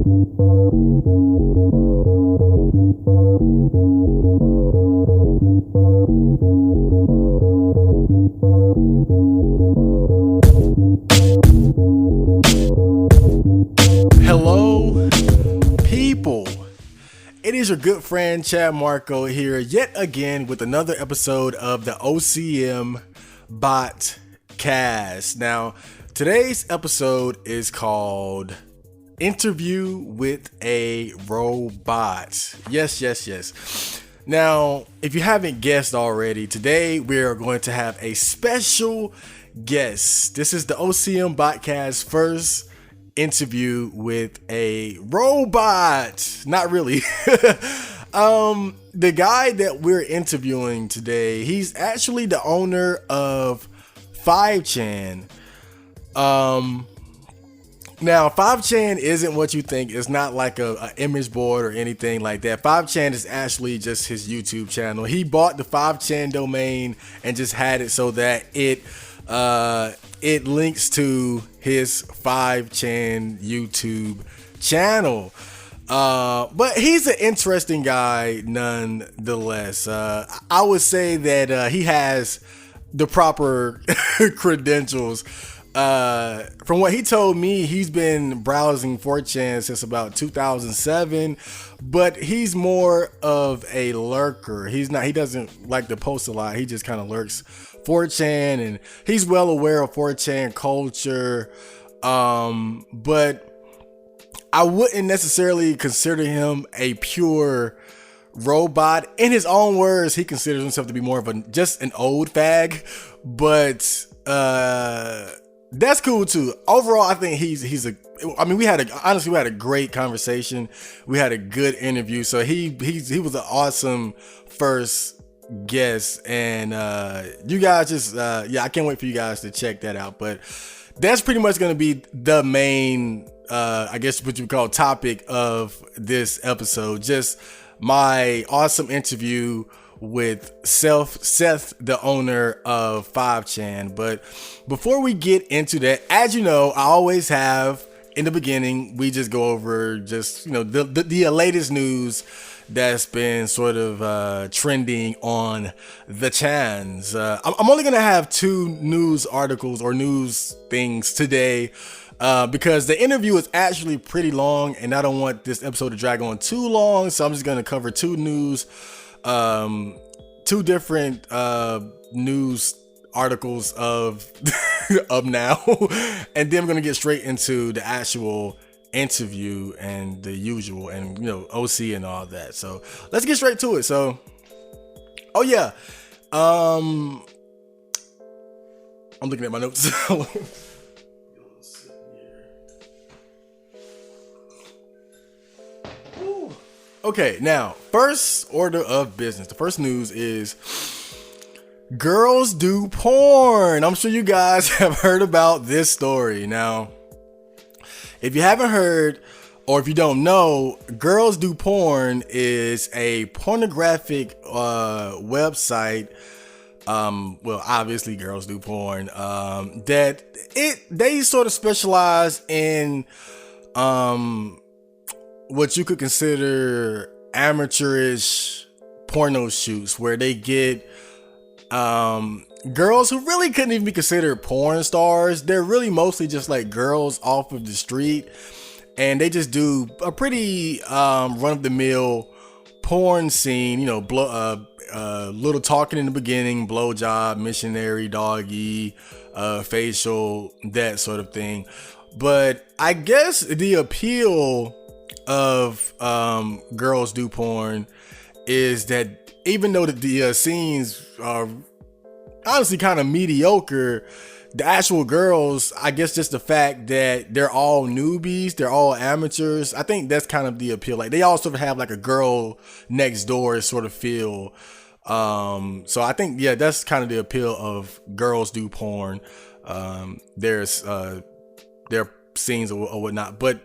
Hello, people. It is your good friend Chad Marco here yet again with another episode of the OCM Botcast. Now, today's episode is called Interview with a Robot. Yes. Now, if you haven't guessed already, today we are going to have a special guest. This is the OCM Botcast first interview with a robot. Not really. The guy that we're interviewing today, he's actually the owner of 5chan. Now 5chan isn't what you think. It's not like a image board or anything like that. 5chan is actually just his YouTube channel. He bought the 5chan domain and just had it so that it links to his 5chan YouTube channel. But he's an interesting guy nonetheless. I would say that he has the proper credentials. From what he told me, he's been browsing 4chan since about 2007, but he's more of a lurker. He doesn't like to post a lot. He just kind of lurks 4chan, and he's well aware of 4chan culture. But I wouldn't necessarily consider him a pure robot. In his own words, he considers himself to be more of just an old fag, but that's cool too. Overall, I think we had a great conversation. We had a good interview. So he was an awesome first guest, and you guys just I can't wait for you guys to check that out. But that's pretty much going to be the main I guess what you would call topic of this episode. Just my awesome interview with Seth, the owner of 5chan. But before we get into that, as you know, I always have in the beginning, we just go over just, the latest news that's been sort of trending on the chans. I'm only gonna have two news articles or news things today because the interview is actually pretty long and I don't want this episode to drag on too long, so I'm just gonna cover two different news articles of now, and then I'm gonna get straight into the actual interview and the usual and OC and all that. So let's get straight to it. So I'm looking at my notes. Okay, now, first order of business. The first news is girls do porn. I'm sure you guys have heard about this story. Now, if you haven't heard, or if you don't know, Girls Do Porn is a pornographic website. Well, obviously, Girls Do Porn. They sort of specialize in what you could consider amateurish porno shoots, where they get girls who really couldn't even be considered porn stars. They're really mostly just like girls off of the street, and they just do a pretty run-of-the-mill porn scene. Little talking in the beginning, blowjob, missionary, doggy, facial, that sort of thing. But I guess the appeal of Girls Do Porn is that even though the scenes are honestly kind of mediocre, the actual girls, I guess just the fact that they're all newbies, they're all amateurs, I think that's kind of the appeal. Like, they all sort of have like a girl next door sort of feel. So I think, that's kind of the appeal of Girls Do Porn. There's their scenes or whatnot, but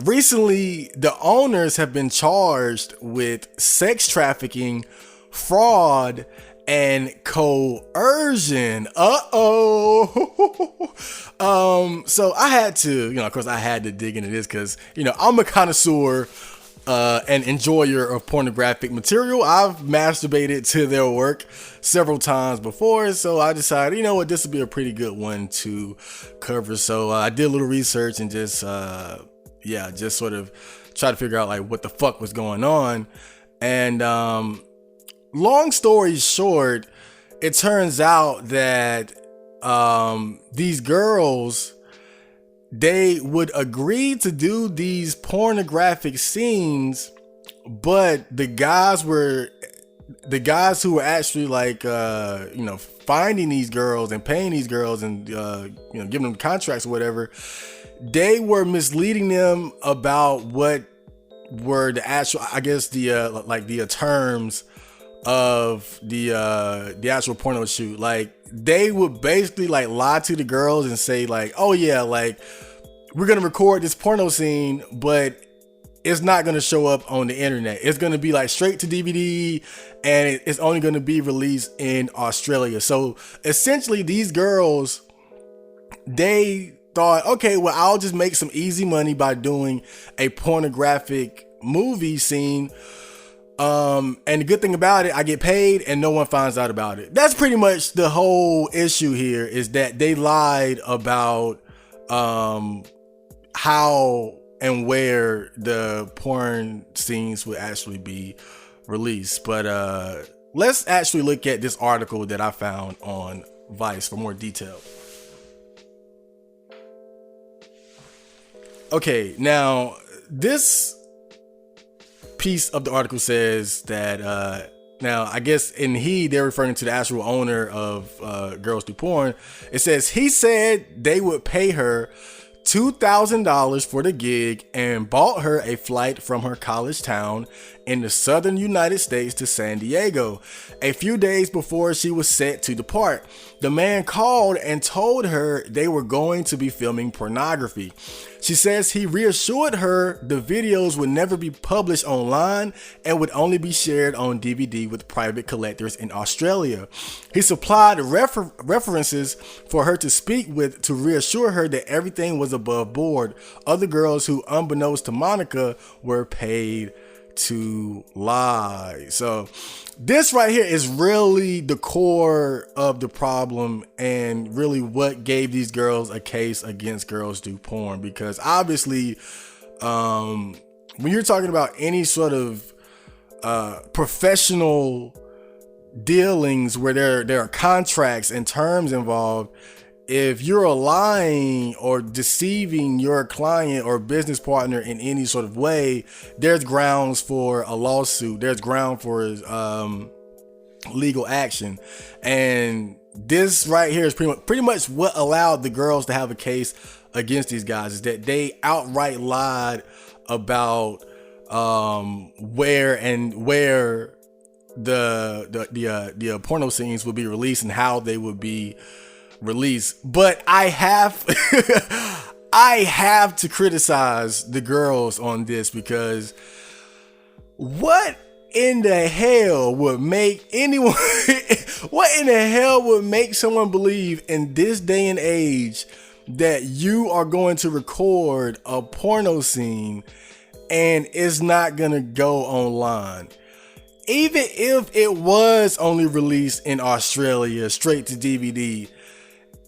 recently the owners have been charged with sex trafficking, fraud, and coercion. So I had to, of course I had to dig into this because, I'm a connoisseur an enjoyer of pornographic material. I've masturbated to their work several times before, so I decided, this would be a pretty good one to cover. So I did a little research and just sort of try to figure out like what the fuck was going on. And long story short, it turns out that these girls, they would agree to do these pornographic scenes, but the guys who were actually like, finding these girls and paying these girls and, giving them contracts or whatever, they were misleading them about what were the actual, I guess, the terms of the actual porno shoot. Like, they would basically like lie to the girls and say like, oh yeah, like we're gonna record this porno scene, but it's not gonna show up on the internet. It's gonna be like straight to DVD, and it's only gonna be released in Australia. So essentially, these girls, they thought, okay, well, I'll just make some easy money by doing a pornographic movie scene. And the good thing about it, I get paid and no one finds out about it. That's pretty much the whole issue here, is that they lied about how and where the porn scenes would actually be released. But let's actually look at this article that I found on Vice for more detail. Okay, now this piece of the article says that now I guess they're referring to the actual owner of Girls Do Porn. It says he said they would pay her $2,000 for the gig and bought her a flight from her college town in the southern United States to San Diego a few days before she was set to depart. The man called and told her they were going to be filming pornography. She says he reassured her the videos would never be published online and would only be shared on DVD with private collectors in Australia. He supplied references for her to speak with to reassure her that everything was above board. Other girls who, unbeknownst to Monica, were paid to lie. So this right here is really the core of the problem and really what gave these girls a case against Girls Do Porn, because obviously when you're talking about any sort of professional dealings where there are contracts and terms involved, if you're lying or deceiving your client or business partner in any sort of way, there's grounds for a lawsuit. There's ground for legal action. And this right here is pretty much what allowed the girls to have a case against these guys, is that they outright lied about where the porno scenes would be released and how they would be released. But I have to criticize the girls on this, because what in the hell would make anyone what in the hell would make someone believe in this day and age that you are going to record a porno scene and it's not gonna go online? Even if it was only released in Australia straight to DVD,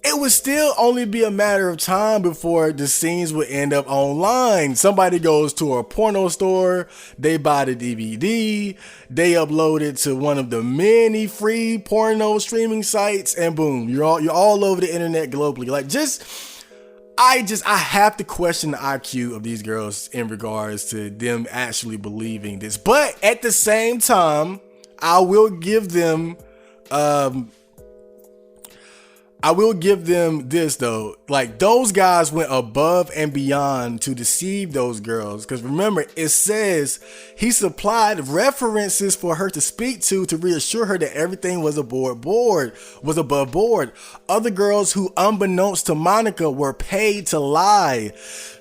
it would still only be a matter of time before the scenes would end up online. Somebody goes to a porno store, they buy the DVD, they upload it to one of the many free porno streaming sites, and boom, you're all over the internet globally. Like, I have to question the IQ of these girls in regards to them actually believing this. But at the same time, I will give them I will give them this though. Like, those guys went above and beyond to deceive those girls. Because remember, it says he supplied references for her to speak to reassure her that everything was above board. Other girls who, unbeknownst to Monica, were paid to lie.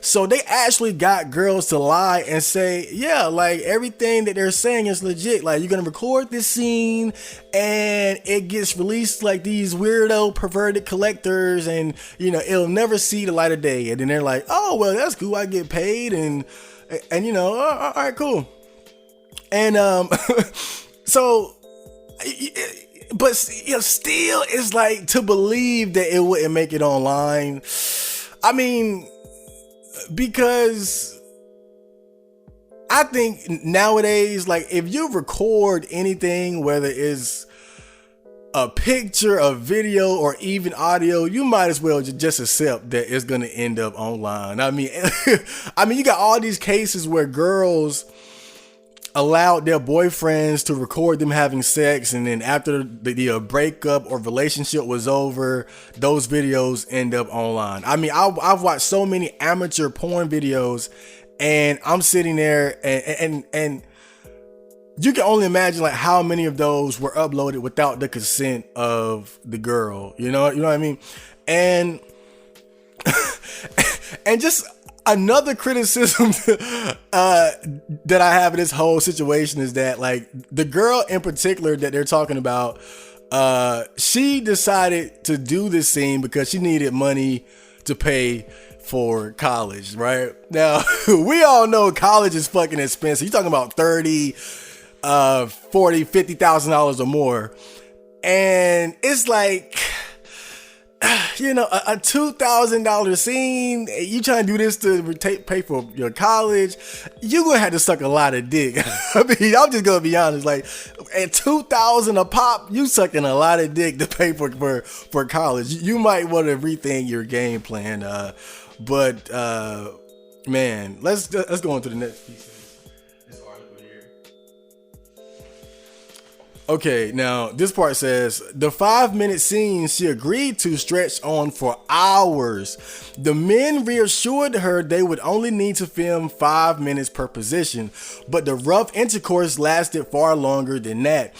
So they actually got girls to lie and say, yeah, like everything that they're saying is legit. Like, you're going to record this scene and it gets released like these weirdo perverted collectors, and it'll never see the light of day. And then they're like, oh, well, that's cool. I get paid. And all right, cool. And, so, but still it's like to believe that it wouldn't make it online. I mean, because I think nowadays, like, if you record anything, whether it's a picture, a video, or even audio, you might as well just accept that it's going to end up online. I mean, you got all these cases where girls allowed their boyfriends to record them having sex, and then after the breakup or relationship was over, those videos end up online. I mean, I've watched so many amateur porn videos, and I'm sitting there and you can only imagine like how many of those were uploaded without the consent of the girl. You know what I mean? And and just another criticism that I have in this whole situation is that, like, the girl in particular that they're talking about, she decided to do this scene because she needed money to pay for college, right? Now, we all know college is fucking expensive. You're talking about $30, $40, $50,000 or more. And it's like, a $2,000 scene, you trying to do this to pay for your college, you're gonna have to suck a lot of dick. I mean, I'm just gonna be honest, like, at $2,000 a pop, you sucking a lot of dick to pay for college. You might want to rethink your game plan, but man, let's go on to the next piece. Okay, now this part says, the 5-minute scene she agreed to stretched on for hours. The men reassured her they would only need to film 5 minutes per position, but the rough intercourse lasted far longer than that.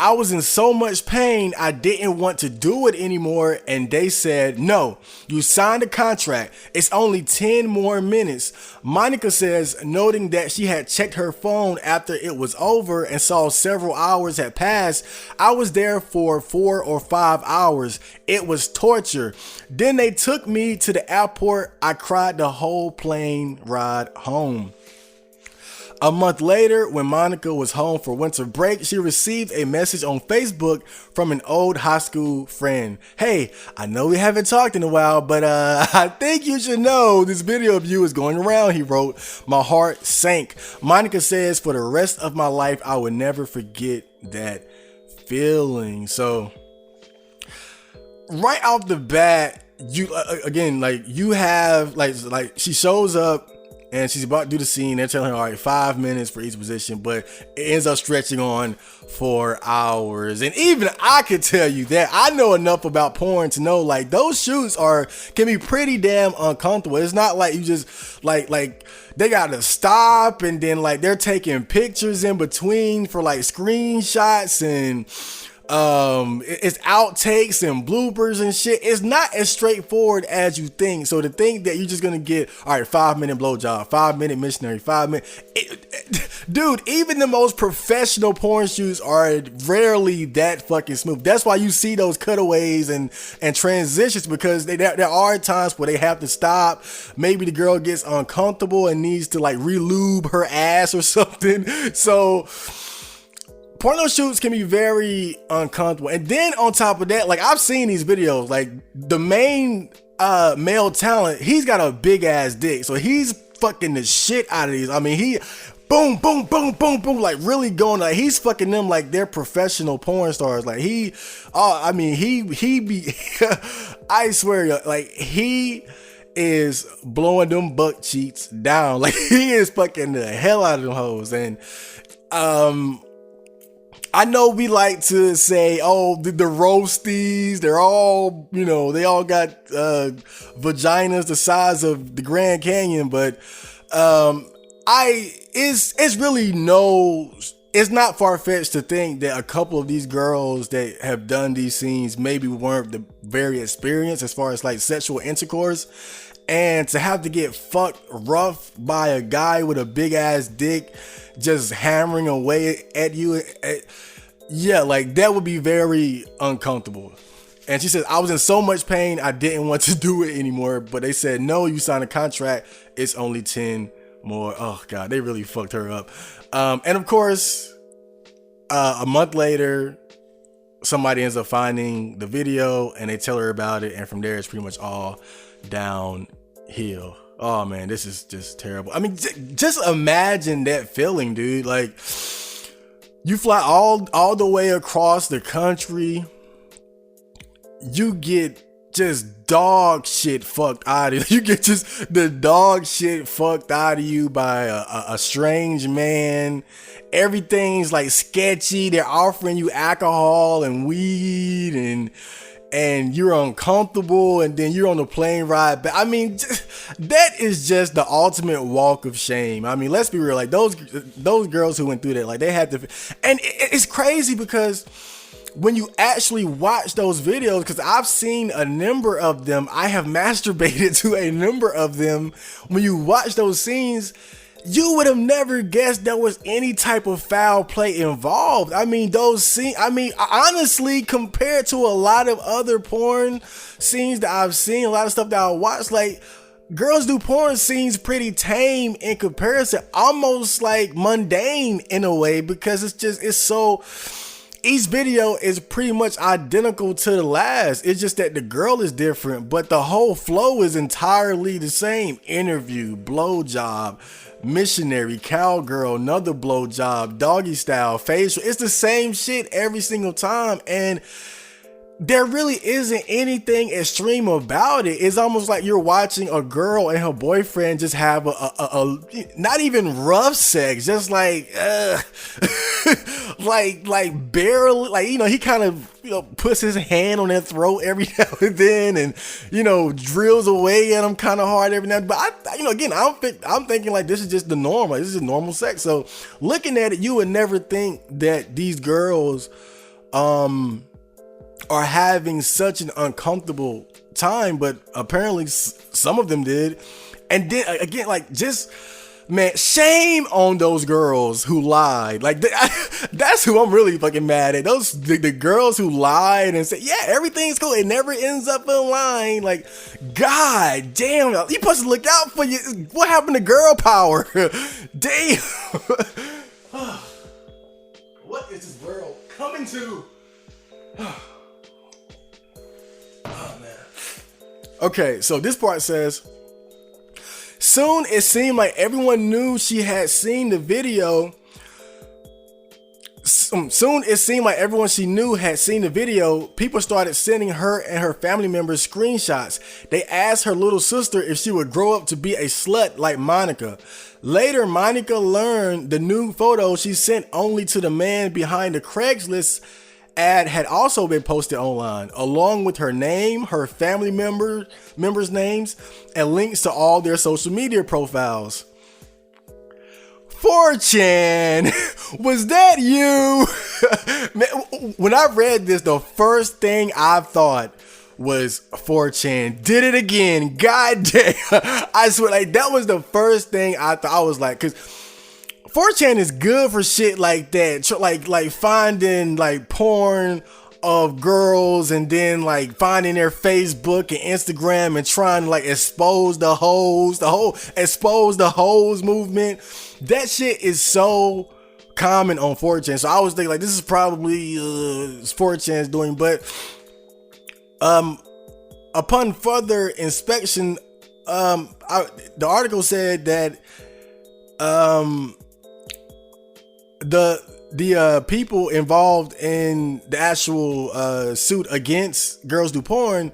I was in so much pain, I didn't want to do it anymore, and they said, no, you signed a contract. It's only 10 more minutes. Monica says, noting that she had checked her phone after it was over and saw several hours had passed. I was there for 4 or 5 hours. It was torture. Then they took me to the airport. I cried the whole plane ride home. A month later, when Monica was home for winter break, she received a message on Facebook from an old high school friend. Hey, I know we haven't talked in a while, but I think you should know this video of you is going around, he wrote. My heart sank. Monica says, for the rest of my life, I will never forget that feeling. So, right off the bat, you again, like, you have, like she shows up, and she's about to do the scene. They're telling her, all right, 5 minutes for each position, but it ends up stretching on for hours. And even I could tell you that I know enough about porn to know, like, those shoots can be pretty damn uncomfortable. It's not like you just like they gotta stop, and then like they're taking pictures in between for like screenshots, and it's outtakes and bloopers and shit. It's not as straightforward as you think. So to think that you're just gonna get, all right, 5-minute blowjob, 5-minute missionary, 5 minute, dude, even the most professional porn shoots are rarely that fucking smooth. That's why you see those cutaways and transitions, because there are times where they have to stop. Maybe the girl gets uncomfortable and needs to like relube her ass or something. So porno shoots can be very uncomfortable. And then on top of that, like, I've seen these videos, like the main male talent, he's got a big ass dick. So he's fucking the shit out of these. I mean, he boom, boom, boom, boom, boom, like really going, like he's fucking them like they're professional porn stars. Like he be, I swear, like he is blowing them butt cheeks down. Like he is fucking the hell out of them hoes. And I know we like to say, oh, the roasties, they're all, they all got vaginas the size of the Grand Canyon, but it's really it's not far-fetched to think that a couple of these girls that have done these scenes maybe weren't very experienced as far as like sexual intercourse, and to have to get fucked rough by a guy with a big ass dick just hammering away at you, yeah, like that would be very uncomfortable. And she says, I was in so much pain I didn't want to do it anymore, but they said, no, you signed a contract, it's only 10 more. Oh god, they really fucked her up. And of course, a month later, somebody ends up finding the video and they tell her about it, and from there it's pretty much all downhill. Oh man, this is just terrible. I mean, just imagine that feeling, dude. Like, you fly all the way across the country, you get just dog shit fucked out of you. You get just the dog shit fucked out of you by a strange man. Everything's like sketchy. They're offering you alcohol and weed, and you're uncomfortable, and then you're on the plane ride back. I mean, that is just the ultimate walk of shame. I mean, let's be real. Like those girls who went through that, like they had to, and it's crazy because when you actually watch those videos, because I've seen a number of them, I have masturbated to a number of them. When you watch those scenes, you would have never guessed there was any type of foul play involved. I mean, those scenes, honestly, compared to a lot of other porn scenes that I've seen, a lot of stuff that I watched, like, girls do porn scenes pretty tame in comparison, almost like mundane in a way, because it's so, each video is pretty much identical to the last. It's just that the girl is different, but the whole flow is entirely the same. Interview, blowjob, missionary, cowgirl, another blowjob, doggy style, facial. It's the same shit every single time, and there really isn't anything extreme about it. It's almost like you're watching a girl and her boyfriend just have a not even rough sex, just like like barely, like, he kind of puts his hand on their throat every now and then, and drills away at them kind of hard every now and then. But I'm thinking like this is just the norm. Like, this is normal sex. So looking at it, you would never think that these girls are having such an uncomfortable time, but apparently some of them did. And then again, like, just, man, shame on those girls who lied. Like, that's who I'm really fucking mad at. The girls who lied and said, yeah, everything's cool, it never ends up in line. Like, god damn, you supposed to look out for you. What happened to girl power? Damn. What is this world coming to? Oh man. Okay, so this part says, soon it seemed like everyone knew she had seen the video. Soon it seemed like everyone she knew had seen the video. People started sending her and her family members screenshots. They asked her little sister if she would grow up to be a slut like Monica. Later, Monica learned the new photo she sent only to the man behind the Craigslist ad had also been posted online, along with her name, her family members' names, and links to all their social media profiles. 4chan, was that you? Man, when I read this, the first thing I thought was 4chan did it again. God damn. I swear, like, that was the first thing I thought. I was like, because 4chan is good for shit like that, like finding like porn of girls and then like finding their Facebook and Instagram and trying to like expose the hoes movement. That shit is so common on 4chan. So I was thinking like this is probably 4chan's doing, but upon further inspection, the article said that the people involved in the actual suit against Girls Do Porn,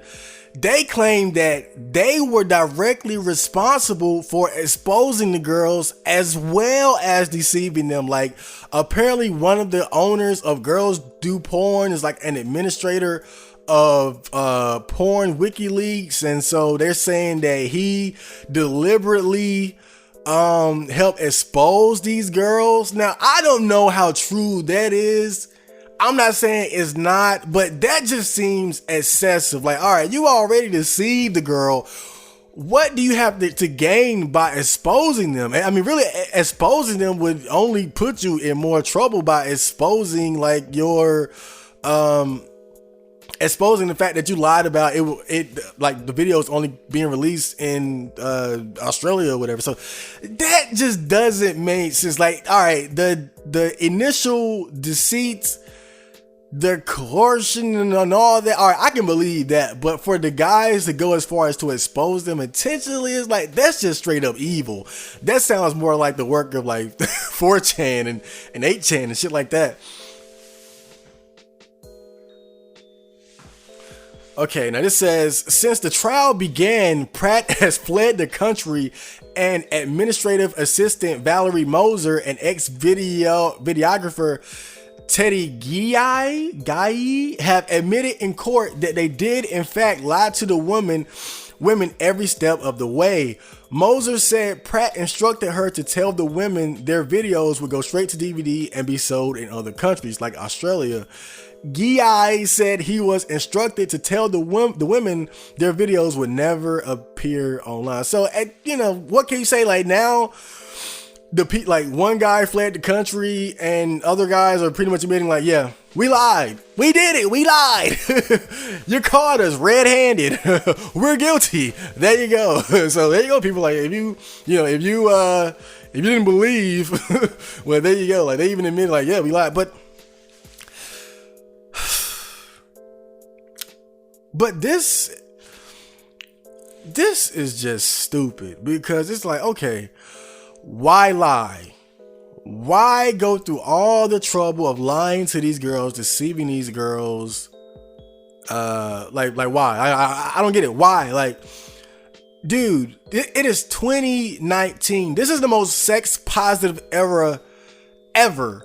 they claim that they were directly responsible for exposing the girls as well as deceiving them. Like, apparently one of the owners of Girls Do Porn is like an administrator of porn WikiLeaks, and so they're saying that he deliberately helped expose these girls. Now, I don't know how true that is. I'm not saying it's not, but that just seems excessive. Like, all right, you already deceived the girl. What do you have to gain by exposing them? I mean, really, exposing them would only put you in more trouble by exposing like your exposing the fact that you lied about it like the video is only being released in Australia or whatever. So that just doesn't make sense. Like, all right, the initial deceit, the coercion and all that, all right, I can believe that. But for the guys to go as far as to expose them intentionally, is like, that's just straight up evil. That sounds more like the work of like 4chan and 8chan and shit like that. Okay, now this says, since the trial began, Pratt has fled the country, and administrative assistant Valerie Moser and ex-videographer Teddy Guy have admitted in court that they did in fact lie to the women every step of the way. Moser said Pratt instructed her to tell the women their videos would go straight to DVD and be sold in other countries like Australia. Guy said he was instructed to tell the women their videos would never appear online. So, you know, what can you say? Like, now like one guy fled the country and other guys are pretty much admitting like, yeah, we lied. We did it. We lied. You caught us red-handed. We're guilty. There you go. So there you go, people. Like, if you didn't believe, well, there you go. Like, they even admit like, yeah, we lied. But this is just stupid, because it's like, okay, why lie? Why go through all the trouble of lying to these girls, deceiving these girls? Like why? I don't get it. Why? Like, dude, it is 2019. This is the most sex positive era ever.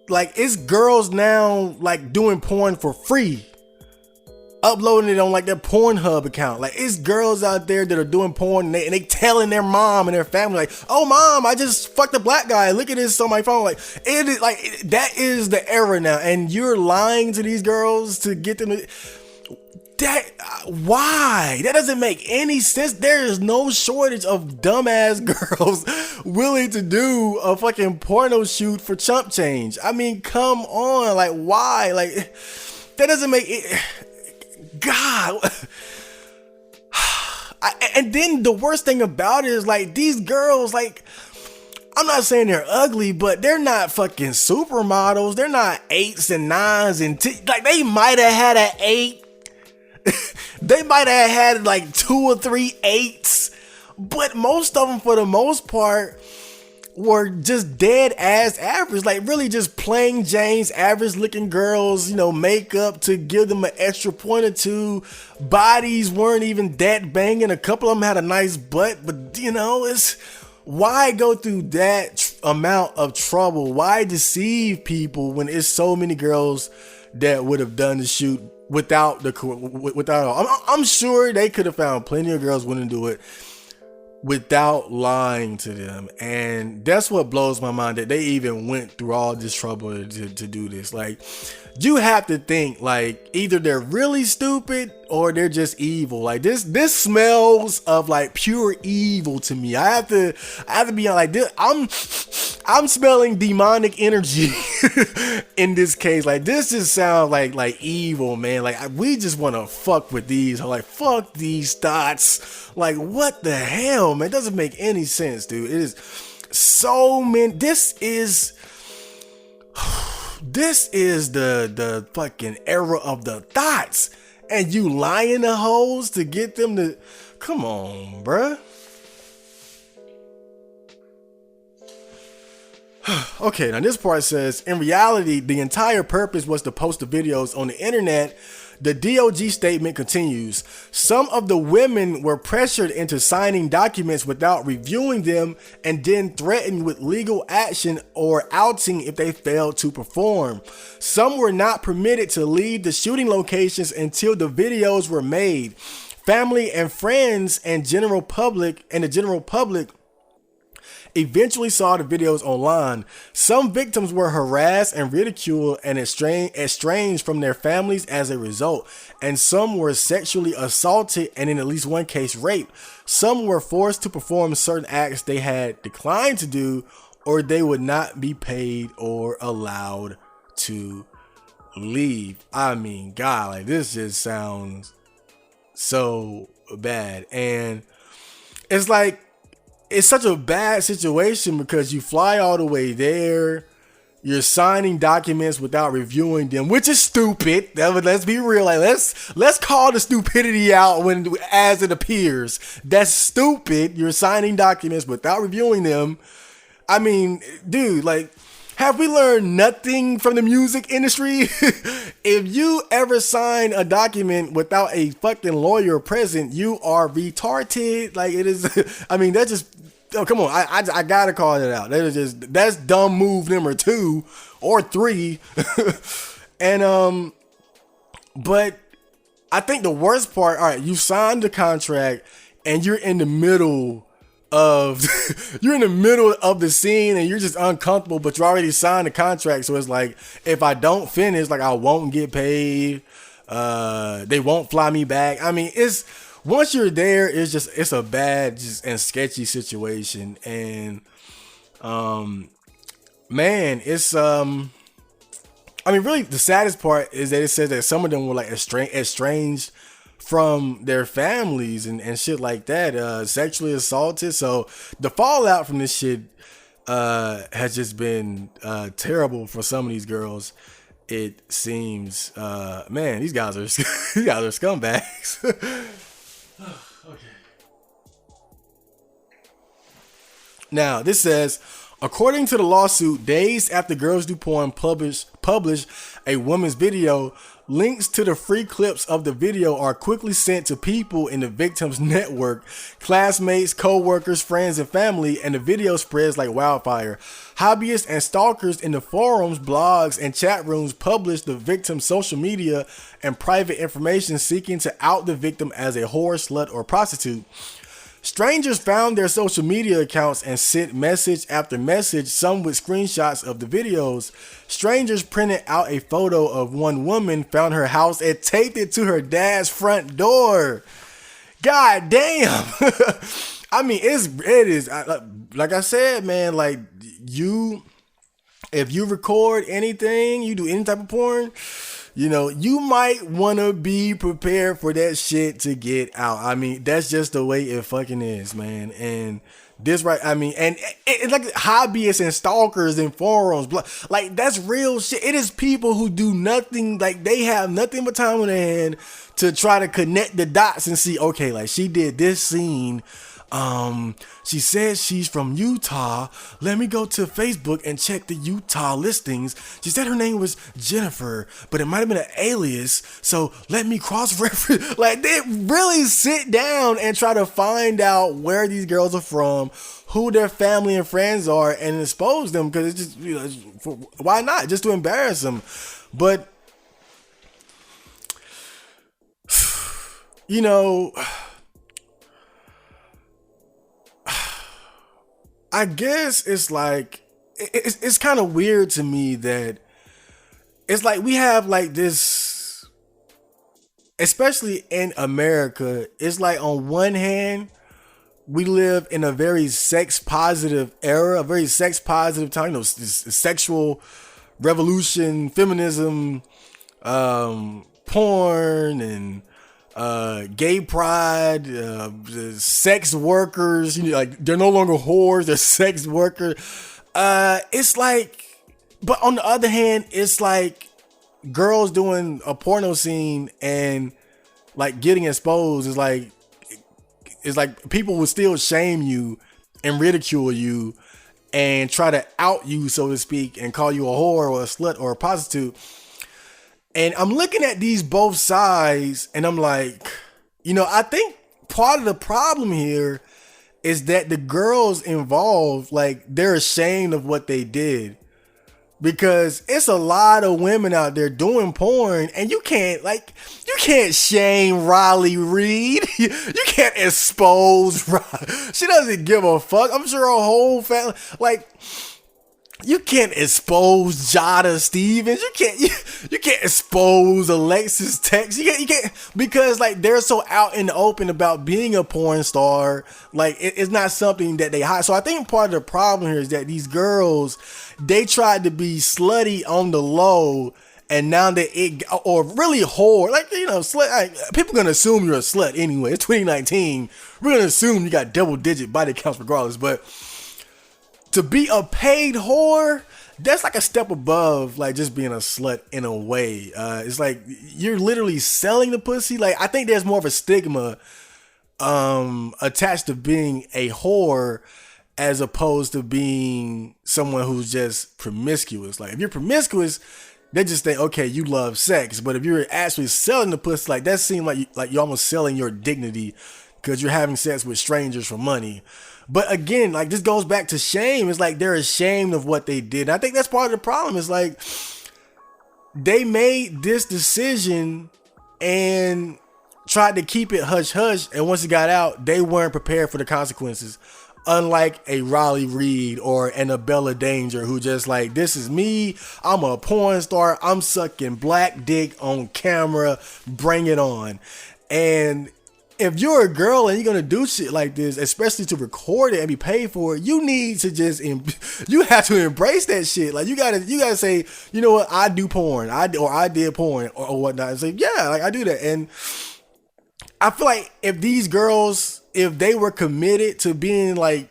Like, it's girls now like doing porn for free, uploading it on like their Pornhub account. Like, it's girls out there that are doing porn and they telling their mom and their family like, oh mom, I just fucked a black guy, look at this on my phone. Like, it is like, that is the era now, and you're lying to these girls to get them to, that, why? That doesn't make any sense. There is no shortage of dumbass girls willing to do a fucking porno shoot for chump change. I mean, come on. Like, why? Like, that doesn't make it. God. And then the worst thing about it is, like, these girls, like, I'm not saying they're ugly, but they're not fucking supermodels. They're not 8s and 9s and like, they might have had an 8. They might have had like 2 or 3 8s, but most of them, for the most part, were just dead ass average. Like, really just plain Jane's average looking girls, you know, makeup to give them an extra point or two. Bodies weren't even that banging. A couple of them had a nice butt, but you know, it's, why go through that amount of trouble? Why deceive people when it's so many girls that would have done the shoot without I'm sure they could have found plenty of girls willing to do it without lying to them. And that's what blows my mind, that they even went through all this trouble to do this. Like, you have to think, like, either they're really stupid or they're just evil. Like, this smells of like pure evil to me. I have to be like this. I'm smelling demonic energy in this case. Like, this just sounds like evil, man. Like, we just want to fuck with these. Like, fuck these thoughts. Like, what the hell, man? It doesn't make any sense, dude. It is so many. This is the fucking era of the thoughts, and you lying to hoes to get them to, come on, bruh. Okay, now this part says, in reality, the entire purpose was to post the videos on the internet. The DOJ statement continues. Some of the women were pressured into signing documents without reviewing them and then threatened with legal action or outing if they failed to perform. Some were not permitted to leave the shooting locations until the videos were made. Family and friends and the general public eventually saw the videos online. Some victims were harassed and ridiculed and estranged from their families as a result, and some were sexually assaulted and in at least one case raped. Some were forced to perform certain acts they had declined to do, or they would not be paid or allowed to leave. I mean, God, like, this just sounds so bad. And it's like, it's such a bad situation because you fly all the way there, you're signing documents without reviewing them, which is stupid. Let's be real. Like, let's call the stupidity out as it appears. That's stupid. You're signing documents without reviewing them. I mean, dude, like, have we learned nothing from the music industry? If you ever sign a document without a fucking lawyer present, you are retarded. Like, it is. I mean, that's just. Oh, come on. I gotta call it out. That's dumb move number 2 or 3. And but I think the worst part. All right, you signed the contract and you're in the middle of the scene and you're just uncomfortable, but you already signed the contract. So it's like, if I don't finish, like, I won't get paid. They won't fly me back. I mean, once you're there, it's a bad and sketchy situation. And man, it's I mean, really the saddest part is that it says that some of them were like estranged from their families and shit like that, sexually assaulted. So the fallout from this shit has just been terrible for some of these girls. It seems, man, these guys are scumbags. Okay. Now, this says, according to the lawsuit, days after Girls Do Porn published a woman's video, links to the free clips of the video are quickly sent to people in the victim's network, classmates, co-workers, friends, and family, and the video spreads like wildfire. Hobbyists and stalkers in the forums, blogs, and chat rooms publish the victim's social media and private information, seeking to out the victim as a whore, slut, or prostitute. Strangers found their social media accounts and sent message after message, some with screenshots of the videos. Strangers printed out a photo of one woman, found her house, and taped it to her dad's front door. God damn. I mean, it is like I said, man, like, if you record anything, you do any type of porn, you know, you might want to be prepared for that shit to get out. I mean, that's just the way it fucking is, man. And this, right, I mean, and it's like hobbyists and stalkers and forums, like, that's real shit. It is people who do nothing, like, they have nothing but time on their hand to try to connect the dots and see, okay, like, she did this scene. She says she's from Utah. Let me go to Facebook and check the Utah listings. She said her name was Jennifer, but it might have been an alias. So let me cross-reference. Like, they really sit down and try to find out where these girls are from, who their family and friends are, and expose them, because it's just, you know, why not? Just to embarrass them. But, you know, I guess it's like, it's kind of weird to me that it's like we have like this, especially in America, it's like on one hand, we live in a very sex positive era, a very sex positive time, you know, sexual revolution, feminism, porn, and gay pride, sex workers, you know, like, they're no longer whores, they're sex workers. It's like, but on the other hand, it's like girls doing a porno scene and like getting exposed is like, it's like people will still shame you and ridicule you and try to out you, so to speak, and call you a whore or a slut or a prostitute. And I'm looking at these both sides and I'm like, I think part of the problem here is that the girls involved, like, they're ashamed of what they did. Because it's a lot of women out there doing porn, and you can't shame Riley Reid. You can't expose Riley. She doesn't give a fuck. I'm sure her whole family, like, you can't expose Jada Stevens. You can't expose Alexis Tex. You can't because like they're so out in the open about being a porn star. Like it's not something that they hide. So I think part of the problem here is that these girls, they tried to be slutty on the low, and now or really whore. Like slut. Like, people gonna assume you're a slut anyway. It's 2019. We're gonna assume you got double digit body counts regardless, but to be a paid whore, that's like a step above like just being a slut in a way. It's like you're literally selling the pussy. Like I think there's more of a stigma attached to being a whore as opposed to being someone who's just promiscuous. Like if you're promiscuous, they just think, okay, you love sex. But if you're actually selling the pussy, like that seems like you're almost selling your dignity because you're having sex with strangers for money. But again, like this goes back to shame. It's like they're ashamed of what they did. And I think that's part of the problem. It's like they made this decision and tried to keep it hush hush. And once it got out, they weren't prepared for the consequences. Unlike a Riley Reid or an Abella Danger who just like, this is me. I'm a porn star. I'm sucking black dick on camera. Bring it on. And if you're a girl and you're going to do shit like this, especially to record it and be paid for it, you need to you have to embrace that shit. Like you gotta say, you know what, I do porn. I did porn or whatnot. And say, yeah, like I do that. And I feel like if these girls, if they were committed to being like,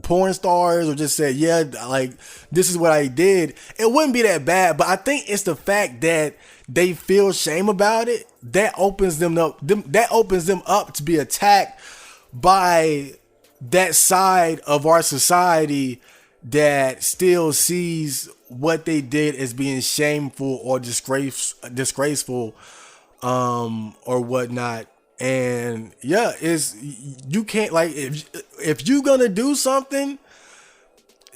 porn stars or just said, yeah, like this is what I did, it wouldn't be that bad. But I think it's the fact that they feel shame about it that opens them up. That opens them up to be attacked by that side of our society that still sees what they did as being shameful or disgraceful, or whatnot. And yeah, you can't, like, if you gonna do something,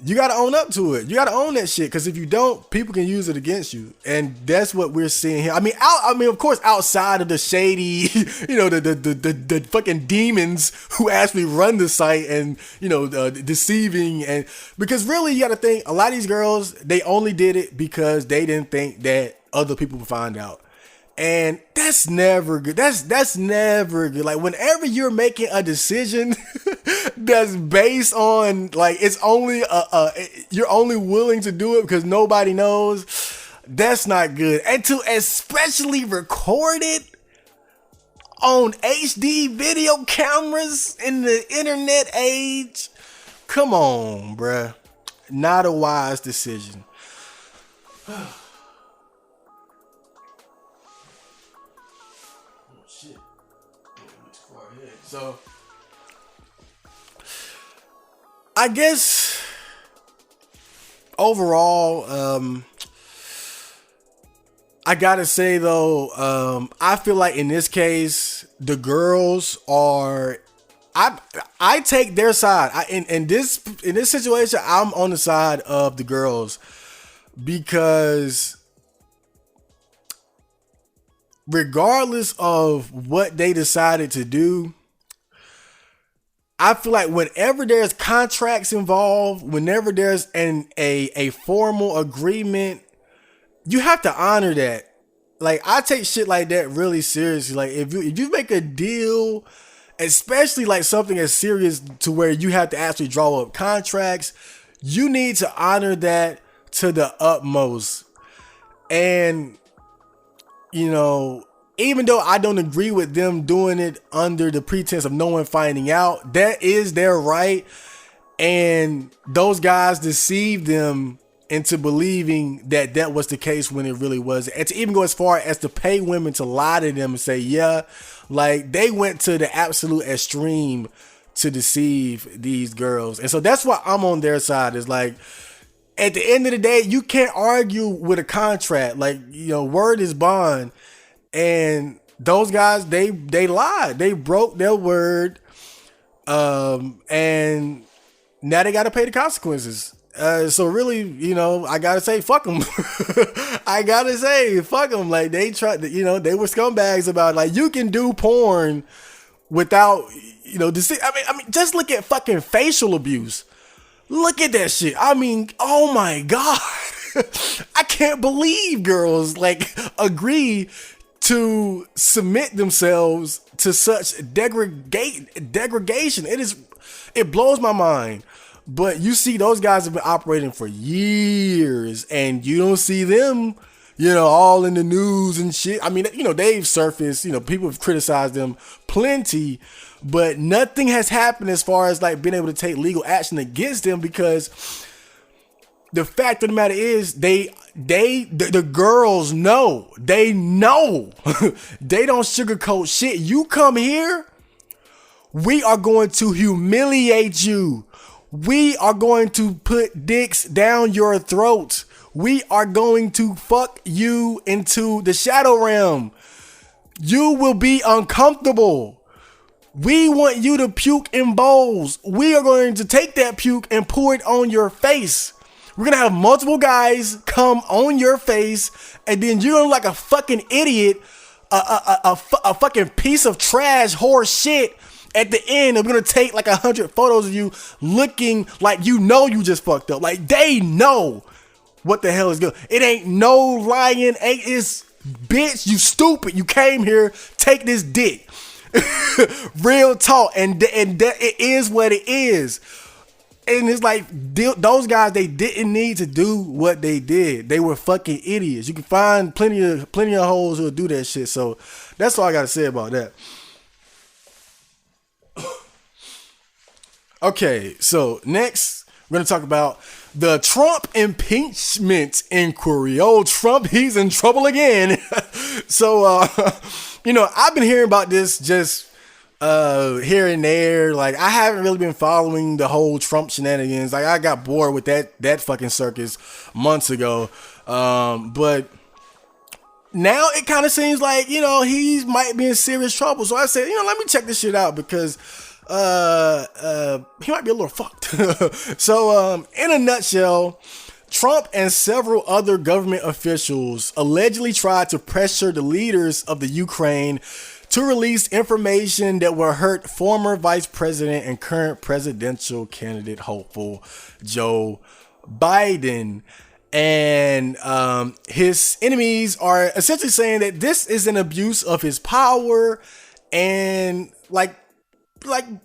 you gotta own up to it. You gotta own that shit, because if you don't, people can use it against you, and that's what we're seeing here. I mean, of course, outside of the shady, the fucking demons who actually run the site and deceiving, and because really you gotta think a lot of these girls, they only did it because they didn't think that other people would find out. And that's never good. That's never good. Like whenever you're making a decision that's based on like it's only you're only willing to do it because nobody knows, that's not good. And to especially record it on HD video cameras in the internet age, come on, bruh. Not a wise decision. So, I guess overall, I gotta say though, I feel like in this case, the girls are. I take their side. In this situation, I'm on the side of the girls because, regardless of what they decided to do, I feel like whenever there's contracts involved, whenever there's a formal agreement, you have to honor that. Like I take shit like that really seriously. Like if you make a deal, especially like something as serious to where you have to actually draw up contracts, you need to honor that to the utmost. And even though I don't agree with them doing it under the pretense of no one finding out, that is their right. And those guys deceived them into believing that that was the case when it really wasn't. And to even go as far as to pay women to lie to them and say, yeah, like they went to the absolute extreme to deceive these girls. And so that's why I'm on their side. Is like, at the end of the day, you can't argue with a contract. Like, word is bond. And those guys, they lied. They broke their word. And now they got to pay the consequences. So really, I gotta say, fuck them. I gotta say, fuck them. Like, they tried to, they were scumbags about, like, you can do porn without, I mean, just look at fucking facial abuse. Look at that shit. I mean, oh my God. I can't believe girls, like, agree to submit themselves to such degradation. It blows my mind. But you see, those guys have been operating for years, and you don't see them, all in the news and shit. I mean, they've surfaced, people have criticized them plenty, but nothing has happened as far as, like, being able to take legal action against them, because the fact of the matter is the girls know. They know. They don't sugarcoat shit. You come here, we are going to humiliate you. We are going to put dicks down your throat. We are going to fuck you into the shadow realm. You will be uncomfortable. We want you to puke in bowls. We are going to take that puke and pour it on your face. We're going to have multiple guys come on your face, and then you're going to look like a fucking idiot, a fucking piece of trash horse shit. At the end, I'm going to take like 100 photos of you looking like you just fucked up. Like, they know what the hell is good. It ain't no lying. It's, bitch, you stupid. You came here, take this dick. Real talk. And it is what it is. And it's like, those guys, they didn't need to do what they did. They were fucking idiots. You can find plenty of hoes who'll do that shit. So that's all I got to say about that. Okay, so next we're going to talk about the Trump impeachment inquiry. Oh, Trump, he's in trouble again. So, I've been hearing about this just here and there. Like, I haven't really been following the whole Trump shenanigans. Like, I got bored with that fucking circus months ago. But now it kind of seems like, he might be in serious trouble. So I said, let me check this shit out, because he might be a little fucked. So, in a nutshell, Trump and several other government officials allegedly tried to pressure the leaders of the Ukraine to release information that will hurt former vice president and current presidential candidate hopeful Joe Biden. And his enemies are essentially saying that this is an abuse of his power and like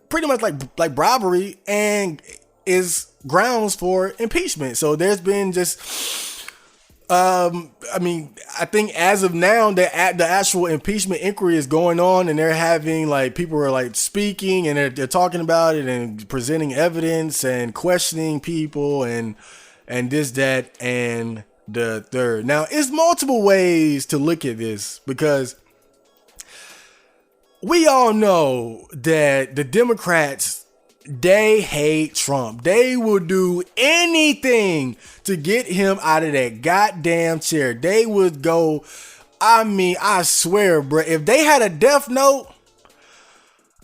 pretty much like bribery, and is grounds for impeachment. So there's been just I think as of now the actual impeachment inquiry is going on, and they're having, like, people are like speaking, and they're talking about it and presenting evidence and questioning people and this, that, and the third. Now, it's multiple ways to look at this, because we all know that the Democrats, they hate Trump. They will do anything to get him out of that goddamn chair. They would go, I swear, bro, if they had a death note,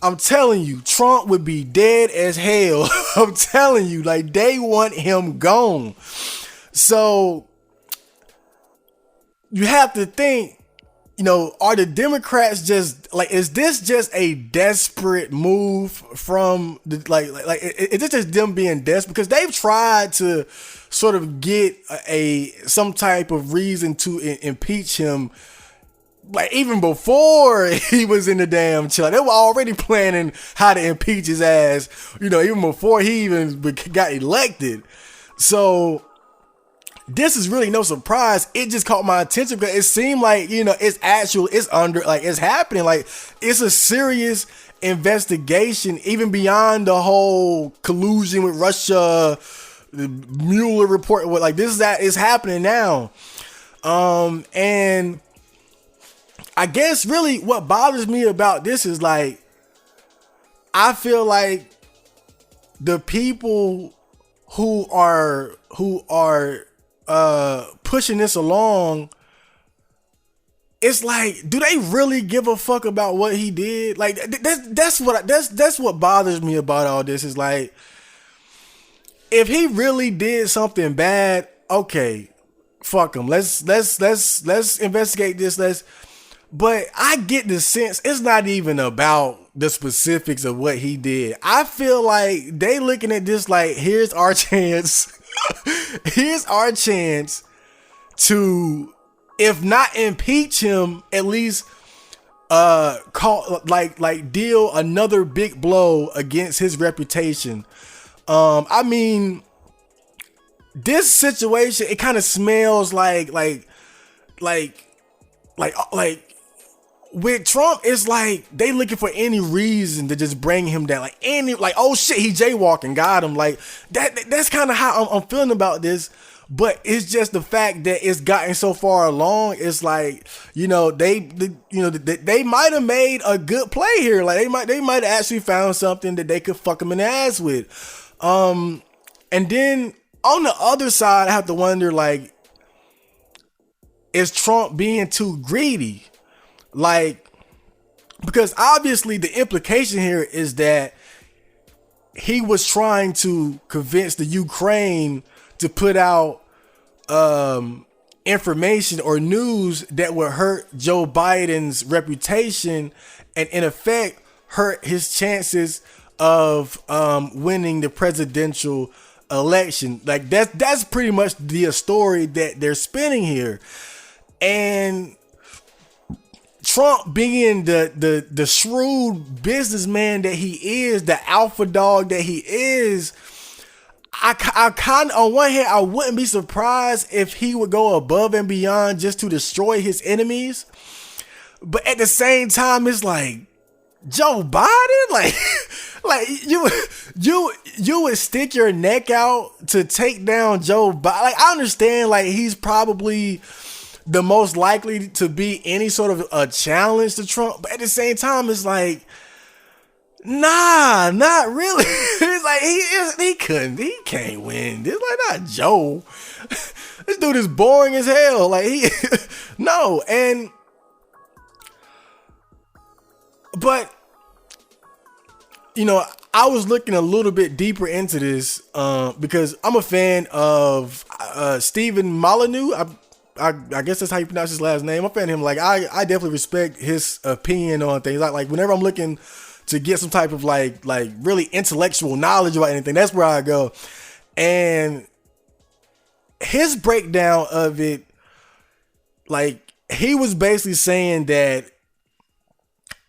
I'm telling you, Trump would be dead as hell. I'm telling you, like, they want him gone. So you have to think, are the Democrats just, like, is this just a desperate move from the, like, is this just them being desperate? Because they've tried to sort of get some type of reason to impeach him, like, even before he was in the damn chair. They were already planning how to impeach his ass, even before he even got elected. So this is really no surprise. It just caught my attention because it seemed like, it's happening. Like, it's a serious investigation, even beyond the whole collusion with Russia, the Mueller report. Like, this is happening now. And I guess really what bothers me about this is, like, I feel like the people who are pushing this along, it's like, do they really give a fuck about what he did? Like that's what bothers me about all this. Is like, if he really did something bad, okay, fuck him. Let's investigate this. But I get the sense it's not even about the specifics of what he did. I feel like they looking at this like, here's our chance. Here's our chance to, if not impeach him, at least deal another big blow against his reputation. I mean, this situation, it kind of smells like with Trump, it's like they looking for any reason to just bring him down. Like oh shit, he jaywalking, got him. Like that's kind of how I'm feeling about this. But it's just the fact that it's gotten so far along. It's like, they might have made a good play here. Like they might have actually found something that they could fuck him in the ass with. And then on the other side, I have to wonder, like, is Trump being too greedy? Like, because obviously the implication here is that he was trying to convince the Ukraine to put out information or news that would hurt Joe Biden's reputation and in effect hurt his chances of winning the presidential election. Like that's pretty much the story that they're spinning here. And Trump, being the shrewd businessman that he is, the alpha dog that he is, I kind of, on one hand, I wouldn't be surprised if he would go above and beyond just to destroy his enemies. But at the same time, it's like, Joe Biden, like you would stick your neck out to take down Joe Biden. Like, I understand, like, he's probably the most likely to be any sort of a challenge to Trump, but at the same time, it's like, nah, not really. It's like he can't win. It's like, not Joe. This dude is boring as hell. Like, no, but I was looking a little bit deeper into this because I'm a fan of Stephen Molyneux. I guess that's how you pronounce his last name. I'm a fan of him. Like, I definitely respect his opinion on things. Like whenever I'm looking to get some type of like really intellectual knowledge about anything, that's where I go. And his breakdown of it, like, he was basically saying that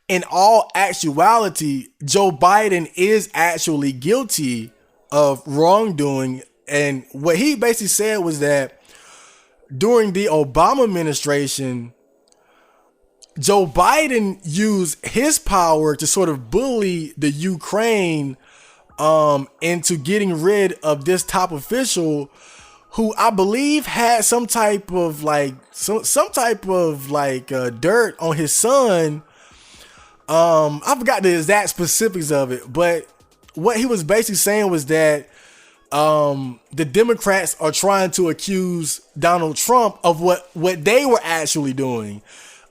in all actuality, Joe Biden is actually guilty of wrongdoing. And what he basically said was that during the Obama administration, Joe Biden used his power to sort of bully the Ukraine into getting rid of this top official who I believe had some type of dirt on his son. I forgot the exact specifics of it, but what he was basically saying was that the Democrats are trying to accuse Donald Trump of what they were actually doing.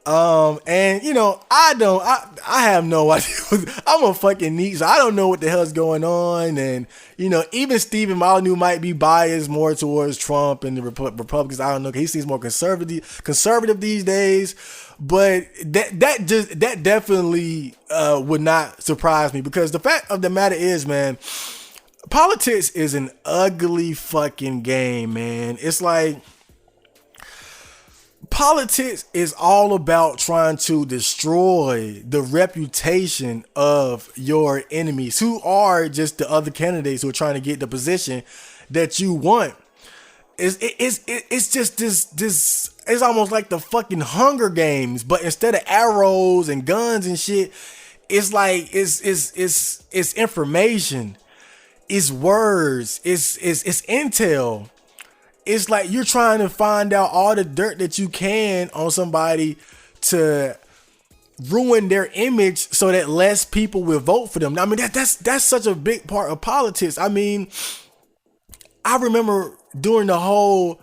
And I have no idea. I'm a fucking neat, so I don't know what the hell's going on. And even Stephen Molyneux might be biased more towards Trump and the Republicans. I don't know, 'cause he seems more conservative these days. But that definitely would not surprise me, because the fact of the matter is, man, politics is an ugly fucking game, man. It's like, politics is all about trying to destroy the reputation of your enemies, who are just the other candidates who are trying to get the position that you want. It's just this. It's almost like the fucking Hunger Games, but instead of arrows and guns and shit, it's like it's information, it's words, it's intel. It's like you're trying to find out all the dirt that you can on somebody to ruin their image so that less people will vote for them. I mean, that's such a big part of politics. I mean, I remember during the whole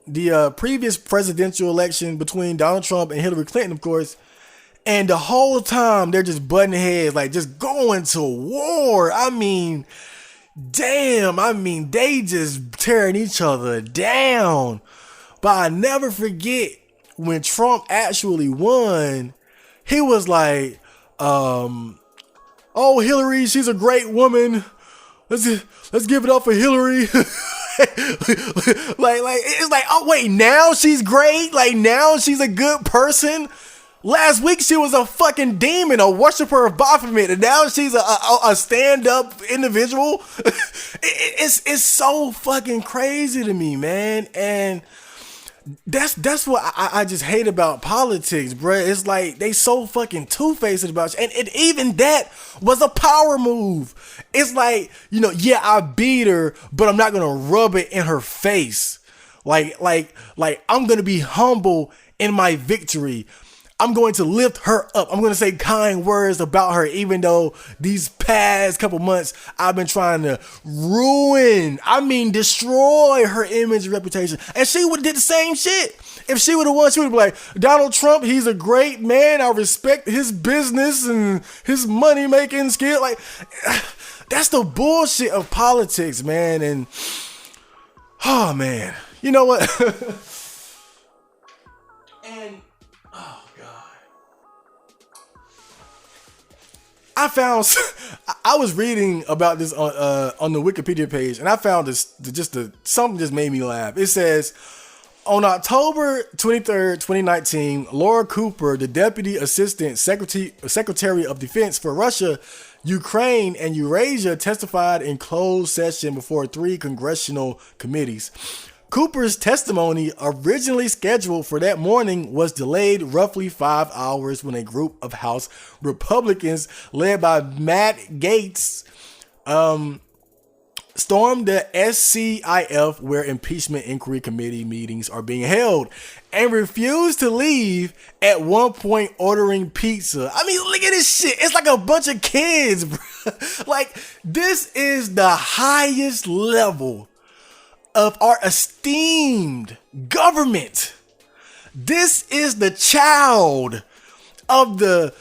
the previous presidential election between Donald Trump and Hillary Clinton, of course, and the whole time they're just butting heads, like just going to war. I mean, damn, they just tearing each other down. But I never forget when Trump actually won, he was like, oh, Hillary, she's a great woman. Let's give it up for Hillary. like it's like, oh wait, now she's great? Like now she's a good person? Last week she was a fucking demon, a worshiper of Baphomet, and now she's a stand-up individual. It's so fucking crazy to me, man. And that's what I just hate about politics, bruh. It's like they so fucking two-faced about you. And even that was a power move. It's like, you know, yeah, I beat her, but I'm not gonna rub it in her face. Like I'm gonna be humble in my victory. I'm going to lift her up. I'm going to say kind words about her, even though these past couple months I've been trying to destroy her image and reputation. And she would have did the same shit. If she would have won, she would be like, Donald Trump, he's a great man. I respect his business and his money making skill. Like, that's the bullshit of politics, man. And, oh man, you know what? And, I was reading about this on the Wikipedia page, and I found something just made me laugh. It says, on October 23rd, 2019, Laura Cooper, the Deputy Assistant Secretary of Defense for Russia, Ukraine, and Eurasia, testified in closed session before 3 congressional committees. Cooper's testimony, originally scheduled for that morning, was delayed roughly 5 hours when a group of House Republicans led by Matt Gaetz stormed the SCIF, where impeachment inquiry committee meetings are being held, and refused to leave, at one point ordering pizza. I mean, look at this shit. It's like a bunch of kids, bro. Like, this is the highest level of our esteemed government. This is the child of the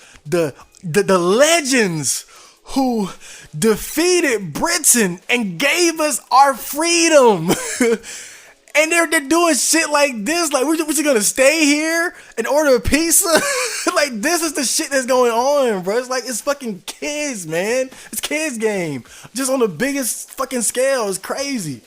legends who defeated Britain and gave us our freedom. And they're doing shit like this. Like, we're just gonna stay here and order a pizza? Like, this is the shit that's going on, bro. It's like, it's fucking kids, man. It's kids game. Just on the biggest fucking scale. It's crazy.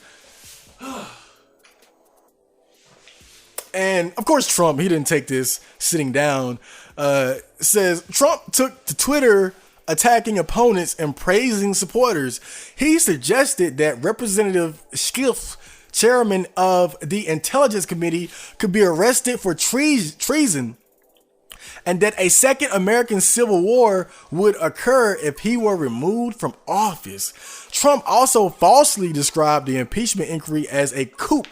And of course Trump, he didn't take this sitting down. Says Trump took to Twitter attacking opponents and praising supporters. He suggested that Representative Schiff, chairman of the Intelligence Committee, could be arrested for treason, and that a second American Civil War would occur if he were removed from office. Trump also falsely described the impeachment inquiry as a coup,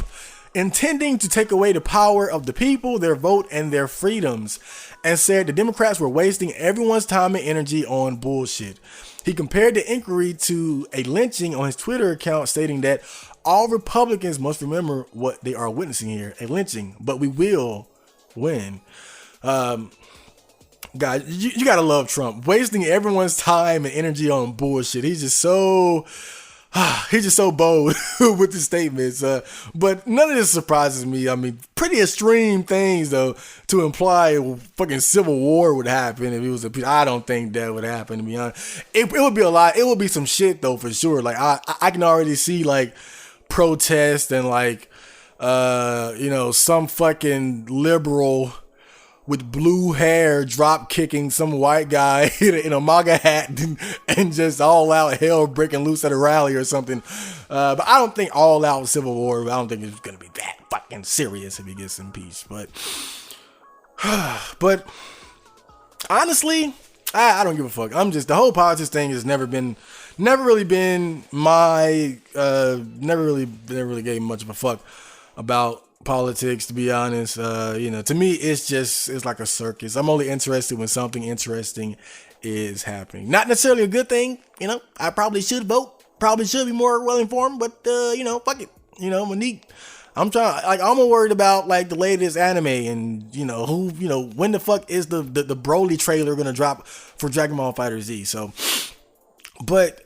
intending to take away the power of the people, their vote, and their freedoms, and said the Democrats were wasting everyone's time and energy on bullshit. He compared the inquiry to a lynching on his Twitter account, stating that all Republicans must remember what they are witnessing here, a lynching, but we will win. God, you gotta love Trump, wasting everyone's time and energy on bullshit. He's just so bold with his statements. But none of this surprises me. I mean, pretty extreme things though to imply a fucking civil war would happen if it was I don't think that would happen, to be honest. It would be a lot. It would be some shit though, for sure. Like I can already see like protests and like some fucking liberal with blue hair drop kicking some white guy in a MAGA hat and just all out hell breaking loose at a rally or something. But I don't think all out civil war. I don't think it's going to be that fucking serious if he gets impeached. But honestly, I don't give a fuck. The whole politics thing has never really been my, never really gave much of a fuck about politics, to be honest. To me, it's like a circus. I'm only interested when something interesting is happening. Not necessarily a good thing. I probably should vote, probably should be more well informed, but fuck it. Monique, I'm more worried about like the latest anime and when the fuck is the Broly trailer gonna drop for Dragon Ball FighterZ. So, but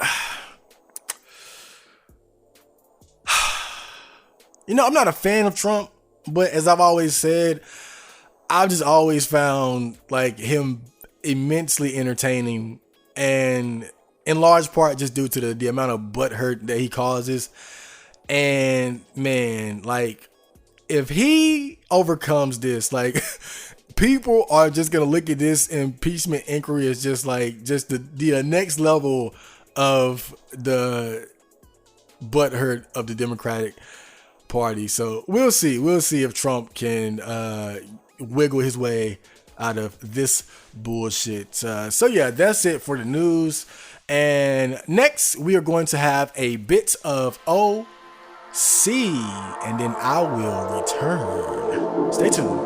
I'm not a fan of Trump, but as I've always said, I've just always found like him immensely entertaining, and in large part just due to the amount of butthurt that he causes. And man, like if he overcomes this, like people are just gonna look at this impeachment inquiry as just the next level of the butthurt of the Democratic Party. So we'll see if Trump can wiggle his way out of this bullshit. So yeah, that's it for the news. And next we are going to have a bit of OC, and then I will return. Stay tuned.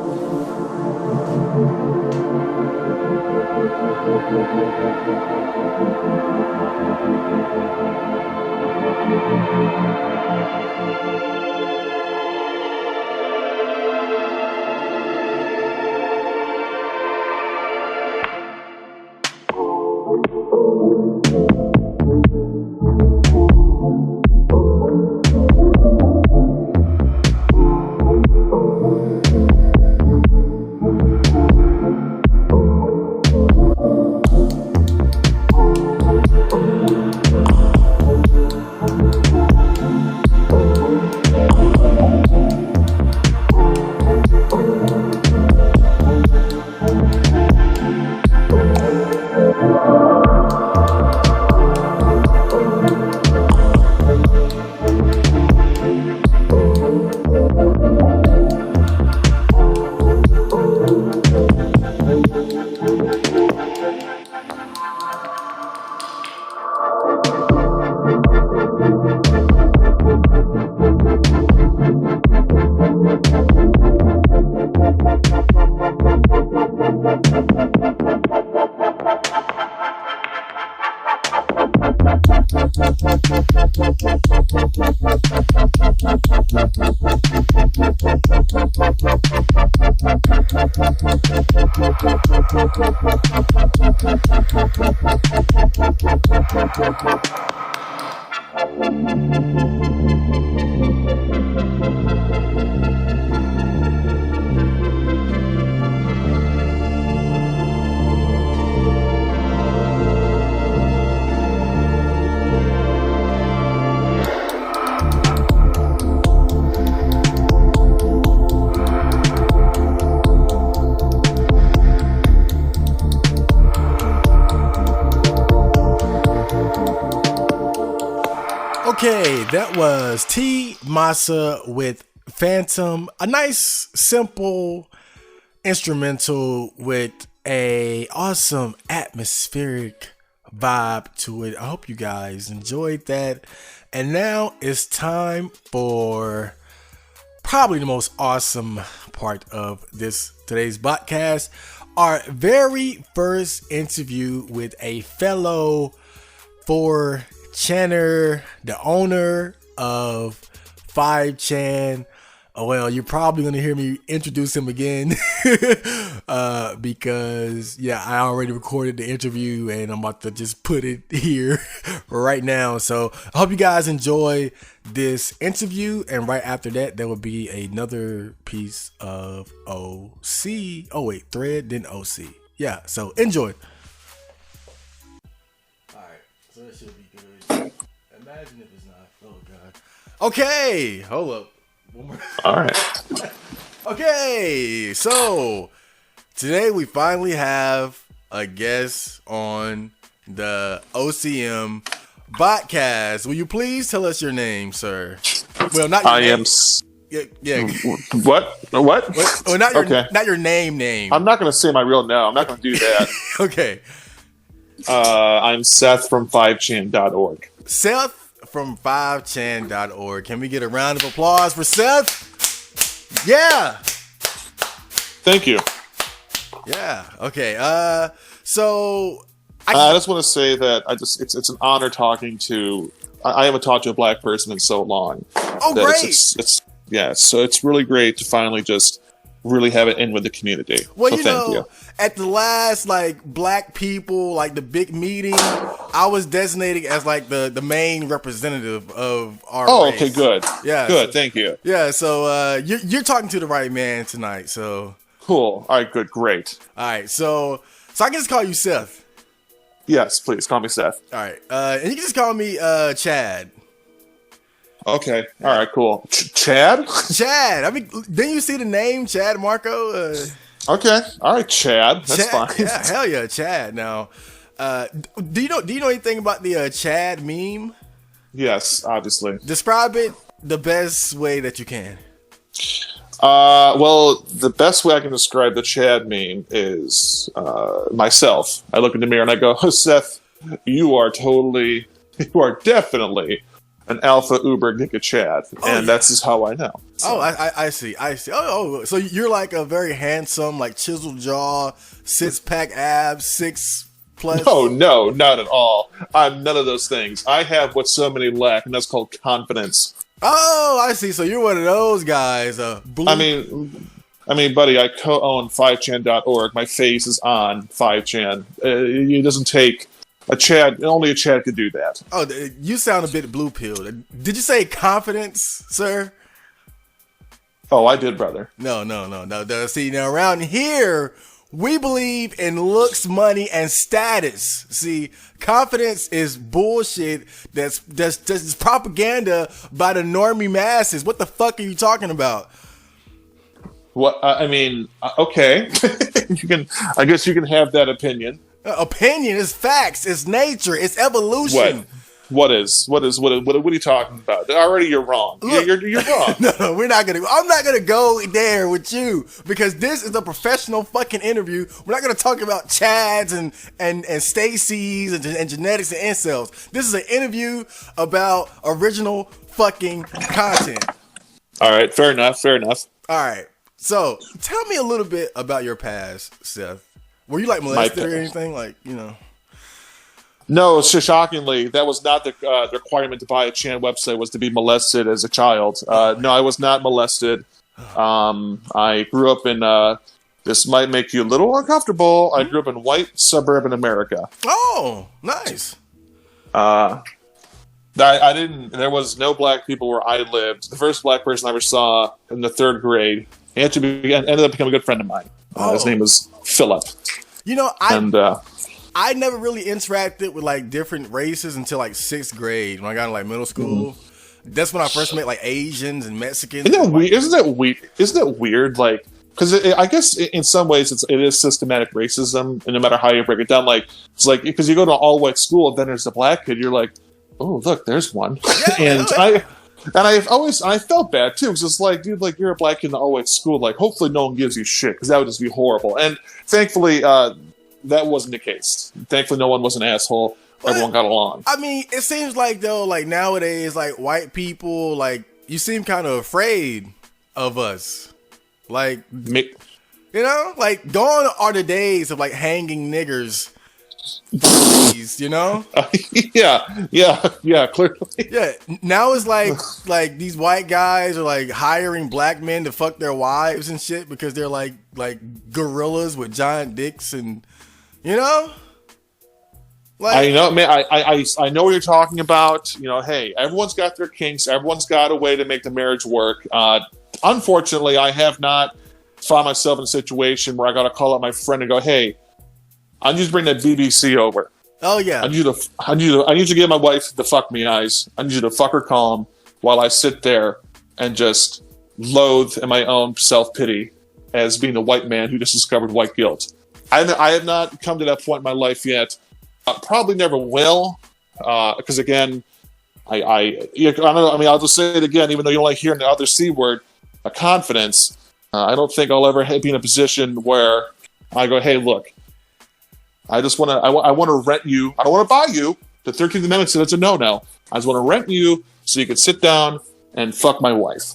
Okay, that was T Masa with Phantom. A nice, simple instrumental with a awesome atmospheric vibe to it. I hope you guys enjoyed that. And now it's time for probably the most awesome part of today's podcast. Our very first interview with a fellow 4channer, the owner of 5chan. Oh, well, you're probably going to hear me introduce him again because, yeah, I already recorded the interview and I'm about to just put it here right now. So I hope you guys enjoy this interview. And right after that, there will be another piece of OC. Oh, wait, thread, then OC. Yeah, so enjoy. All right, so that should be good. Imagine if it's not. Oh, God. Okay, hold up. One more. All right. Okay, so today we finally have a guest on the OCM Botcast. Will you please tell us your name, sir? Well, not your name. Yeah. What? Well, not your not your name. I'm not going to say my real name. I'm not going to do that. Okay. I'm Seth from 5chan.org. Seth from 5chan.org. Can we get a round of applause for Seth? Yeah. Thank you. Yeah. Okay. So I just want to say that it's an honor talking to I haven't talked to a black person in so long. Oh, that great! So it's really great to finally just really have it in with the community. Well, so thank you. At the last like black people, like the big meeting, I was designated as like the main representative of our race. Okay, good. Yeah, good. Thank you. Yeah, so you're talking to the right man tonight. So cool. All right, good, great. All right, so I can just call you Seth. Yes, please call me Seth. All right, and you can just call me Chad. Okay. All right. Cool. Chad. Chad. I mean, didn't you see the name Chad Marco? Okay. All right, Chad. That's fine. Yeah, hell yeah, Chad. Now, do you know anything about the Chad meme? Yes, obviously. Describe it the best way that you can. Well, the best way I can describe the Chad meme is myself. I look in the mirror and I go, oh, Seth, you are definitely an alpha uber giga Chad. And that's just how I know. So. Oh, I see. Oh, so you're like a very handsome, like chiseled jaw, 6-pack abs, 6+. No, not at all. I'm none of those things. I have what so many lack, and that's called confidence. Oh, I see. So you're one of those guys. I mean, buddy, I co-own 5chan.org. My face is on 5chan. It doesn't take a Chad. Only a Chad could do that. Oh, you sound a bit blue pilled. Did you say confidence, sir? Oh, I did, brother. No. See, now around here, we believe in looks, money, and status. See, confidence is bullshit. That's propaganda by the normie masses. What the fuck are you talking about? What? I mean, okay. I guess you can have that opinion. Opinion is facts. It's nature. It's evolution. What are you talking about? Already you're wrong. Look, you're wrong. No, I'm not gonna go there with you because this is a professional fucking interview. We're not gonna talk about Chads and Stacy's and genetics and incels. This is an interview about original fucking content. All right, fair enough. All right, so tell me a little bit about your past, Seth. Were you like molested or anything? Like, you know? No, shockingly, that was not the requirement to buy a Chan website was to be molested as a child. No, I was not molested. I grew up in, this might make you a little uncomfortable. I grew up in white suburban America. Oh, nice. I didn't, there was no black people where I lived. The first black person I ever saw in the 3rd grade ended up becoming a good friend of mine. His name was Philip. You know, I never really interacted with like different races until like 6th grade when I got in like middle school. Mm-hmm. That's when I first met like Asians and Mexicans. Isn't that weird? Like, because I guess in some ways it is systematic racism, and no matter how you break it down, like it's like because you go to an all white school, and then there's a black kid, you're like, oh look, there's one, yeah, I felt bad too because it's like, dude, like you're a black kid in the all white school, like hopefully no one gives you shit because that would just be horrible. And thankfully, that wasn't the case. Thankfully, no one was an asshole. Everyone got along. I mean, it seems like though, like nowadays, like white people, like you seem kind of afraid of us. Like, you know, like gone are the days of like hanging niggers. You know? Yeah, clearly. Yeah, now it's like these white guys are like hiring black men to fuck their wives and shit because they're like gorillas with giant dicks and you know? Like, I know, man. I know what you're talking about. You know, hey, everyone's got their kinks. Everyone's got a way to make the marriage work. Unfortunately, I have not found myself in a situation where I got to call up my friend and go, "Hey, I need to bring that BBC over." Oh yeah. I need to get my wife the fuck me eyes. I need you to fuck her calm while I sit there and just loathe in my own self-pity as being a white man who just discovered white guilt. I have not come to that point in my life yet. Probably never will, because again, I don't know. I mean, I'll just say it again, even though you don't like hearing the other C word, confidence. I don't think I'll ever be in a position where I go, hey, look, I just want to. I want to rent you. I don't want to buy you. The 13th Amendment says it's a no-no. I just want to rent you so you can sit down and fuck my wife.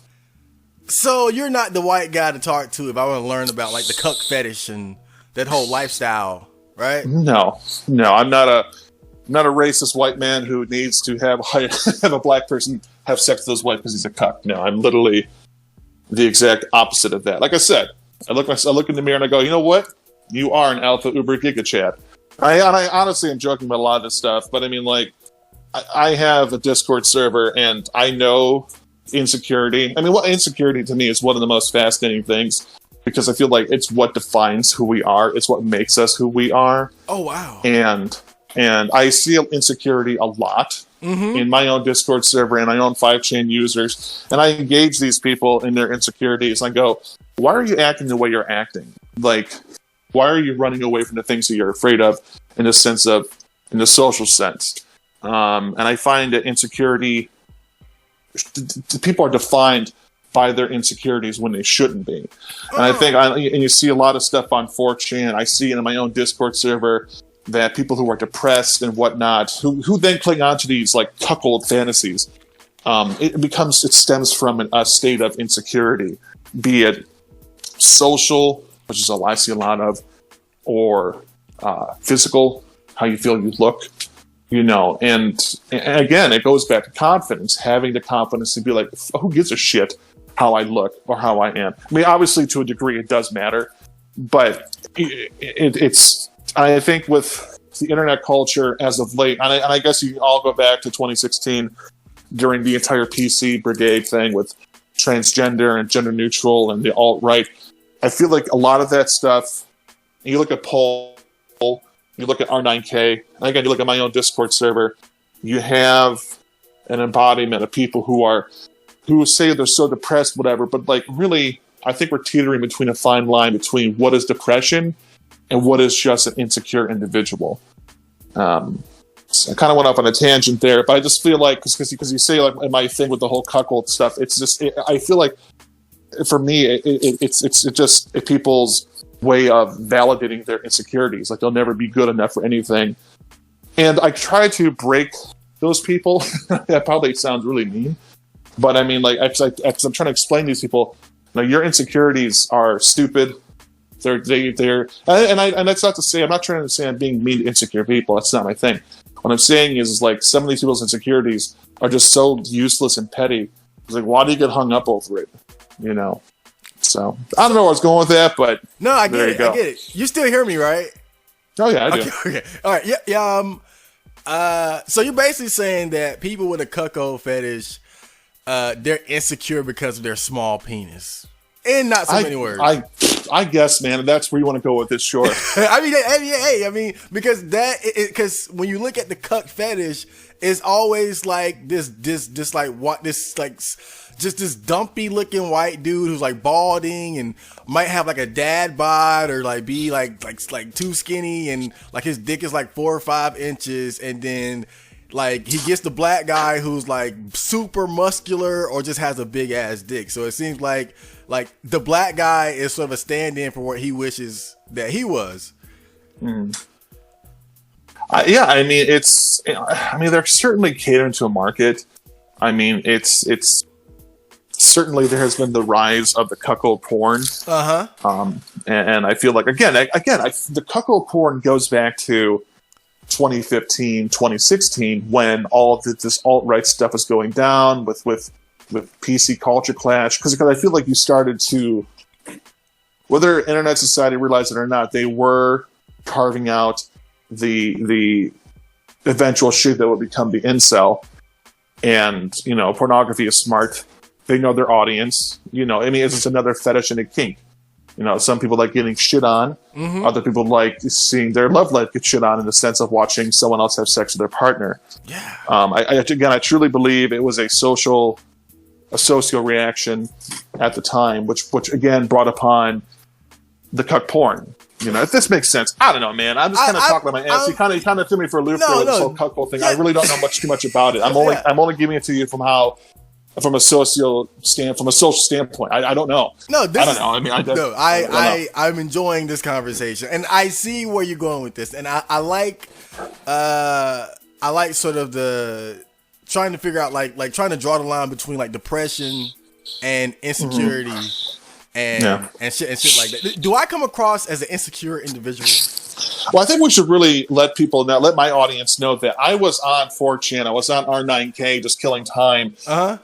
So you're not the white guy to talk to if I want to learn about like the cuck fetish and that whole lifestyle, right? No, I'm not not a racist white man who needs to have a black person have sex with his wife because he's a cuck. No, I'm literally the exact opposite of that. Like I said, I look in the mirror and I go, you know what? You are an alpha uber giga Chad. I honestly am joking about a lot of this stuff, but I mean, like, I have a Discord server and I know insecurity. I mean, insecurity to me is one of the most fascinating things because I feel like it's what defines who we are. It's what makes us who we are. Oh, wow. And I see insecurity a lot in my own Discord server and my own 5chan users. And I engage these people in their insecurities. I go, why are you acting the way you're acting? Like, why are you running away from the things that you're afraid of in the social sense? And I find that insecurity, people are defined by their insecurities when they shouldn't be. And I think, and you see a lot of stuff on 4chan. I see it in my own Discord server that people who are depressed and whatnot, who then cling on to these like cuckold fantasies. It stems from a state of insecurity, be it social, which is all I see a lot of, or physical, how you feel you look, and again, it goes back to confidence, having the confidence to be like, who gives a shit how I look or how I am? I mean, obviously to a degree it does matter, but it's, I think with the internet culture as of late, and I guess you can all go back to 2016 during the entire PC brigade thing with transgender and gender neutral and the alt-right. I feel like a lot of that stuff, you look at Poll, you look at R9K, and again, you look at my own Discord server, you have an embodiment of people who say they're so depressed, whatever, but like really, I think we're teetering between a fine line between what is depression and what is just an insecure individual. So I kind of went off on a tangent there, but I just feel like, because you say like my thing with the whole cuckold stuff, it's just, I feel like for me, it's just people's way of validating their insecurities. Like they'll never be good enough for anything. And I try to break those people. That probably sounds really mean, but I mean, like, I'm trying to explain to these people, like, your insecurities are stupid. They're, and that's not to say, I'm not trying to say I'm being mean to insecure people. That's not my thing. What I'm saying is like, some of these people's insecurities are just so useless and petty. It's like, why do you get hung up over it? So I don't know where I was going with that, but no, I get it. I get it. You still hear me, right? Oh yeah, I do. Okay. All right. Yeah. So you're basically saying that people with a cuckold fetish, they're insecure because of their small penis, in not so many words. I guess, man, that's where you want to go with this. Sure. I mean, because when you look at the cuck fetish, it's always like this dumpy looking white dude who's like balding and might have like a dad bod or like be like too skinny and like his dick is like 4 or 5 inches, and then like he gets the black guy who's like super muscular or just has a big ass dick. So it seems like the black guy is sort of a stand-in for what he wishes that he was. Yeah, I mean, they're certainly catering to a market. I mean, it's certainly there has been the rise of the cuckold porn. And I feel like again, the cuckold porn goes back to 2015, 2016, when all of this alt-right stuff was going down with PC culture clash. Because I feel like you started to, whether Internet Society realized it or not, they were carving out the eventual shit that would become the incel. And, pornography is smart. They know their audience. I mean, it's just another fetish and a kink. Some people like getting shit on. Other people like seeing their love life get shit on in the sense of watching someone else have sex with their partner. Yeah. I truly believe it was a socio reaction at the time, which again brought upon the cuck porn. If this makes sense, I don't know, man. I'm just kind of talking about my ass. You kind of threw me for a loop for this whole cuckold thing. Yeah. I really don't know too much about it. I'm only giving it to you from a social standpoint. I don't know. I don't know. I mean, I'm enjoying this conversation, and I see where you're going with this, and I like sort of the trying to figure out like trying to draw the line between like depression and insecurity and shit like that. Do I come across as an insecure individual? Well, I think we should really let my audience know that I was on 4chan. I was on R9K, just killing time,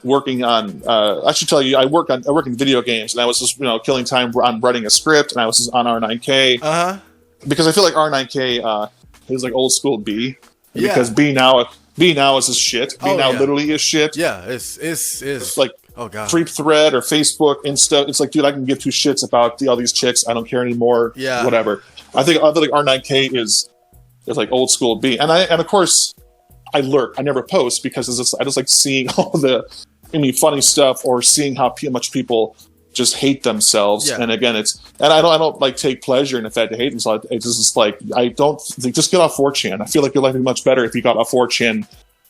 working on. I should tell you, I work in video games, and I was just killing time on writing a script, and I was just on R9K because I feel like R9K is like old school B, because B now is just shit. B now literally is shit. Yeah, it's like. Oh god! Free thread or Facebook, Insta. It's like, dude, I can give two shits about all these chicks. I don't care anymore. Yeah, whatever. I think like R9K is like old school B, and of course I lurk. I never post because I just like seeing all the funny stuff, or seeing how much people just hate themselves. Yeah. And again, I don't like take pleasure in the fact they hate themselves. It's just like just get off 4chan. I feel like your life would be much better if you got off 4chan.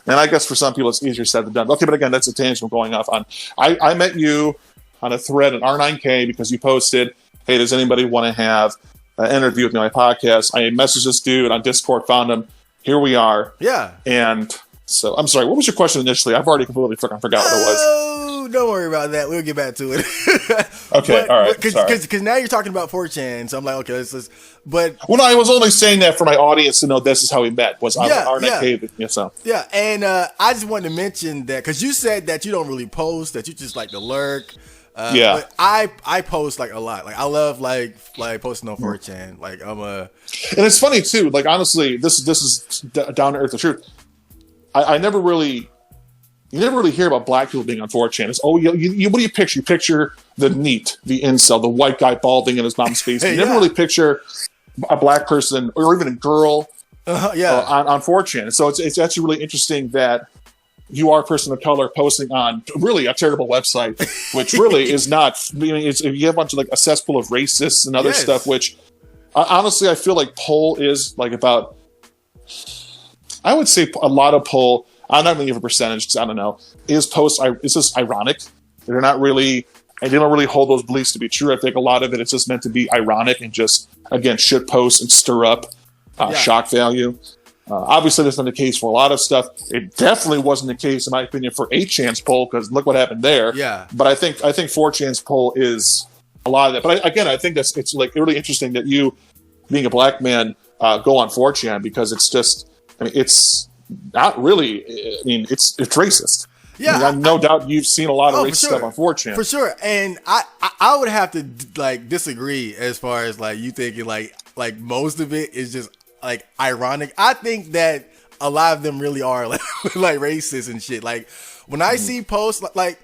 And I guess for some people it's easier said than done. Okay, but again, that's a tangent going off on. I met you on a thread at R9K because you posted, hey, does anybody want to have an interview with me on my podcast? I messaged this dude on Discord, found him. Here we are. Yeah. And so, I'm sorry, what was your question initially? I've already completely forgot what it was. Oh, don't worry about that. We'll get back to it. Okay, all right. Because now you're talking about 4chan, so I'm like, okay, let's. But well, no, I was only saying that for my audience to know this is how we met. Was on R9K. Yeah, so yeah, and I just wanted to mention that because you said that you don't really post, that you just like to lurk. But I post like a lot. Like I love like posting on 4chan. Like I'm a. And it's funny too. Like honestly, this is down to earth the truth. I never really. You never really hear about black people being on 4chan. It's what do you picture? You picture the NEET, the incel, the white guy balding in his mom's face. You never really picture a black person or even a girl on 4chan. So it's actually really interesting that you are a person of color posting on really a terrible website, which really is not. You have a bunch of like a cesspool of racists and other stuff. Which honestly, I feel like poll is like about. I would say a lot of poll. I'm not going to give a percentage because I don't know. Is just ironic? They're not really, and they don't really hold those beliefs to be true. I think a lot of it's just meant to be ironic and just, again, shit post and stir up shock value. Obviously, that's not the case for a lot of stuff. It definitely wasn't the case, in my opinion, for 8chan's poll, because look what happened there. Yeah. But I think 4chan's poll is a lot of that. But I think it's like really interesting that you, being a black man, go on 4chan, because it's just, it's not really. I mean, it's racist. Yeah, I mean, no doubt you've seen a lot of racist stuff on 4chan. For sure, and I would have to like disagree as far as like you thinking like most of it is just like ironic. I think that a lot of them really are like racist and shit. Like when I see posts like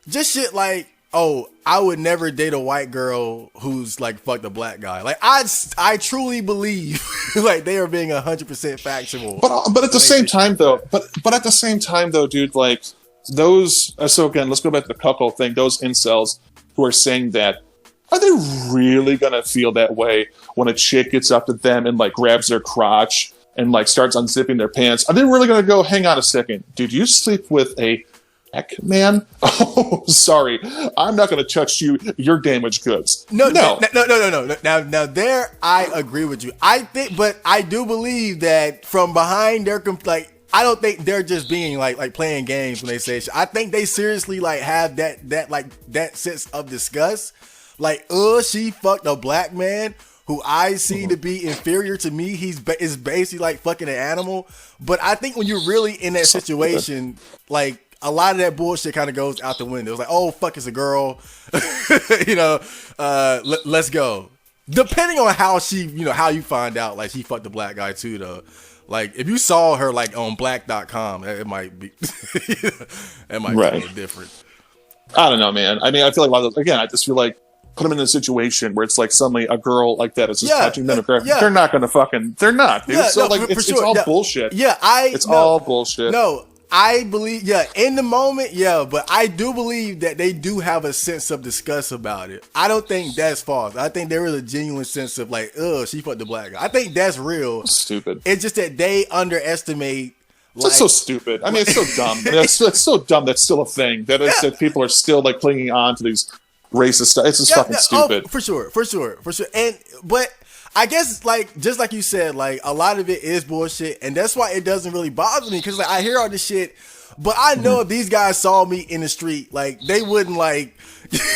just shit like, oh, I would never date a white girl who's like fucked a black guy. Like I truly believe like they are being 100% factual. But at the same time though, but at the same time though, dude, like those. So again, let's go back to the cuckold thing. Those incels who are saying that, are they really gonna feel that way when a chick gets up to them and like grabs their crotch and like starts unzipping their pants? Are they really gonna go, hang on a second, did you sleep with a heck, man? Oh, sorry. I'm not going to touch you. You're damaged goods. No. Now there, I agree with you. I think, but I do believe that from behind their like, I don't think they're just being like playing games when they say shit. I think they seriously like have that sense of disgust. Like, she fucked a black man who I see to be inferior to me. Is basically like fucking an animal. But I think when you're really in that situation, like, a lot of that bullshit kind of goes out the window. It's like, oh, fuck, it's a girl. Let's go. Depending on how how you find out, like, she fucked the black guy too, though. Like, if you saw her, like, on black.com, it might be, it might be a little different. I don't know, man. I mean, I feel like a lot of those, again, I just feel like put them in a situation where it's like suddenly a girl like that is just touching them. They're not going to fucking, they're not, dude. So, it's all bullshit. Yeah, it's all bullshit. No. I believe, in the moment, but I do believe that they do have a sense of disgust about it. I don't think that's false. I think there is a genuine sense of like, she fucked the black guy. I think that's real. Stupid. It's just that they underestimate. It's so stupid. I mean, it's so dumb. It's so dumb that's still a thing. That people are still like clinging on to these racist stuff. It's just fucking stupid. Oh, for sure. But I guess, like, just like you said, like, a lot of it is bullshit, and that's why it doesn't really bother me, because, like, I hear all this shit, But I know if these guys saw me in the street, like they wouldn't like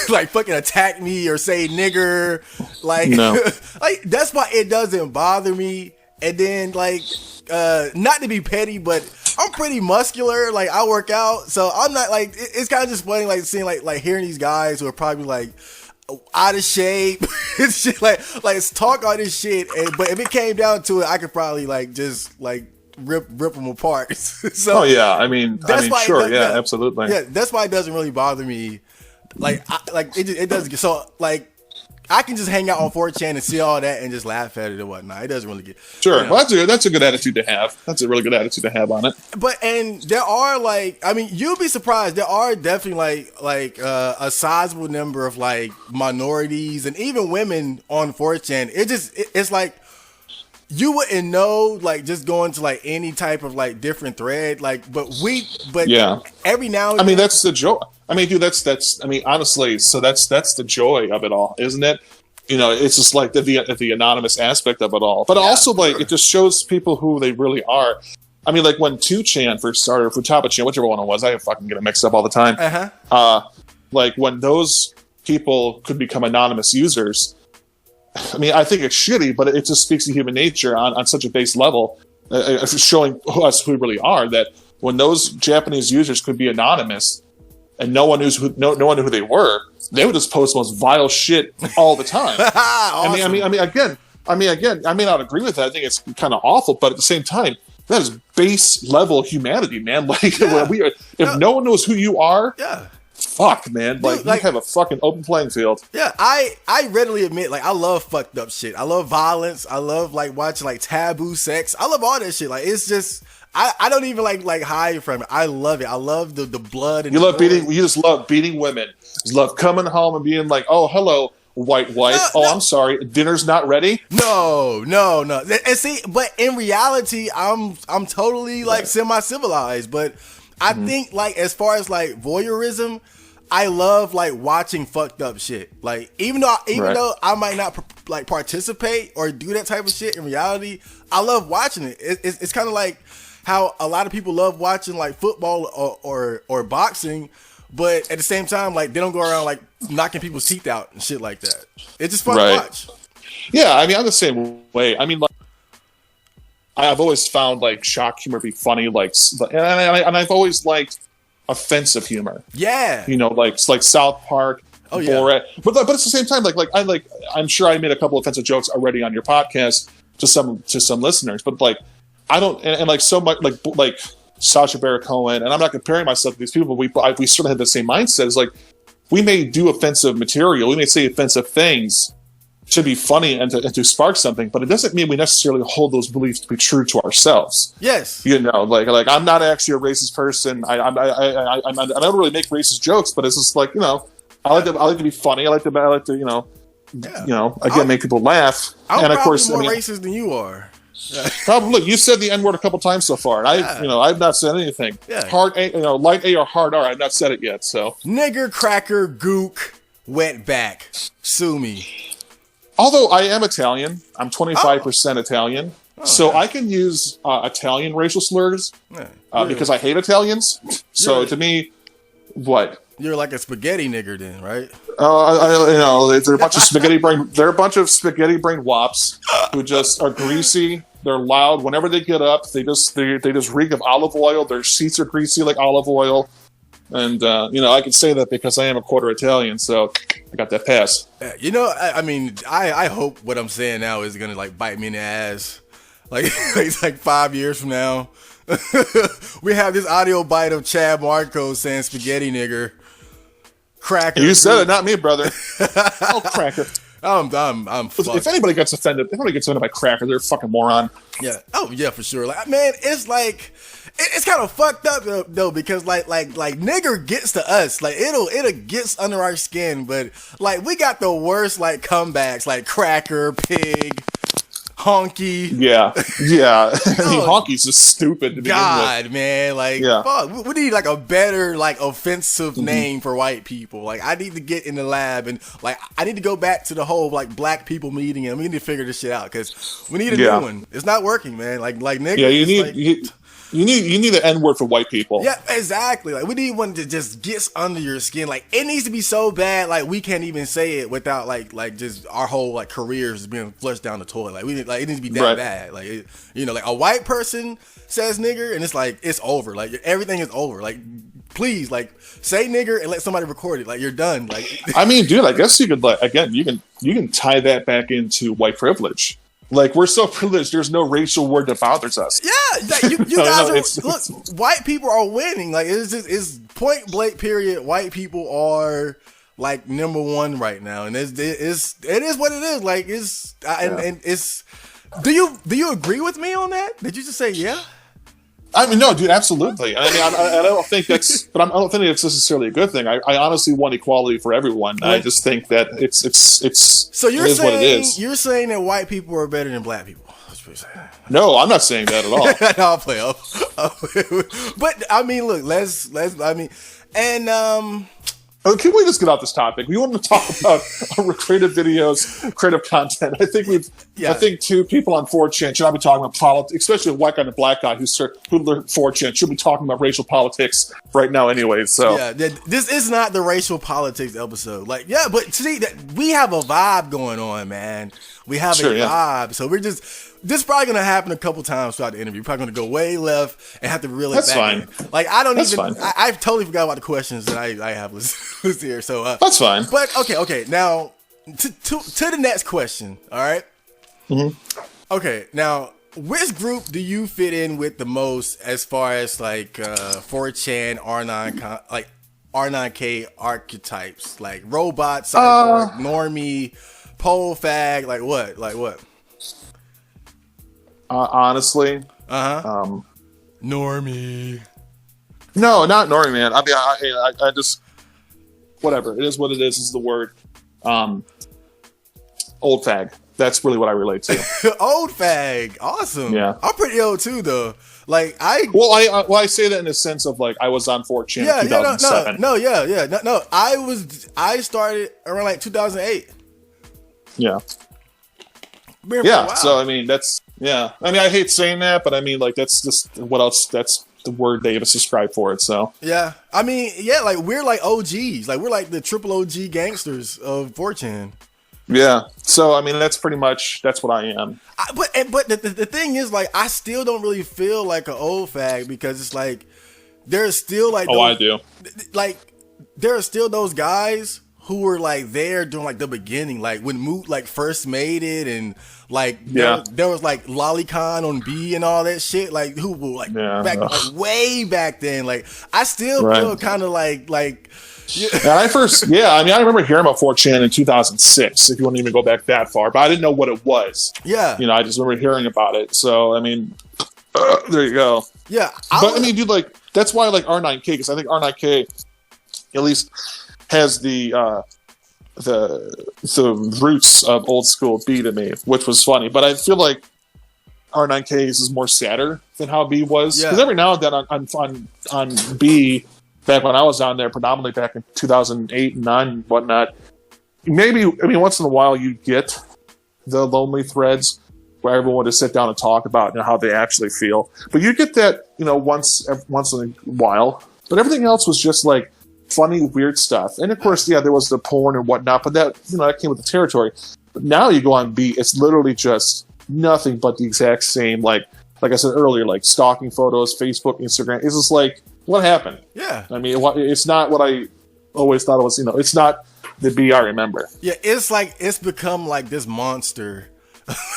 like fucking attack me or say nigger. Like, No. like that's why it doesn't bother me. And then like, not to be petty, but I'm pretty muscular. Like I work out, so I'm not like. It's kind of just funny, like seeing like hearing these guys who are probably like out of shape. It's just like it's talk all this shit. But if it came down to it, I could probably like just like rip them apart. So Oh yeah, I mean, sure, yeah, absolutely. Yeah, that's why it doesn't really bother me. Like, it doesn't. So like, I can just hang out on 4chan and see all that and just laugh at it and whatnot. It doesn't really get Sure. You know. Well, that's a good attitude to have. That's a really good attitude to have on it. But and there are like, I mean, you'll be surprised. There are definitely like a sizable number of like minorities and even women on 4chan. It's like you wouldn't know, like just going to like any type of like different thread. Like, but Yeah. every now and I mean, then, that's the joy. I mean, dude, that's. I mean, honestly, so that's the joy of it all, isn't it? You know, it's just like the anonymous aspect of it all, but also like it just shows people who they really are. I mean, like when 2chan first started, or Futaba-chan, whichever one it was, I fucking get it mixed up all the time. Like when those people could become anonymous users. I mean, I think it's shitty, but it just speaks to human nature on such a base level, showing us who we really are. That when those Japanese users could be anonymous and no one knew who they were, they would just post the most vile shit all the time. Awesome. I may not agree with that. I think it's kind of awful, but at the same time, that is base level humanity, man. Like, if no one knows who you are, fuck, man. Like, Dude, like, you have a fucking open playing field. Yeah, I readily admit, like, I love fucked up shit. I love violence. I love like watching like taboo sex. I love all that shit. Like, it's just I don't even like hide from it. I love it. I love the blood and You just love beating women. You just love coming home and being like, oh, hello, white wife. I'm sorry, dinner's not ready. No. And see, but in reality, I'm totally like semi-civilized. But I think like as far as like voyeurism, I love like watching fucked up shit. Like even though I might not like participate or do that type of shit in reality, I love watching it. It's kind of like how a lot of people love watching like football or boxing, but at the same time, like they don't go around like knocking people's teeth out and shit like that. It's just fun to watch. Yeah, I mean, I'm the same way. I mean, like, I've always found like shock humor be funny, like, and I've always liked offensive humor. Yeah, you know, like South Park. Oh yeah, Borat. But at the same time, I'm sure I made a couple offensive jokes already on your podcast to some listeners, but like I don't and like so much like Sacha Baron Cohen, and I'm not comparing myself to these people, but we sort of have the same mindset. It's like we may do offensive material, we may say offensive things to be funny and to spark something, but it doesn't mean we necessarily hold those beliefs to be true to ourselves. Yes, you know, like I'm not actually a racist person. I don't really make racist jokes, but it's just like, you know, I like to be funny. I like to you know, again, make people laugh. I'm probably more racist than you are. Yeah. Probably. Look, you said the N-word a couple times so far. I've not said anything. Yeah. Hard A, light A or hard R. I've not said it yet. So nigger, cracker, gook, wetback, sue me. Although I am Italian, I'm 25% Italian, so I can use Italian racial slurs because I hate Italians. So to me, what? You're like a spaghetti nigger, then, right? They're a bunch of spaghetti brain. They're a bunch of spaghetti brain wops who just are greasy. They're loud. Whenever they get up, they just reek of olive oil. Their seats are greasy like olive oil. And I can say that because I am a quarter Italian, so I got that pass. You know, I mean, I hope what I'm saying now is gonna like bite me in the ass. Like it's like 5 years from now, we have this audio bite of Chad Marco saying "spaghetti nigger." Cracker. You said it, not me, brother. Oh, cracker. I'm fucked. If anybody gets offended by cracker, they're a fucking moron. Yeah. Oh yeah, for sure. Like, man, it's like it's kind of fucked up though because like nigger gets to us. Like it'll gets under our skin, but like we got the worst like comebacks like cracker, pig, honky. Yeah. I mean, honky's just stupid to begin with. Man, like fuck, we need like a better like offensive name for white people. Like I need to get in the lab and like I need to go back to the whole like black people meeting and we need to figure this shit out because we need a new one. It's not working, man. Like nigga. Yeah, You need the N word for white people. Yeah, exactly. Like we need one that just gets under your skin. Like it needs to be so bad, like we can't even say it without like just our whole like careers being flushed down the toilet. Like it needs to be that bad. Like like a white person says nigger and it's like it's over. Like everything is over. Like please, like say nigger and let somebody record it. Like you're done. Like I mean, dude, I guess you could you can tie that back into white privilege. Like we're so privileged, there's no racial word that bothers us. Yeah, like, you guys are look. White people are winning. Like it's point blank. Period. White people are like number one right now, and it is what it is. Like and it's. Do you agree with me on that? Did you just say yeah? I mean, no, dude, absolutely. I mean, I don't think that's, but I don't think it's necessarily a good thing. I honestly want equality for everyone. I just think that it's. So you're saying what it is. You're saying that white people are better than black people? That's what you're saying. No, I'm not saying that at all. No, I'll play up. But I mean, look, let's. I mean, and can we just get off this topic? We want to talk about creative videos, creative content. I think too, people on 4chan should not be talking about politics, especially a white guy and a black guy who learned 4chan should be talking about racial politics right now anyway. So yeah, this is not the racial politics episode. Like, yeah, but see, we have a vibe going on, man. We have a vibe, so we're just. This is probably going to happen a couple times throughout the interview. We're probably going to go way left and have to reel it back. That's fine. Like, I don't even... I totally forgot about the questions that I have listed here. So, that's fine. But, okay. Now, to the next question, all right? Mm-hmm. Okay, now, which group do you fit in with the most as far as, like, 4chan, R9K archetypes? Like, robot, cyborg, normie, pole fag, like what? Like what? Honestly, normie. No, not normie, man. I mean, I just whatever. It is what it is the word. Old fag. That's really what I relate to. Old fag, awesome. Yeah, I'm pretty old too, though. Like I say that in the sense of like I was on 4chan in 2007. No. I started around like 2008. Yeah. So I mean that's I mean I hate saying that, but I mean like that's just what else. That's the word they have subscribed for it. So yeah, I mean like we're like OGs, like we're like the triple OG gangsters of 4chan. Yeah, so I mean that's pretty much what I am. But the thing is, like, I still don't really feel like an old fag because it's like there's still like I do. Like there are still those guys who were like there during like the beginning, like when Moot like first made it, and like there was like Lolicon on B and all that shit, like who were like back like way back then. Like I still feel kind of like. And I remember hearing about 4chan in 2006. If you want to even go back that far, but I didn't know what it was. Yeah, I just remember hearing about it. So I mean, there you go. Yeah, I mean, dude, like that's why I like R9K, because I think R9K at least has the roots of old school B to me, which was funny. But I feel like R9K is more sadder than how B was, because every now and then on B. Back when I was on there, predominantly back in 2008 and 9 and whatnot, once in a while you get the lonely threads where everyone would sit down and talk about how they actually feel. But you get that, once in a while. But everything else was just like funny, weird stuff. And of course, there was the porn and whatnot, but that, that came with the territory. But now you go on B, it's literally just nothing but the exact same, like I said earlier, like stalking photos, Facebook, Instagram. It's just like, what happened? Yeah. I mean, it's not what I always thought it was. It's not the B I remember. Yeah, it's like it's become like this monster,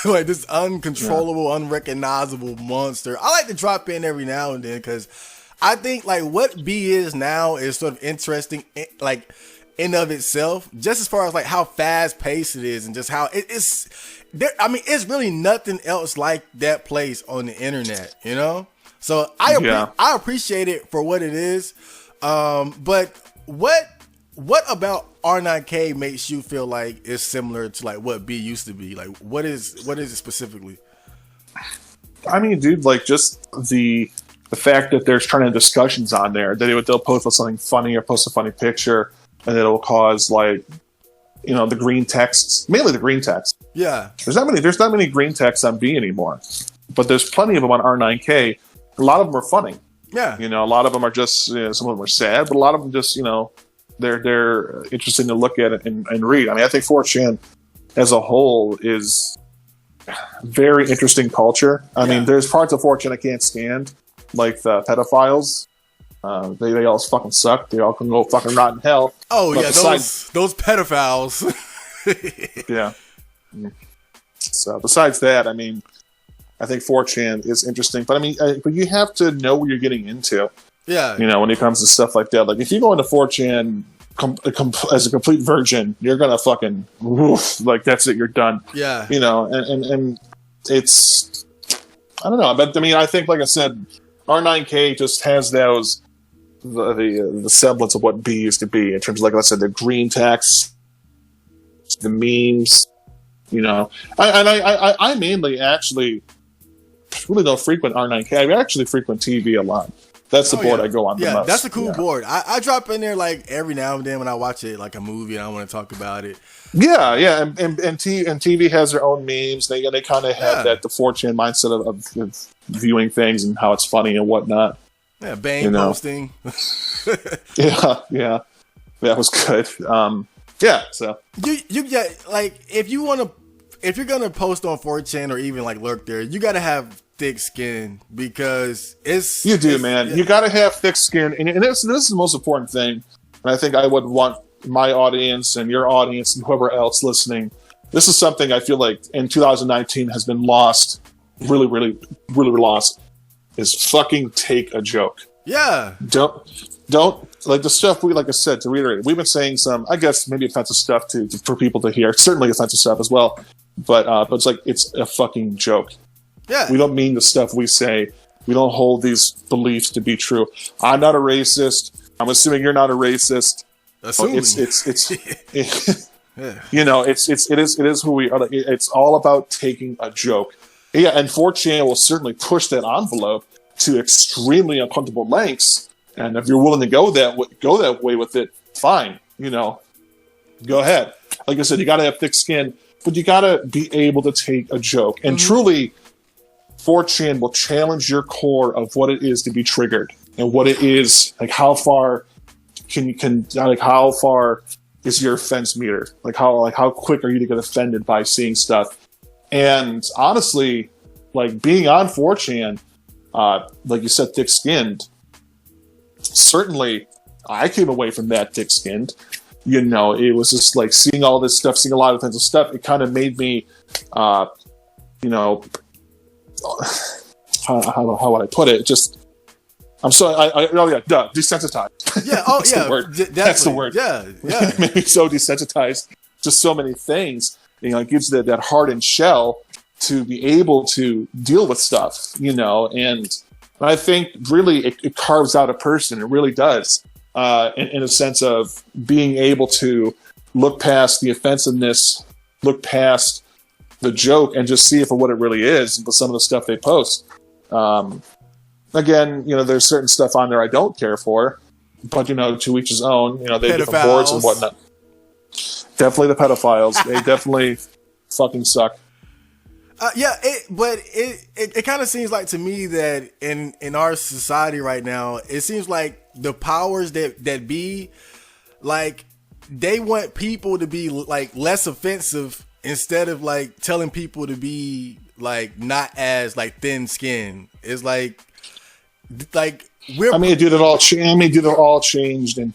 like this uncontrollable, unrecognizable monster. I like to drop in every now and then because I think like what B is now is sort of interesting, like in of itself, just as far as like how fast paced it is and just how it's there. I mean, it's really nothing else like that place on the internet, So I appreciate it for what it is, but what about R9K makes you feel like it's similar to like what B used to be? Like what is it specifically? I mean, dude, like just the fact that there's trending discussions on there that they'll post with something funny or post a funny picture, and it'll cause like the green texts, mainly the green text. Yeah, there's not many green texts on B anymore, but there's plenty of them on R9K. a lot of them are funny. Yeah. You know, a lot of them are just, some of them are sad, but a lot of them just, they're interesting to look at and read. I mean, I think 4chan as a whole is very interesting culture. I mean, there's parts of 4chan I can't stand, like the pedophiles. They all fucking suck. They all can go fucking rot in hell. Oh, but those pedophiles. Yeah. So besides that, I mean, I think 4chan is interesting, but I mean, but you have to know what you're getting into. Yeah. When it comes to stuff like that. Like, if you go into 4chan as a complete virgin, you're gonna fucking like, that's it, you're done. Yeah. And it's, I don't know, but I mean, I think, like I said, R9K just has those the semblance of what B used to be in terms of, like I said, the green text, the memes. I mainly actually really don't frequent R9K. I actually frequent TV a lot. That's the board I go on the most. Yeah, that's a cool board. I drop in there like every now and then when I watch it, like a movie and I want to talk about it. Yeah, and TV has their own memes. They kind of have the 4chan mindset of viewing things and how it's funny and whatnot. Yeah, Bang posting. yeah, that was good. So you get, like, if you're gonna post on 4chan or even like lurk there, you gotta have thick skin, because you do, man. You gotta have thick skin, and this is the most important thing. And I think I would want my audience and your audience and whoever else listening. This is something I feel like in 2019 has been lost, really, really, really lost. Is fucking take a joke. Yeah. Don't like the stuff like I said, to reiterate, we've been saying some, I guess, maybe offensive stuff for people to hear. Certainly offensive stuff as well. But it's like, it's a fucking joke. Yeah. We don't mean the stuff we say. We don't hold these beliefs to be true. I'm not a racist. I'm assuming you're not a racist. Assuming. It is who we are. It's all about taking a joke. Yeah, and 4chan will certainly push that envelope to extremely uncomfortable lengths. And if you're willing to go that way with it, fine. Go ahead. Like I said, you got to have thick skin, but you got to be able to take a joke. And truly, 4chan will challenge your core of what it is to be triggered and what it is, like how far how far is your offense meter? Like how quick are you to get offended by seeing stuff? And honestly, like being on 4chan, like you said, thick-skinned, certainly I came away from that thick-skinned. It was just like seeing all this stuff, seeing a lot of offensive stuff. It kind of made me, how would I put it? Just, I'm sorry, desensitized. Yeah, that's the word. That's the word. Yeah. It made me so desensitized to so many things. It gives that hardened shell to be able to deal with stuff, and I think really it carves out a person. It really does, in a sense of being able to look past the offensiveness, look past the joke, and just see it for what it really is with some of the stuff they post. Again, there's certain stuff on there I don't care for, but to each his own. They have different boards and whatnot. Definitely the pedophiles. They definitely fucking suck. But it kind of seems like to me that in our society right now, it seems like the powers that be, like, they want people to be like less offensive instead of like telling people to be like not as like thin skinned. It's like dude, it all changed in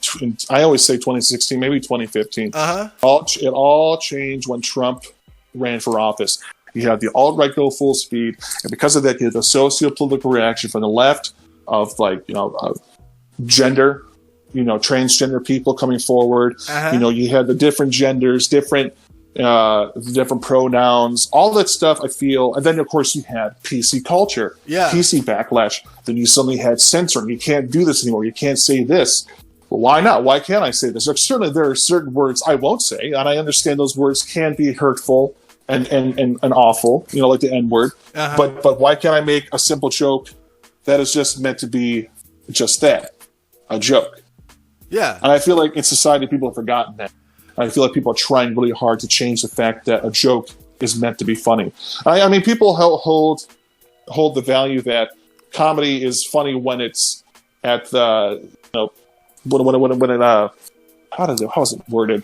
I always say 2016, maybe 2015. It all changed when Trump ran for office. You had the alt-right go full speed, and because of that, you had the socio-political reaction from the left of gender, transgender people coming forward. You had the different genders, different pronouns, all that stuff. I feel, and then of course you had PC culture, PC backlash. Then you suddenly had censoring. You can't do this anymore. You can't say this. Well, why not? Why can't I say this? Certainly, there are certain words I won't say, and I understand those words can be hurtful and awful, like the N-word. But why can't I make a simple joke that is just meant to be just that, a joke? Yeah. And I feel like in society, people have forgotten that. I feel like people are trying really hard to change the fact that a joke is meant to be funny. I mean, people hold the value that comedy is funny when it's at the, when it, how is it worded?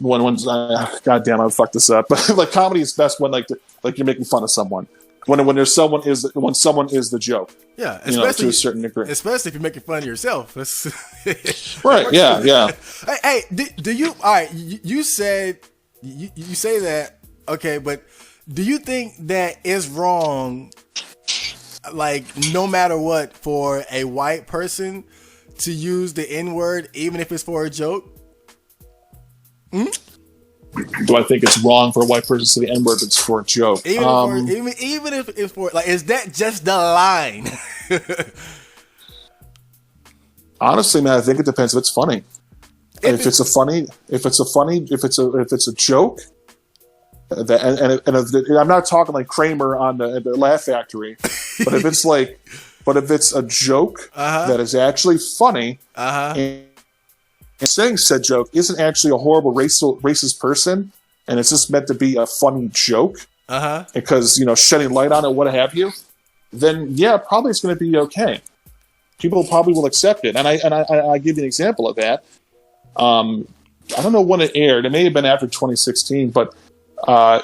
God damn, I fucked this up. But like comedy is best when like you're making fun of someone. When someone is the joke. Yeah, especially to a certain degree. Especially if you're making fun of yourself. That's right. Yeah. Hey, do you? All right, you said you say that. Okay, but do you think that it's wrong, like no matter what, for a white person to use the N-word even if it's for a joke? Do I think it's wrong for a white person to say the N-word if it's for a joke? Even if it's for, like, is that just the line? Honestly, man, I think it depends if it's funny. If it's a joke, and I'm not talking like Kramer on the Laugh Factory, but if it's a joke that is actually funny, and saying said joke isn't actually a horrible racist person, and it's just meant to be a funny joke, because shedding light on it, what have you, then yeah, probably it's going to be okay. People probably will accept it, and I give you an example of that. I don't know when it aired. It may have been after 2016, but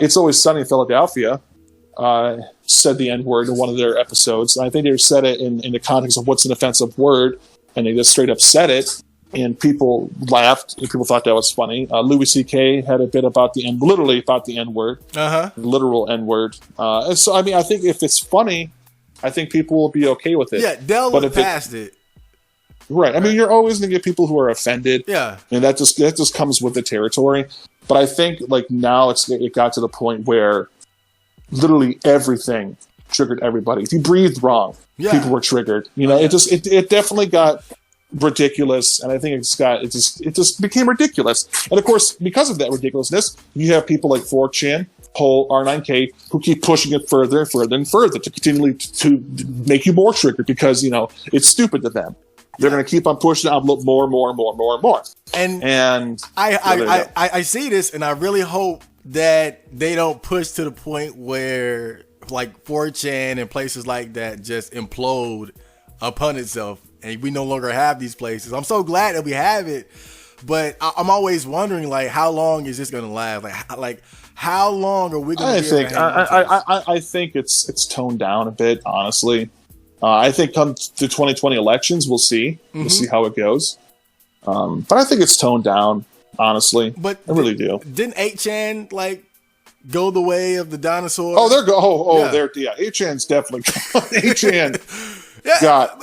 It's Always Sunny in Philadelphia said the N-word in one of their episodes. And I think they said it in the context of what's an offensive word, and they just straight up said it. And people laughed, and people thought that was funny. Louis C.K. had a bit about literally about the N-word, literal N-word. And so, I mean, I think if it's funny, I think people will be okay with it. Yeah, they'll look past it. Right. I mean, you're always going to get people who are offended. Yeah. And that just comes with the territory. But I think, like, now it got to the point where literally everything triggered everybody. If you breathed wrong, people were triggered. It definitely got ridiculous, and I think it just became ridiculous. And of course, because of that ridiculousness, you have people like 4chan, Poll, R9K, who keep pushing it further and further and further to continually to make you more triggered because it's stupid to them. They're going to keep on pushing the envelope more and more and more and more and more. And I see this, and I really hope that they don't push to the point where like 4chan and places like that just implode upon itself, and we no longer have these places. I'm so glad that we have it, but I'm always wondering, like, how long is this going to last? Like how long are we going to? I think it's toned down a bit, honestly. I think come to 2020 elections, we'll see. We'll see how it goes. But I think it's toned down, honestly. But I really do. Didn't 8chan like go the way of the dinosaur? Oh, they're 8chan's definitely 8chan got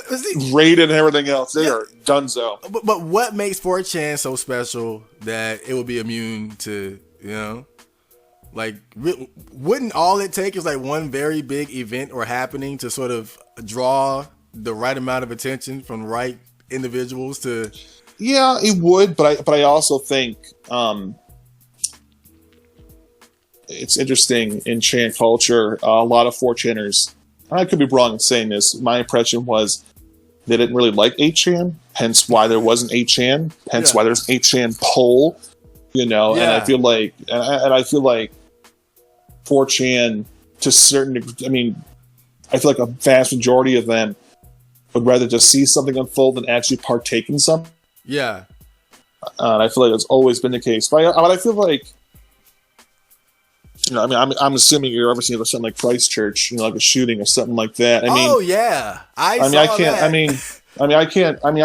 raided and everything else. They are donezo. But what makes 4chan so special that it would be immune to, like, wouldn't all it take is like one very big event or happening to sort of draw the right amount of attention from the right individuals to? Yeah, it would, but I also think it's interesting in Chan culture. A lot of 4chaners, I could be wrong in saying this, my impression was they didn't really like 8chan, hence why there wasn't 8chan, hence why there's 8chan poll, and I feel like 4chan to certain degree, I mean, I feel like a vast majority of them would rather just see something unfold than actually partake in something. Yeah. And I feel like that's always been the case. But I feel like, I mean, I'm assuming you're ever seeing something like Christchurch, like a shooting or something like that. I mean, oh yeah, I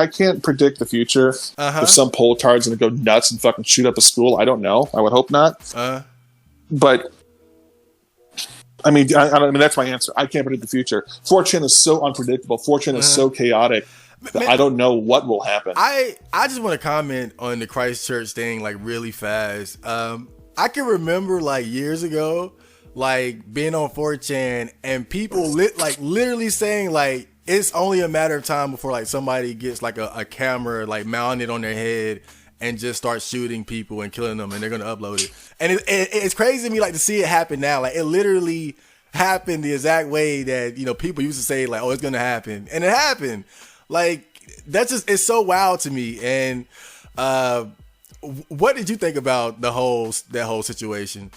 can't predict the future. If some poll-tard's gonna go nuts and fucking shoot up a school, I don't know. I would hope not. But I mean, that's my answer. I can't predict the future. 4chan is so unpredictable. 4chan is so chaotic that I don't know what will happen. I just want to comment on the Christchurch thing, like, really fast. I can remember, like, years ago, like, being on 4chan and people literally saying, like, it's only a matter of time before, like, somebody gets like a camera like mounted on their head and just start shooting people and killing them, and they're gonna upload it. And it's crazy to me, like, to see it happen now. Like, it literally happened the exact way that people used to say, like, oh, it's gonna happen, and it happened. Like, that's just, it's so wild to me. And what did you think about that whole situation?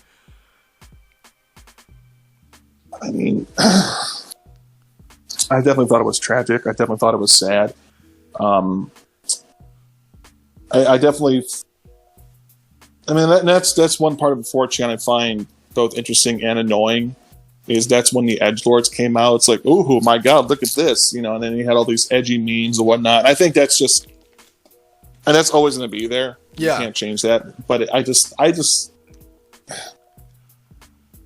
I mean, I definitely thought it was tragic. I definitely thought it was sad. I definitely. I mean, that's one part of 4chan I find both interesting and annoying. Is that's when the edgelords came out. It's like, oh my god, look at this, you know. And then you had all these edgy memes and whatnot. And I think that's just, and that's always going to be there. Yeah, you can't change that. But I just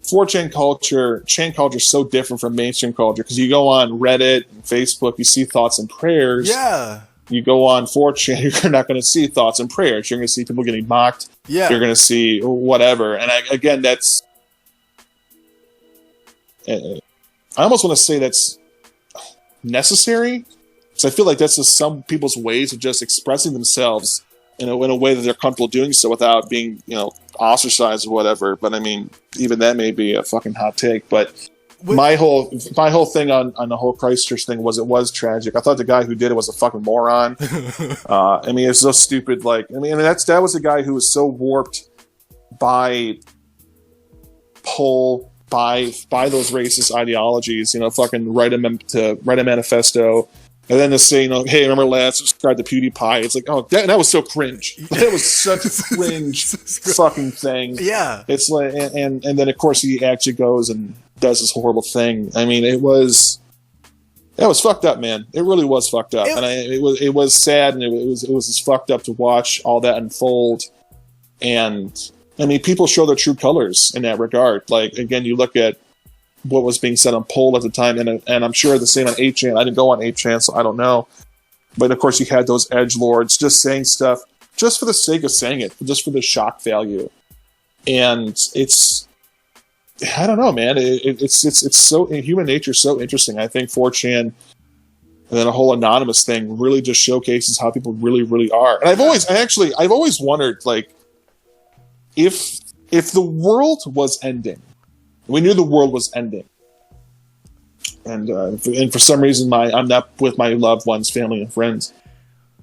4chan culture, chain culture is so different from mainstream culture because you go on Reddit and Facebook, you see thoughts and prayers. Yeah. You go on 4chan, you're not going to see thoughts and prayers. You're going to see people getting mocked. Yeah. You're going to see whatever. And again, that's. I almost want to say that's necessary, because I feel like that's just some people's ways of just expressing themselves in a way that they're comfortable doing so without being, ostracized or whatever. But I mean, even that may be a fucking hot take. But my whole thing on the whole Christchurch thing was it was tragic. I thought the guy who did it was a fucking moron. I mean, it's so stupid. That was a guy who was so warped by by those racist ideologies, fucking write a manifesto, and then to say, hey, remember last subscribe to PewDiePie. It's like, oh, that was so cringe. That was such a cringe fucking thing. Yeah. It's like, and then of course he actually goes and does this horrible thing. I mean, it was fucked up, man. It really was fucked up, and it was sad, and it was just fucked up to watch all that unfold. And I mean, people show their true colors in that regard. Like, again, you look at what was being said on Poll at the time, and I'm sure the same on 8chan. I didn't go on 8chan, so I don't know. But of course, you had those edgelords just saying stuff just for the sake of saying it, just for the shock value. And it's, I don't know, man. It's so, human nature is so interesting. I think 4chan and then a whole anonymous thing really just showcases how people really, really are. And I've always wondered, like, if the world was ending, we knew the world was ending, and for some reason I'm not with my loved ones, family, and friends,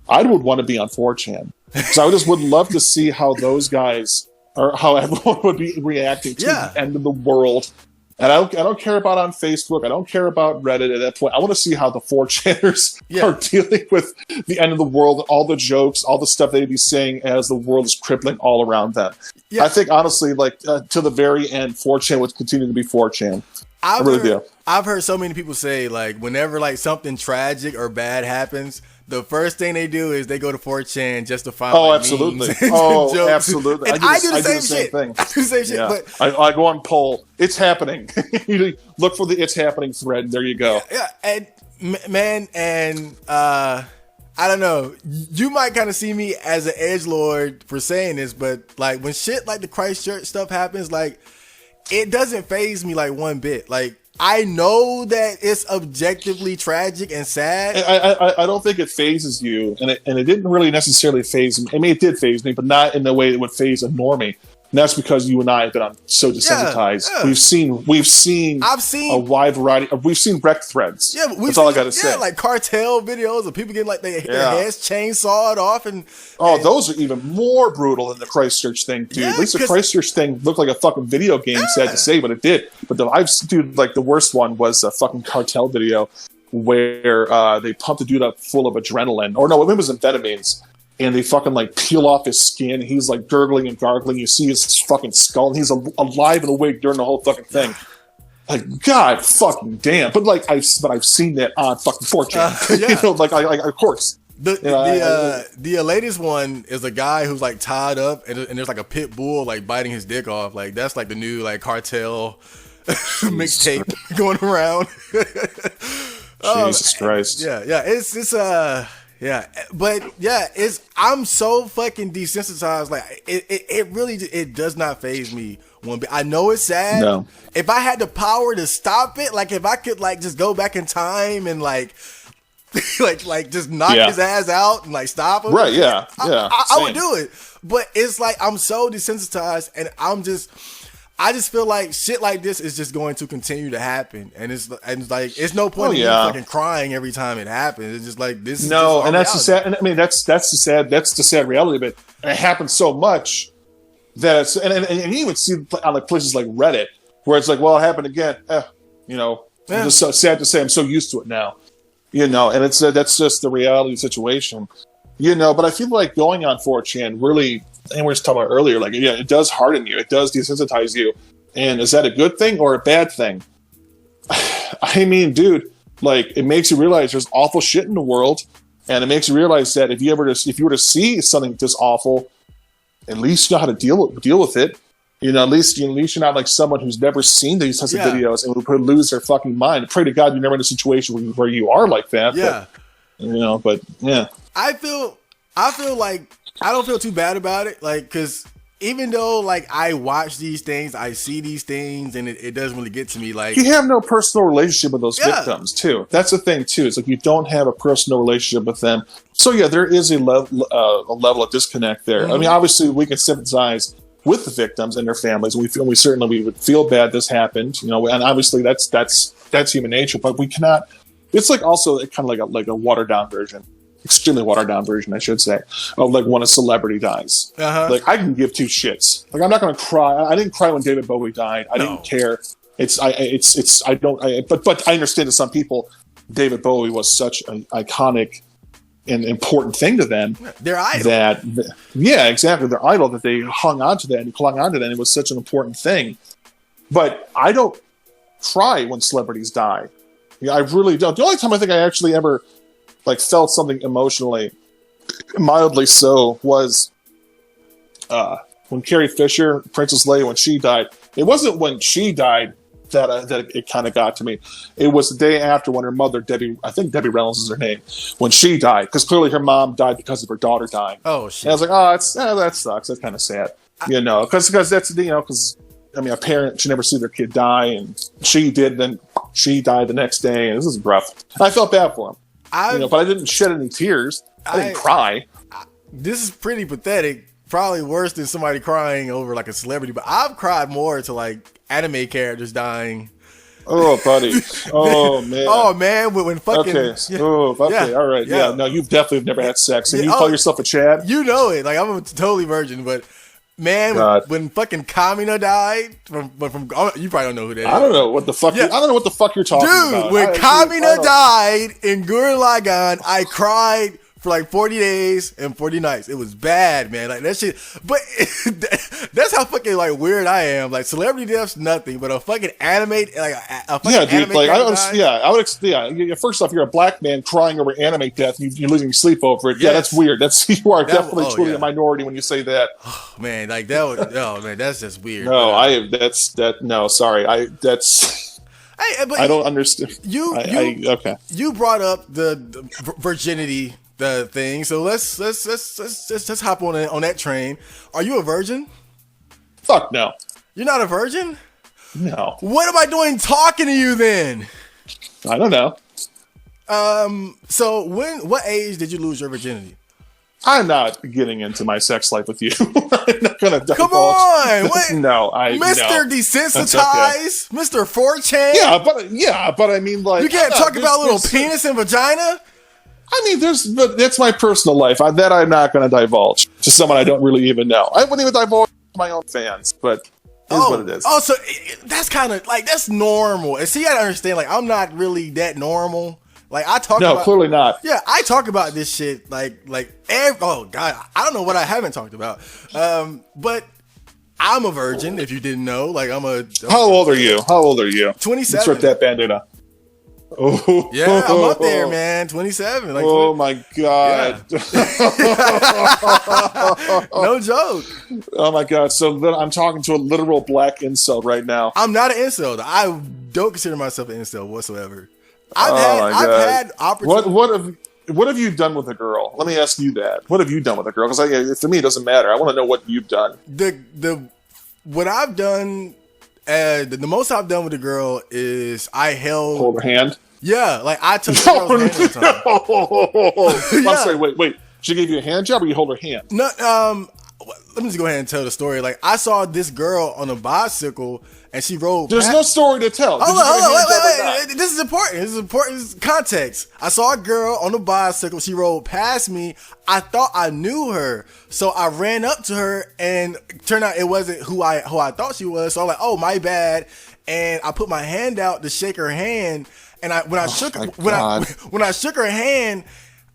I would want to be on 4chan, because I just would love to see how those guys, or how everyone would be reacting to the end of the world. And I don't care about on Facebook. I don't care about Reddit at that point. I want to see how the 4chaners are dealing with the end of the world, all the jokes, all the stuff they'd be saying as the world is crippling all around them. Yeah. I think, honestly, like, to the very end, 4chan would continue to be 4chan. I really do. I've heard so many people say, like, whenever, like, something tragic or bad happens, the first thing they do is they go to 4chan just to find. Oh, absolutely. Oh, absolutely. And I do the same thing. I do the same shit. But I go on Poll. It's happening. You look for the "It's happening" thread. And there you go. Yeah, and man, and I don't know. You might kind of see me as an edgelord for saying this, but like when shit like the Christchurch stuff happens, like it doesn't faze me like one bit. Like, I know that it's objectively tragic and sad. I don't think it phases you, and it didn't really necessarily phase me. I mean, it did phase me, but not in the way it would phase a normie. And that's because you and I have been so desensitized. Yeah. We've seen a wide variety. We've seen wreck threads. Yeah, that's all I got to say. Yeah, like cartel videos of people getting like their heads chainsawed off, and those are even more brutal than the Christchurch thing, dude. At least the Christchurch thing looked like a fucking video game. Sad to say, but it did. But the worst one was a fucking cartel video where they pumped a dude up full of adrenaline, or no, it was amphetamines. And they fucking like peel off his skin. He's like gurgling and gargling. You see his fucking skull, and he's alive and awake during the whole fucking thing. Like, God fucking damn. But like I've seen that on fucking 4chan. Of course. The latest one is a guy who's like tied up, and there's like a pit bull like biting his dick off. Like, that's like the new like cartel mixtape going around. Jesus Christ. Yeah. I'm so fucking desensitized. Like, it really does not faze me one bit. I know it's sad. No. If I had the power to stop it, like if I could like just go back in time and like like just knock his ass out and like stop him. Right, yeah. I would do it. But it's like I'm so desensitized, and I just feel like shit like this is just going to continue to happen, and it's like it's no point in fucking crying every time it happens. It's just like this. No, and that's the sad. And I mean, that's the sad reality of it. And it happens so much that it's and you even see on like places like Reddit where it's like, well, it happened again. I'm just so sad to say I'm so used to it now. And it's that's just the reality of the situation. But I feel like going on 4chan really, and we were just talking about earlier, like, it does harden you. It does desensitize you. And is that a good thing or a bad thing? I mean, dude, like, it makes you realize there's awful shit in the world. And it makes you realize that if you were to see something this awful, at least you know how to deal with it. At least you're not like someone who's never seen these types of videos and would lose their fucking mind. Pray to God you're never in a situation where you are like that. Yeah. But yeah. I feel like I don't feel too bad about it. Like, because even though, like, I watch these things, I see these things, and it doesn't really get to me. Like, you have no personal relationship with those victims, too. That's the thing, too. It's like you don't have a personal relationship with them. So, yeah, there is a level of disconnect there. Mm-hmm. I mean, obviously, we can sympathize with the victims and their families. We would feel bad this happened, and obviously that's human nature. But we cannot. It's like also kind of like a watered down version. Extremely watered down version, I should say, of like when a celebrity dies. Uh-huh. Like, I can give two shits. Like, I'm not going to cry. I didn't cry when David Bowie died. I didn't care. But I understand to some people, David Bowie was such an iconic and important thing to them. Their idol. Yeah, exactly. Their idol, that they hung on to that and clung on to that. And it was such an important thing. But I don't cry when celebrities die. I really don't. The only time I think I actually ever like felt something emotionally, mildly so, was when Carrie Fisher, Princess Leia, when she died. It wasn't when she died that it kind of got to me. It was the day after, when her mother, I think Debbie Reynolds is her name, when she died, because clearly her mom died because of her daughter dying. Oh shit! And I was like, that sucks. That's kind of sad, because that's because I mean, a parent should never see their kid die, and she did. Then she died the next day, and this is rough. And I felt bad for him. But I didn't shed any tears. I didn't cry. This is pretty pathetic. Probably worse than somebody crying over like a celebrity. But I've cried more to like anime characters dying. Oh, buddy. Oh, man. Oh, man. When fucking... Okay. Yeah. Oh, okay. All right. Yeah. No, you definitely have never had sex. And you call yourself a Chad? You know it. Like, I'm a totally virgin. But, man, when fucking Kamina died... From you probably don't know who that is. I don't know what the fuck... I don't know what the fuck you're talking about. Dude, when Kamina died in Gurren Lagann, I cried for like 40 days and 40 nights. It was bad, man. Like, that shit... But that's how fucking, like, weird I am. Like, celebrity death's nothing, but a fucking anime... Like, a fucking anime like, first off, you're a black man crying over anime death. You're losing sleep over it. Yes. Yeah, that's weird. You are definitely truly a minority when you say that. Oh, man, like, that was... Oh, man, that's just weird. No, sorry. I don't understand. You brought up the virginity... the thing, so let's hop on that train. Are you a virgin? Fuck no. You're not a virgin? No. What am I doing talking to you then? I don't know. So what age did you lose your virginity? I'm not getting into my sex life with you. I'm not gonna divulge. Come on, what? No, Mr. Desensitized, okay. Mr. 4chan. Yeah, but I mean, like, you can't talk about little penis and vagina. I mean, but that's my personal life. That I'm not going to divulge to someone I don't really even know. I wouldn't even divulge to my own fans, but it is what it is. Oh, so that's kind of like, that's normal. And see, you gotta understand, like, I'm not really that normal. Like, I talk about... No, clearly not. Yeah, I talk about this shit oh, God, I don't know what I haven't talked about. But I'm a virgin, if you didn't know. Like, How old are you? 27. Let's rip that Band-Aid off. Oh yeah, I'm up there, man. 27. Like, oh my God. Yeah. No joke. Oh my God. So I'm talking to a literal black incel right now. I'm not an incel. I don't consider myself an incel whatsoever. I've had opportunities. What have you done with a girl? Let me ask you that. What have you done with a girl? Because for me, it doesn't matter. I want to know what you've done. What I've done. The most I've done with a girl is hold her hand. Yeah, like I took her hand one time. I'm sorry. Wait. She gave you a hand job, or you hold her hand? No. let me just go ahead and tell the story. Like, I saw this girl on a bicycle, and she rode. There's no story to tell. Hold on, wait. This is important. This is important context. I saw a girl on a bicycle. She rode past me. I thought I knew her, so I ran up to her, and turned out it wasn't who I thought she was. So I'm like, oh, my bad. And I put my hand out to shake her hand, and when I shook her hand.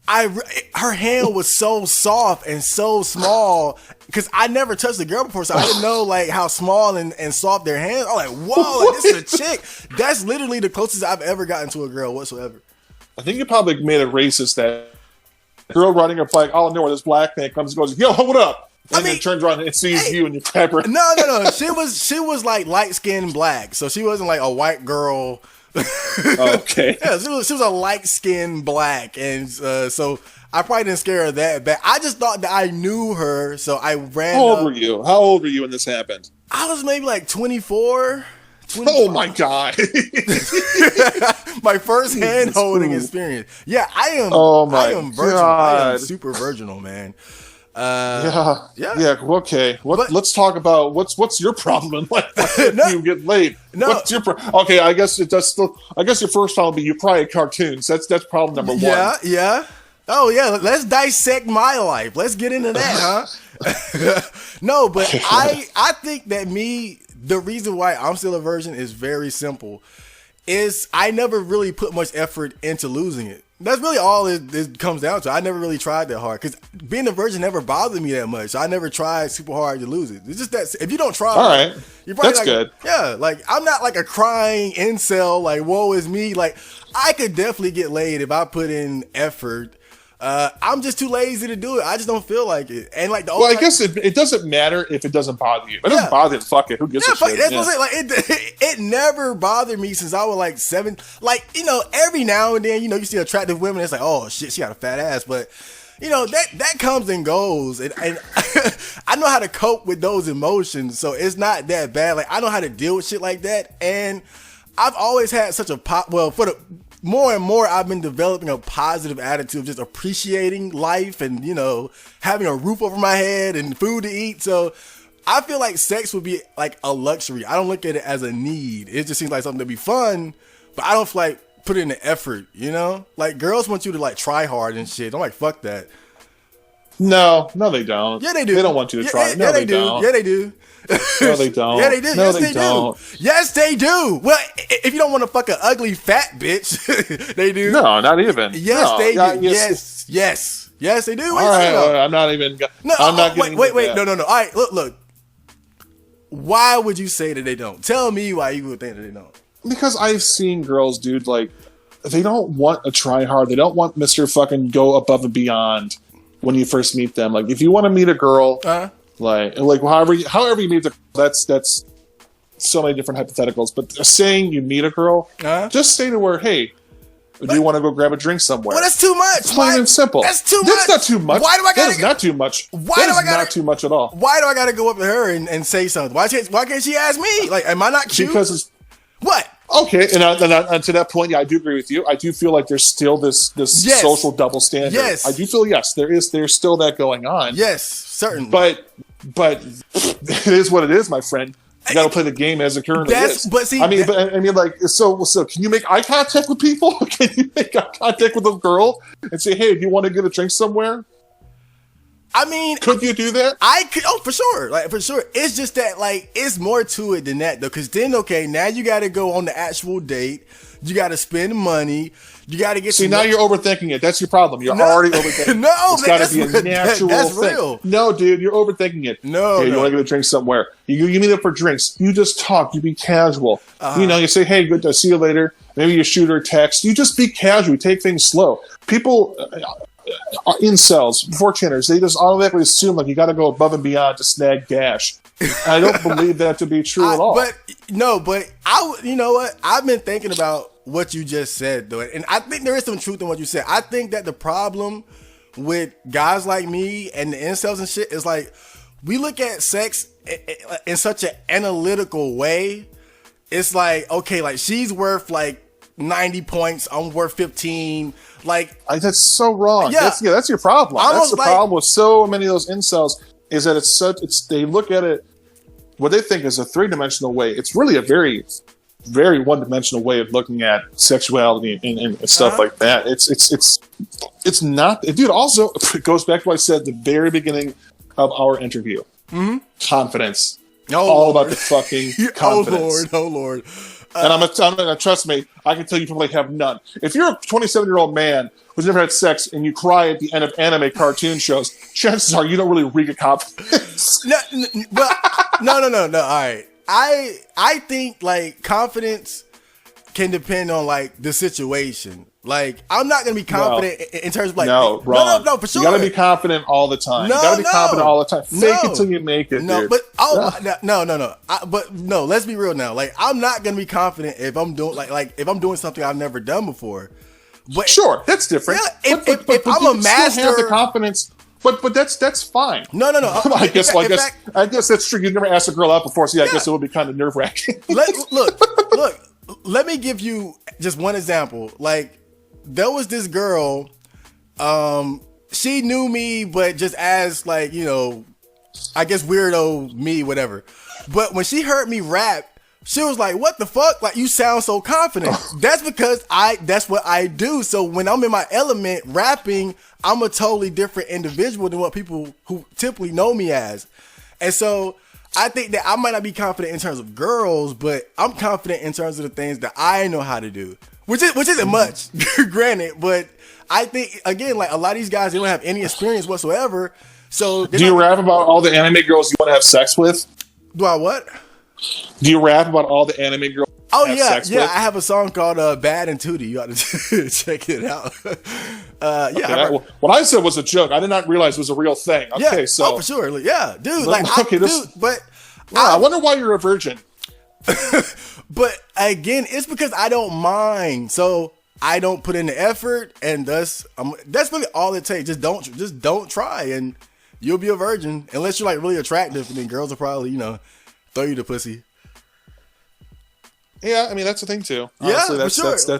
Her hand was so soft and so small because I never touched a girl before, so I didn't know like how small and soft their hands. I'm like, whoa, like, this is a chick. That's literally the closest I've ever gotten to a girl whatsoever. I think you probably made it racist that girl riding her bike. Oh no, this black man comes and goes, yo, what up? And then turns around and sees you and you tap her. No. She was like light skinned black, so she wasn't like a white girl. Okay. Yeah, she was a light skinned black, and so I probably didn't scare her that bad. I just thought that I knew her, so I ran. How old were you? How old were you when this happened? I was maybe like 24. Oh my god! My first hand holding experience. Yeah, I am. Oh my I am virginal. god! I am super virginal, man. Yeah. Okay. Let's talk about what's your problem in life when you get laid. No. What's your okay? I guess it does still. I guess your first problem would be you probably cartoons. That's problem number one. Yeah. Oh yeah. Let's dissect my life. Let's get into that, huh? No, but I think that the reason why I'm still a virgin is very simple. Is I never really put much effort into losing it. That's really all it comes down to. I never really tried that hard because being a virgin never bothered me that much. So I never tried super hard to lose it. It's just that if you don't try, all right, you're probably that's good. Yeah, like I'm not like a crying incel. Like woe is me. Like I could definitely get laid if I put in effort. I'm just too lazy to do it. I just don't feel like it. And like I guess it doesn't matter if it doesn't bother you. If it doesn't bother you, fuck it. Who gives a shit? That's what I'm saying. Like it never bothered me since I was like 7. Like, every now and then, you see attractive women. It's like, oh shit, she got a fat ass. But that comes and goes. And I know how to cope with those emotions. So it's not that bad. Like I know how to deal with shit like that. And I've always had such a more and more, I've been developing a positive attitude of just appreciating life and, having a roof over my head and food to eat. So I feel like sex would be like a luxury. I don't look at it as a need. It just seems like something to be fun, but I don't feel like put in the effort, Like girls want you to like try hard and shit. I'm like, fuck that. No, they don't. Yeah, they do. They don't want you to try. No, they don't. Yeah, they do. No, they don't. Yeah, they do. No, Yes, they don't. do. Yes, they do. Well, if you don't want to fuck an ugly fat bitch, they do. No, not even. Yes, they do. Yes, they do. All right, I'm not even. No, I'm not getting. Wait. No. All right, look. Why would you say that they don't? Tell me why you would think that they don't. Because I've seen girls, dude, like they don't want a try hard. They don't want Mr. fucking go above and beyond when you first meet them. Like if you want to meet a girl. Like however you meet the that's so many different hypotheticals. But saying you meet a girl, just say to her, "Hey, do you want to go grab a drink somewhere?" Well, that's too much. Plain and simple. That's too much. That's not too much. Why do I gotta? That is not too much. Why do I gotta? Not too much at all. Why do I gotta go up to her and say something? Why can't she ask me? Like, am I not cute? Because it's what? Okay, and to that point, yeah, I do agree with you. I do feel like there's still this social double standard. Yes, I do feel there's still that going on. Yes, certainly. But it is what it is, my friend. You got to play the game as it currently is. But see, so can you make eye contact with people? Can you make eye contact with a girl and say, "Hey, do you want to get a drink somewhere?" I mean, could you do that? I could. Oh, for sure. Like for sure. It's just that it's more to it than that though. Because then, okay, now you got to go on the actual date. You got to spend money. You got to get. See, now you're overthinking it. That's your problem. You're already overthinking. No, it's got to be a natural that's thing. Real. No, dude, you're overthinking it. No, you want to get a drink somewhere. You meet up for drinks. You just talk. You be casual. You say, "Hey, good to see you later." Maybe you shoot her a text. You just be casual. You take things slow. People. Incels, 4chaners, they just automatically assume like you got to go above and beyond to snag dash. I don't believe that to be true at all. But you know what? I've been thinking about what you just said though, and I think there is some truth in what you said. I think that the problem with guys like me and the incels and shit is like we look at sex in such an analytical way. It's like, okay, like she's worth like 90 points, I'm worth 15. Like that's so wrong. Yeah, that's your problem. That's the problem with so many of those incels is that they look at it what they think is a 3-dimensional way. It's really a very, very one-dimensional way of looking at sexuality and stuff like that. It's not, dude. Also, it goes back to what I said at the very beginning of our interview. Mm-hmm. Confidence. All about the fucking confidence. Oh Lord. And I'm gonna trust me. I can tell you probably have none. If you're a 27-year-old man who's never had sex and you cry at the end of anime cartoon shows, chances are you don't really reek of confidence. No. All right. I think like confidence can depend on like the situation. Like I'm not gonna be confident in terms of like wrong. No, for sure. You gotta be confident all the time. You gotta be confident all the time. Fake it till you make it. No, dude. but no. Let's be real now. Like I'm not gonna be confident if I'm doing like if I'm doing something I've never done before. But sure, that's different. Yeah, if I'm a master, have the confidence. But that's fine. No. I guess that's true. You've never asked a girl out before, so I guess it would be kind of nerve wracking. Look. Let me give you just one example. Like there was this girl. She knew me, but just as like I guess weirdo me, whatever. But when she heard me rap, she was like, "What the fuck? Like you sound so confident." That's because that's what I do. So when I'm in my element rapping, I'm a totally different individual than what people who typically know me as. And so I think that I might not be confident in terms of girls, but I'm confident in terms of the things that I know how to do, which isn't much, granted. But I think again, like a lot of these guys, they don't have any experience whatsoever. So do you rap about all the anime girls you want to have sex with? Do I what? Do you rap about all the anime girls? Oh yeah. I have a song called "Bad and Tootie." You got to check it out. What I said was a joke. I did not realize it was a real thing. Okay, so for sure, yeah, dude. I wonder why you're a virgin. But again, it's because I don't mind, so I don't put in the effort, and that's really all it takes. Just don't try, and you'll be a virgin unless you're like really attractive, and then girls will probably throw you the pussy. Yeah, I mean that's the thing too. Honestly, yeah,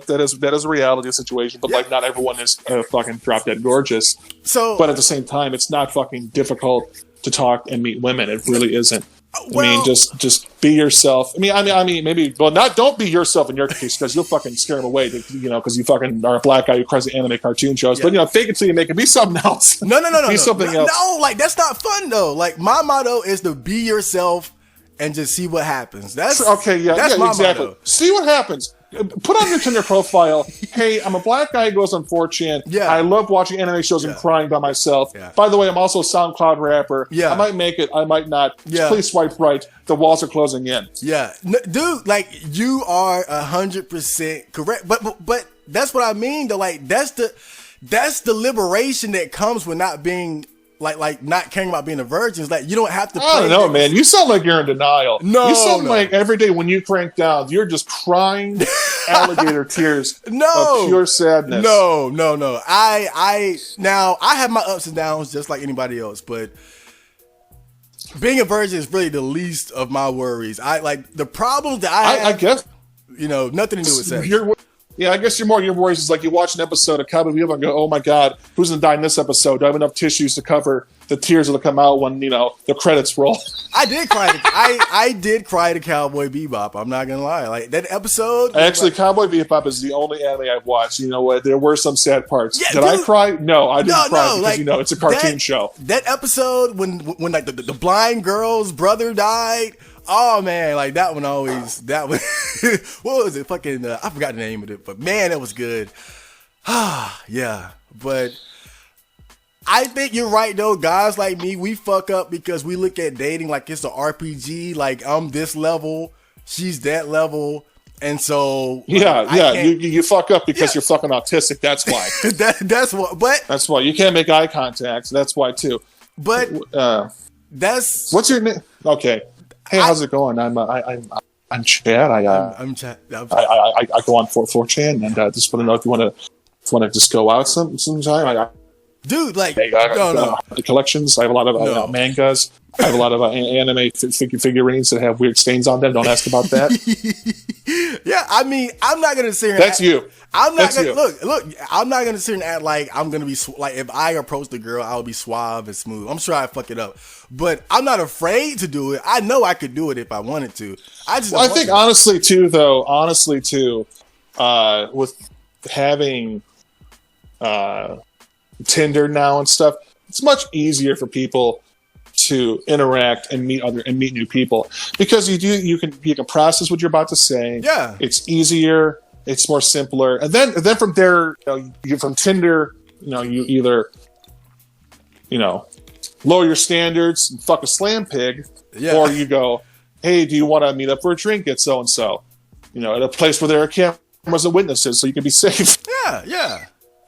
that is a reality situation. But like, not everyone is fucking drop dead gorgeous. So, but at the same time, it's not fucking difficult to talk and meet women. It really isn't. Well, I mean, just be yourself. I mean, maybe. Well, don't be yourself in your case because you'll fucking scare them away. Because you fucking are a black guy who cries the anime cartoon shows. Yeah. But fake it till you make it. Be something else. No. Be something else. No, like that's not fun though. Like my motto is to be yourself and just see what happens. That's okay. Yeah, that's my exactly. Motto. See what happens. Put on your Tinder profile. Hey, I'm a black guy who goes on 4chan. Yeah. I love watching anime shows and crying by myself. Yeah. By the way, I'm also a SoundCloud rapper. Yeah. I might make it. I might not. Yeah. Please swipe right. The walls are closing in. Yeah. Dude, like you are 100% correct. But that's what I mean though. Like that's the liberation that comes with not being like not caring about being a virgin. It's like you don't have to play. I don't know, man. You sound like you're in denial. No, you sound like every day when you crank down, you're just crying alligator tears of pure sadness. No. I have my ups and downs just like anybody else, but being a virgin is really the least of my worries. I like the problems that I have. I guess nothing to do with sex. I guess your worries is like you watch an episode of Cowboy Bebop and go, "Oh my God, who's gonna die in this episode? Do I have enough tissues to cover the tears that'll come out when the credits roll?" I did cry. I did cry to Cowboy Bebop. I'm not gonna lie. Like that episode. Actually, Cowboy Bebop is the only anime I've watched. You know what? There were some sad parts. Yeah, did I cry? No, I didn't cry because it's a cartoon show. That episode when like the blind girl's brother died. Oh man, like that one always. That one. What was it? Fucking. I forgot the name of it, but man, that was good. Yeah, but I think you're right though. Guys like me, we fuck up because we look at dating like it's an RPG. Like I'm this level, she's that level, and so you fuck up because you're fucking autistic. That's why. That's what. But that's why you can't make eye contact. So that's why too. But that's what's your name? Okay. Hey, how's it going? I'm Chad. I'm Chad. I go on 4chan and just want to know if you want to just go out sometime. Dude, like no. Collections. I have a lot of mangas. I have a lot of anime figurines that have weird stains on them. Don't ask about that. Yeah, I mean, I'm not gonna say that's you. I'm not That's gonna you. look. I'm not gonna sit and act like I'm gonna be like if I approach the girl, I'll be suave and smooth. I'm sure I fuck it up, but I'm not afraid to do it. I know I could do it if I wanted to. I think honestly too, with having Tinder now and stuff, it's much easier for people to interact and meet new people because you can process what you're about to say. Yeah, it's easier. It's more simpler, and then from there, from Tinder, you either, lower your standards and fuck a slam pig, or you go, hey, do you want to meet up for a drink at so and so, at a place where there are cameras and witnesses, so you can be safe.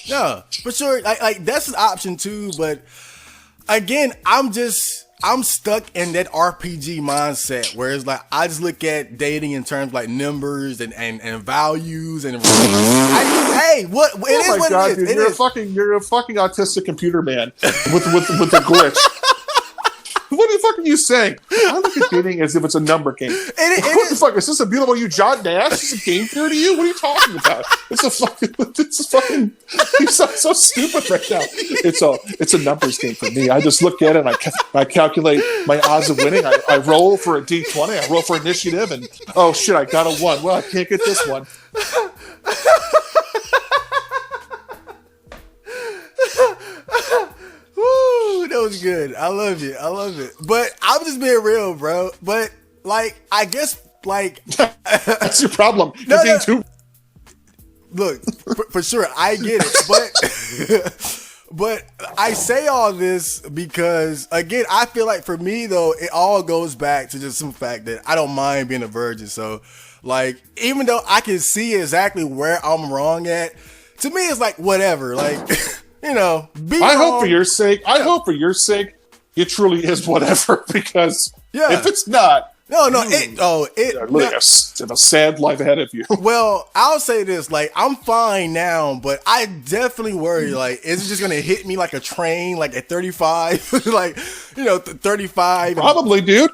Yeah, for sure. Like that's an option too, but again, I'm stuck in that RPG mindset where it's like I just look at dating in terms of like numbers and values and hey, what it is what it is. Dude, you're a fucking autistic computer man with the glitch. What the fuck are you saying? I look at dating as if it's a number game. What the fuck? Is this a beautiful you John Nash? Is this a game theory to you? What are you talking about? It's a fucking you sound so stupid right now. It's a numbers game for me. I just look at it and I calculate my odds of winning. I roll for a D20, I roll for initiative, and oh shit, I got a 1. Well, I can't get this one. Woo, that was good. I love it. But I'm just being real, bro. But like, I guess like that's your problem. Look, for sure, I get it, but I say all this because again, I feel like for me though, it all goes back to just some fact that I don't mind being a virgin. So, like, even though I can see exactly where I'm wrong at, to me, it's like whatever. Like. I hope for your sake, it truly is whatever, because if it's not, a sad life ahead of you. Well, I'll say this, like, I'm fine now, but I definitely worry, like, is it just gonna hit me like a train, like at 35, like, 35? Probably, dude.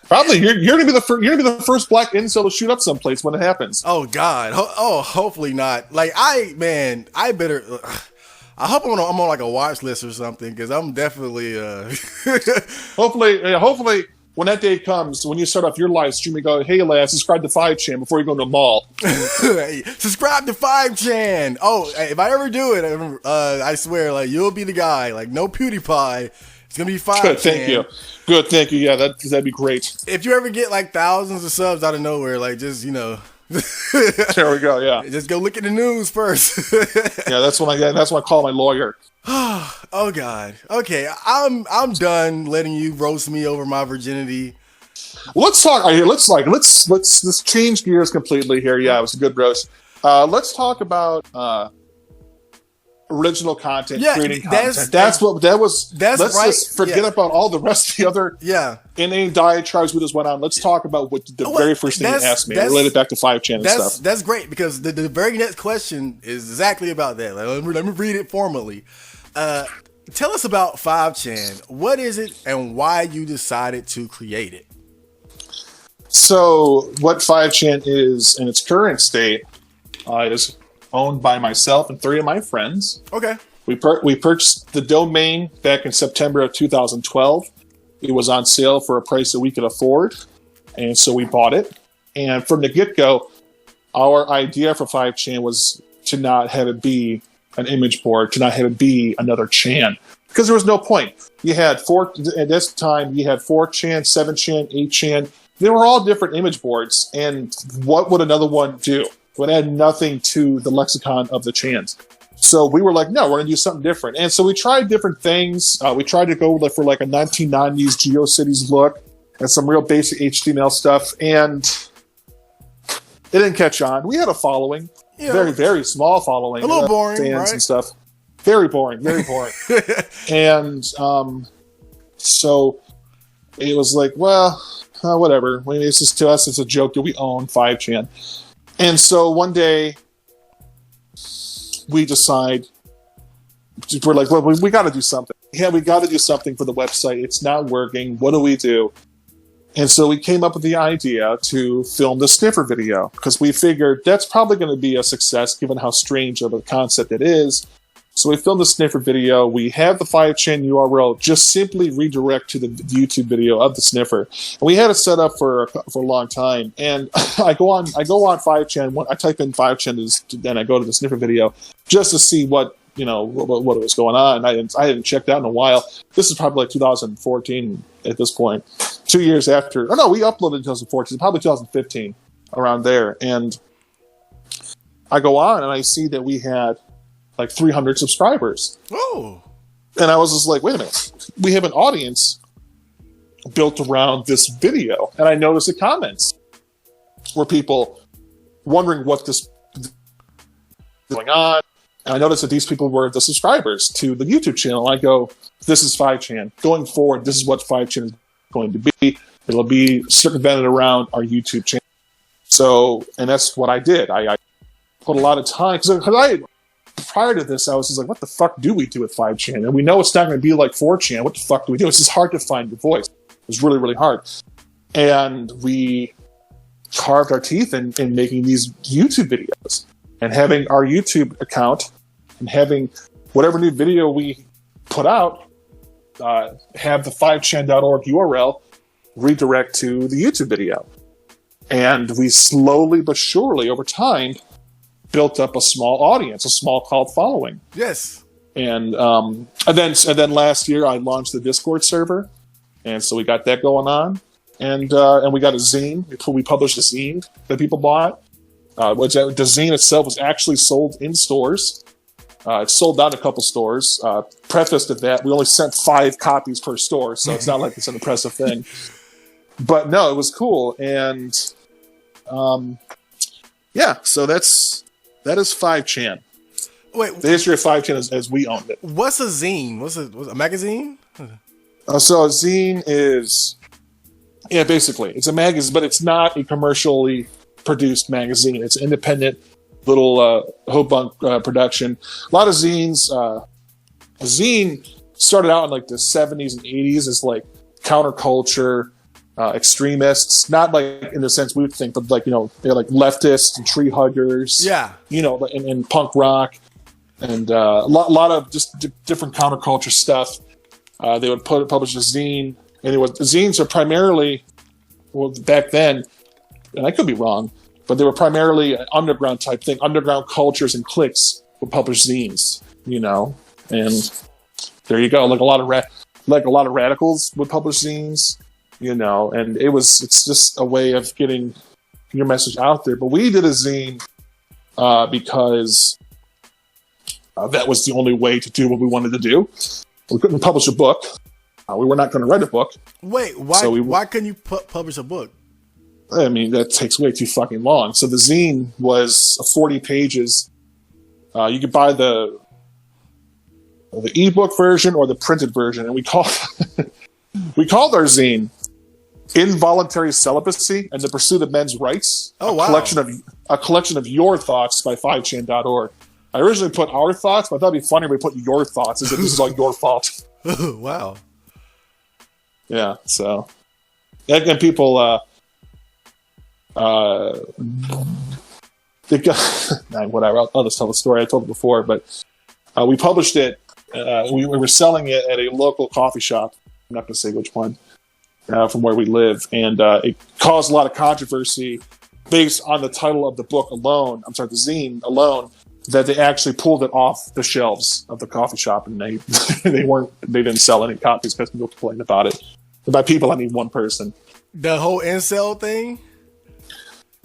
Probably, you're gonna be the first black incel to shoot up someplace when it happens. Oh God, hopefully not. Like, I better. I hope I'm on like a watch list or something, because I'm definitely hopefully when that day comes, when you start off your live stream, you go, hey lads, subscribe to 5chan before you go to the mall. Hey, subscribe to 5chan. Oh, if I ever do it, I swear, like, you'll be the guy. Like, no PewDiePie. It's gonna be 5chan. Good, thank you. Yeah, that'd be great. If you ever get like thousands of subs out of nowhere, like, just there we go. Yeah, just go look at the news first. Yeah, that's when I call my lawyer. Oh God. Okay, I'm done letting you roast me over my virginity. Well, let's talk. Let's change gears completely here. Yeah, it was a good roast. Let's talk about original content, creating content. Let's just forget about all the rest of the other inane diatribes we just went on. Let's talk about what the very first thing you asked me, related back to 5chan and stuff. That's great, because the very next question is exactly about that. Like, let me read it formally. Tell us about 5chan. What is it and why you decided to create it? So what 5chan is in its current state is owned by myself and 3 of my friends. Okay. We purchased the domain back in September of 2012. It was on sale for a price that we could afford, and so we bought it. And from the get-go, our idea for 5chan was to not have it be an image board, to not have it be another chan, because there was no point. You had at this time, you had 4chan, 7chan, 8chan. They were all different image boards, and what would another one do? It would add nothing to the lexicon of the chans. So we were like, no, we're going to do something different. And so we tried different things. We tried to go for like a 1990s GeoCities look and some real basic HTML stuff, and it didn't catch on. We had a following, very, very small following. A little boring, fans right? And stuff. Very boring, very boring. And so it was like, well, whatever. It's just, to us, it's a joke that we own 5chan. And so one day, we decide, we're like, well, we got to do something. Yeah, we got to do something for the website. It's not working. What do we do? And so we came up with the idea to film the sniffer video because we figured that's probably going to be a success given how strange of a concept it is. So we filmed the sniffer video. We have the 5chan URL just simply redirect to the YouTube video of the sniffer. And we had it set up for a long time. And I go on 5chan. I type in 5chan and I go to the sniffer video just to see what was going on. I hadn't checked out in a while. This is probably like 2014 at this point. 2 years after. Oh no, we uploaded in 2014. Probably 2015, around there. And I go on and I see that we had like 300 subscribers. Oh. And I was just like, wait a minute. We have an audience built around this video. And I noticed the comments were people wondering what this going on. And I noticed that these people were the subscribers to the YouTube channel. I go, this is 5chan. Going forward, this is what 5chan is going to be. It'll be circumvented around our YouTube channel. So, and that's what I did. I put a lot of time, because prior to this, I was just like, what the fuck do we do with 5chan? And we know it's not going to be like 4chan. What the fuck do we do? It's just hard to find your voice. It was really, really hard. And we carved our teeth in making these YouTube videos and having our YouTube account and having whatever new video we put out have the 5chan.org URL redirect to the YouTube video. And we slowly but surely over time built up a small audience, a small cult following. Yes. And then last year I launched the Discord server, and so we got that going on. And we got a zine. We published a zine that people bought. Which the zine itself was actually sold in stores. It's sold out in a couple stores. Preface to that, we only sent 5 copies per store, so it's not like it's an impressive thing. But no, it was cool, and so that is 5chan. Wait, the history of 5chan as we owned it. What's a zine? What's a magazine? So a zine is, basically it's a magazine, but it's not a commercially produced magazine. It's an independent little Hobunk production. A lot of zines. A zine started out in like the 70s and 80s as like counterculture extremists, not like in the sense we would think, but like, they're like leftists and tree huggers. Yeah. And punk rock and a lot of just different counterculture stuff. They would publish a zine, and zines are primarily, well, back then, and I could be wrong, but they were primarily an underground type thing. Underground cultures and cliques would publish zines, and there you go. Like a lot of radicals would publish zines, and it's just a way of getting your message out there. But we did a zine because that was the only way to do what we wanted to do. We couldn't publish a book. We were not going to write a book. Wait, why couldn't you publish a book? I mean, that takes way too fucking long. So the zine was 40 pages. You could buy the ebook version or the printed version, and we called our zine "Involuntary Celibacy and the Pursuit of Men's Rights." Oh, wow! A collection of your thoughts by 5chan.org. I originally put our thoughts, but I thought it'd be funny if we put your thoughts, as if this is all your fault. Wow. Yeah. So, and people. They got whatever. I'll just tell the story. I told it before, but we published it. We were selling it at a local coffee shop. I'm not going to say which one, from where we live, and it caused a lot of controversy based on the title of the book alone. I'm sorry, the zine alone. That they actually pulled it off the shelves of the coffee shop, and they didn't sell any copies because people complained about it. And by people, I mean one person. The whole incel thing.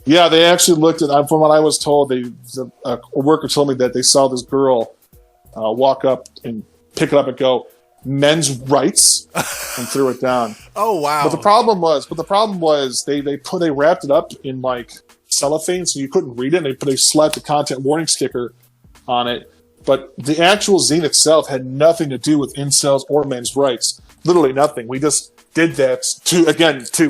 Yeah, they actually looked at. From what I was told, a worker told me that they saw this girl walk up and pick it up and go, "Men's rights," and threw it down. Oh wow! But the problem was they wrapped it up in like cellophane, so you couldn't read it. And they slapped the content warning sticker on it. But the actual zine itself had nothing to do with incels or men's rights. Literally nothing. We just did that to,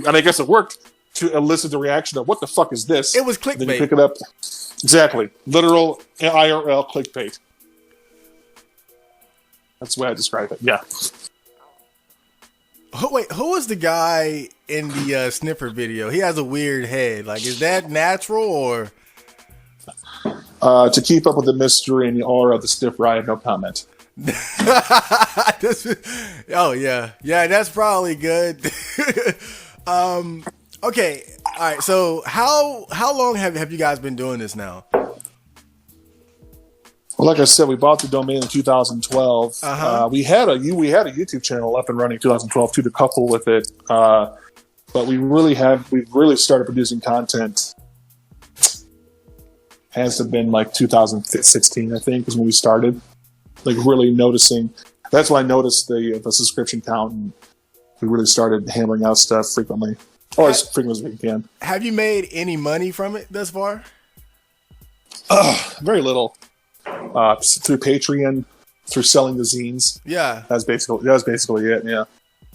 and I guess it worked, to elicit the reaction of, what the fuck is this? It was clickbait. Then you pick it up. Exactly. Literal IRL clickbait. That's the way I describe it. Yeah. Who was the guy in the sniffer video? He has a weird head. Like, is that natural or? To keep up with the mystery and the aura of the sniffer, I have no comment. Oh yeah, that's probably good. Okay, all right. So how long have you guys been doing this now? Well, like I said, we bought the domain in 2012. We had a YouTube channel up and running in 2012 too, to couple with it. But we've really started producing content. Has to been like 2016, I think, is when we started. Like really noticing. That's when I noticed the subscription count, and we really started hammering out stuff frequently, or as frequently as we can. Have you made any money from it thus far? Very little. Through Patreon, through selling the zines. Yeah, that was basically it.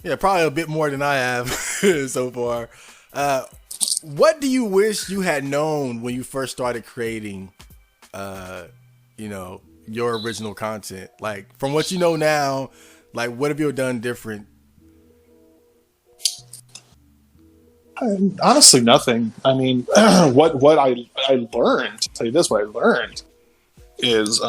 Yeah, probably a bit more than I have so far. What do you wish you had known when you first started creating, your original content? Like, from what you know now, like, what have you done different? Honestly, nothing. I mean, what I learned, to tell you this, what I learned is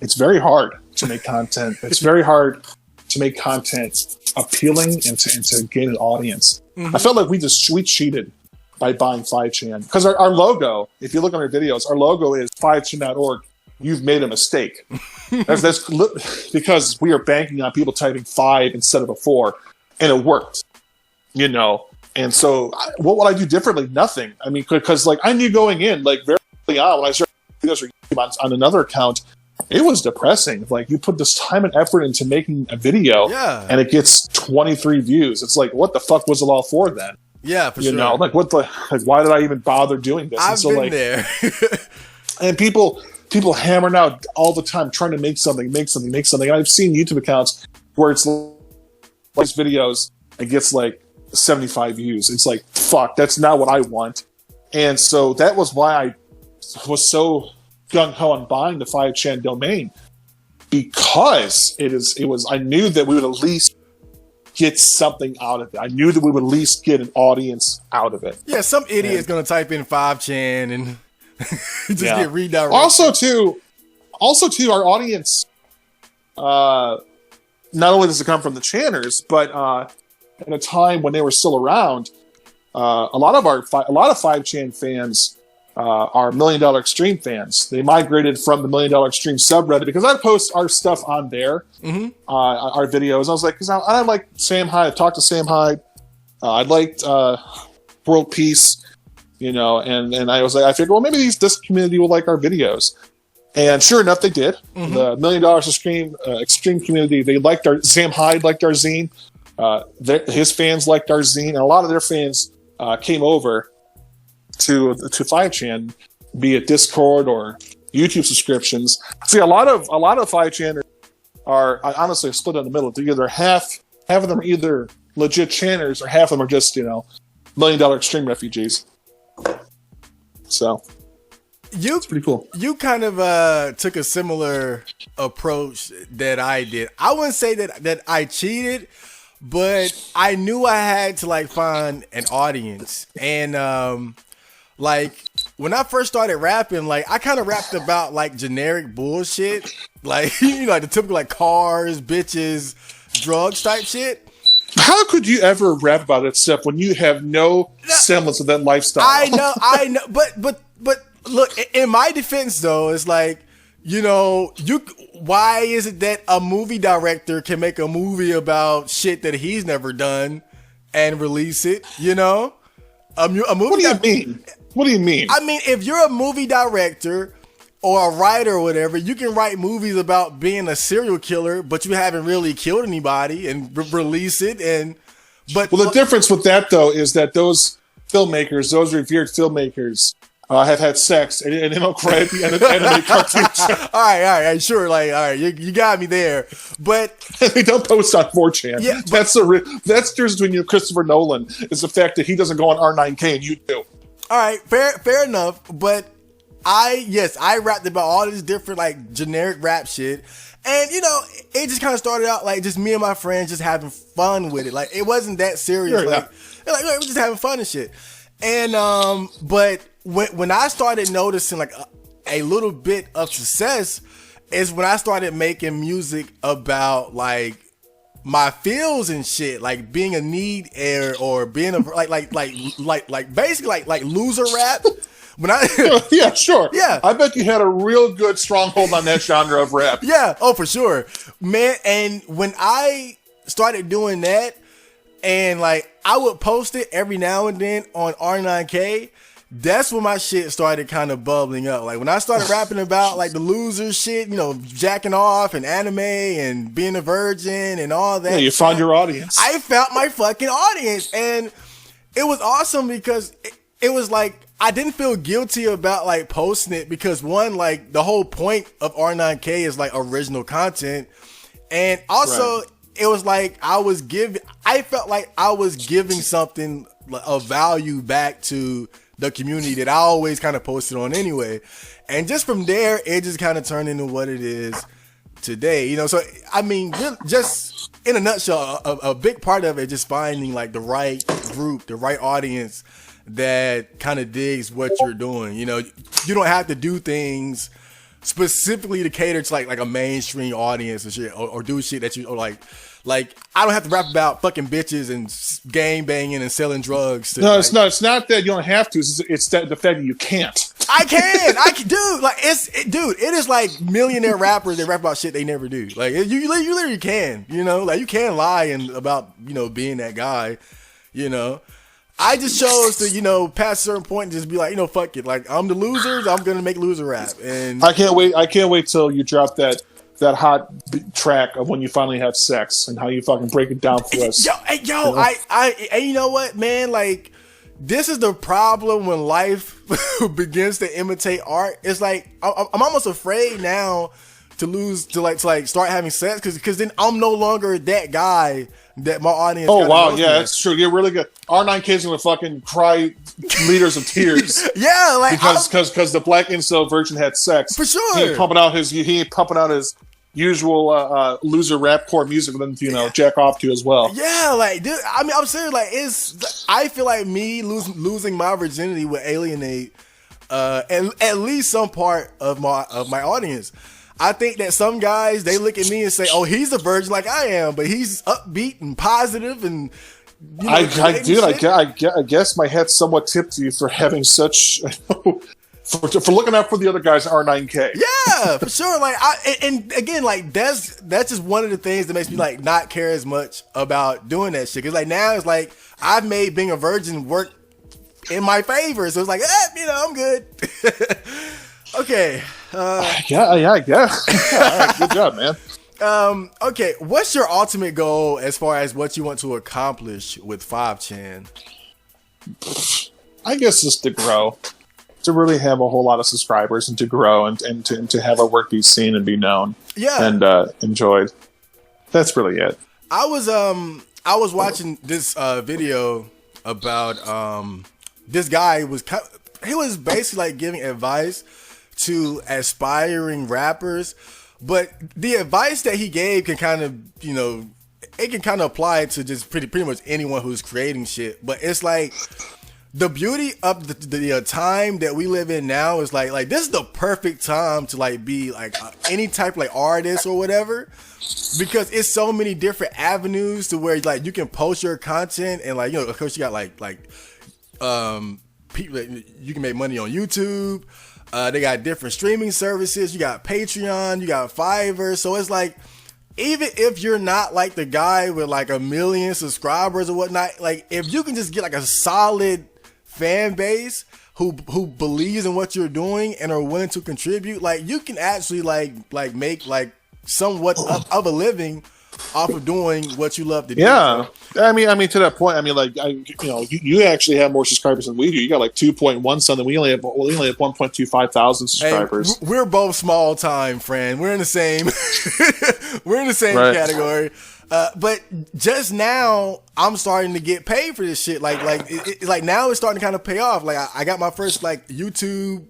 it's very hard to make content. It's very hard to make content appealing and to gain an audience. Mm-hmm. I felt like we cheated by buying 5chan, because our logo, if you look on our videos, our logo is 5chan.org. You've made a mistake. that's because we are banking on people typing 5 instead of a 4, and it worked. And so what would I do differently? Nothing. I mean, because like I knew going in, like very early on, when I started videos on another account, it was depressing. Like, you put this time and effort into making a video, and it gets 23 views. It's like, what the fuck was it all for then? Yeah, for sure. Like why did I even bother doing this? I've been there. And people hammering out all the time, trying to make something. And I've seen YouTube accounts where it's like videos, it gets like 75 views. It's like, fuck, that's not what I want. And so that was why I was so gung-ho on buying the 5chan domain, because I knew that we would at least get something out of it. I knew that we would at least get an audience out of it. Yeah, some idiot's going to type in 5chan and just get redirected. Also, too, our audience, not only does it come from the channers, but at a time when they were still around, a lot of 5chan fans are $1 Million Extreme fans. They migrated from the $1 Million Extreme subreddit, because I post our stuff on there, our videos. I was like, because I like Sam Hyde. I've talked to Sam Hyde. I liked World Peace, and I was like, I figured, well, maybe this community will like our videos. And sure enough, they did. Mm-hmm. The $1 Million Extreme community, they liked Sam Hyde liked our zine. His fans liked our zine, and a lot of their fans came over to 5chan, be it Discord or YouTube subscriptions. See, a lot of 5chaners are honestly split in the middle. They're either half of them are either legit channers, or half of them are just $1 Million Extreme refugees. So it's pretty cool. You kind of took a similar approach that I did. I wouldn't say that I cheated, but I knew I had to like find an audience. And like when I first started rapping, like I kind of rapped about like generic bullshit, like like the typical like cars, bitches, drugs type shit. How could you ever rap about that stuff when you have no semblance of that lifestyle? I know, but look, in my defense though, it's like, why is it that a movie director can make a movie about shit that he's never done and release it? A movie. What do you mean? What do you mean? I mean, if you're a movie director or a writer or whatever, you can write movies about being a serial killer, but you haven't really killed anybody and release it. But the difference with that though is that those filmmakers, those revered filmmakers, have had sex and don't create the anime cartoons. All right, sure. Like, all right, you got me there. But they don't post on 4chan. Yeah, that's the difference between you and Christopher Nolan, is the fact that he doesn't go on R9K and you do. All right, fair enough. But I rapped about all this different like generic rap shit. And you know, it just kind of started out like just me and my friends just having fun with it. Like it wasn't that serious. Sure, like we're just having fun and shit. And but when I started noticing like a little bit of success is when I started making music about like my feels and shit, like being a need air or being a like basically like loser rap. When I yeah, sure. Yeah. I bet you had a real good stronghold on that genre of rap. Yeah, oh for sure. Man, and when I started doing that and like I would post it every now and then on R9K, that's when my shit started kind of bubbling up. Like when I started rapping about like the loser shit, you know, jacking off and anime and being a virgin and all that. Yeah, you found your audience. I found my fucking audience, and it was awesome because it was like I didn't feel guilty about like posting it because one, like the whole point of R9K is like original content, and also it was like I felt like I was giving something of value back to the community that I always kind of posted on anyway. And just from there, it just kind of turned into what it is today, you know? So, I mean, just in a nutshell, a big part of it, just finding like the right group, the right audience that kind of digs what you're doing. You know, you don't have to do things specifically to cater to like a mainstream audience and shit, or do shit that you like I don't have to rap about fucking bitches and gang banging and selling drugs. No, it's not. It's not that you don't have to. It's that the fact that you can't. I can, dude. Like it is like millionaire rappers that rap about shit they never do. Like you literally can, you know, like you can lie and about, you know, being that guy, you know. I just chose to, you know, past a certain point and just be like, you know, fuck it. Like I'm the losers. I'm gonna make loser rap. And I can't wait till you drop that hot track of when you finally have sex and how you fucking break it down for us. Yo, you know? I you know what, man? Like, this is the problem when life begins to imitate art. It's like I'm almost afraid now to start having sex because then I'm no longer that guy that my audience. Oh wow, yeah, that's true. You're really good. R9K's gonna fucking cry liters of tears. Yeah, like because the black incel version had sex for sure. He ain't pumping out his usual loser rapcore music with them, you know, jack off to as well. Yeah, like, dude, I mean, I'm serious. Like, I feel like me losing my virginity would alienate at least some part of my audience. I think that some guys, they look at me and say, "Oh, he's a virgin like I am," but he's upbeat and positive and. You know, I guess my head's somewhat tipped to you for having such. For looking out for the other guys, R9K. Yeah, for sure. Like, and again, like that's just one of the things that makes me like not care as much about doing that shit. Cause like now it's like I've made being a virgin work in my favor, so it's like, you know, I'm good. Okay. Yeah, I guess. All right, good job, man. Okay, what's your ultimate goal as far as what you want to accomplish with 5chan? I guess just to grow. To really have a whole lot of subscribers and to grow and to have our work be seen and be known, and enjoyed. That's really it. I was watching this video about this guy he was basically like giving advice to aspiring rappers, but the advice that he gave can kind of, you know, it can kind of apply to just pretty much anyone who's creating shit. But it's like. The beauty of the time that we live in now is like this is the perfect time to like be like any type of like artist or whatever, because it's so many different avenues to where like you can post your content and like, you know, of course you got like people, you can make money on YouTube. They got different streaming services. You got Patreon, you got Fiverr. So it's like, even if you're not like the guy with like 1 million subscribers or whatnot, like if you can just get like a solid fan base who believes in what you're doing and are willing to contribute, like you can actually like make like somewhat of a living off of doing what you love to do. Yeah, I mean to that point, I mean like you actually have more subscribers than we do. You got like 2.1 something. We only have 1.25 thousand subscribers. Hey, we're both small time, friend. We're in the same we're in the same category. But just now, I'm starting to get paid for this shit. Like now it's starting to kind of pay off. Like I got my first like YouTube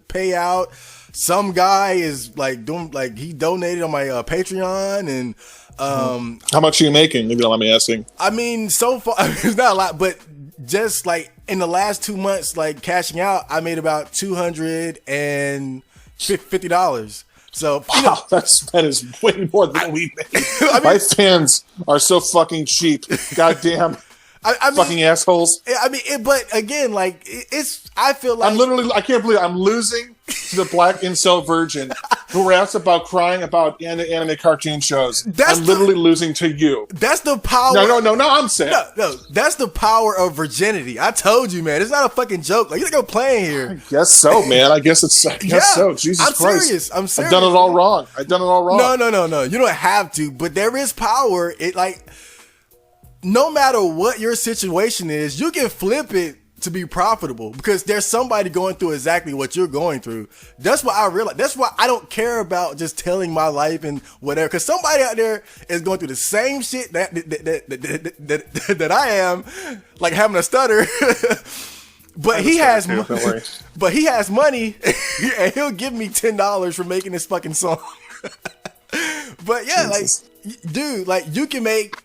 payout. Some guy is like doing like he donated on my Patreon and how much are you making? Maybe let me asking. I mean, so far it's not a lot, but just like in the last 2 months, like cashing out, I made about $250. So wow, that is way more than we made. I mean, my fans are so fucking cheap. Goddamn. I mean, fucking assholes. I mean, but again, like it's. I feel like I can't believe I'm losing to the black incel virgin who raps about crying about anime cartoon shows. I'm literally losing to you. That's the power. No. I'm saying no. That's the power of virginity. I told you, man. It's not a fucking joke. Like you're not playing here. I guess so, man. I guess so. Jesus Christ. I'm serious. I've done it all wrong. No. You don't have to, but there is power. It like. No matter what your situation is, you can flip it to be profitable because there's somebody going through exactly what you're going through. That's what I realize. That's why I don't care about just telling my life and whatever. Because somebody out there is going through the same shit that I am, like having a stutter. But he has money, and he'll give me $10 for making this fucking song. But yeah, Jesus. Like, dude, like you can make.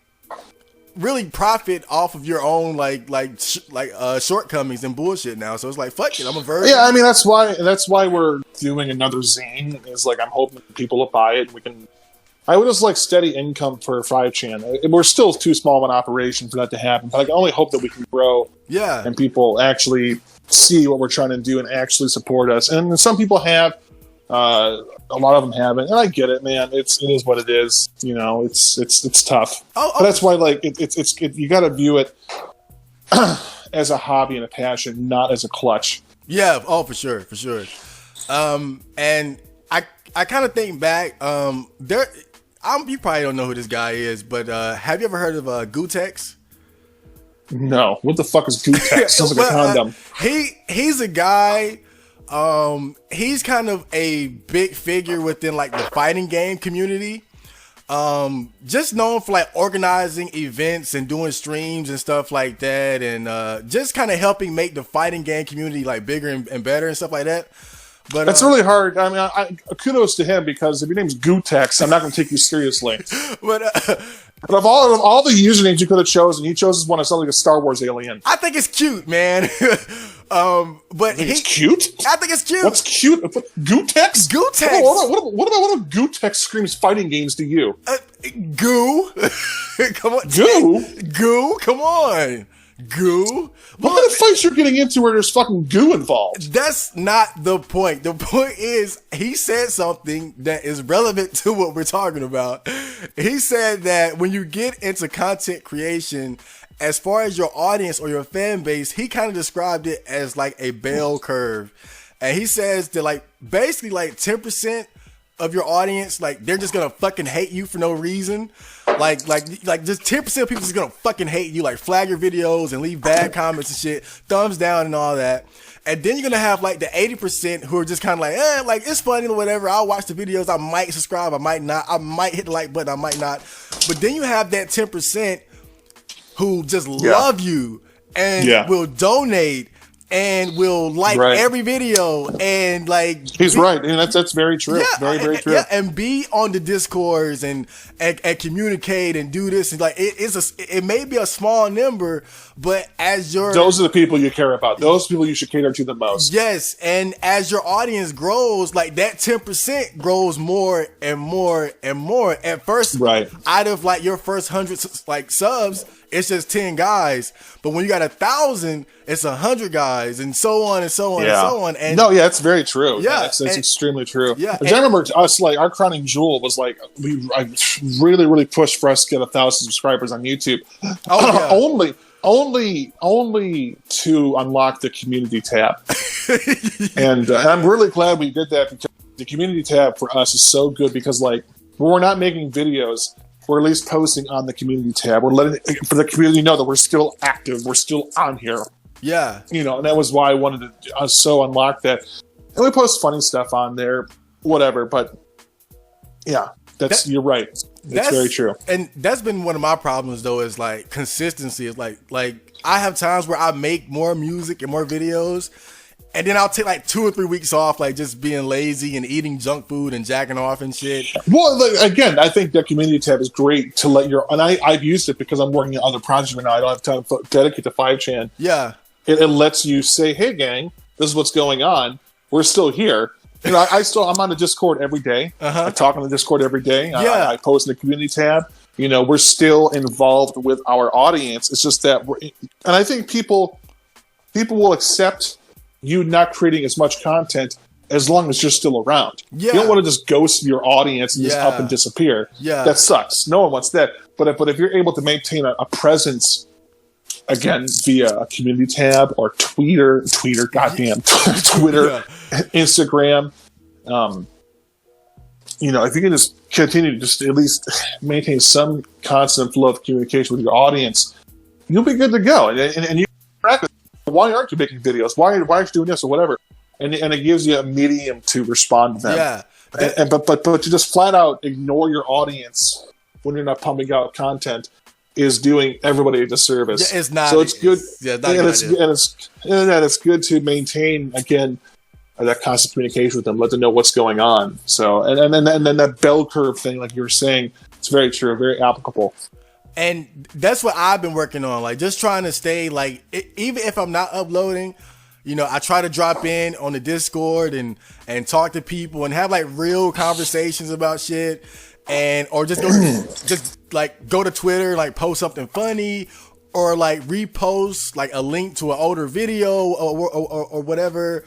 Really profit off of your own shortcomings and bullshit now. So it's like fuck it, I'm a virgin. Yeah, I mean that's why we're doing another zine. Is like I'm hoping people will buy it. I would just like steady income for 5chan. We're still too small of an operation for that to happen. But I can only hope that we can grow. Yeah, and people actually see what we're trying to do and actually support us. And some people have. A lot of them haven't, and I get it, man. It is what it is. You know, it's tough. But that's why, like, you got to view it as a hobby and a passion, not as a clutch. Yeah. Oh, for sure. And I kind of think back. You probably don't know who this guy is, but have you ever heard of Gutex? No. What the fuck is Gutex? Sounds like a condom. He's a guy. He's kind of a big figure within like the fighting game community. Just known for like organizing events and doing streams and stuff like that, and just kind of helping make the fighting game community like bigger and better and stuff like that. But that's really hard. I mean, kudos to him because if your name's Gutex, I'm not going to take you seriously. But of all the usernames you could have chosen, you chose one that sounded like a Star Wars alien. I think it's cute, man. But it's cute. I think it's cute. What's cute? Gutex. Gutex. What about one of Gutex screams fighting games to you? Goo. Come on. Goo. Come on. Goo. What kind of fights you're getting into where there's fucking goo involved? That's not the point. The point is he said something that is relevant to what we're talking about. He said that when you get into content creation, as far as your audience or your fan base, he kind of described it as like a bell curve. And he says that like basically like 10% of your audience, like they're just gonna fucking hate you for no reason. Like just 10% of people just gonna fucking hate you, like flag your videos and leave bad comments and shit, thumbs down and all that. And then you're gonna have like the 80% who are just kind of like, like it's funny or whatever. I'll watch the videos. I might subscribe. I might not. I might hit the like button. I might not. But then you have that 10% who just love you and will donate and will like every video and like he's right, and that's very true. Very true. And be on the discourse and communicate and do this and like it may be a small number, but those are the people you care about. Those people you should cater to the most. Yes, and as your audience grows, like that 10% grows more and more and more. At first, out of like your first 100 like subs, it's just 10 guys, but when you got 1,000, it's 100 guys, and so on and so on and so on. And that's very true. Yeah, that's extremely true. Yeah, I remember us like our crowning jewel was like I really pushed for us to get 1,000 subscribers on YouTube. Only to unlock the community tab, and I'm really glad we did that because the community tab for us is so good because like when we're not making videos, we're at least posting on the community tab. We're letting for the community know that we're still active. We're still on here. Yeah. And that was why I wanted to so unlock that. And we post funny stuff on there, whatever. But yeah, you're right. It's very true. And that's been one of my problems though, is like consistency. Is like I have times where I make more music and more videos, and then I'll take like 2 or 3 weeks off, like just being lazy and eating junk food and jacking off and shit. Well, again, I think that community tab is great to let and I've used it because I'm working on other projects right now. I don't have time to dedicate to 5chan. Yeah. It lets you say, hey, gang, this is what's going on. We're still here. You know, I'm on the Discord every day. I talk on the Discord every day. Yeah. I post in the community tab. You know, we're still involved with our audience. It's just that and I think people will accept you not creating as much content as long as you're still around. Yeah. You don't want to just ghost your audience and just up and disappear. Yeah. That sucks. No one wants that. But if you're able to maintain a presence, again, via a community tab or Twitter, goddamn, Twitter, Instagram, you know, if you can just continue to just at least maintain some constant flow of communication with your audience, you'll be good to go. And you practice. Why aren't you making videos? Why aren't you doing this or whatever? And it gives you a medium to respond to them. Yeah. But to just flat out ignore your audience when you're not pumping out content is doing everybody a disservice. Yeah, it's not. So it's good. Yeah, it's good to maintain again that constant communication with them. Let them know what's going on. So and then that bell curve thing, like you were saying, it's very true, very applicable. And that's what I've been working on, like just trying to stay like, even if I'm not uploading, you know, I try to drop in on the Discord and talk to people and have like real conversations about shit, and or just go to Twitter, like post something funny, or like repost like a link to an older video or whatever,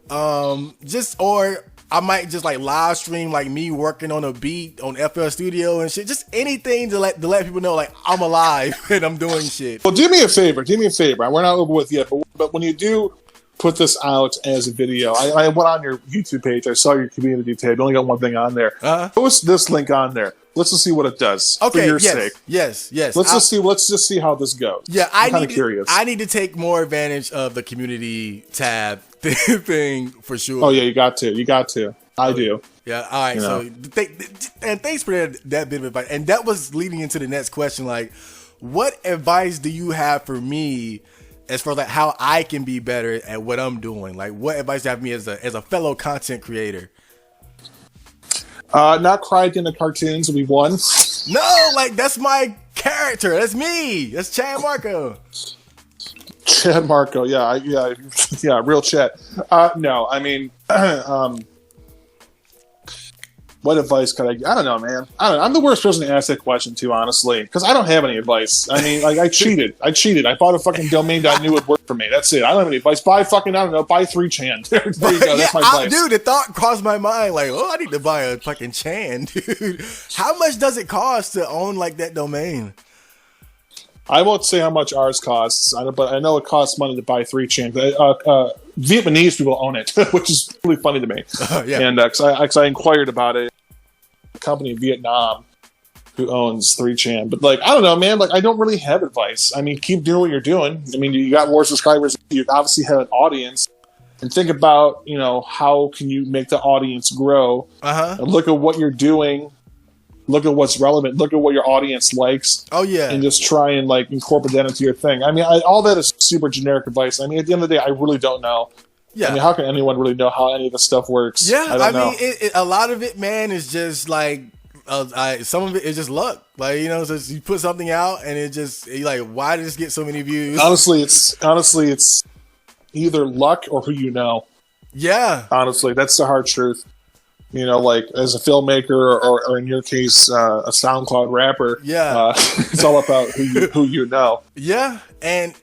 or I might just like live stream like me working on a beat on FL Studio and shit. Just anything to let people know like I'm alive and I'm doing shit. Well, do me a favor. We're not over with yet, but when you do put this out as a video, I went on your YouTube page. I saw your community tab. You only got one thing on there. Post this link on there. Let's just see what it does. Okay, for your sake. Yes. Let's just see how this goes. Yeah, I'm kind of curious. I need to take more advantage of the community tab thing for sure. Oh yeah, you got to. I do. Yeah. All right. So, and thanks for that bit of advice. And that was leading into the next question. Like, what advice do you have for me as far as like how I can be better at what I'm doing? Like, what advice do you have for me as a fellow content creator? Not cried in the cartoons would be one. No, like that's my character. That's me. That's Chad Marco. Chad Marco, yeah, real Chad. No, I mean, what advice could I don't know, man. I'm the worst person to ask that question to, honestly, because I don't have any advice. I mean, like, I cheated. I bought a fucking domain that I knew would work for me. That's it. I don't have any advice. Buy 3chan. There you go. That's my advice. Dude, the thought crossed my mind, like, I need to buy a fucking Chan, dude. How much does it cost to own, like, that domain? I won't say how much ours costs, but I know it costs money to buy 3chan. Vietnamese people own it, which is really funny to me. Yeah. And because I inquired about it, a company in Vietnam who owns 3chan. But like, I don't know, man. Like, I don't really have advice. I mean, keep doing what you're doing. I mean, you got more subscribers. You obviously have an audience. And think about, you know, how can you make the audience grow? And look at what you're doing. Look at what's relevant. Look at what your audience likes. Oh, yeah. And just try and, like, incorporate that into your thing. I mean, all that is super generic advice. I mean, at the end of the day, I really don't know. Yeah. I mean, how can anyone really know how any of this stuff works? Yeah, I don't know. mean, a lot of it, man, is just, like, some of it is just luck. Like, you know, so you put something out, and it just, you're like, why did this get so many views? Honestly, it's either luck or who you know. Yeah. Honestly, that's the hard truth. You know, like, as a filmmaker or in your case, a SoundCloud rapper. Yeah. It's all about who you know. Yeah. And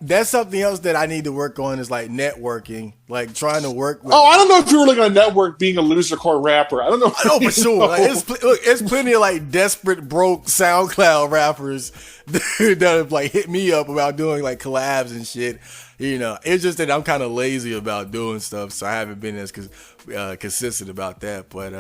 that's something else that I need to work on is, like, networking. Like, trying to work with... Oh, I don't know if you're really going to network being a loser core rapper. I don't know. I know for sure. Like, it's plenty of, like, desperate, broke SoundCloud rappers that have, like, hit me up about doing, like, collabs and shit. You know, it's just that I'm kind of lazy about doing stuff, so I haven't been as consistent about that. But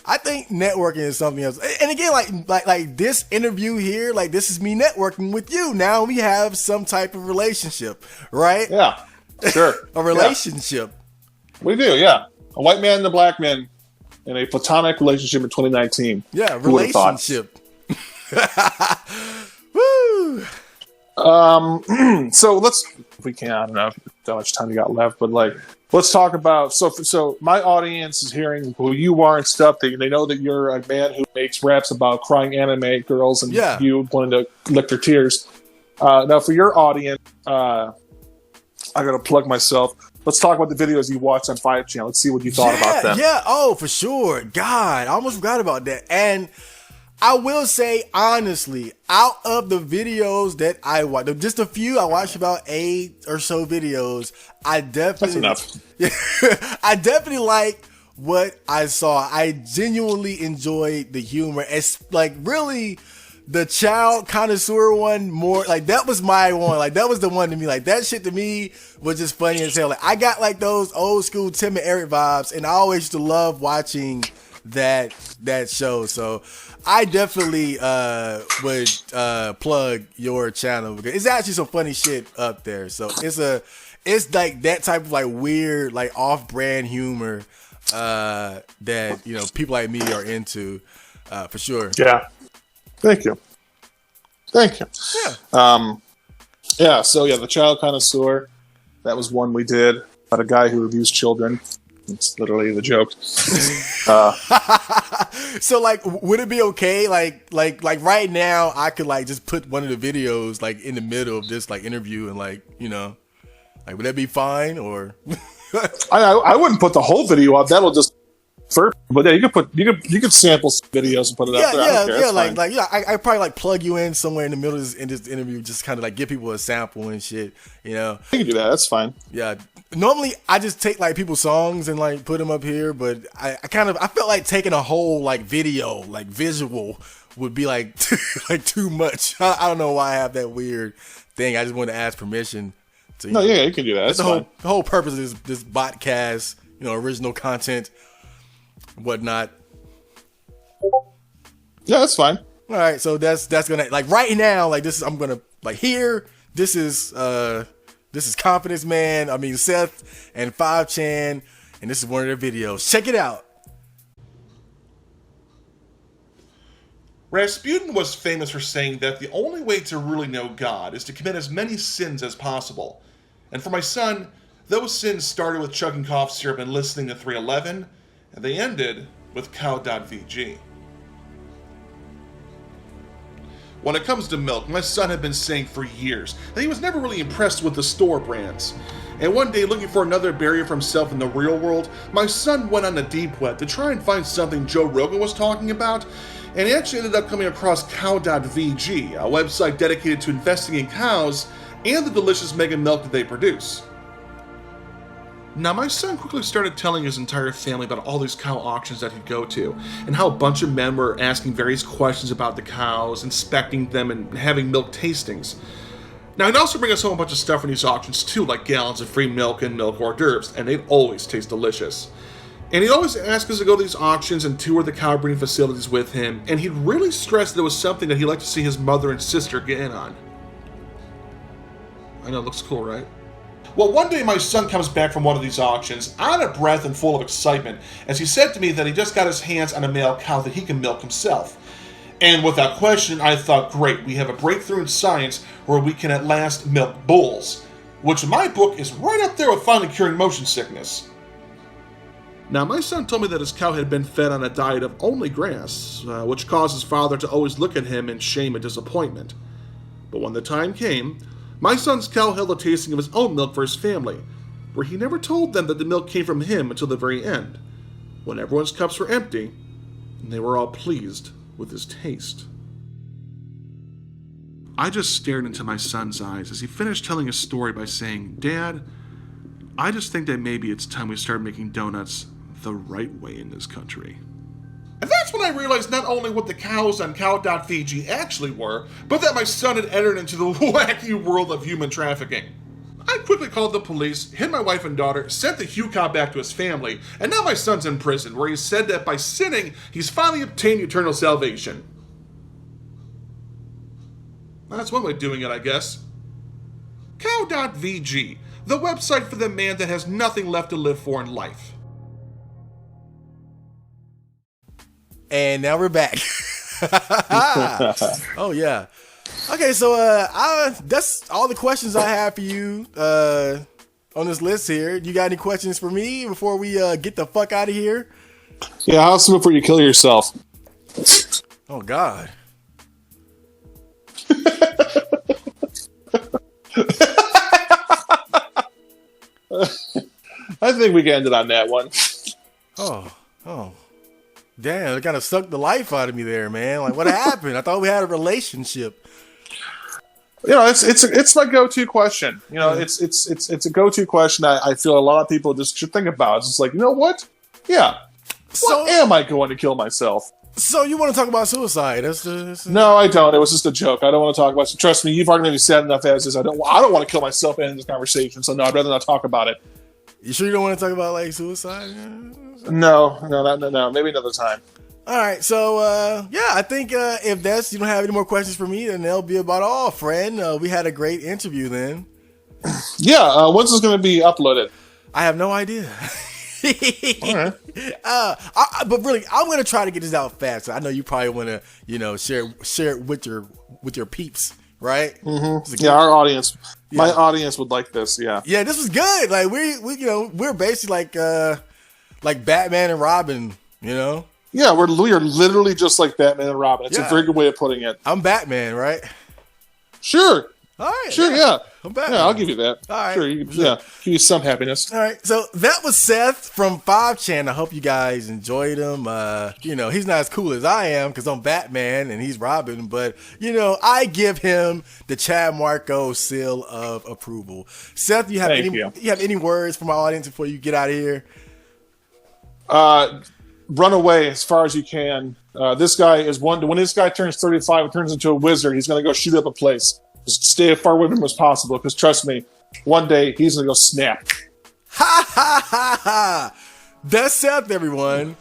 I think networking is something else. And again, like this interview here, like this is me networking with you. Now we have some type of relationship, right? Yeah, sure. A relationship. Yeah. We do, yeah. A white man and a black man in a platonic relationship in 2019. Yeah, Who would have thought? relationship. Woo! So if we can, I don't know how much time you got left, but like, let's talk about, so my audience is hearing who you are and stuff. They know that you're a man who makes raps about crying anime girls and you wanting to lick their tears. Now for your audience, I gotta plug myself. Let's talk about the videos you watched on 5chan. Let's see what you thought about them. Yeah, oh, for sure. God, I almost forgot about that. And I will say, honestly, out of the videos that I watched, just a few, I watched about 8 or so videos. I definitely, that's enough. I definitely like what I saw. I genuinely enjoyed the humor. It's like really the child connoisseur one more. Like that was my one. Like that was the one to me. Like that shit to me was just funny as hell. Like I got like those old school Tim and Eric vibes, and I always used to love watching that show. So I definitely would plug your channel because it's actually some funny shit up there. So it's like that type of like weird, like off-brand humor that people like me are into for sure. Yeah. Thank you. Yeah. So the child connoisseur. That was one we did about a guy who reviews children. It's literally the joke. So like, would it be okay? Like right now, I could like just put one of the videos like in the middle of this like interview and like would that be fine or? I wouldn't put the whole video up. That'll just but yeah, you could sample some videos and put it up there. I probably like plug you in somewhere in the middle of this interview, just kind of like give people a sample and shit. You can do that. That's fine. Yeah. Normally, I just take like people's songs and like put them up here, but I felt like taking a whole like video, like visual, would be like like too much. I don't know why I have that weird thing. I just wanted to ask permission. You can do that. That's the whole purpose of this Botcast, original content, whatnot. Yeah, that's fine. All right, so that's gonna like right now, like I'm gonna like here. This is Confidence Man. I mean Seth and 5chan, and this is one of their videos. Check it out. Rasputin was famous for saying that the only way to really know God is to commit as many sins as possible. And for my son, those sins started with chugging cough syrup and listening to 311, and they ended with cow.vg. When it comes to milk, my son had been saying for years that he was never really impressed with the store brands. And one day, looking for another barrier for himself in the real world, my son went on the deep web to try and find something Joe Rogan was talking about, and he actually ended up coming across cow.vg, a website dedicated to investigating cows and the delicious mega milk that they produce. Now, my son quickly started telling his entire family about all these cow auctions that he'd go to, and how a bunch of men were asking various questions about the cows, inspecting them, and having milk tastings. Now, he'd also bring us home a bunch of stuff from these auctions too, like gallons of free milk and milk hors d'oeuvres, and they'd always taste delicious. And he'd always ask us to go to these auctions and tour the cow breeding facilities with him, and he'd really stress that it was something that he'd like to see his mother and sister get in on. I know, it looks cool, right? Well, one day my son comes back from one of these auctions, out of breath and full of excitement, as he said to me that he just got his hands on a male cow that he can milk himself. And without question, I thought, great, we have a breakthrough in science where we can at last milk bulls, which in my book is right up there with finally curing motion sickness. Now, my son told me that his cow had been fed on a diet of only grass, which caused his father to always look at him in shame and disappointment. But when the time came, my son's cow held a tasting of his own milk for his family, where he never told them that the milk came from him until the very end, when everyone's cups were empty, and they were all pleased with his taste. I just stared into my son's eyes as he finished telling his story by saying, "Dad, I just think that maybe it's time we start making donuts the right way in this country." And that's when I realized not only what the cows on cow.vg actually were, but that my son had entered into the wacky world of human trafficking. I quickly called the police, hid my wife and daughter, sent the Hugh cow back to his family, and now my son's in prison, where he said that by sinning, he's finally obtained eternal salvation. That's one way of doing it, I guess. Cow.vg, the website for the man that has nothing left to live for in life. And now we're back. Oh yeah. Okay, so that's all the questions I have for you on this list here. You got any questions for me before we get the fuck out of here? Yeah, how's it before you kill yourself? Oh God. I think we can end it on that one. Oh. Damn, it kind of sucked the life out of me there, man. Like, what happened? I thought we had a relationship. You know, it's my go-to question. You know, it's a go-to question. I feel a lot of people just should think about. It's just like, you know what? Yeah. So am I going to kill myself? So you want to talk about suicide? No, I don't. It was just a joke. I don't want to talk about it. Trust me, you've already made me sad enough as is. I don't want to kill myself in this conversation. So no, I'd rather not talk about it. You sure you don't want to talk about like suicide? No. Maybe another time. All right, so I think if you don't have any more questions for me, then that'll be about all, friend. We had a great interview then. Yeah, when's this going to be uploaded? I have no idea. All right. But really, I'm going to try to get this out fast. So I know you probably want to, share it with your peeps, right? Mm-hmm. Yeah, our audience, my audience would like this. Yeah. Yeah, this was good. Like we're basically like Batman and Robin, you know. Yeah, we are literally just like Batman and Robin. It's a very good way of putting it. I'm Batman, right? Sure. All right. Sure, yeah. I'm Batman. Yeah, I'll give you that. All right. Sure, give you some happiness. All right. So that was Seth from 5chan. I hope you guys enjoyed him. He's not as cool as I am because I'm Batman and he's Robin, but I give him the Chad Marco seal of approval. Seth, you have any words for my audience before you get out of here? Run away as far as you can. This guy is when this guy turns 35 and turns into a wizard, he's going to go shoot up a place. Just stay as far away from him as possible, because trust me, one day he's going to go snap. Ha ha ha ha! That's Seth, everyone.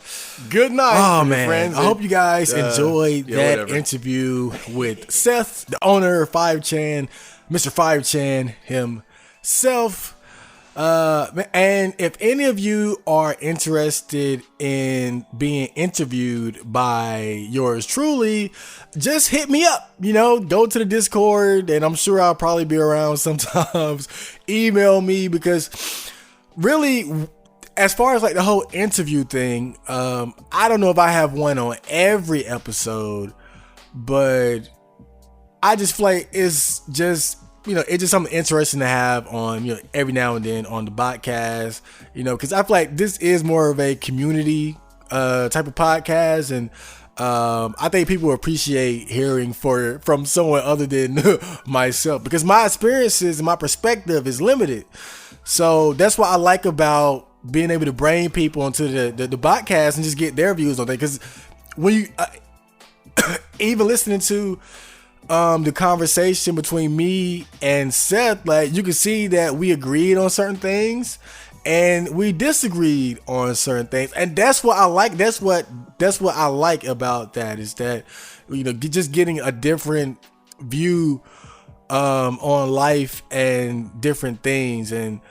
Good night, friends. I hope you guys enjoyed that interview with Seth, the owner of 5chan, Mr. 5chan himself. And if any of you are interested in being interviewed by yours truly, just hit me up, go to the Discord, and I'm sure I'll probably be around sometimes. Email me, because really, as far as like the whole interview thing, I don't know if I have one on every episode, but I just feel like it's just something interesting to have on, every now and then on the podcast, because I feel like this is more of a community type of podcast, and I think people appreciate hearing from someone other than myself, because my experiences and my perspective is limited. So that's what I like about being able to bring people into the podcast and just get their views on that, because when you even listening to the conversation between me and Seth, like, you can see that we agreed on certain things and we disagreed on certain things, and that's what I like. That's what I like about that, is that just getting a different view on life and different things, and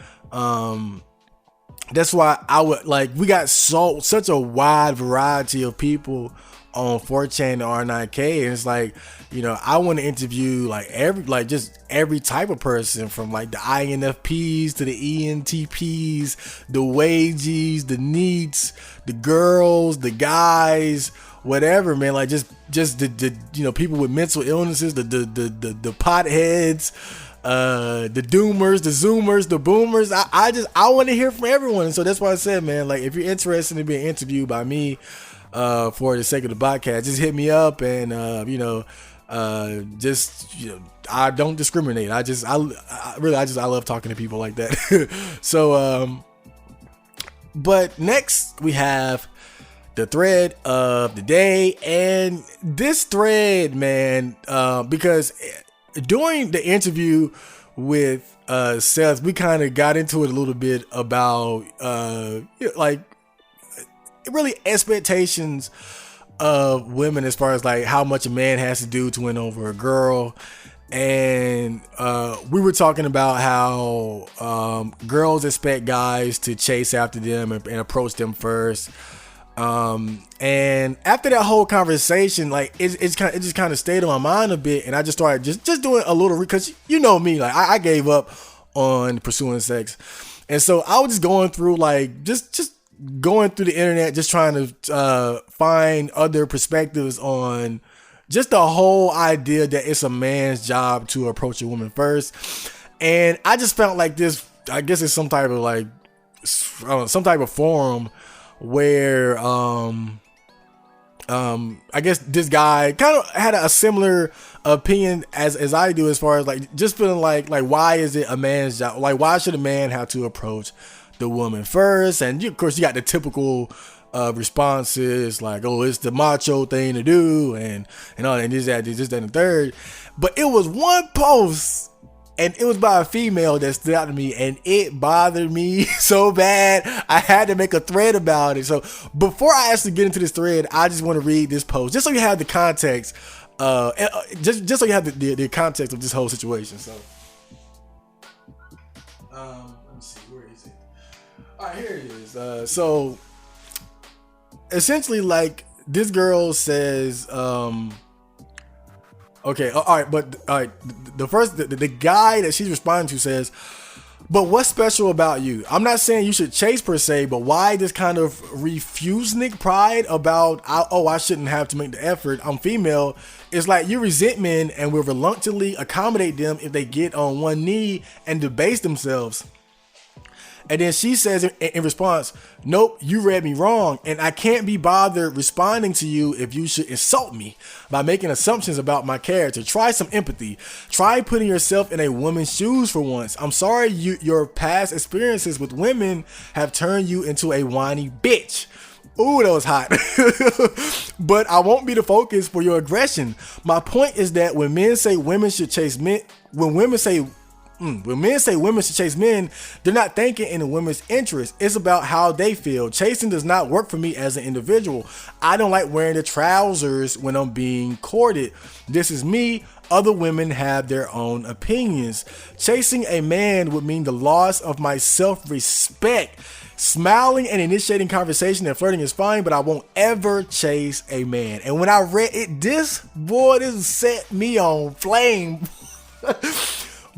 that's why I would like, we got such a wide variety of people on 4chan and R9K, and it's like, I want to interview every type of person, from like the INFPs to the ENTPs, the wages, the neats, the girls, the guys, whatever, man. Like just the people with mental illnesses, the potheads, the doomers, the zoomers, the boomers. I want to hear from everyone, and so that's why I said, man, like, if you're interested in being interviewed by me for the sake of the podcast, just hit me up, and I don't discriminate. I love talking to people like that. So but next we have the thread of the day, and this thread, man, because during the interview with Seth, we kind of got into it a little bit about like really expectations of women, as far as like how much a man has to do to win over a girl. And we were talking about how girls expect guys to chase after them and approach them first. And after that whole conversation, like it just kind of stayed on my mind a bit, and I just started just doing a little because you know me, like I gave up on pursuing sex, and so I was just going through like just going through the internet, just trying to find other perspectives on just the whole idea that it's a man's job to approach a woman first, and I just felt like this. I guess it's some type of like some type of forum where I guess this guy kind of had a similar opinion as I do, as far as like just feeling like why is it a man's job? Like why should a man have to approach the woman first? And of course you got the typical responses like, oh, it's the macho thing to do, and all, and this, that, and the third. But it was one post, and it was by a female that stood out to me, and it bothered me so bad I had to make a thread about it. So before I actually get into this thread, I just want to read this post just so you have the context, just so you have the context of this whole situation. So let me see, where is it? All right, here it is. So essentially, like, this girl says, okay, all right, but all right, the guy that she's responding to says, but what's special about you? I'm not saying you should chase per se, but why this kind of refusnik pride about, I shouldn't have to make the effort, I'm female? It's like you resent men and will reluctantly accommodate them if they get on one knee and debase themselves. And then she says in response, nope, you read me wrong, and I can't be bothered responding to you if you should insult me by making assumptions about my character. Try some empathy. Try putting yourself in a woman's shoes for once. I'm sorry your past experiences with women have turned you into a whiny bitch. Ooh, that was hot. But I won't be the focus for your aggression. My point is that when men say women should chase men, when men say women should chase men, they're not thinking in the women's interest. It's about how they feel. Chasing does not work for me as an individual. I don't like wearing the trousers when I'm being courted. This is me. Other women have their own opinions. Chasing a man would mean the loss of my self-respect. Smiling and initiating conversation and flirting is fine, but I won't ever chase a man. And when I read it, this set me on flame.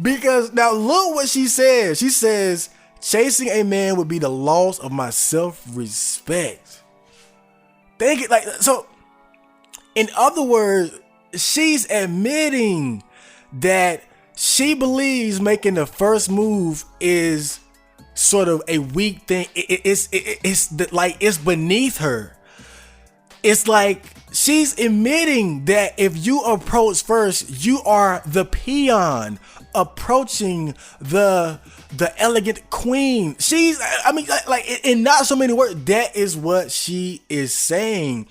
Because now look what she says. She says, chasing a man would be the loss of my self-respect. Think it like, so in other words, she's admitting that she believes making the first move is sort of a weak thing. It's beneath her. It's like she's admitting that if you approach first, you are the peon approaching the elegant queen. In not so many words, that is what she is saying.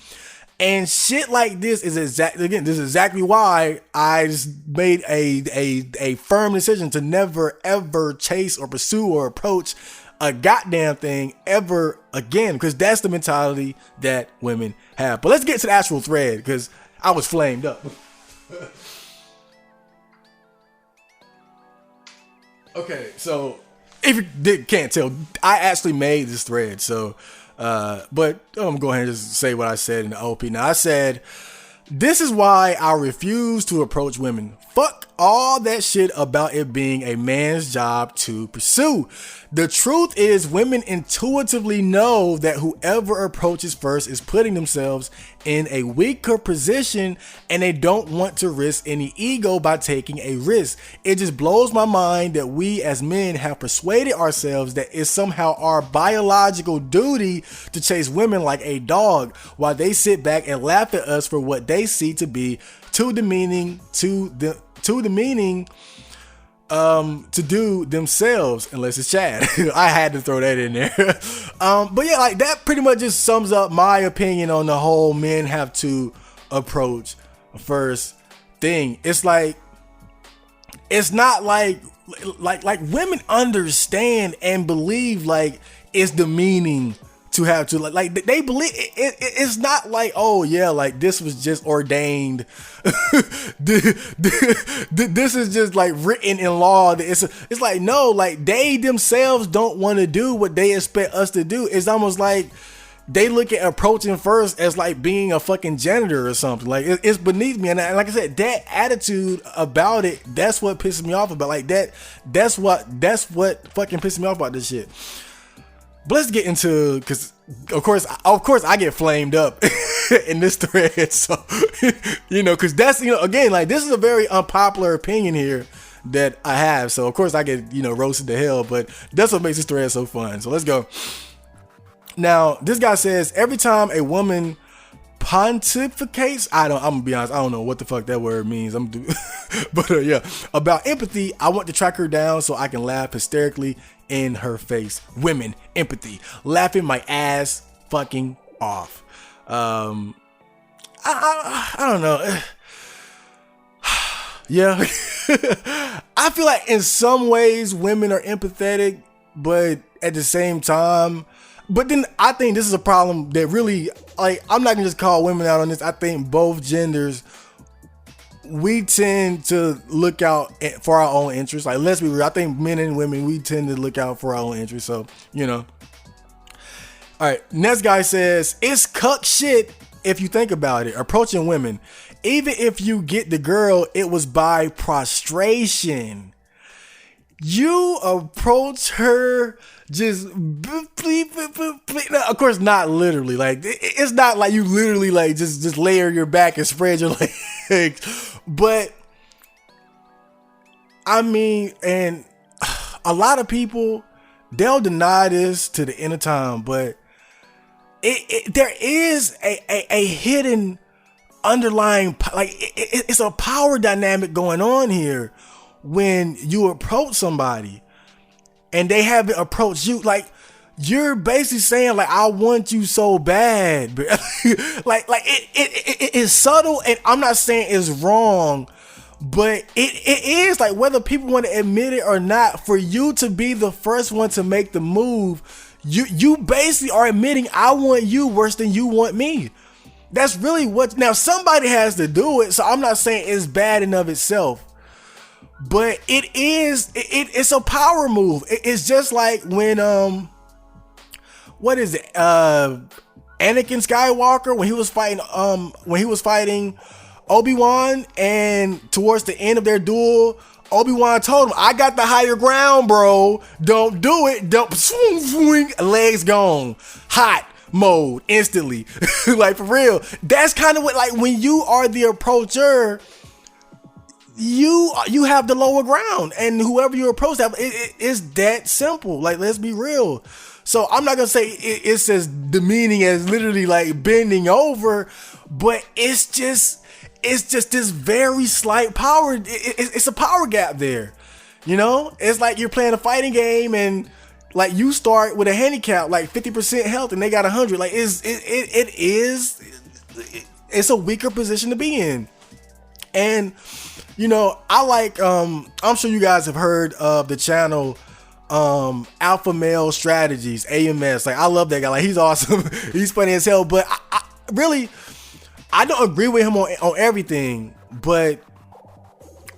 And shit like this is exactly why I just made a firm decision to never ever chase or pursue or approach a goddamn thing ever again, because that's the mentality that women have. But let's get to the actual thread, because I was flamed up. Okay, so if you can't tell, I actually made this thread. So, but I'm gonna go ahead and just say what I said in the OP. Now, I said, this is why I refuse to approach women. Fuck all that shit about it being a man's job to pursue. The truth is, women intuitively know that whoever approaches first is putting themselves in a weaker position, and they don't want to risk any ego by taking a risk. It just blows my mind that we as men have persuaded ourselves that it's somehow our biological duty to chase women like a dog, while they sit back and laugh at us for what they see to be too demeaning to do themselves, unless it's Chad. I had to throw that in there. But yeah, like that pretty much just sums up my opinion on the whole men have to approach first thing. It's like, it's not like women understand and believe like it's demeaning to have to like they believe it's not like, oh yeah, like this was just ordained. This is just like written in law. It's like, no, like they themselves don't want to do what they expect us to do. It's almost like they look at approaching first as like being a fucking janitor or something. Like it's beneath me. And like I said, that attitude about it, that's what pisses me off about like that. That's what fucking pisses me off about this shit. But let's get into, because of course I get flamed up in this thread. So, because that's, again, like this is a very unpopular opinion here that I have. So of course I get, roasted to hell, but that's what makes this thread so fun. So let's go. Now, this guy says, every time a woman pontificates, I'm gonna be honest, I don't know what the fuck that word means. But yeah, about empathy, I want to track her down so I can laugh hysterically in her face. Women, empathy, laughing my ass fucking off. I don't know. Yeah. I feel like in some ways women are empathetic, but at the same time, but then I think this is a problem that really, like, I'm not gonna just call women out on this. I think both genders, we tend to look out for our own interests. Like, let's be real. I think men and women, we tend to look out for our own interests. So, All right. Next guy says, it's cuck shit if you think about it. Approaching women. Even if you get the girl, it was by prostration. You approach her just, of course, not literally. Like, it's not like you literally like just layer your back and spread your legs. But I mean, and a lot of people, they'll deny this to the end of time, but there is a hidden underlying, like, it's a power dynamic going on here when you approach somebody and they haven't approached you. Like, you're basically saying, like, I want you so bad. like it is subtle, and I'm not saying it's wrong, but it is, like, whether people want to admit it or not, for you to be the first one to make the move, you basically are admitting, I want you worse than you want me. That's really what, now somebody has to do it, so I'm not saying it's bad in of itself, but it's a power move. It's just like when, what is it? Anakin Skywalker, when he was fighting Obi-Wan, and towards the end of their duel, Obi-Wan told him, I got the higher ground, bro. Don't do it. Don't, swing, legs gone. Hot mode instantly. Like, for real. That's kind of what, like, when you are the approacher, you have the lower ground, and whoever you approach, that it's that simple. Like, let's be real. So I'm not gonna say it's as demeaning as literally like bending over, but it's just this very slight power. It's a power gap there. It's like you're playing a fighting game, and like you start with a handicap like 50% health, and they got 100. Like, it's a weaker position to be in. And I like, I'm sure you guys have heard of the channel Alpha Male Strategies, AMS. Like, I love that guy. Like, he's awesome. He's funny as hell. But I really don't agree with him on everything. But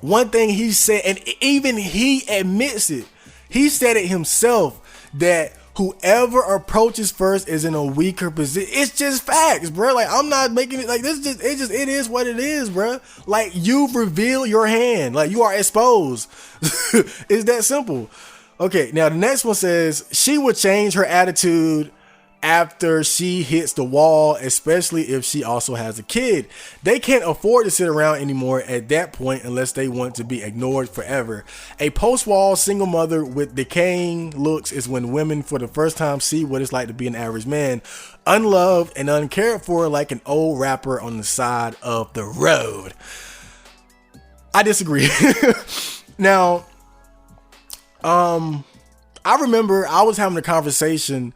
one thing he said, and even he admits it, he said it himself, that whoever approaches first is in a weaker position. It's just facts, bro. Like, I'm not making it like this. It is what it is, bro. Like, you've revealed your hand. Like, you are exposed. It's that simple. Okay, now the next one says, she would change her attitude after she hits the wall, especially if she also has a kid. They can't afford to sit around anymore at that point unless they want to be ignored forever. A post-wall single mother with decaying looks is when women for the first time see what it's like to be an average man, unloved and uncared for, like an old rapper on the side of the road. I disagree. Now, I remember I was having a conversation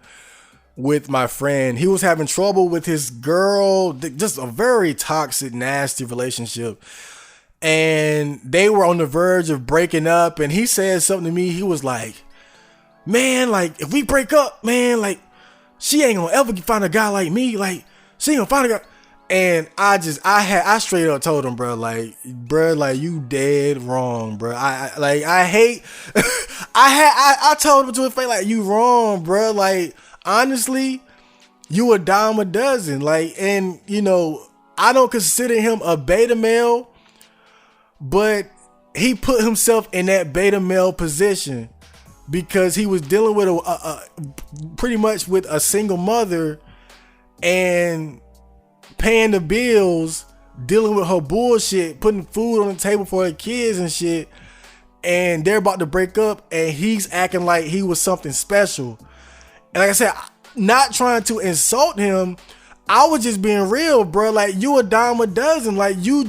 with my friend. He was having trouble with his girl, just a very toxic, nasty relationship. And they were on the verge of breaking up. And he said something to me. He was like, man, like, if we break up, man, like, she ain't gonna ever find a guy like me. Like, she ain't gonna find a guy. And I straight up told him, bro, like, you dead wrong, bro. I told him to his face, like, you wrong, bro. Like, honestly, you a dime a dozen. Like, and you know, I don't consider him a beta male, but he put himself in that beta male position because he was dealing with pretty much with a single mother and paying the bills, dealing with her bullshit, putting food on the table for her kids and shit. And they're about to break up, and he's acting like he was something special. And like I said, not trying to insult him, I was just being real, bro. Like, you a dime a dozen. Like, you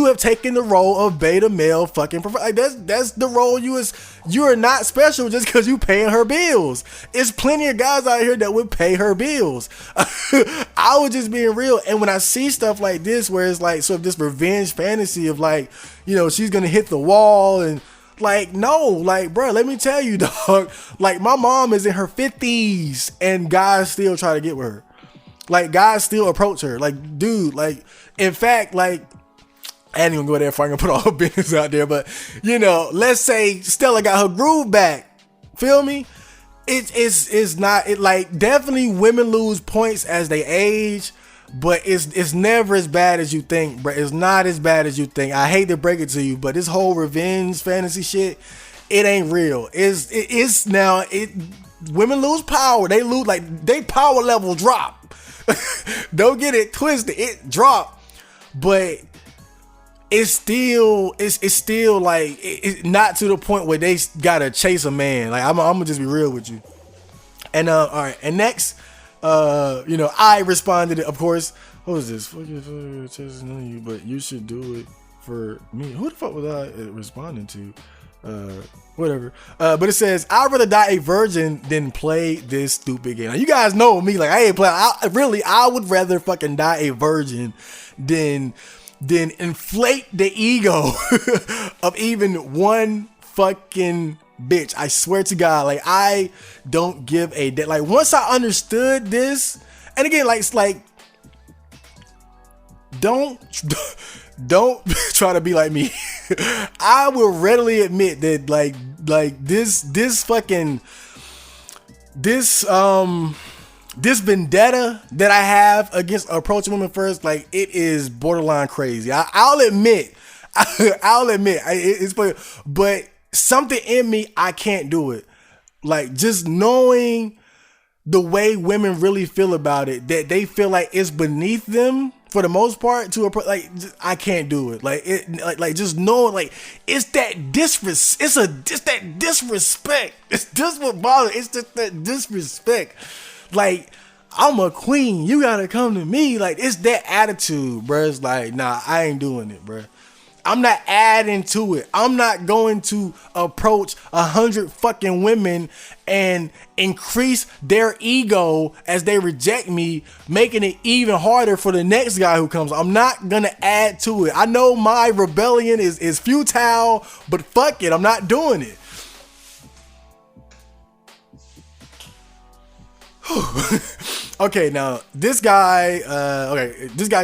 have taken the role of beta male fucking like that's the role you're not special just because you paying her bills. It's plenty of guys out here that would pay her bills. I was just being real. And when I see stuff like this where it's like sort of this revenge fantasy of like, you know, she's gonna hit the wall and like, no, like, bro, let me tell you, dog, like my mom is in her 50s and guys still try to get with her. Like, guys still approach her. Like, dude, like, in fact, like, I ain't even go there if I'm gonna put all her business out there, but you know, let's say Stella got her groove back. Feel me? It's not, it like, definitely women lose points as they age, but it's never as bad as you think, bro. It's not as bad as you think. I hate to break it to you, but this whole revenge fantasy shit, it ain't real. It's now, women lose power. They lose, like, they power level drop. Don't get it twisted. It dropped, but it's still like it's not to the point where they gotta chase a man. Like, I'm gonna just be real with you. And all right. And next, you know, I responded. Of course, what was this? Fucking chasing on you, but you should do it for me. Who the fuck was I responding to? Whatever. But it says, I'd rather die a virgin than play this stupid game. Now, you guys know me, like, I ain't playing. I would rather fucking die a virgin than inflate the ego of even one fucking bitch. I swear to God, like, I don't give a damn. Like, once I understood this, and again, like, it's like, don't try to be like me. I will readily admit that like this vendetta that I have against approaching women first, like, it is borderline crazy. I'll admit, it's but something in me, I can't do it. Like, just knowing the way women really feel about it, that they feel like it's beneath them for the most part to approach, like, I can't do it. Like, it, like just knowing, like, it's that disrespect. It's that disrespect. It's just what bothers. It's just that disrespect. Like, I'm a queen. You gotta come to me. Like, it's that attitude, bro. It's like, nah, I ain't doing it, bro. I'm not adding to it. I'm not going to approach 100 fucking women and increase their ego as they reject me, making it even harder for the next guy who comes. I'm not gonna add to it. I know my rebellion is futile, but fuck it, I'm not doing it. Okay, now this guy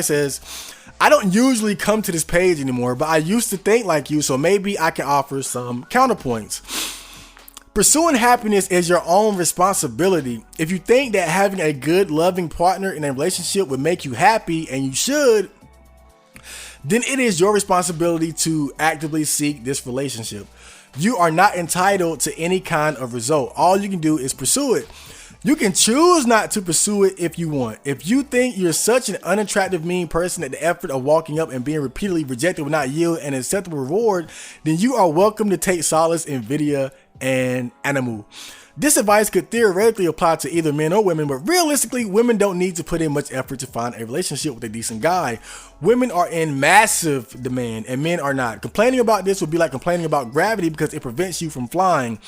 says, I don't usually come to this page anymore, but I used to think like you, so maybe I can offer some counterpoints. Pursuing happiness is your own responsibility. If you think that having a good, loving partner in a relationship would make you happy, and you should, then it is your responsibility to actively seek this relationship. You are not entitled to any kind of result. All you can do is pursue it. You can choose not to pursue it if you want. If you think you're such an unattractive, mean person that the effort of walking up and being repeatedly rejected will not yield an acceptable reward, then you are welcome to take solace in Vidya and Animu. This advice could theoretically apply to either men or women, but realistically, women don't need to put in much effort to find a relationship with a decent guy. Women are in massive demand and men are not. Complaining about this would be like complaining about gravity because it prevents you from flying.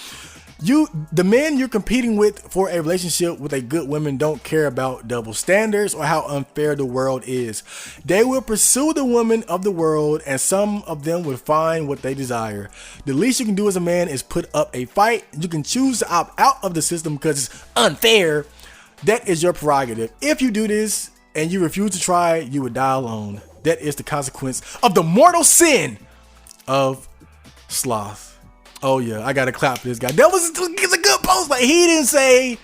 The men you're competing with for a relationship with a good woman don't care about double standards or how unfair the world is. They will pursue the woman of the world, and some of them will find what they desire. The least you can do as a man is put up a fight. You can choose to opt out of the system because it's unfair. That is your prerogative. If you do this and you refuse to try, you will die alone. That is the consequence of the mortal sin of sloth. Oh yeah, I gotta clap for this guy. It's a good post. Like, he didn't say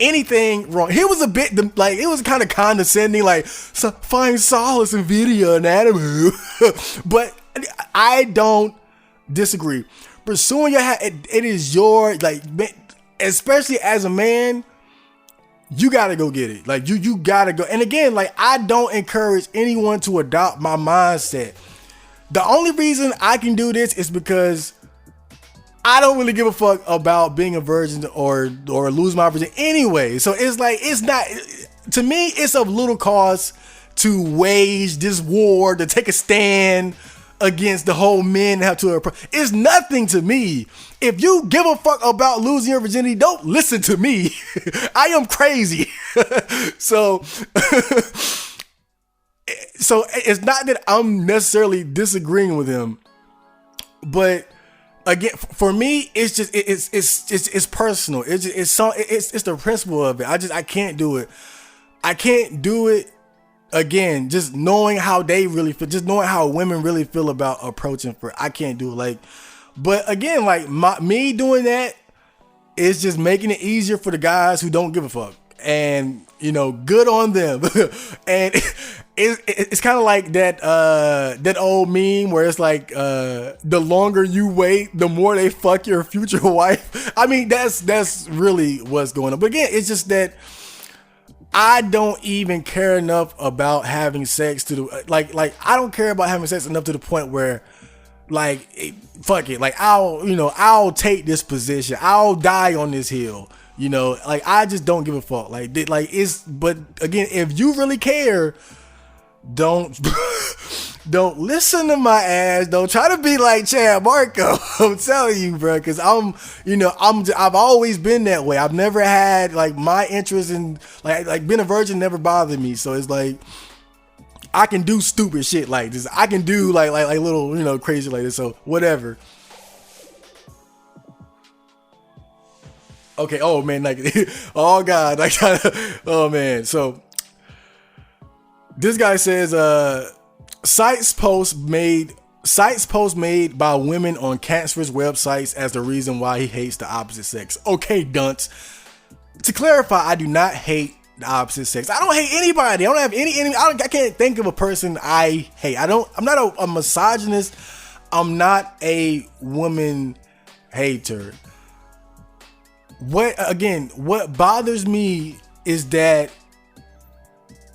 anything wrong. He was a bit like, it was kind of condescending, like, find solace in video and anime. But I don't disagree. Pursuing your it is your, like, especially as a man, you gotta go get it. Like, you gotta go. And again, like, I don't encourage anyone to adopt my mindset. The only reason I can do this is because I don't really give a fuck about being a virgin or lose my virgin anyway. So it's like, it's not, to me, it's of little cause to wage this war, to take a stand against the whole men have to approach. It's nothing to me. If you give a fuck about losing your virginity, don't listen to me. I am crazy. So it's not that I'm necessarily disagreeing with him, but again, for me, it's just it's personal. It's the principle of it. I can't do it. I can't do it. Again, just knowing how they really feel, just knowing how women really feel about approaching I can't do it. Like, but again, like me doing that is just making it easier for the guys who don't give a fuck. And, you know, good on them. And it's kind of like that old meme where it's like, the longer you wait, the more they fuck your future wife. I mean, that's really what's going on. But again, it's just that I don't even care enough about having sex to the, like I don't care about having sex enough to the point where, like, fuck it. Like, I'll take this position. I'll die on this hill. You know, like, I just don't give a fuck. Like but again, if you really care, don't listen to my ass. Don't try to be like Chad Marco. I'm telling you, bro, because I've always been that way. I've never had, like, my interest in like being a virgin never bothered me. So it's like, I can do stupid shit like this. I can do like little, you know, crazy like this. So whatever. Okay. Oh man. Like, oh God. Like, oh man. So this guy says, sites posts made by women on cancerous websites as the reason why he hates the opposite sex. Okay, dunce. To clarify, I do not hate the opposite sex. I don't hate anybody. I don't have any I can't think of a person I hate. I'm not a misogynist. I'm not a woman hater. What bothers me is that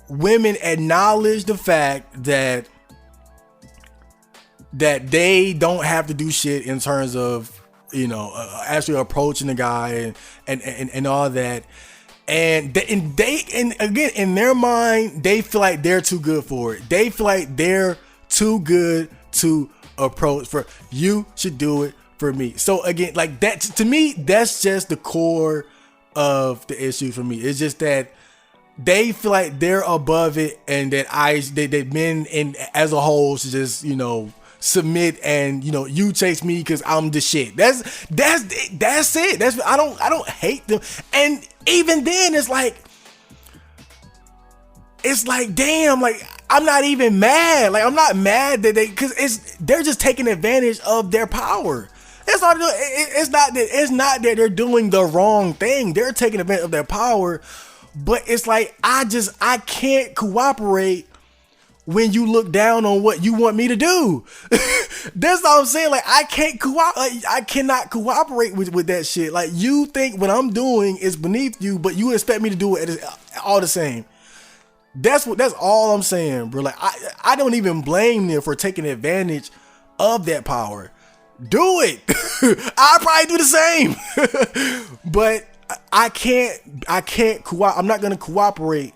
women acknowledge the fact that they don't have to do shit in terms of, you know, actually approaching the guy and all that. And again, in their mind, they feel like they're too good for it. They feel like they're too good to approach. For you should do it for me. So again, like, that to me, that's just the core of the issue for me. It's just that they feel like they're above it, and that men and as a whole should just, you know, submit, and, you know, you chase me because I'm the shit. That's it. I don't hate them. And even then, it's like damn, like, I'm not even mad. Like, I'm not mad that they're just taking advantage of their power. It's not that they're doing the wrong thing. They're taking advantage of their power. But it's like, I can't cooperate when you look down on what you want me to do. That's all I'm saying. Like, I cannot cooperate with that shit. Like, you think what I'm doing is beneath you, but you expect me to do it all the same. That's all I'm saying, bro. Like, I don't even blame them for taking advantage of that power. Do it. I'll probably do the same. But I can't I'm not gonna cooperate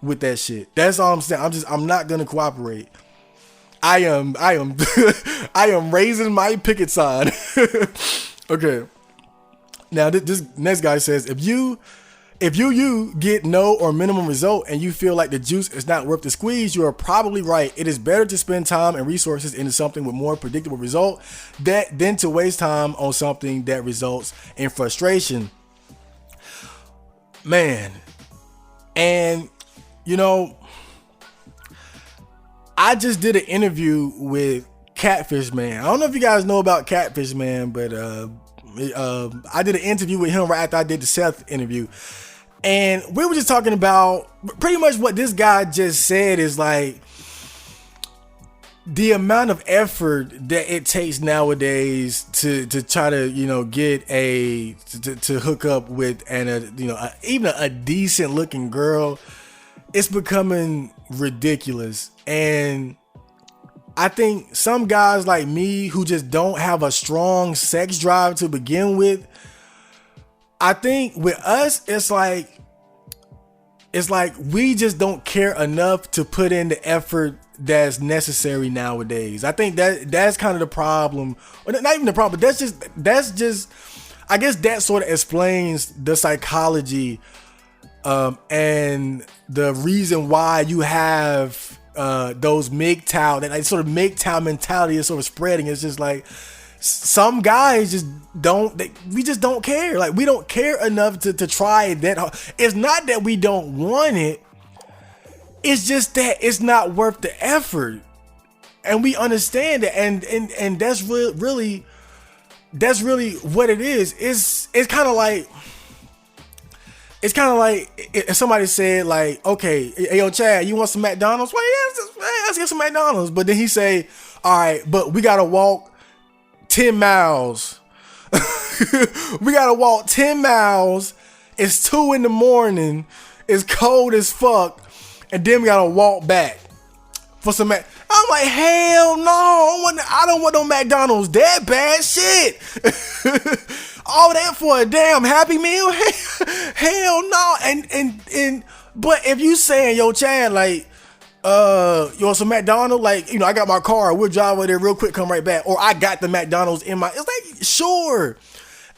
with that shit. That's all I'm saying. I'm not gonna cooperate. I am I am raising my picket sign. Okay. Now this next guy says, if you get no or minimum result and you feel like the juice is not worth the squeeze, you are probably right. It is better to spend time and resources into something with more predictable result than to waste time on something that results in frustration. Man. And, you know, I just did an interview with Catfish Man. I don't know if you guys know about Catfish Man, but I did an interview with him right after I did the Seth interview. And we were just talking about pretty much what this guy just said is like the amount of effort that it takes nowadays to try to, you know, get to hook up with even a decent looking girl. It's becoming ridiculous. And I think some guys like me who just don't have a strong sex drive to begin with, I think with us, it's like we just don't care enough to put in the effort that's necessary nowadays. I think that's kind of the problem. Or not even the problem, but that's just I guess that sort of explains the psychology and the reason why you have those MGTOW, that like sort of MGTOW mentality is sort of spreading. It's just like some guys just we just don't care. Like we don't care enough to try it that hard. It's not that we don't want it. It's just that it's not worth the effort. And we understand it. And that's really what it is. It's kind of like if somebody said like, okay, hey, yo, Chad, you want some McDonald's? Well, yeah, let's get some McDonald's. But then he say, all right, but we got to walk 10 miles. We got to walk 10 miles. It's 2 a.m. It's cold as fuck. And then we got to walk back for some I'm like, hell no. I don't want no McDonald's that bad shit. All that for a damn Happy Meal? Hell no. And but if you saying, yo, Chad, like, you want some McDonald's? Like, you know, I got my car. We'll drive over there real quick, come right back. Or I got the McDonald's in my... It's like, sure.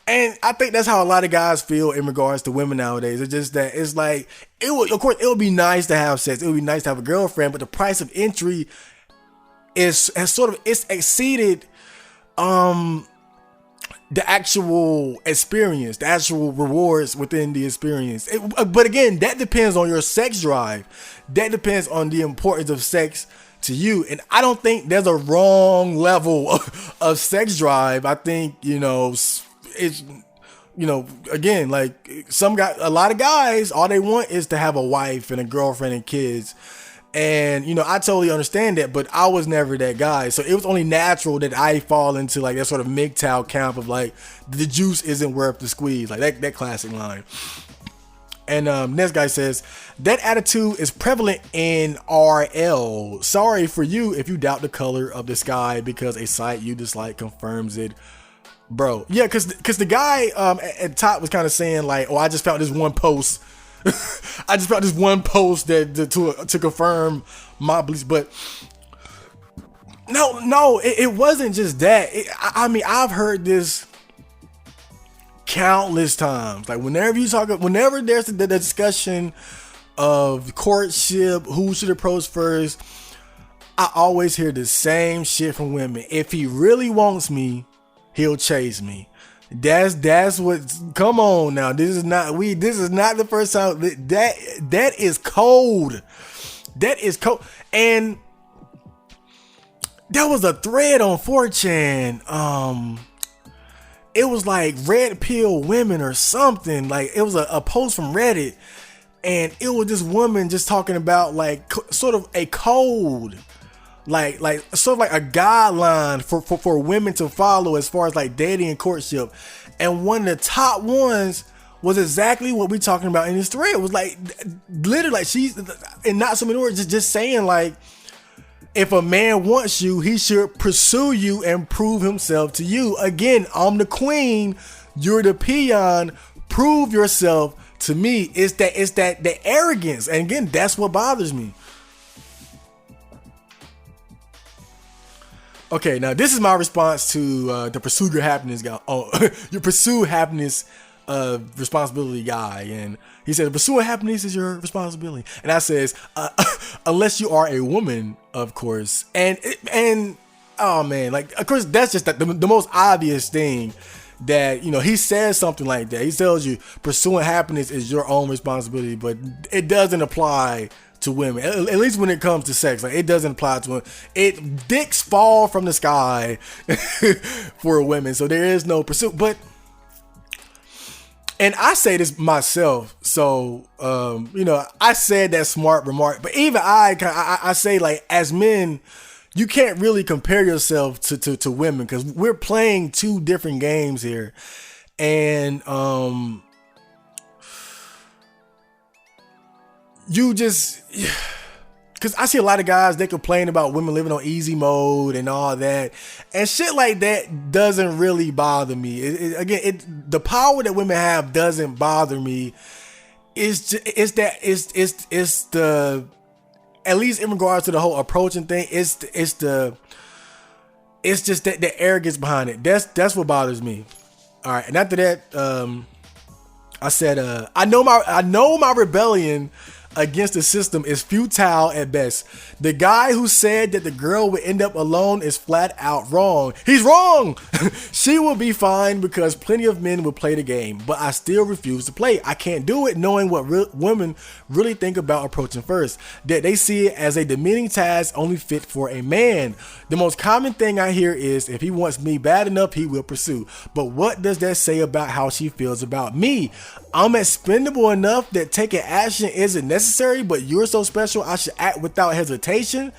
And I think that's how a lot of guys feel in regards to women nowadays. It's just that it's like, of course, it would be nice to have sex. It would be nice to have a girlfriend, but the price of entry it's exceeded the actual experience, the actual rewards within the experience. But again, that depends on your sex drive. That depends on the importance of sex to you. And I don't think there's a wrong level of sex drive. I think, you know, it's, you know, again, like a lot of guys, all they want is to have a wife and a girlfriend and kids. And, you know, I totally understand that, but I was never that guy. So it was only natural that I fall into like that sort of MGTOW camp of like, the juice isn't worth the squeeze. Like that classic line. And next guy says, that attitude is prevalent in RL. Sorry for you if you doubt the color of the sky because a site you dislike confirms it. Bro, yeah, because the guy at top was kind of saying like, oh, I just found this one post. I just found this one post that to confirm my beliefs, but no, it wasn't just that. I mean, I've heard this countless times. Like whenever there's the discussion of courtship, who should approach first, I always hear the same shit from women. If he really wants me, he'll chase me. That's what. Come on now. This is not the first time. That is cold. That is cold. And there was a thread on 4chan. It was like red pill women or something. Like it was a post from Reddit, and it was this woman just talking about like sort of a code. Like sort of like a guideline for women to follow as far as like dating and courtship. And one of the top ones was exactly what we're talking about in this thread. It was like literally like she's, in not so many words, just saying like, if a man wants you, he should pursue you and prove himself to you. Again, I'm the queen, you're the peon, prove yourself to me. It's that the arrogance. And again, that's what bothers me. Okay, now this is my response to the pursue your happiness guy. Oh, your pursue happiness responsibility guy. And he said, pursuing happiness is your responsibility. And I says, unless you are a woman, of course. And oh man, like, of course, that's just the most obvious thing that, you know, he says something like that. He tells you pursuing happiness is your own responsibility, but it doesn't apply to women, at least when it comes to sex. Like, it doesn't apply to women. Dicks fall from the sky for women, so there is no pursuit. But, and I say this myself, So, I said that smart remark, but even I say, like, as men, you can't really compare yourself to women, because we're playing two different games here. And, you just, because I see a lot of guys, they complain about women living on easy mode and all that, and shit like that doesn't really bother me. The power that women have doesn't bother me. It's the, at least in regards to the whole approaching thing, it's just that the arrogance behind it. That's what bothers me. All right, and after that, I said, I know my rebellion against the system is futile at best. The guy who said that the girl would end up alone is flat out wrong. He's wrong. She will be fine because plenty of men will play the game, but I still refuse to play. I can't do it knowing what women really think about approaching first, that they see it as a demeaning task only fit for a man. The most common thing I hear is, if he wants me bad enough, he will pursue. But what does that say about how she feels about me? I'm expendable enough that taking action isn't necessary, but you're so special I should act without hesitation.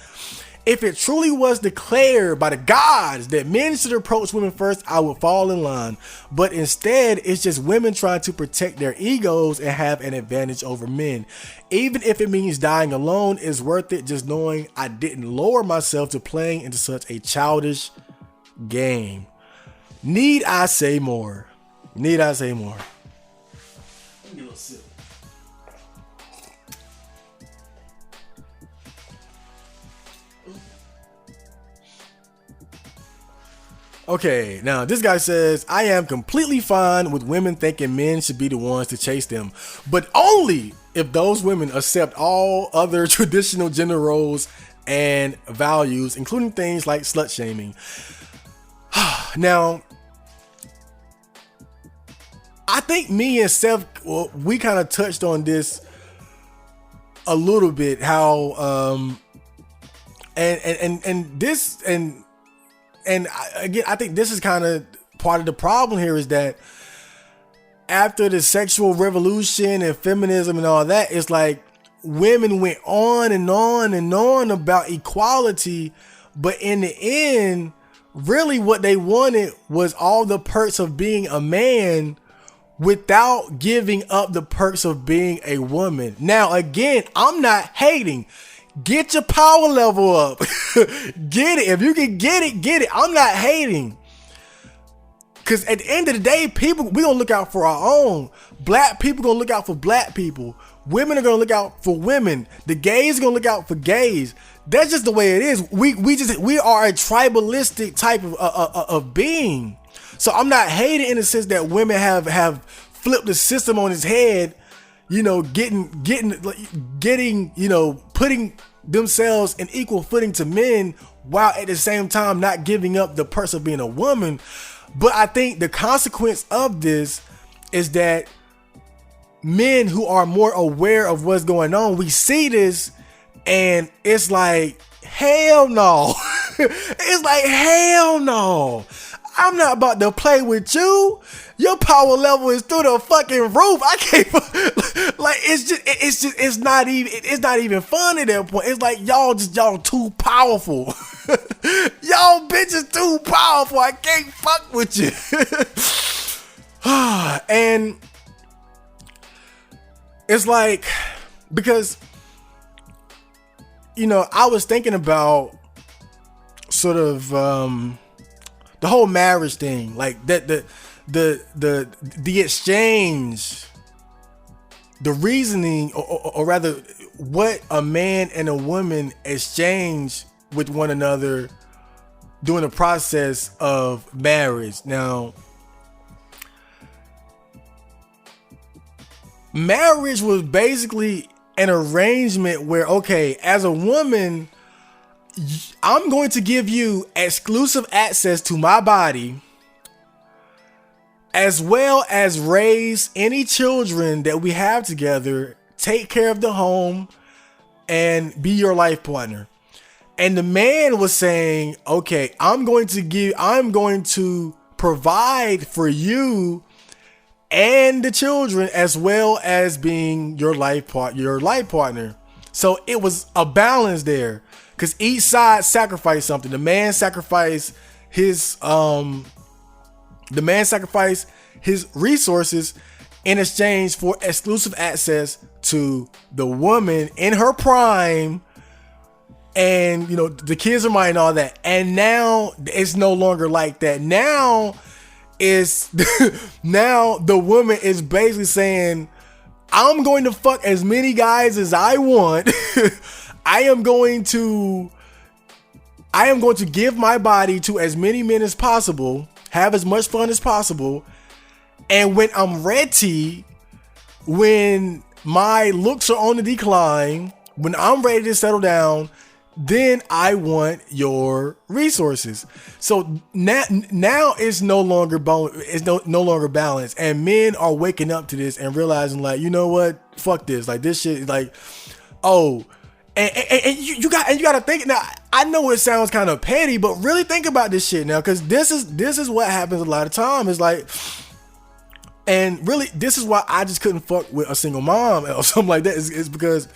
If it truly was declared by the gods that men should approach women first, I would fall in line. But instead, it's just women trying to protect their egos and have an advantage over men. Even if it means dying alone, it's worth it just knowing I didn't lower myself to playing into such a childish game. Need I say more? Need I say more? Let me get a little sip. Okay, now this guy says, I am completely fine with women thinking men should be the ones to chase them, but only if those women accept all other traditional gender roles and values, including things like slut shaming. Now, I think me and Seth, we kind of touched on this a little bit, how and again, I think this is kind of part of the problem here, is that after the sexual revolution and feminism and all that, it's like women went on and on and on about equality, but in the end, really what they wanted was all the perks of being a man without giving up the perks of being a woman. Now, again, I'm not hating. Get your power level up. Get it. If you can get it, get it. I'm not hating. Because at the end of the day, people, we gonna look out for our own. Black people gonna look out for black people. Women are gonna look out for women. The gays are gonna look out for gays. That's just the way it is. We are a tribalistic type of being. So I'm not hating in the sense that women have flipped the system on its head, getting, putting themselves in equal footing to men, while at the same time not giving up the perks of being a woman. But I think the consequence of this is that men who are more aware of what's going on, we see this and it's like, hell no. It's like, hell no. I'm not about to play with you. Your power level is through the fucking roof. I can't, like, it's not even fun at that point. It's like, y'all too powerful. Y'all bitches too powerful. I can't fuck with you. And it's like, because, I was thinking about sort of, the whole marriage thing, like that, the exchange, the reasoning, or rather what a man and a woman exchange with one another during the process of marriage. Now, marriage was basically an arrangement where, okay, as a woman, I'm going to give you exclusive access to my body, as well as raise any children that we have together, take care of the home, and be your life partner. And the man was saying, okay, I'm going to provide for you and the children, as well as being your life partner. So it was a balance there, because each side sacrificed something. The man sacrificed his resources in exchange for exclusive access to the woman in her prime, and the kids are mine and all that. And now it's no longer like that. Now now the woman is basically saying, I'm going to fuck as many guys as I want. I am going to give my body to as many men as possible, have as much fun as possible, and when I'm ready, when my looks are on the decline, when I'm ready to settle down, then I want your resources. So now it's no longer no longer balanced, and men are waking up to this and realizing, like, you know what, fuck this, like, this shit, like, oh, and you got to think. Now, I know it sounds kind of petty, but really think about this shit now, because this is what happens a lot of time. It's like, and really, this is why I just couldn't fuck with a single mom or something like that. Is because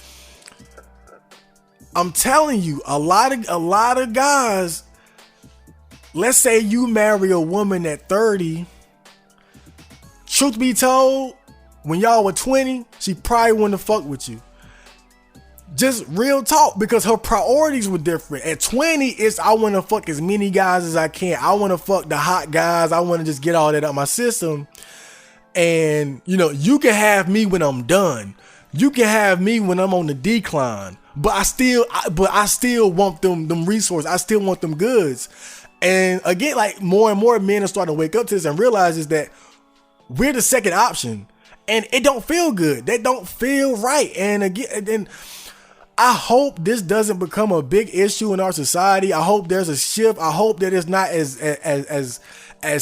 I'm telling you, a lot of guys, let's say you marry a woman at 30, truth be told, when y'all were 20, she probably wouldn't have fucked with you. Just real talk, because her priorities were different. At 20, it's I want to fuck as many guys as I can. I want to fuck the hot guys. I want to just get all that out my system. And, you can have me when I'm done. You can have me when I'm on the decline. But I still want them resources. I still want them goods. And again, like, more and more men are starting to wake up to this and realize is that we're the second option, and it don't feel good. That don't feel right. And again, I hope this doesn't become a big issue in our society. I hope there's a shift. I hope that it's not as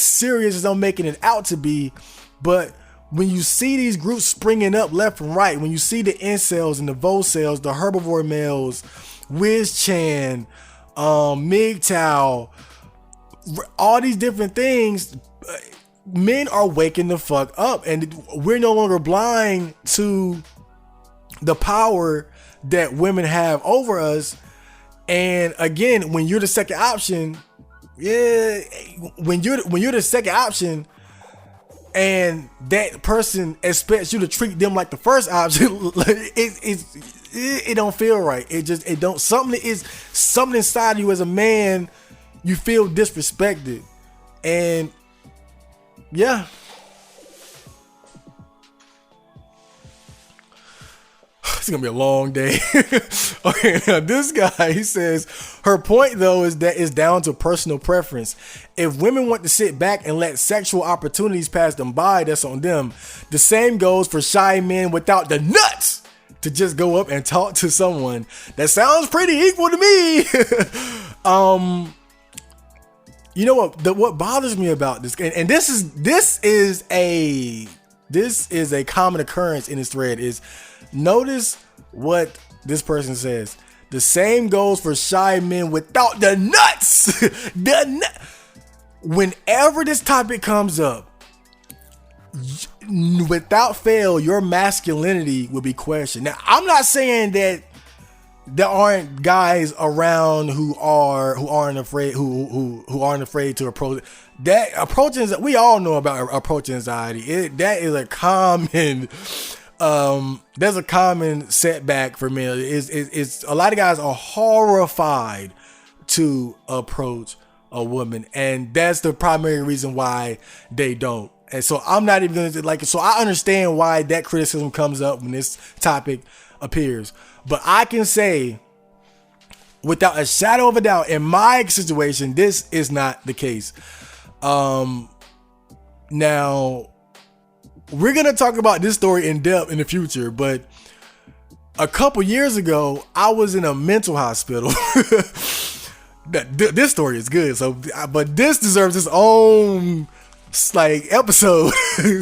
serious as I'm making it out to be. But when you see these groups springing up left and right, when you see the incels and the vocels, the herbivore males, Wiz Chan, MGTOW, all these different things, men are waking the fuck up, and we're no longer blind to the power that women have over us. And again, when you're the second option, when you're the second option, and that person expects you to treat them like the first option, it don't feel right. It don't, something inside of you as a man, you feel disrespected. And yeah. It's gonna be a long day. Okay, now this guy, he says, her point though is that it's down to personal preference. If women want to sit back and let sexual opportunities pass them by, that's on them. The same goes for shy men without the nuts to just go up and talk to someone. That sounds pretty equal to me. You know what bothers me about this, and this is a common occurrence in this thread, is notice what this person says. The same goes for shy men without the nuts. Whenever this topic comes up, without fail, your masculinity will be questioned. Now, I'm not saying that there aren't guys around who aren't afraid to approach that. Approaching, we all know about approach anxiety. That is a common. There's a common setback for men. It's a lot of guys are horrified to approach a woman, and that's the primary reason why they don't. And so I'm not even gonna so I understand why that criticism comes up when this topic appears. But I can say, without a shadow of a doubt, in my situation, this is not the case. Now, we're going to talk about this story in depth in the future, but a couple years ago, I was in a mental hospital. This story is good, but this deserves its own episode.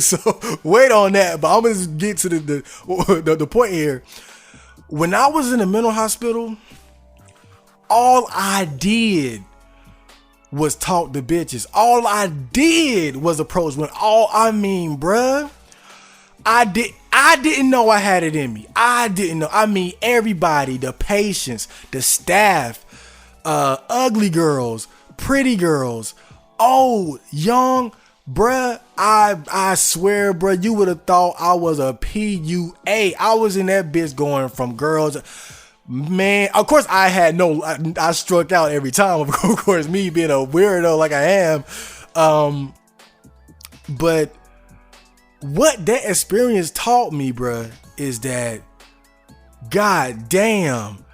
So wait on that. But I'm going to get to the point here. When I was in a mental hospital, all I did was talk to bitches. All I did was approach women. Bruh, I didn't know I had it in me. I didn't know. I mean, everybody, the patients, the staff, ugly girls, pretty girls, old, young, bruh. I swear, bruh, you would have thought I was a PUA. I was in that bitch going from girls. Man, of course I struck out every time. Of course, me being a weirdo like I am. But what that experience taught me, bruh, is that, god damn,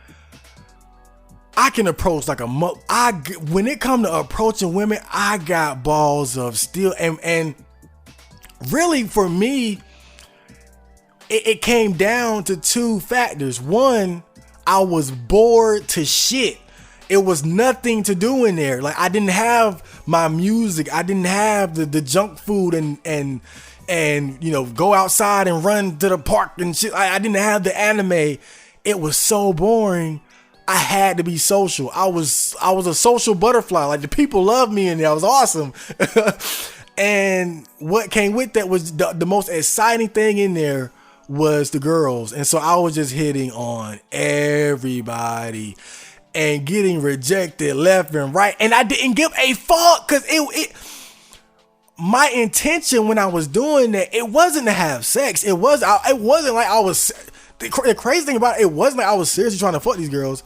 I can approach like when it come to approaching women, I got balls of steel. And really for me, it came down to two factors. One, I was bored to shit. It was nothing to do in there. Like, I didn't have my music. I didn't have the junk food and you know, go outside and run to the park and shit. I didn't have the anime. It was so boring. I had to be social. I was a social butterfly. Like, the people loved me in there. I was awesome. And what came with that was the most exciting thing in there was the girls. And so I was just hitting on everybody and getting rejected left and right. And I didn't give a fuck, because my intention when I was doing that, it wasn't to have sex. It wasn't like I was, the crazy thing about it wasn't like I was seriously trying to fuck these girls.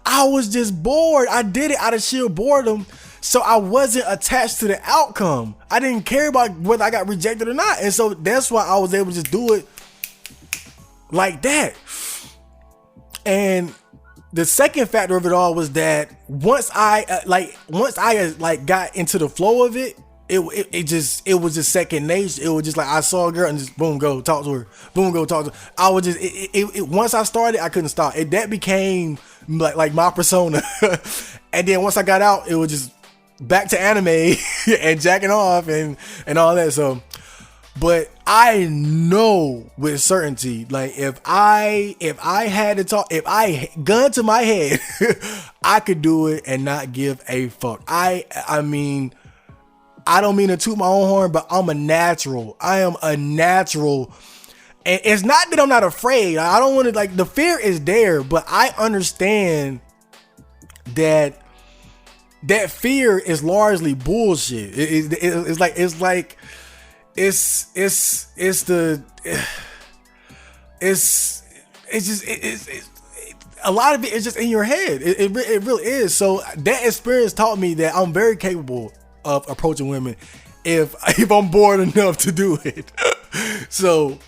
I was just bored. I did it out of sheer boredom. So I wasn't attached to the outcome. I didn't care about whether I got rejected or not. And so that's why I was able to just do it like that. And the second factor of it all was that once I got into the flow of it, it was just second nature. It was just like I saw a girl and just boom, go talk to her. Boom, go talk to her. I was just once I started, I couldn't stop. That became like my persona. And then once I got out, it was just back to anime and jacking off and all that. So, but I know with certainty, like if I had to talk, if I gun to my head, I could do it and not give a fuck. I mean, I don't mean to toot my own horn, but I'm a natural. I am a natural. And it's not that I'm not afraid. I don't want to, like, the fear is there, but I understand that fear is largely bullshit. It's a lot of it is just in your head. It really is. So that experience taught me that I'm very capable of approaching women if I'm bored enough to do it. So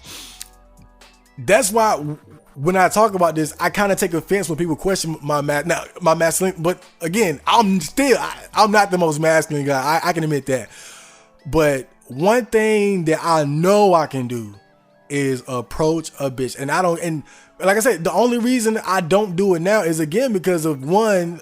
that's why when I talk about this, I kind of take offense when people question my masculine. But again, I'm not the most masculine guy. I can admit that. But one thing that I know I can do is approach a bitch. And like I said, the only reason I don't do it now is, again, because of one,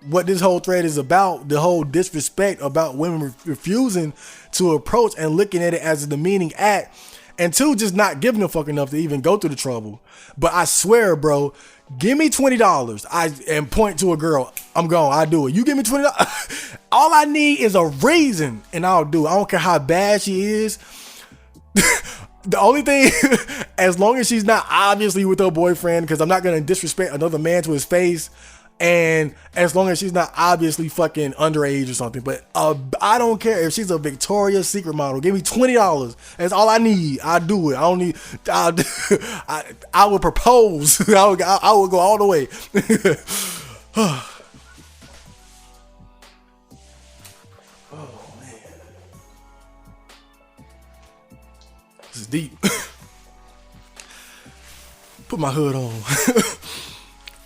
what this whole thread is about, the whole disrespect about women refusing to approach and looking at it as a demeaning act. And two, just not giving a fuck enough to even go through the trouble. But I swear, bro, give me $20 and point to a girl, I'm gone. I do it. You give me $20. All I need is a reason and I'll do it. I don't care how bad she is. The only thing, as long as she's not obviously with her boyfriend, because I'm not going to disrespect another man to his face. And as long as she's not obviously fucking underage or something. But I don't care if she's a Victoria's Secret model. Give me $20. That's all I need. I do it. I don't need. I would propose. I would go all the way. Oh man, this is deep. Put my hood on.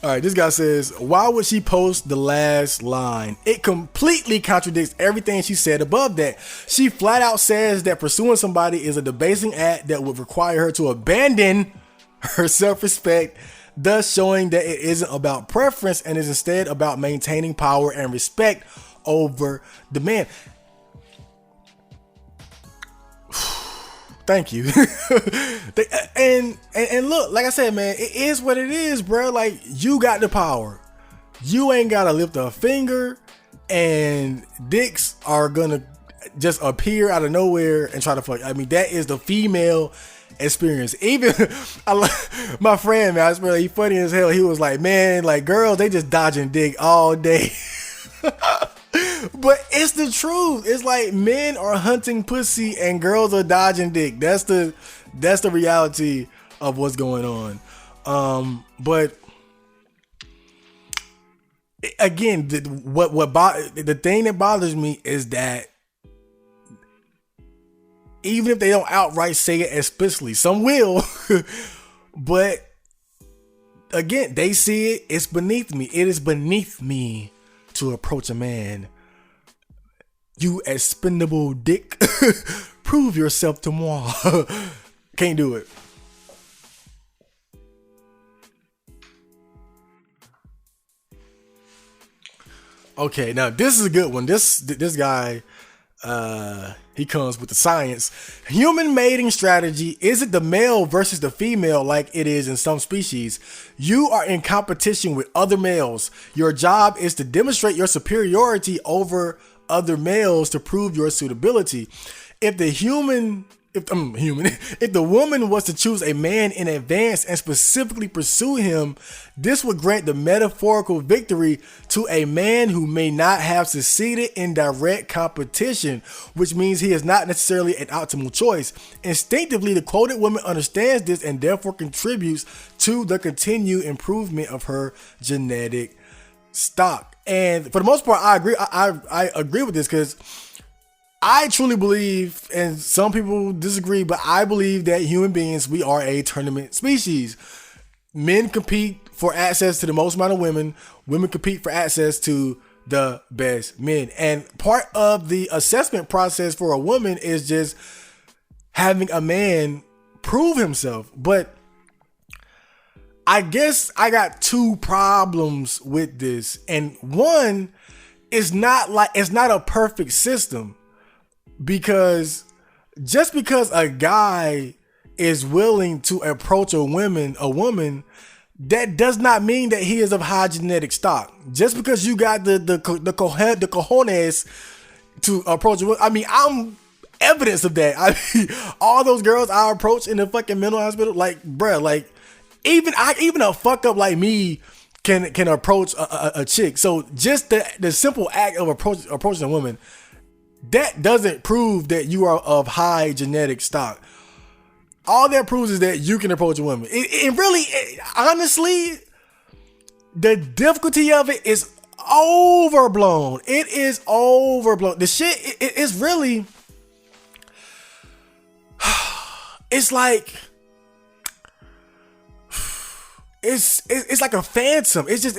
All right, this guy says, why would she post the last line? It completely contradicts everything she said above that. She flat out says that pursuing somebody is a debasing act that would require her to abandon her self-respect, thus showing that it isn't about preference and is instead about maintaining power and respect over the man. Thank you. and look, like I said, man, it is what it is, bro. Like, you got the power. You ain't gotta lift a finger, and dicks are gonna just appear out of nowhere and try to fuck. I mean, that is the female experience. Even my friend, man, I swear, he funny as hell. He was like, man, like girls, they just dodging dick all day. But it's the truth. It's like men are hunting pussy and girls are dodging dick. That's the reality of what's going on. But again, the thing that bothers me is that even if they don't outright say it explicitly, some will, but again, they see it. It's beneath me. It is beneath me to approach a man. You expendable dick. Prove yourself to moi. Can't do it. Okay, now this is a good one. This guy, he comes with the science. Human mating strategy. Is it the male versus the female like it is in some species? You are in competition with other males. Your job is to demonstrate your superiority over other males to prove your suitability. If the woman was to choose a man in advance and specifically pursue him, this would grant the metaphorical victory to a man who may not have succeeded in direct competition, which means he is not necessarily an optimal choice. Instinctively, the quoted woman understands this and therefore contributes to the continued improvement of her genetic stock. And for the most part, I agree. I agree with this because I truly believe, and some people disagree, but I believe that human beings, we are a tournament species. Men compete for access to the most amount of women. Women compete for access to the best men. And part of the assessment process for a woman is just having a man prove himself. But I guess I got two problems with this. And one is it's not a perfect system. Because just because a guy is willing to approach a woman, that does not mean that he is of high genetic stock. Just because you got the cojones to approach a woman, I mean, I'm evidence of that. I mean, all those girls I approach in the fucking mental hospital, like, bruh, like, even a fuck up like me can approach a chick. So just the simple act of approaching a woman, that doesn't prove that you are of high genetic stock. All that proves is that you can approach a woman. Honestly, the difficulty of it is overblown. It is overblown. The shit is really, it's like, it's like a phantom. It's just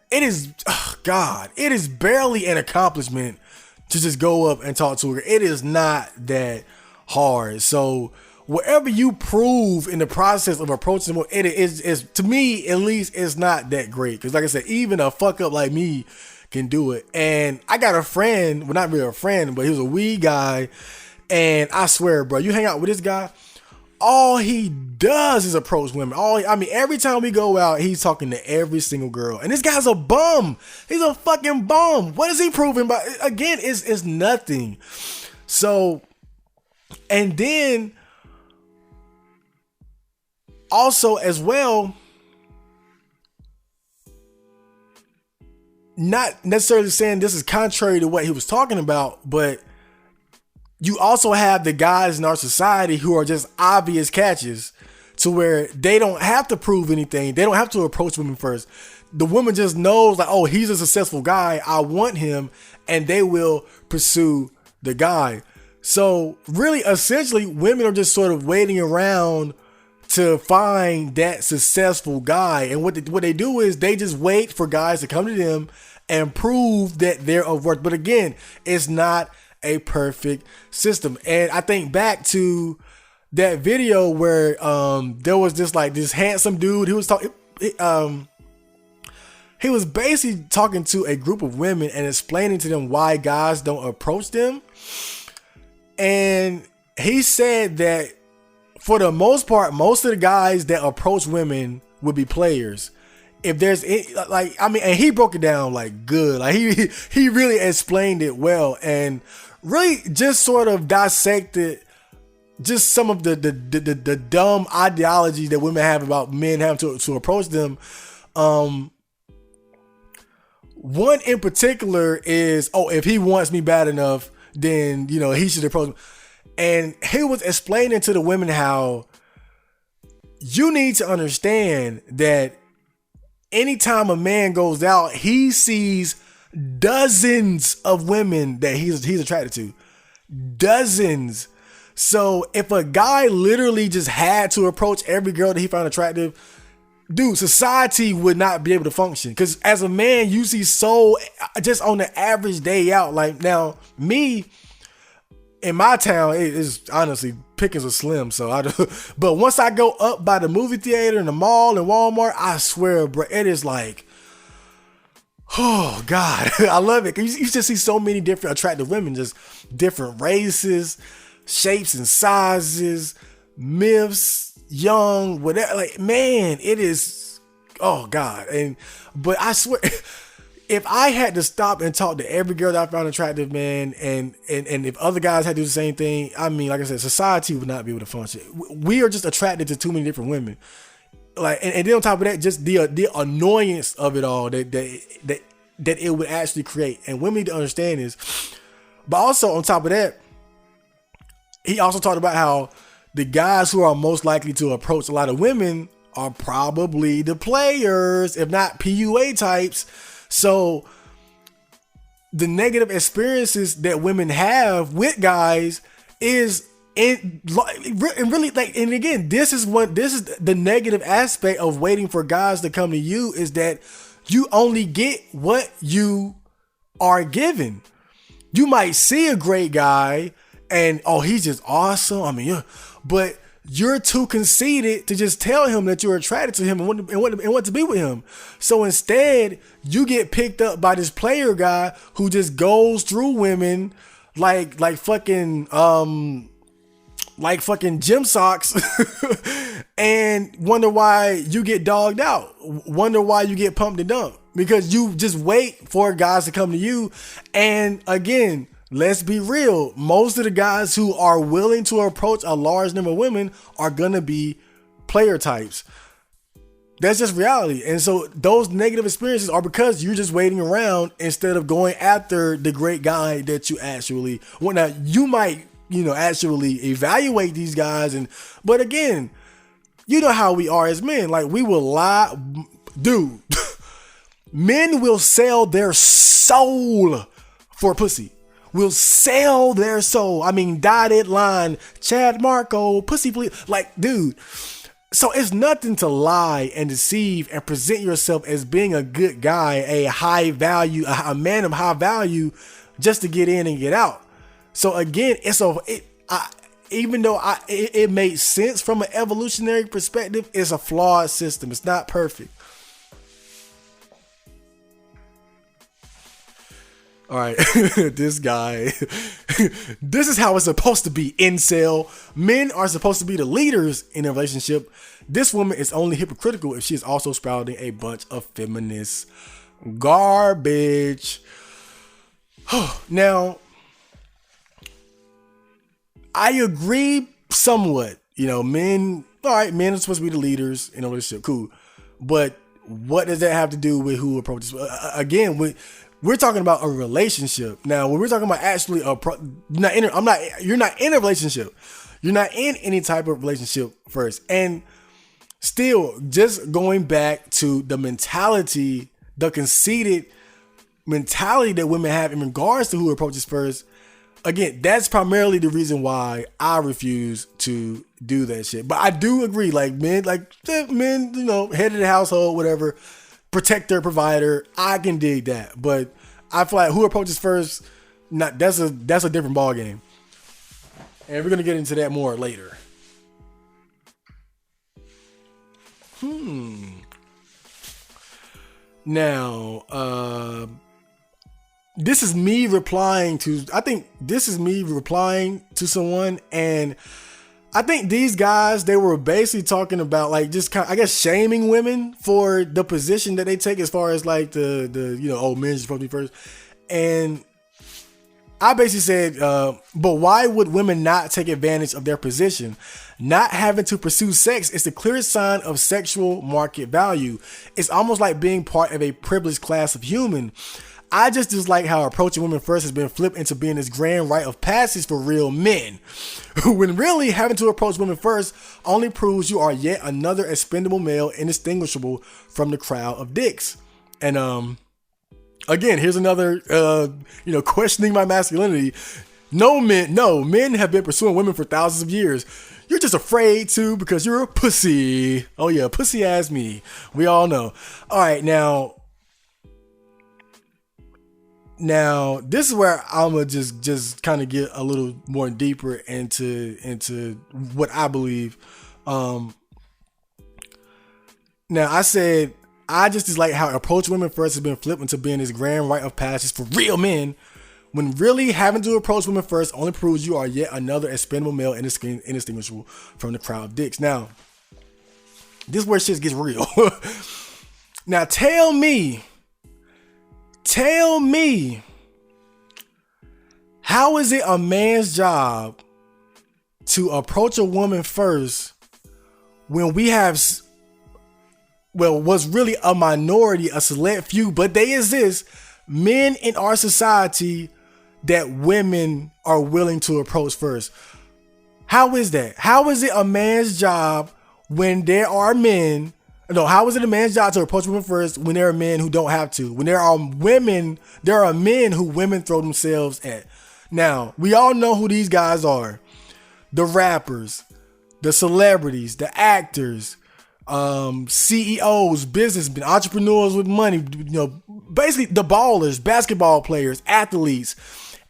it is barely an accomplishment to just go up and talk to her. It is not that hard. So whatever you prove in the process of approaching them, it is, to me at least, it's not that great. Because like I said, even a fuck up like me can do it. And I got a friend, well, not really a friend, but he was a weed guy. And I swear, bro, you hang out with this guy, all he does is approach women. Every time we go out, he's talking to every single girl. And this guy's a bum. He's a fucking bum. What is he proving? But again, it's nothing. So, and then also as well, not necessarily saying this is contrary to what he was talking about, but you also have the guys in our society who are just obvious catches to where they don't have to prove anything. They don't have to approach women first. The woman just knows, like, oh, he's a successful guy. I want him. And they will pursue the guy. So really, essentially, women are just sort of waiting around to find that successful guy. And what they do is they just wait for guys to come to them and prove that they're of worth. But again, it's not a perfect system. And I think back to that video where there was this handsome dude who was talking, he was basically talking to a group of women and explaining to them why guys don't approach them. And he said that for the most part, most of the guys that approach women would be players. if there's like, I mean, and he broke it down like good. Like he really explained it well, and really just sort of dissected just some of the dumb ideologies that women have about men having to approach them. One in particular is, if he wants me bad enough, then, you know, he should approach me. And he was explaining to the women how you need to understand that anytime a man goes out, he sees dozens of women that he's attracted to. Dozens. So if a guy literally just had to approach every girl that he found attractive, dude, society would not be able to function. Because as a man, you see so, just on the average day out, like now, me, in my town, it is honestly, pickings are slim. So but once I go up by the movie theater and the mall and Walmart, I swear, bro, it is like, oh God, I love it. You just see so many different attractive women, just different races, shapes and sizes, myths, young, whatever. Like, man, it is, oh God. But I swear, if I had to stop and talk to every girl that I found attractive, man, and if other guys had to do the same thing, I mean, like I said, society would not be able to function. We are just attracted to too many different women. Like, and then on top of that, just the annoyance of it all that it would actually create. And women need to understand this. But also on top of that, he also talked about how the guys who are most likely to approach a lot of women are probably the players, if not PUA types. So the negative experiences that women have with guys is really like, and again, this is the negative aspect of waiting for guys to come to you, is that you only get what you are given. You might see a great guy and, he's just awesome. I mean, yeah, but you're too conceited to just tell him that you're attracted to him and want to be with him. So instead, you get picked up by this player guy who just goes through women like fucking gym socks and wonder why you get dogged out. Wonder why you get pumped and dumped, because you just wait for guys to come to you. And again, let's be real. Most of the guys who are willing to approach a large number of women are going to be player types. That's just reality. And so those negative experiences are because you're just waiting around instead of going after the great guy that you actually want. Now, you might, actually evaluate these guys. But again, you know how we are as men. Like, we will lie. Dude, men will sell their soul for pussy. Will sell their soul. I mean, dotted line, Chad Marco, pussy please. Like, dude. So it's nothing to lie and deceive and present yourself as being a good guy, a high value, a man of high value, just to get in and get out. So again, even though it made sense from an evolutionary perspective, it's a flawed system. It's not perfect. All right, this guy, this is how it's supposed to be, incel. Men are supposed to be the leaders in a relationship. This woman is only hypocritical if she is also sprouting a bunch of feminist garbage. Now, I agree somewhat. Men are supposed to be the leaders in a relationship. Cool. But what does that have to do with who approaches? Again, we're talking about a relationship. Now, when we're talking about actually you're not in a relationship. You're not in any type of relationship first. And still, just going back to the mentality, the conceited mentality that women have in regards to who approaches first. Again, that's primarily the reason why I refuse to do that shit. But I do agree, men, head of the household, whatever, protector, provider, I can dig that. But I feel like who approaches first, that's a different ball game. And we're gonna get into that more later. Now, this is me replying to someone, and I think these guys, they were basically talking about like just kind of, I guess, shaming women for the position that they take as far as like the men are supposed to be first. And I basically said, but why would women not take advantage of their position? Not having to pursue sex is the clearest sign of sexual market value. It's almost like being part of a privileged class of human. I just dislike how approaching women first has been flipped into being this grand rite of passage for real men. When really having to approach women first only proves you are yet another expendable male indistinguishable from the crowd of dicks. And again, here's another questioning my masculinity. Men have been pursuing women for thousands of years. You're just afraid to because you're a pussy. Oh yeah, pussy ass me. We all know. All right, now this is where I'm gonna just kind of get a little more deeper into what I believe. Now I said I just dislike how approach women first has been flipped into being this grand rite of passage for real men, when really having to approach women first only proves you are yet another expendable male indistinguishable from the crowd of dicks. Now, this is where shit gets real. Now tell me, how is it a man's job to approach a woman first when we have, what's really a minority, a select few, but they exist, men in our society that women are willing to approach first? How is that? How is it a man's job when there are men? No, how is it a man's job to approach women first when there are men who don't have to? When there are men who women throw themselves at. Now, we all know who these guys are. The rappers, the celebrities, the actors, CEOs, businessmen, entrepreneurs with money, basically the ballers, basketball players, athletes,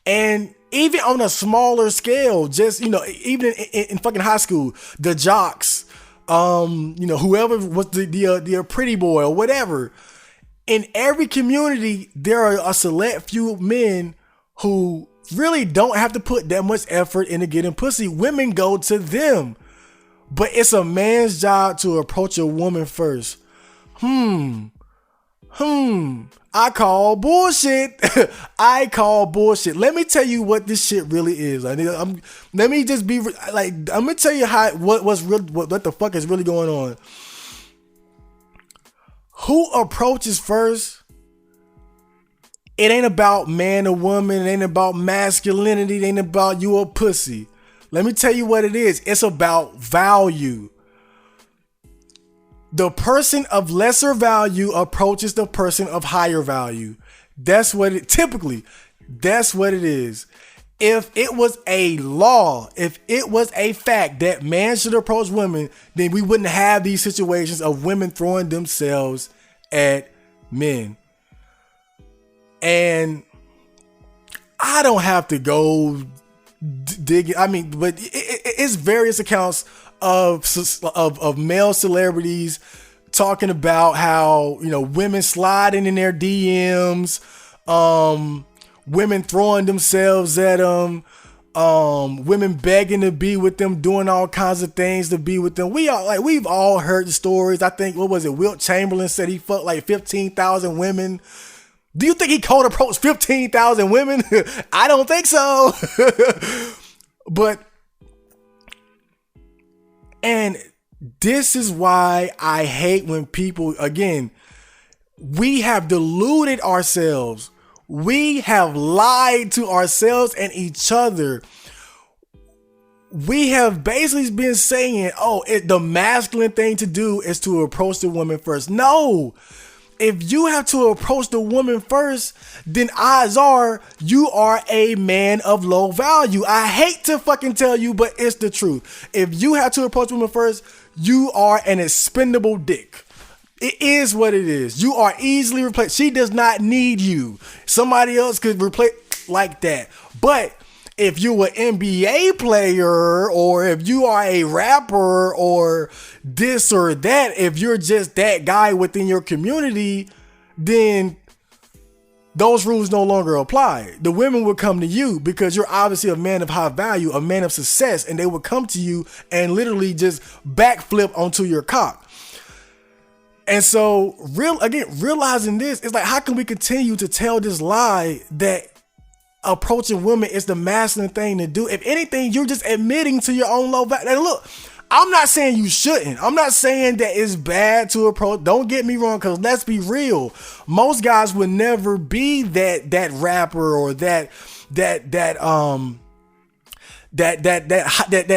and even on a smaller scale, just, even in fucking high school, the jocks, whoever was the pretty boy or whatever. In every community, there are a select few men who really don't have to put that much effort into getting pussy. Women go to them. But it's a man's job to approach a woman first. I call bullshit. I call bullshit. Let me tell you what this shit really is. I'm gonna tell you what the fuck is really going on. Who approaches first? It ain't about man or woman. It ain't about masculinity. It ain't about you a pussy. Let me tell you what it is. It's about value. The person of lesser value approaches the person of higher value. That's what it is. If it was a law, if it was a fact that man should approach women, then we wouldn't have these situations of women throwing themselves at men. And I don't have to go dig it. I mean, but it's various accounts of male celebrities talking about how, women sliding in their DMs, women throwing themselves at them, women begging to be with them, doing all kinds of things to be with them. We've all heard the stories. I think, what was it? Wilt Chamberlain said he fucked like 15,000 women. Do you think he cold approached 15,000 women? I don't think so. And this is why I hate when people, again, we have deluded ourselves. We have lied to ourselves and each other. We have basically been saying, the masculine thing to do is to approach the woman first. No. If you have to approach the woman first, then odds are you are a man of low value. I hate to fucking tell you, but it's the truth. If you have to approach women first, you are an expendable dick. It is what it is. You are easily replaced. She does not need you. Somebody else could replace like that. But if you're an NBA player, or if you are a rapper, or this or that, if you're just that guy within your community, then those rules no longer apply. The women would come to you because you're obviously a man of high value, a man of success, and they would come to you and literally just backflip onto your cock. And so, realizing this, it's like, how can we continue to tell this lie that approaching women is the masculine thing to do? If anything, you're just admitting to your own low value. And look, I'm not saying you shouldn't. I'm not saying that it's bad to approach. Don't get me wrong, because let's be real. Most guys would never be that rapper or that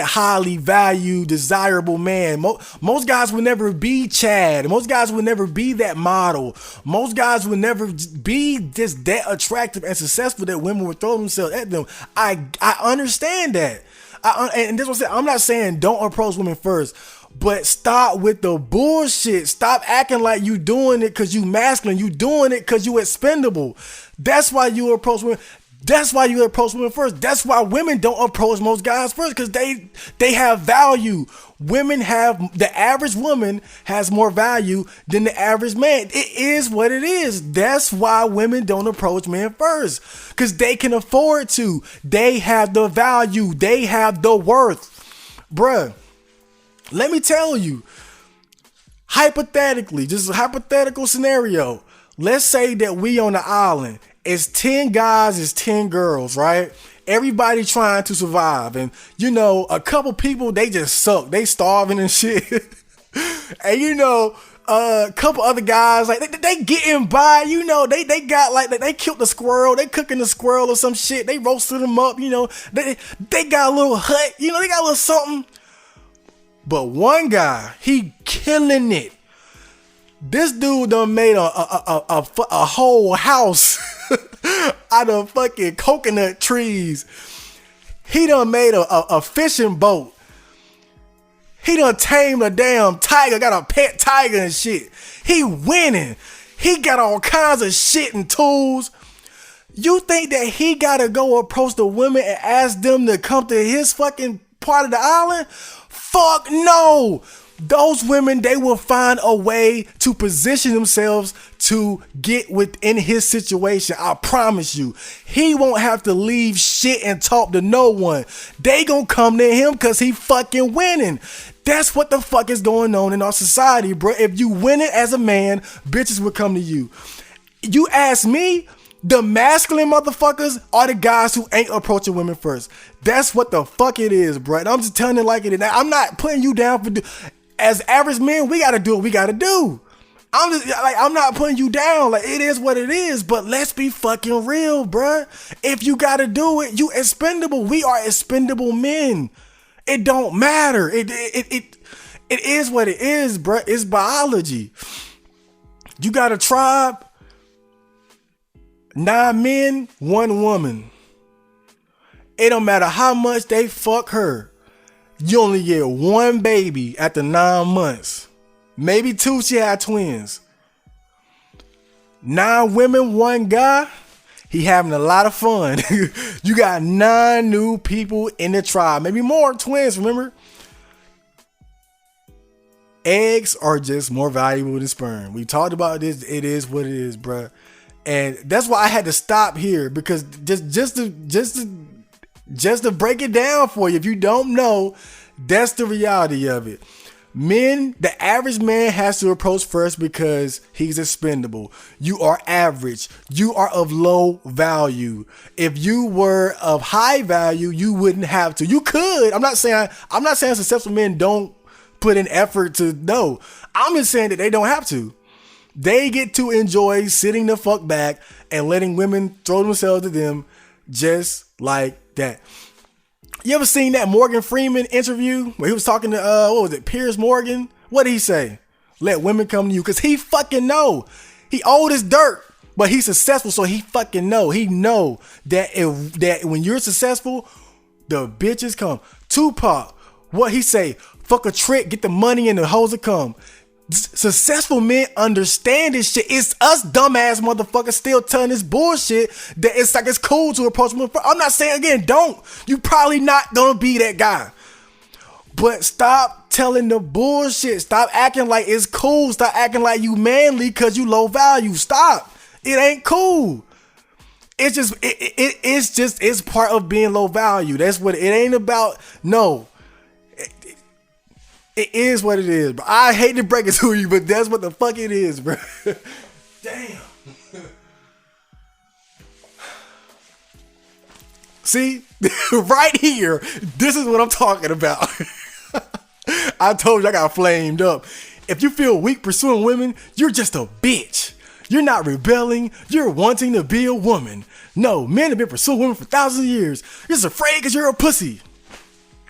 highly valued, desirable man. Most guys would never be Chad. Most guys would never be that model. Most guys would never be just that attractive and successful that women would throw themselves at them. I understand that. And this was I'm not saying don't approach women first, but stop with the bullshit. Stop acting like you doing it because you masculine. You doing it because you expendable. That's why you approach women. That's why you approach women first. That's why women don't approach most guys first, because they have value. The average woman has more value than the average man. It is what it is. That's why women don't approach men first, because they can afford to. They have the value. They have the worth. Bruh, let me tell you, hypothetically, just a hypothetical scenario. Let's say that we on the island. It's 10 guys, it's 10 girls, right? Everybody trying to survive. And, a couple people, they just suck. They starving and shit. And, a couple other guys, like, they getting by, they got, like, they killed the squirrel. They cooking the squirrel or some shit. They roasted them up, They got a little hut, they got a little something. But one guy, he killing it. This dude done made a whole house out of fucking coconut trees. He done made a fishing boat. He done tamed a damn tiger, got a pet tiger and shit. He winning. He got all kinds of shit and tools. You think that he gotta go approach the women and ask them to come to his fucking part of the island? Fuck no. Those women, they will find a way to position themselves to get within his situation. I promise you. He won't have to leave shit and talk to no one. They gonna come to him because he fucking winning. That's what the fuck is going on in our society, bro. If you win it as a man, bitches will come to you. You ask me, the masculine motherfuckers are the guys who ain't approaching women first. That's what the fuck it is, bro. And I'm just telling it like it is. Now, I'm not putting you down for... As average men, we gotta do what we gotta do. I'm not putting you down. Like, it is what it is. But let's be fucking real, bruh. If you gotta do it, you expendable. We are expendable men. It don't matter. It is what it is, bruh. It's biology. You got a tribe, 9 men, 1 woman. It don't matter how much they fuck her. You only get 1 baby after 9 months. Maybe 2, she had twins. 9 women, 1 guy. He having a lot of fun. You got 9 new people in the tribe. Maybe more twins, remember? Eggs are just more valuable than sperm. We talked about this. It is what it is, bruh. And that's why I had to stop here, because just to break it down for you, if you don't know, that's the reality of it. Men, the average man has to approach first because he's expendable. You are average. You are of low value. If you were of high value, you wouldn't have to. You could. I'm not saying successful men don't put in effort to know. I'm just saying that they don't have to. They get to enjoy sitting the fuck back and letting women throw themselves to them just like that. You ever seen that Morgan Freeman interview where he was talking to, Piers Morgan? What did he say? Let women come to you, because he fucking know. He old as dirt, but he's successful, so he fucking know. He know that when you're successful, the bitches come. Tupac, what he say? Fuck a trick, get the money and the hoes will come. Successful men understand this shit. It's us dumbass motherfuckers still telling this bullshit that it's like it's cool to approach women. I'm not saying, again, don't. You probably not gonna be that guy. But stop telling the bullshit. Stop acting like it's cool. Stop acting like you manly because you low value. Stop. It ain't cool. it's part of being low value. That's what it ain't about. No, it is what it is, bro. I hate to break it to you, but that's what the fuck it is, bro. Damn. See, right here, this is what I'm talking about. I told you I got flamed up. If you feel weak pursuing women, you're just a bitch. You're not rebelling. You're wanting to be a woman. No, men have been pursuing women for thousands of years. You're just afraid because you're a pussy.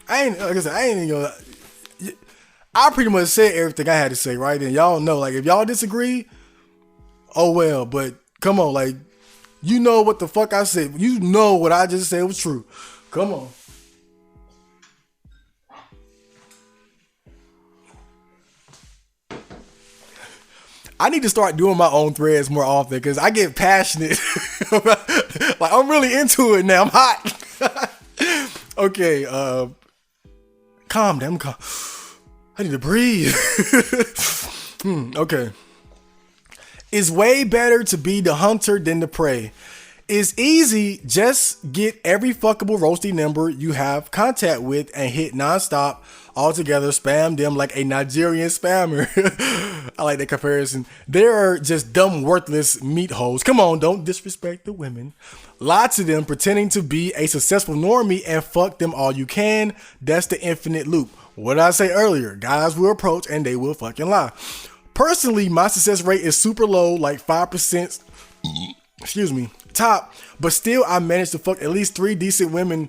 I ain't even gonna. I pretty much said everything I had to say right then. Y'all know, like, if y'all disagree, oh well. But come on, like, you know what the fuck I said. You know what I just said was true. Come on. I need to start doing my own threads more often because I get passionate. Like, I'm really into it now. I'm hot. Okay, calm down. Calm. I need to breathe. Okay. It's way better to be the hunter than the prey. It's easy. Just get every fuckable roasty number you have contact with and hit nonstop. Altogether, spam them like a Nigerian spammer. I like that comparison. There are just dumb, worthless meat hoes. Come on, don't disrespect the women. Lots of them pretending to be a successful normie and fuck them all you can. That's the infinite loop. What did I say earlier? Guys will approach and they will fucking lie. Personally, my success rate is super low, like 5%. Excuse me, top. But still, I managed to fuck at least 3 decent women.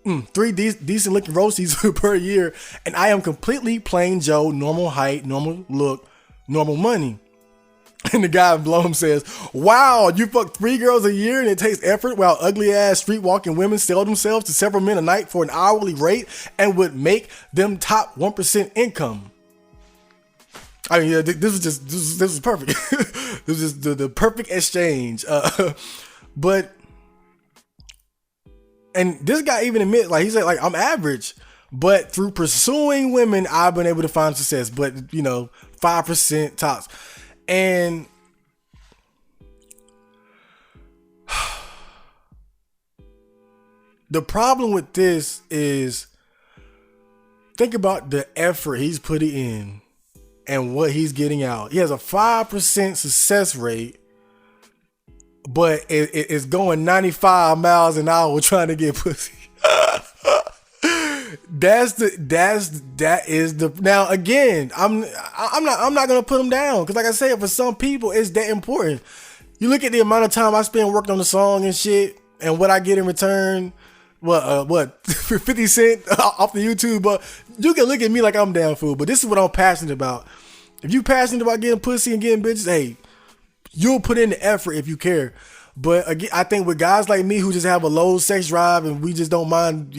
3 decent looking roasties per year, and I am completely plain Joe, normal height, normal look, normal money. And the guy in Blome says, wow, you fuck 3 girls a year and it takes effort while ugly ass street walking women sell themselves to several men a night for an hourly rate and would make them top 1% income. I mean, yeah, this was perfect. This is the perfect exchange. But and this guy even admits, like, he said, like, I'm average, but through pursuing women, I've been able to find success. But 5% tops. And the problem with this is, think about the effort he's putting in and what he's getting out. He has a 5% success rate, but it's going 95 miles an hour trying to get pussy. That is the now again. I'm not gonna put him down because, like I said, for some people it's that important. You look at the amount of time I spend working on the song and shit, and what I get in return. What 50 cent off the YouTube? But you can look at me like I'm down fool. But this is what I'm passionate about. If you passionate about getting pussy and getting bitches, hey, you'll put in the effort if you care. But again, I think with guys like me who just have a low sex drive and we just don't mind,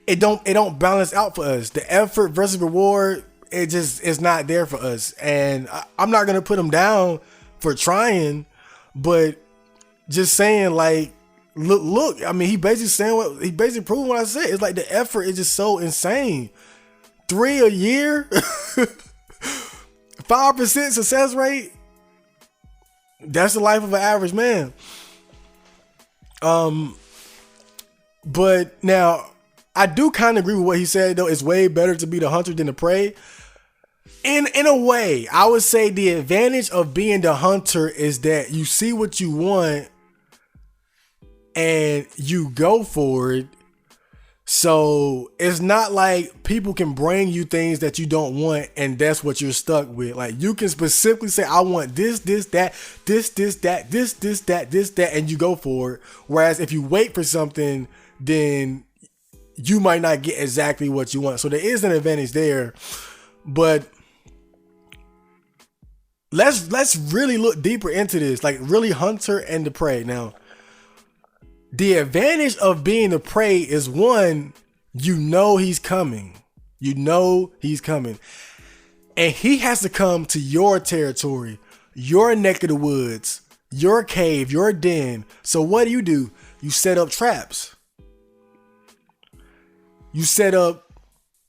it don't balance out for us. The effort versus reward, it just is not there for us. And I'm not gonna put him down for trying, but just saying, like, look. I mean, he basically proved what I said. It's like the effort is just so insane. 3 a year, 5% success rate. That's the life of an average man. But now I do kind of agree with what he said, though. It's way better to be the hunter than the prey. In a way, I would say the advantage of being the hunter is that you see what you want and you go for it. So it's not like people can bring you things that you don't want and that's what you're stuck with. Like, you can specifically say, I want this, that, that, and you go for it. Whereas if you wait for something, then you might not get exactly what you want. So there is an advantage there. But let's really look deeper into this, like really hunter and the prey. Now, the advantage of being the prey is, one, he's coming. He's coming. And he has to come to your territory, your neck of the woods, your cave, your den. So what do? You set up traps. You set up,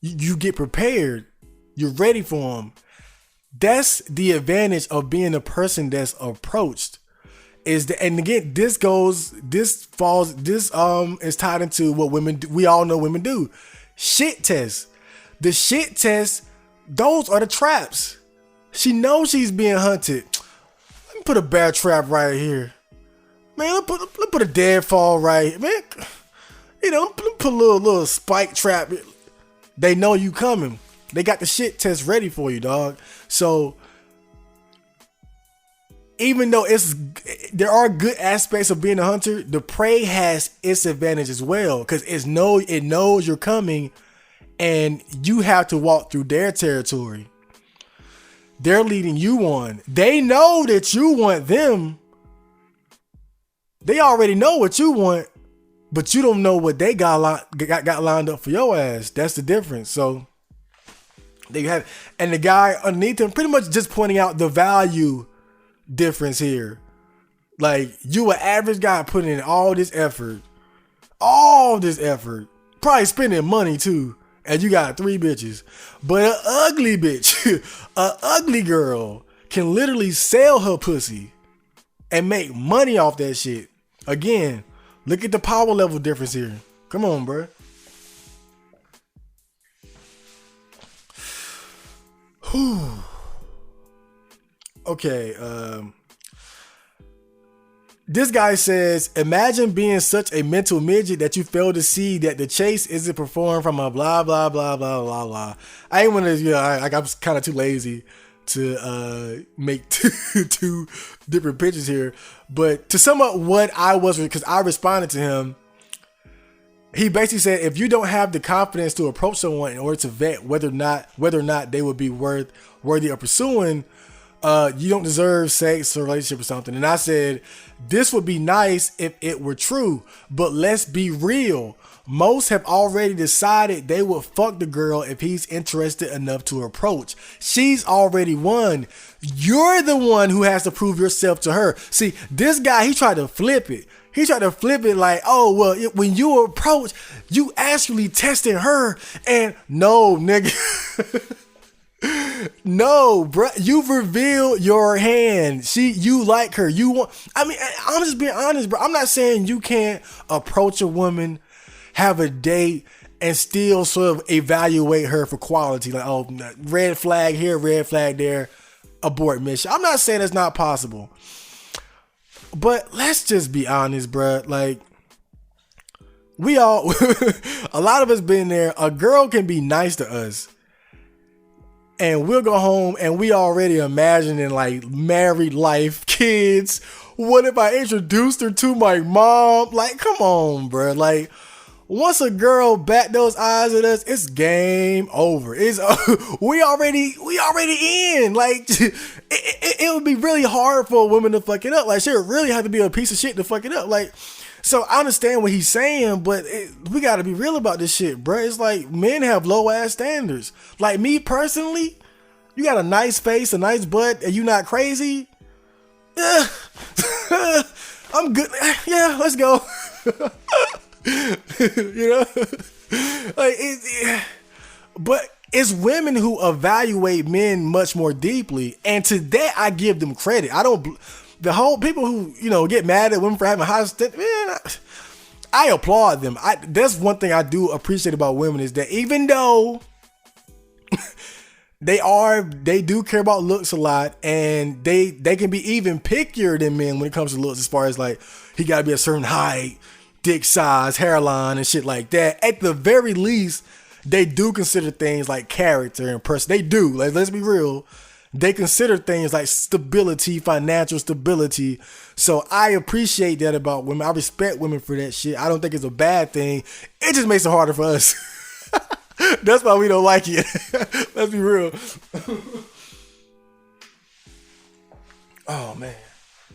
you get prepared. You're ready for him. That's the advantage of being a person that's approached. is the, and again, this is tied into what women do. We all know women do. Shit tests. The shit tests, those are the traps. She knows she's being hunted. Let me put a bear trap right here. Man, let's put a deadfall right here. Man, you know, put a little spike trap. They know you coming. They got the shit test ready for you, dog. So even though there are good aspects of being a hunter, the prey has its advantage as well, because it knows you're coming, and you have to walk through their territory. They're leading you on. They know that you want them. They already know what you want, but you don't know what they got lined up for your ass. That's the difference. So there you have it. And the guy underneath him pretty much just pointing out the value difference here. Like, you an average guy putting in all this effort, probably spending money too, and you got 3 bitches. But an ugly bitch, an ugly girl can literally sell her pussy and make money off that shit. Again, look at the power level difference here. Come on, bro. Whew. Okay, this guy says, imagine being such a mental midget that you fail to see that the chase isn't performed from a blah, blah, blah, blah, blah, blah. I ain't want to, you know, I was kind of too lazy to make two different pictures here. But to sum up what I was, because I responded to him, he basically said, if you don't have the confidence to approach someone in order to vet whether or not they would be worthy of pursuing, you don't deserve sex or relationship or something. And I said, this would be nice if it were true, but let's be real. Most have already decided they would fuck the girl if he's interested enough to approach. She's already won. You're the one who has to prove yourself to her. See, this guy, he tried to flip it. He tried to flip it like, oh, well, when you approach, you actually testing her. And no, nigga. No, bro, you've revealed your hand. You like her. You want, I mean, I'm just being honest, bro. I'm not saying you can't approach a woman, have a date, and still sort of evaluate her for quality. Like, oh, red flag here, red flag there, abort mission. I'm not saying it's not possible. But let's just be honest, bro. Like, we all, a lot of us been there. A girl can be nice to us, and we'll go home and we already imagining like married life, kids. What if I introduced her to my mom? Like, come on, bro. Like, once a girl bat those eyes at us, it's game over. It's we already in. Like, it would be really hard for a woman to fuck it up. Like, she would really have to be a piece of shit to fuck it up. Like, so I understand what he's saying, but we got to be real about this shit, bro. It's like, men have low ass standards. Like, me personally, you got a nice face, a nice butt, and you not crazy. Yeah, I'm good. Yeah, let's go. You know, like, but it's women who evaluate men much more deeply, and to that I give them credit. I don't. The whole people who, you know, get mad at women for having high standards, man, I applaud them. That's one thing I do appreciate about women, is that even though they do care about looks a lot, and they can be even pickier than men when it comes to looks, as far as like, he got to be a certain height, dick size, hairline, and shit like that. At the very least, they do consider things like character and person. They do. Like, let's be real. They consider things like stability, financial stability. So I appreciate that about women. I respect women for that shit. I don't think it's a bad thing. It just makes it harder for us. That's why we don't like it. Let's be real. Oh, man.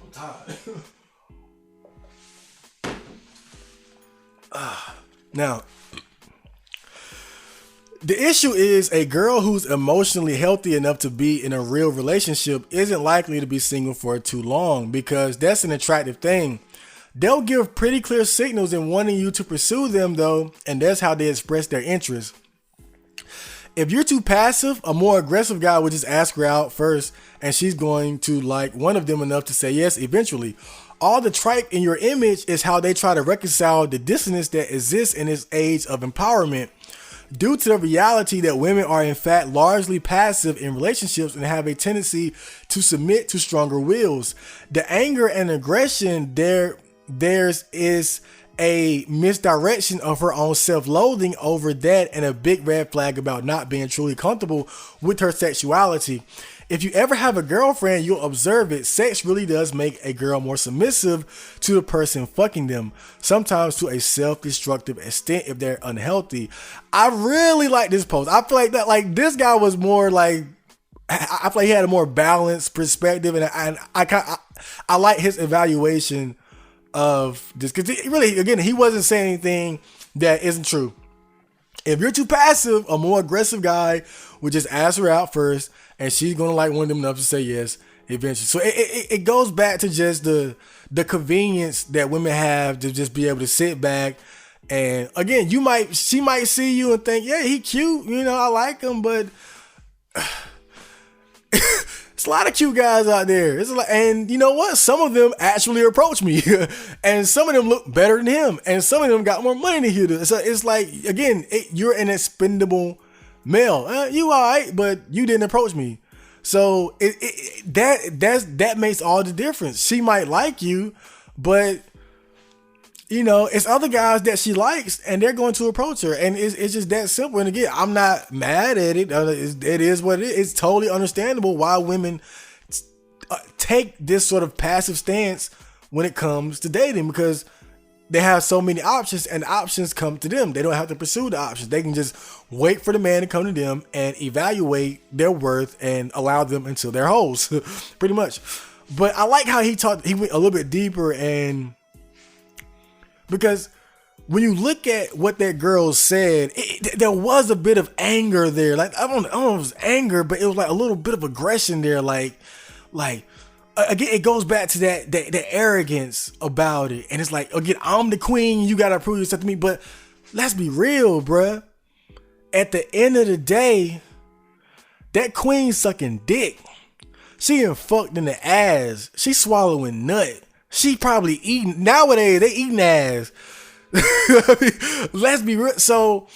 I'm tired. Now, the issue is, a girl who's emotionally healthy enough to be in a real relationship isn't likely to be single for too long, because that's an attractive thing. They'll give pretty clear signals in wanting you to pursue them, though, and that's how they express their interest. If you're too passive, a more aggressive guy would just ask her out first, and she's going to like one of them enough to say yes eventually. All the tripe in your image is how they try to reconcile the dissonance that exists in this age of empowerment due to the reality that women are in fact largely passive in relationships and have a tendency to submit to stronger wills. The anger and aggression theirs is a misdirection of her own self-loathing over that, and a big red flag about not being truly comfortable with her sexuality. If you ever have a girlfriend, you'll observe it. Sex really does make a girl more submissive to the person fucking them, sometimes to a self-destructive extent if they're unhealthy. I really like this post. I feel like that, like, this guy was more like, I feel like he had a more balanced perspective, and I like his evaluation of this, because really, again, he wasn't saying anything that isn't true. If you're too passive, a more aggressive guy would just ask her out first, and she's gonna like one of them enough to say yes eventually. So it goes back to just the convenience that women have to just be able to sit back, and again, she might see you and think, yeah, he cute, you know, I like him, but it's a lot of cute guys out there. And you know what? Some of them actually approach me, and some of them look better than him, and some of them got more money than he. So it's like, again, you're an expendable male. You all right, but you didn't approach me. So that makes all the difference. She might like you, but you know, it's other guys that she likes, and they're going to approach her, and it's just that simple. And again, I'm not mad at it. It is what it is. It's totally understandable why women take this sort of passive stance when it comes to dating, because they have so many options, and options come to them. They don't have to pursue the options. They can just wait for the man to come to them and evaluate their worth and allow them into their holes, pretty much. But I like how he went a little bit deeper, and because when you look at what that girl said, there was a bit of anger there. Like, I don't know if it was anger, but it was like a little bit of aggression there. Like again, it goes back to that arrogance about it. And it's like, again, I'm the queen, you gotta prove yourself to me. But let's be real, bruh. At the end of the day, that queen sucking dick. She getting fucked in the ass. She swallowing nut. She probably eating, nowadays they eating ass. I mean, let's be real. So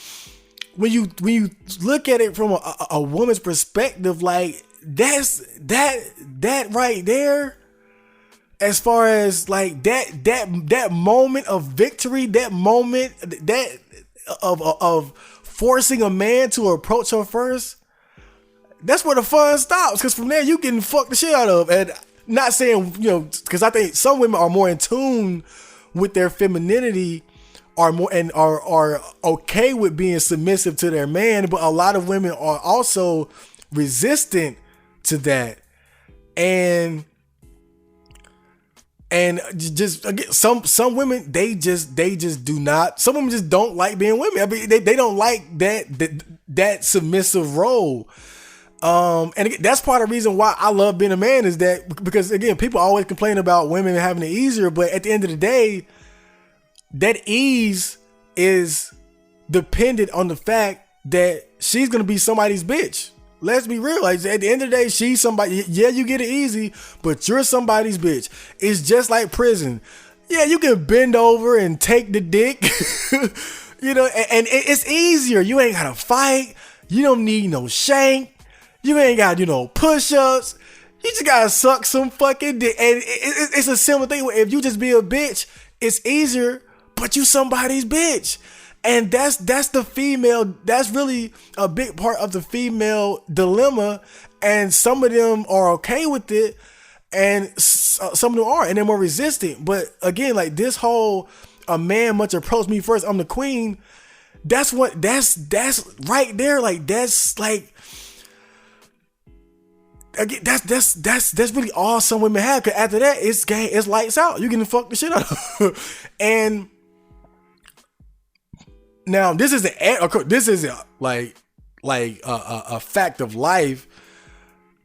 when you look at it from a woman's perspective, like, that right there, as far as like that moment of victory, that moment that of forcing a man to approach her first, that's where the fun stops, because from there you getting fucked the shit out of. And not saying, you know, because I think some women are more in tune with their femininity, are more and are okay with being submissive to their man, but a lot of women are also resistant to that, and just again, some women they just do not. Some women just don't like being women. I mean, they don't like that submissive role. And again, that's part of the reason why I love being a man, is that because, again, people always complain about women having it easier, but at the end of the day, that ease is dependent on the fact that she's gonna be somebody's bitch. Let's be real. Like, at the end of the day, she's somebody. Yeah, you get it easy, but you're somebody's bitch. It's just like prison. Yeah, you can bend over and take the dick, you know, and it's easier. You ain't gotta fight. You don't need no shank. You ain't got, you know, push-ups. You just gotta suck some fucking dick. And it's a similar thing where if you just be a bitch, it's easier, but you somebody's bitch. And that's the female, that's really a big part of the female dilemma. And some of them are okay with it, and some of them aren't, and they're more resistant. But again, like, this whole, a man must approach me first, I'm the queen. That's right there. Like, that's like, again, that's really all some women have. Cause after that, it's lights out. You can fuck the shit out of. And now this isn't like a fact of life,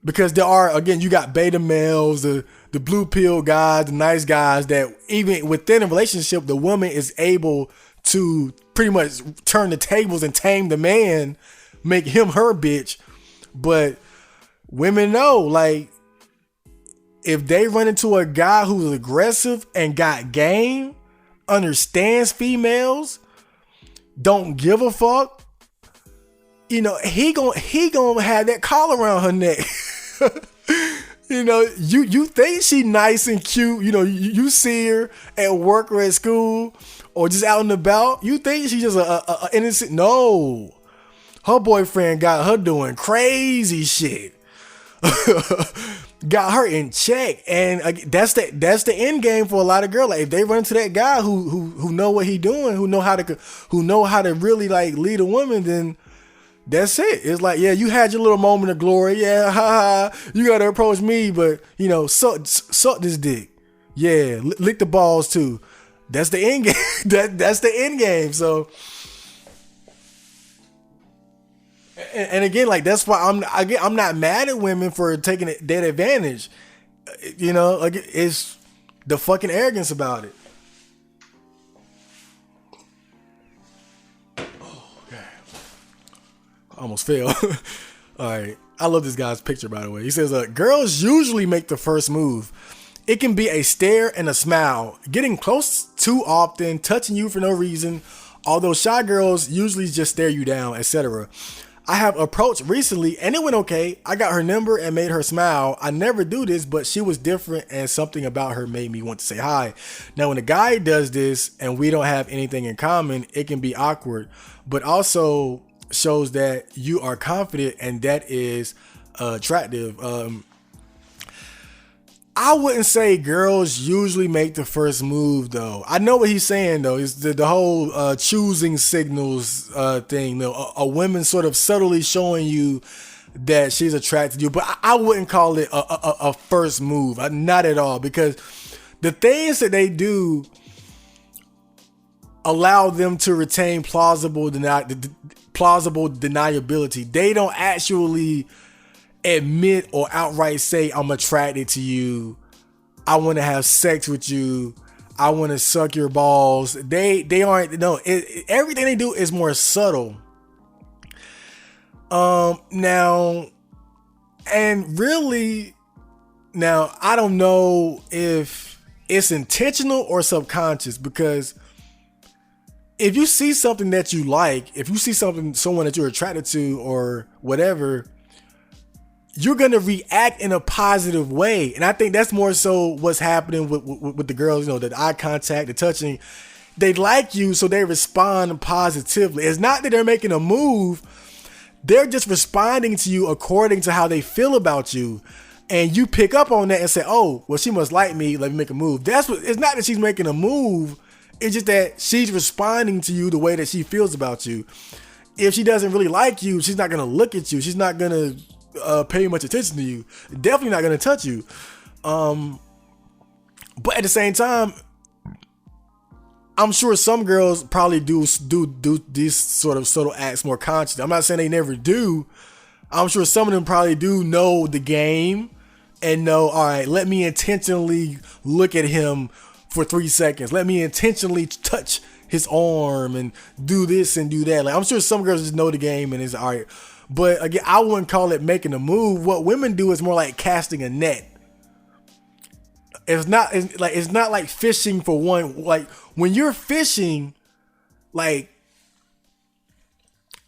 because there are, again, you got beta males, the blue pill guys, the nice guys, that even within a relationship, the woman is able to pretty much turn the tables and tame the man, make him her bitch. But women know, like, if they run into a guy who's aggressive and got game, understands females, don't give a fuck, you know, he gonna have that collar around her neck. You know, you think she nice and cute, you know, you see her at work or at school or just out and about, you think she's just a innocent. No, her boyfriend got her doing crazy shit. Got her in check, and that's the end game for a lot of girls. Like, if they run into that guy who know what he doing, who know how to really like lead a woman, then that's it. It's like, yeah, you had your little moment of glory. Yeah, ha ha. You gotta approach me, but you know, suck this dick. Yeah, lick the balls too. That's the end game. That's the end game. So, and again, like, that's why I'm not mad at women for taking that advantage. You know, like, it's the fucking arrogance about it. Almost fell. All right. I love this guy's picture, by the way. He says, girls usually make the first move. It can be a stare and a smile, getting close too often, touching you for no reason, although shy girls usually just stare you down, etc. I have approached recently and it went okay. I got her number and made her smile. I never do this, but she was different and something about her made me want to say hi. Now, when a guy does this and we don't have anything in common, it can be awkward, but also shows that you are confident, and that is attractive. I wouldn't say girls usually make the first move, though. I know what he's saying, though. It's the whole choosing signals thing. Though, a woman sort of subtly showing you that she's attracted to you, but I wouldn't call it a first move. Not at all, because the things that they do allow them to retain plausible deniability. They don't actually admit or outright say, I'm attracted to you, I want to have sex with you, I want to suck your balls. They aren't. No, everything they do is more subtle. Now, and really, now I don't know if it's intentional or subconscious, because if you see something that you like, if you see someone that you're attracted to or whatever, you're going to react in a positive way. And I think that's more so what's happening with the girls, you know, the eye contact, the touching. They like you, so they respond positively. It's not that they're making a move. They're just responding to you according to how they feel about you. And you pick up on that and say, oh, well, she must like me. Let me make a move. It's not that she's making a move. It's just that she's responding to you the way that she feels about you. If she doesn't really like you, she's not going to look at you. She's not going to pay much attention to you. Definitely not going to touch you. But at the same time, I'm sure some girls probably do these sort of subtle acts more consciously. I'm not saying they never do. I'm sure some of them probably do know the game and know, all right, let me intentionally look at him for 3 seconds. Let me intentionally touch his arm and do this and do that. Like, I'm sure some girls just know the game and it's all right. But again, I wouldn't call it making a move. What women do is more like casting a net. It's not like fishing for one. Like, when you're fishing, like,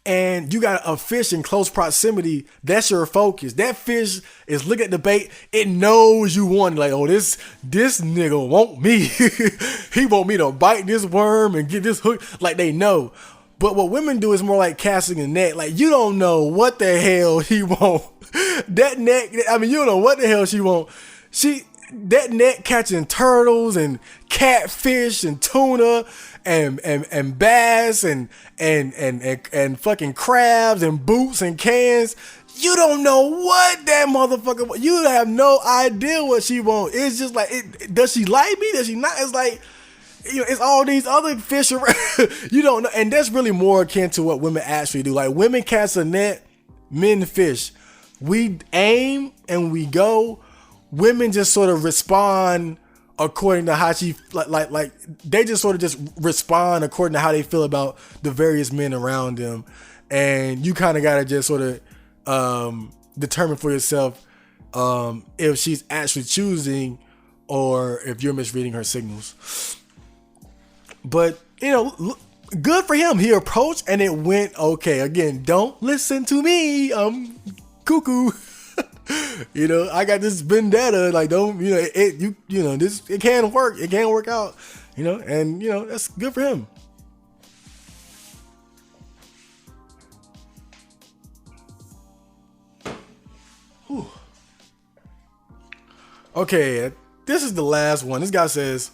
and you got a fish in close proximity, that's your focus. That fish is looking at the bait. It knows you want it. Like, oh, this nigga want me. He want me to bite this worm and get this hook. Like, they know. But what women do is more like casting a net. Like, you don't know what the hell he want. That net, I mean, you don't know what the hell she want. That net catching turtles and catfish and tuna and bass and fucking crabs and boots and cans. You don't know what that motherfucker want. You have no idea what she want. It's just like, does she like me? Does she not? It's like, you know, it's all these other fish around. You don't know. And that's really more akin to what women actually do. Like, women cast a net, men fish. We aim and we go. Women just sort of respond according to how she like they just sort of just respond according to how they feel about the various men around them. And you kind of got to just sort of determine for yourself, if she's actually choosing or if you're misreading her signals. But, good for him. He approached and it went okay. Again, don't listen to me. I'm cuckoo. I got this vendetta. Like, don't, it can't work. It can't work out, and, that's good for him. Whew. Okay, this is the last one. This guy says,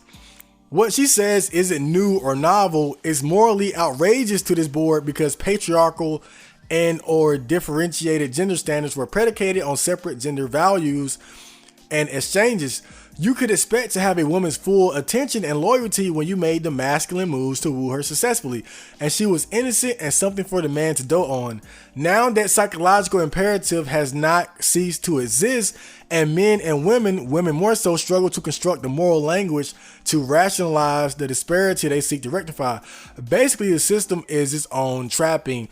what she says isn't new or novel. It's morally outrageous to this board because patriarchal and or differentiated gender standards were predicated on separate gender values and exchanges. You could expect to have a woman's full attention and loyalty when you made the masculine moves to woo her successfully, and she was innocent and something for the man to dote on. Now that psychological imperative has not ceased to exist, and men and women more so, struggle to construct the moral language to rationalize the disparity they seek to rectify. Basically, the system is its own trapping.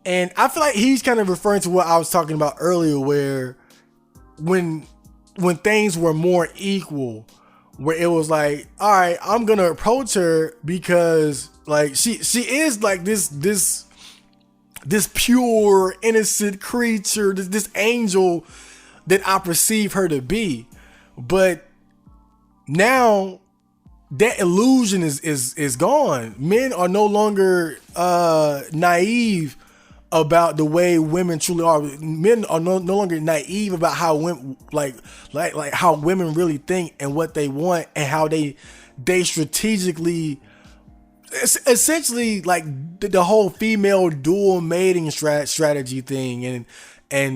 And I feel like he's kind of referring to what I was talking about earlier, where when things were more equal, where it was like, all right, I'm going to approach her because like she is like this pure, innocent creature, this angel that I perceive her to be. But now that illusion is gone. Men are no longer naive about the way women truly are. Men are no longer naive about how women like how women really think and what they want, and how they strategically, essentially, like the whole female dual mating strategy thing and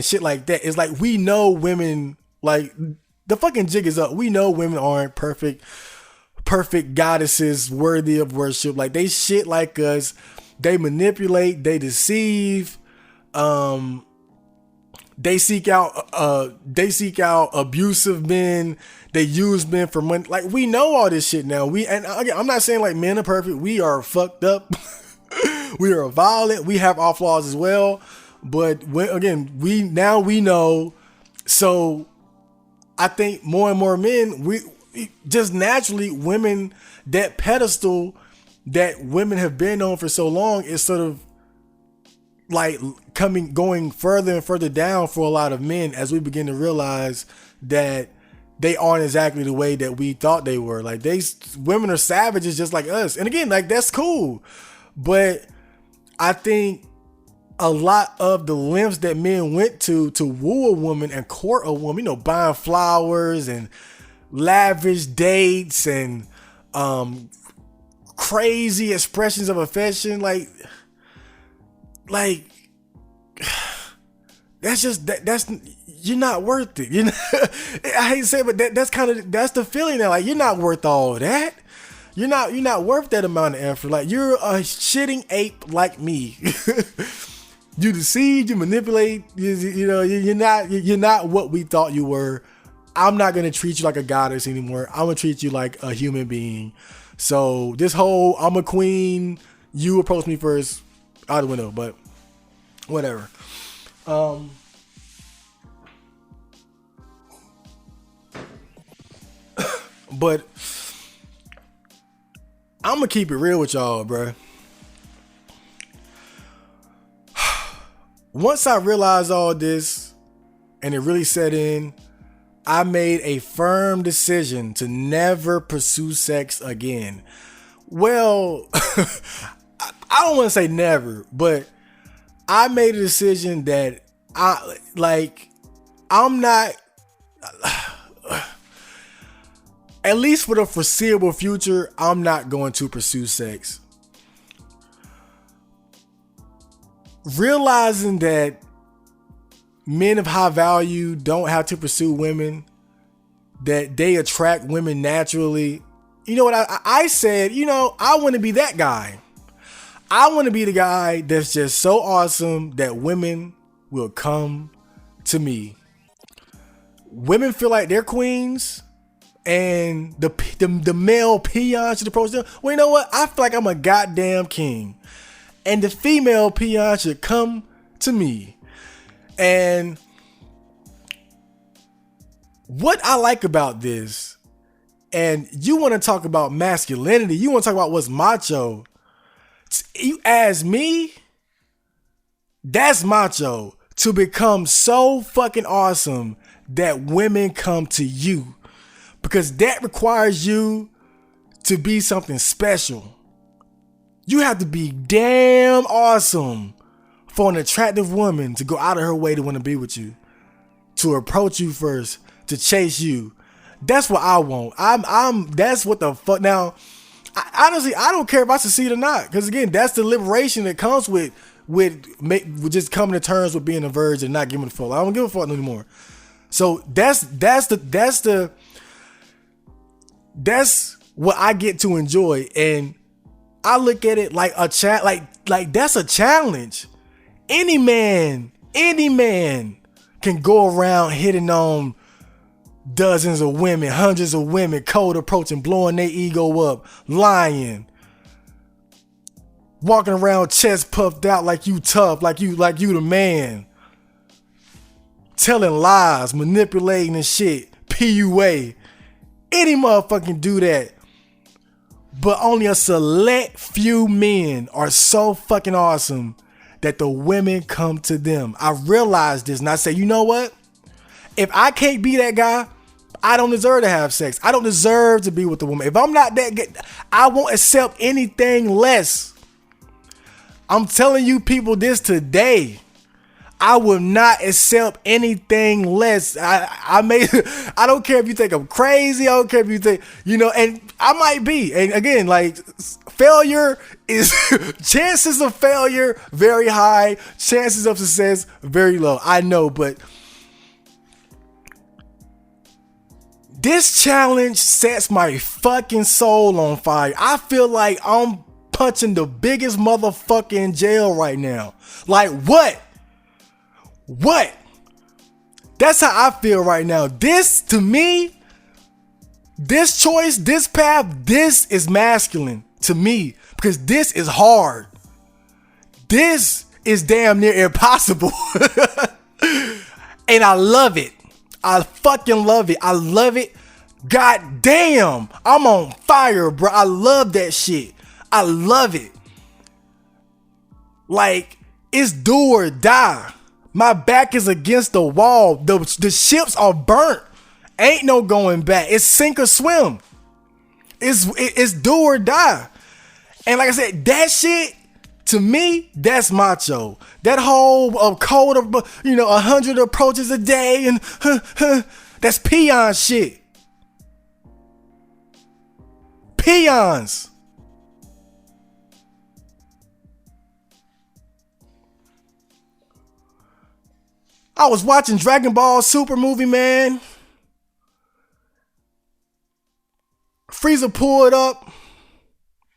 shit like that. It's like, we know women, like, the fucking jig is up. We know women aren't perfect goddesses worthy of worship. Like, they shit like us. They manipulate, they deceive, they seek out abusive men, they use men for money. Like, we know all this shit now. And again, I'm not saying like men are perfect. We are fucked up. We are violent. We have our flaws as well. But we know. So I think more and more men, we just naturally, women, that pedestal that women have been on for so long is sort of like going further and further down for a lot of men, as we begin to realize that they aren't exactly the way that we thought they were. Like, women are savages just like us. And again, like, that's cool. But I think a lot of the lengths that men went to woo a woman and court a woman, buying flowers and lavish dates and crazy expressions of affection, like that's you're not worth it. I hate to say it, but that's the feeling that, like, you're not worth all that. You're not worth that amount of effort. Like, you're a shitting ape like me. You deceive, you manipulate. You're not what we thought you were. I'm not gonna treat you like a goddess anymore. I'm gonna treat you like a human being. So this whole I'm a queen, you approach me first, out the window. But whatever. But I'm gonna keep it real with y'all, bruh. Once I realized all this and it really set in, I made a firm decision to never pursue sex again. Well, I don't want to say never, but I made a decision that I'm not, at least for the foreseeable future, I'm not going to pursue sex. Realizing that men of high value don't have to pursue women, that they attract women naturally. You know what I said? I want to be that guy. I want to be the guy that's just so awesome that women will come to me. Women feel like they're queens, and the male peon should approach them. Well, you know what? I feel like I'm a goddamn king, and the female peon should come to me. And what I like about this, and you want to talk about masculinity, you want to talk about what's macho. You ask me, that's macho, to become so fucking awesome that women come to you, because that requires you to be something special. You have to be damn awesome for an attractive woman to go out of her way to want to be with you, to approach you first, to chase you. That's what I want. That's what the fuck. Now, honestly, I don't care if I succeed or not, because again, that's the liberation that comes with just coming to terms with being a virgin and not giving a fuck. I don't give a fuck anymore. So that's what I get to enjoy, and I look at it like a like that's a challenge. Any man can go around hitting on dozens of women, hundreds of women, cold approaching, blowing their ego up, lying, walking around chest puffed out like you tough, like you the man, telling lies, manipulating and shit, PUA. Any motherfucker can do that. But only a select few men are so fucking awesome that the women come to them. I realize this and I say, you know what? If I can't be that guy, I don't deserve to have sex. I don't deserve to be with a woman. If I'm not that good, I won't accept anything less. I'm telling you people this today. I will not accept anything less. I don't care if you think I'm crazy. I don't care if you think, and I might be. And again, like, failure is chances of failure very high, chances of success very low. I know, but this challenge sets my fucking soul on fire. I feel like I'm punching the biggest motherfucker in jail right now. Like, what? That's how I feel right now. This, to me, this choice, this path, this is masculine to me, because this is hard. This is damn near impossible. And I love it. I fucking love it. I love it. God damn, I'm on fire, bro. I love that shit. I love it. Like, it's do or die. My back is against the wall. The ships are burnt. Ain't no going back. It's sink or swim. It's do or die. And like I said, that shit, to me, that's macho. That whole code of 100 approaches a day and that's peon shit. Peons. I was watching Dragon Ball Super movie, man. Frieza pulled up.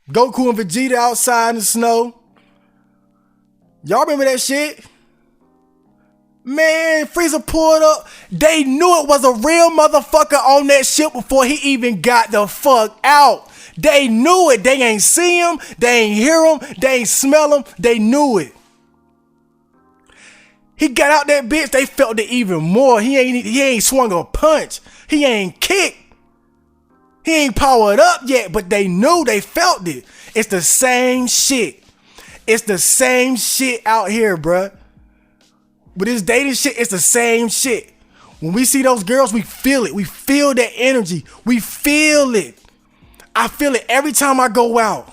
Goku and Vegeta outside in the snow. Y'all remember that shit? Man, Frieza pulled up. They knew it was a real motherfucker on that ship before he even got the fuck out. They knew it. They ain't see him. They ain't hear him. They ain't smell him. They knew it. He got out that bitch. They felt it even more. He ain't swung a punch. He ain't kicked. He ain't powered up yet, but they knew, they felt it. It's the same shit. It's the same shit out here, bruh. With this dating shit, it's the same shit. When we see those girls, we feel it. We feel that energy. We feel it. I feel it every time I go out.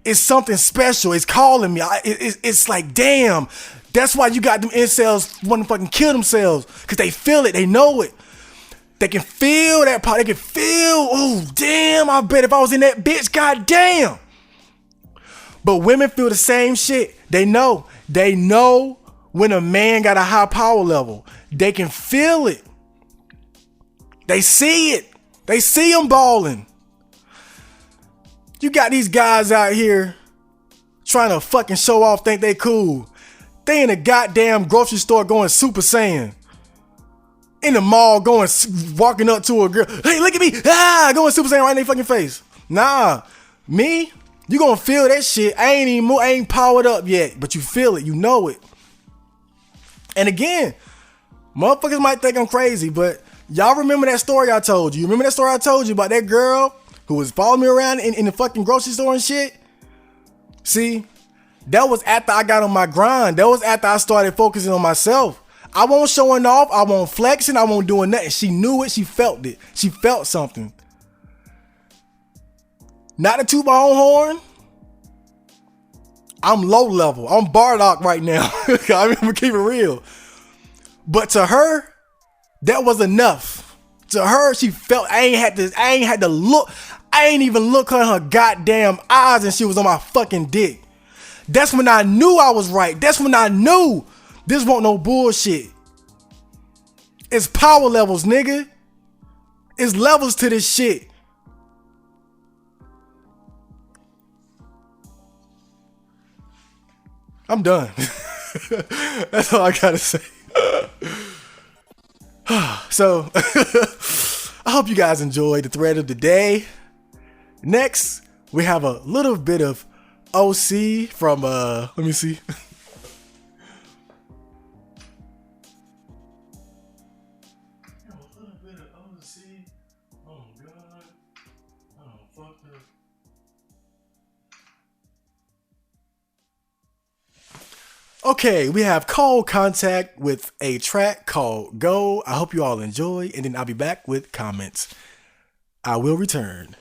It's something special. It's calling me. It's like, damn. That's why you got them incels wanting to fucking kill themselves. Because they feel it. They know it. They can feel that part. They can feel, oh, damn, I bet if I was in that bitch, goddamn. But women feel the same shit. They know. They know when a man got a high power level. They can feel it. They see it. They see them balling. You got these guys out here trying to fucking show off, think they cool. They in a goddamn grocery store going Super Saiyan. In the mall walking up to a girl. Hey, look at me. Going Super Saiyan right in their fucking face. Nah, me, you gonna feel that shit. I ain't powered up yet, but you feel it. You know it. And again, motherfuckers might think I'm crazy, but Y'all remember that story I told you? Remember that story I told you about that girl who was following me around in the fucking grocery store and shit? See, that was after I got on my grind. That was after I started focusing on myself. I won't showing off. I won't flexing. I won't doing nothing. She knew it. She felt it. She felt something. Not to toot my own horn. I'm low level. I'm Bardock right now. I'm gonna keep it real. But to her, that was enough. To her, she felt. I ain't had to look. I ain't even look her in her goddamn eyes, and she was on my fucking dick. That's when I knew I was right. That's when I knew this won't no bullshit. It's power levels, nigga. It's levels to this shit. I'm done. That's all I gotta say. So, I hope you guys enjoyed the thread of the day. Next, we have a little bit of OC from, let me see. Okay, we have Cold Contact with a track called Go. I hope you all enjoy, and then I'll be back with comments. I will return.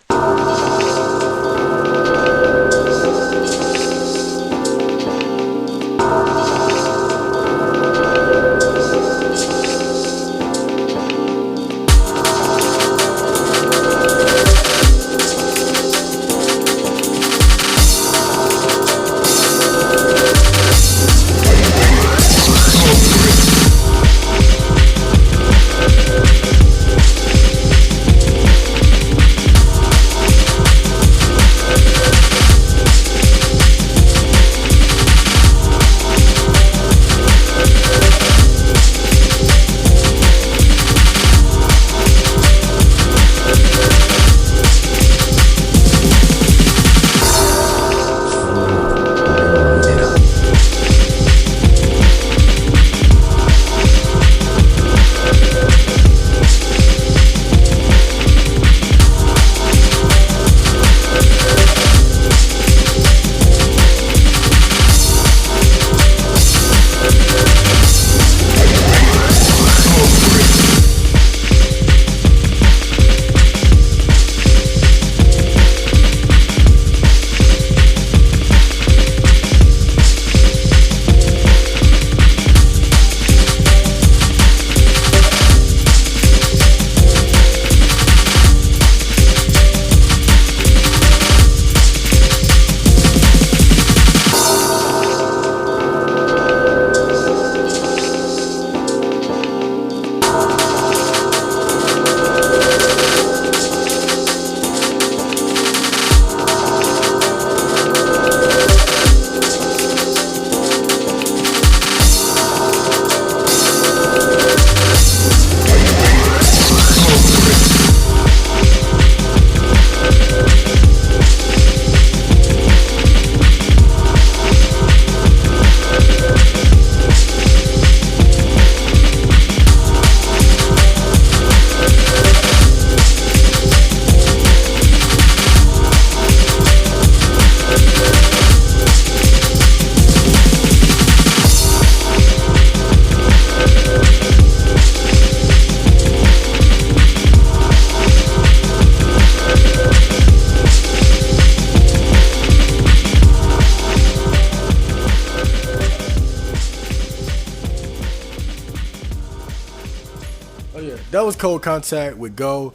That was Cold Contact with Go.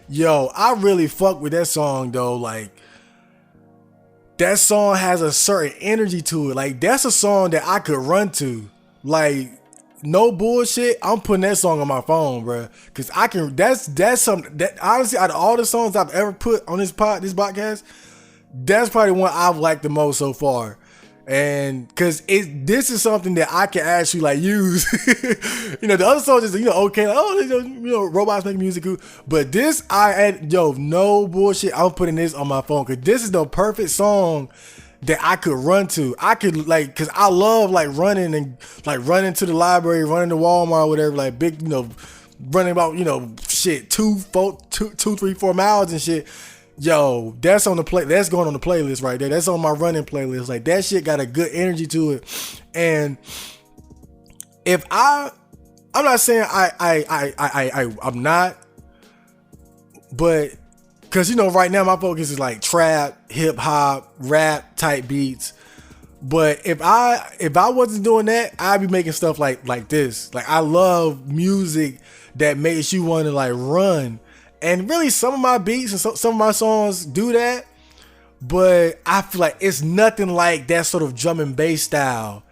Yo, I really fuck with that song though. Like, that song has a certain energy to it. Like, that's a song that I could run to. Like, no bullshit. I'm putting that song on my phone, bro. Cause I can. That's something that honestly, out of all the songs I've ever put on this podcast, that's probably one I've liked the most so far. And cause this is something that I can actually like use. You know, the other songs is, okay, like, robots make music cool. But this, no bullshit, I'm putting this on my phone cause this is the perfect song that I could run to. I could like, cause I love like running and like running to the library, running to Walmart, whatever, like big, running about, shit, 3, 4 miles and shit. Yo, that's on the play. That's going on the playlist right there. That's on my running playlist. Like that shit got a good energy to it. And if I'm not saying I'm not, but because right now my focus is like trap, hip hop, rap type beats. But if I wasn't doing that, I'd be making stuff like this. Like I love music that makes you want to like run. And really some of my beats and some of my songs do that. But I feel like it's nothing like that sort of drum and bass style.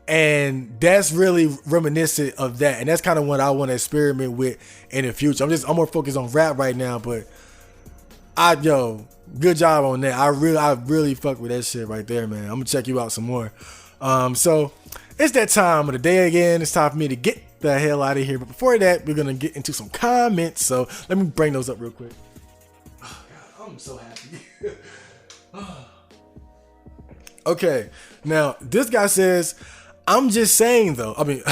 And that's really reminiscent of that. And that's kind of what I want to experiment with in the future. I'm more focused on rap right now, but good job on that. I really fuck with that shit right there, man. I'm gonna check you out some more. So it's that time of the day again. It's time for me to get the hell out of here. But before that, we're gonna get into some comments. So let me bring those up real quick. Oh God, I'm so happy. Okay, now this guy says, I'm just saying though. I mean,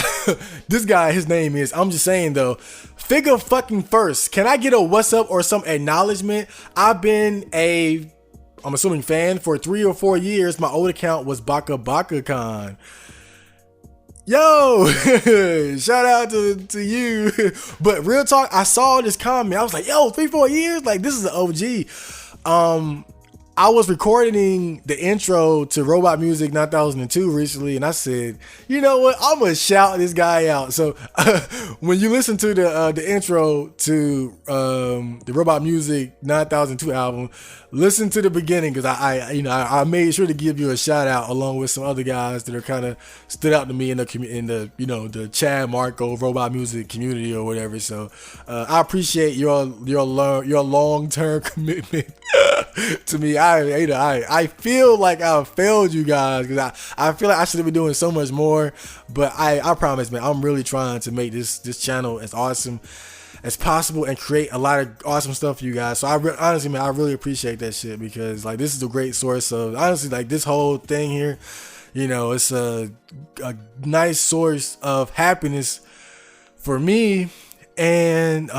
this guy, his name is, I'm just saying though. Figure fucking first. Can I get a what's up or some acknowledgement? I've been I'm assuming fan for 3 or 4 years. My old account was Baka Baka Con. Yo, shout out to you. But real talk, I saw this comment. I was like, yo, 3-4 years? Like, this is an OG. I was recording the intro to Robot Music 9002 recently, and I said, you know what? I'm gonna shout this guy out. So when you listen to the intro to the Robot Music 9002 album, listen to the beginning because I made sure to give you a shout out along with some other guys that are kind of stood out to me in the the Chad Marco Robot Music community or whatever. So I appreciate your long-term commitment to me. I feel like I failed you guys because I feel like I should have been doing so much more, but I promise, man, I'm really trying to make this channel as awesome as possible and create a lot of awesome stuff for you guys. So honestly, man, I really appreciate that shit because like this is a great source of, honestly, like this whole thing here, it's a nice source of happiness for me. And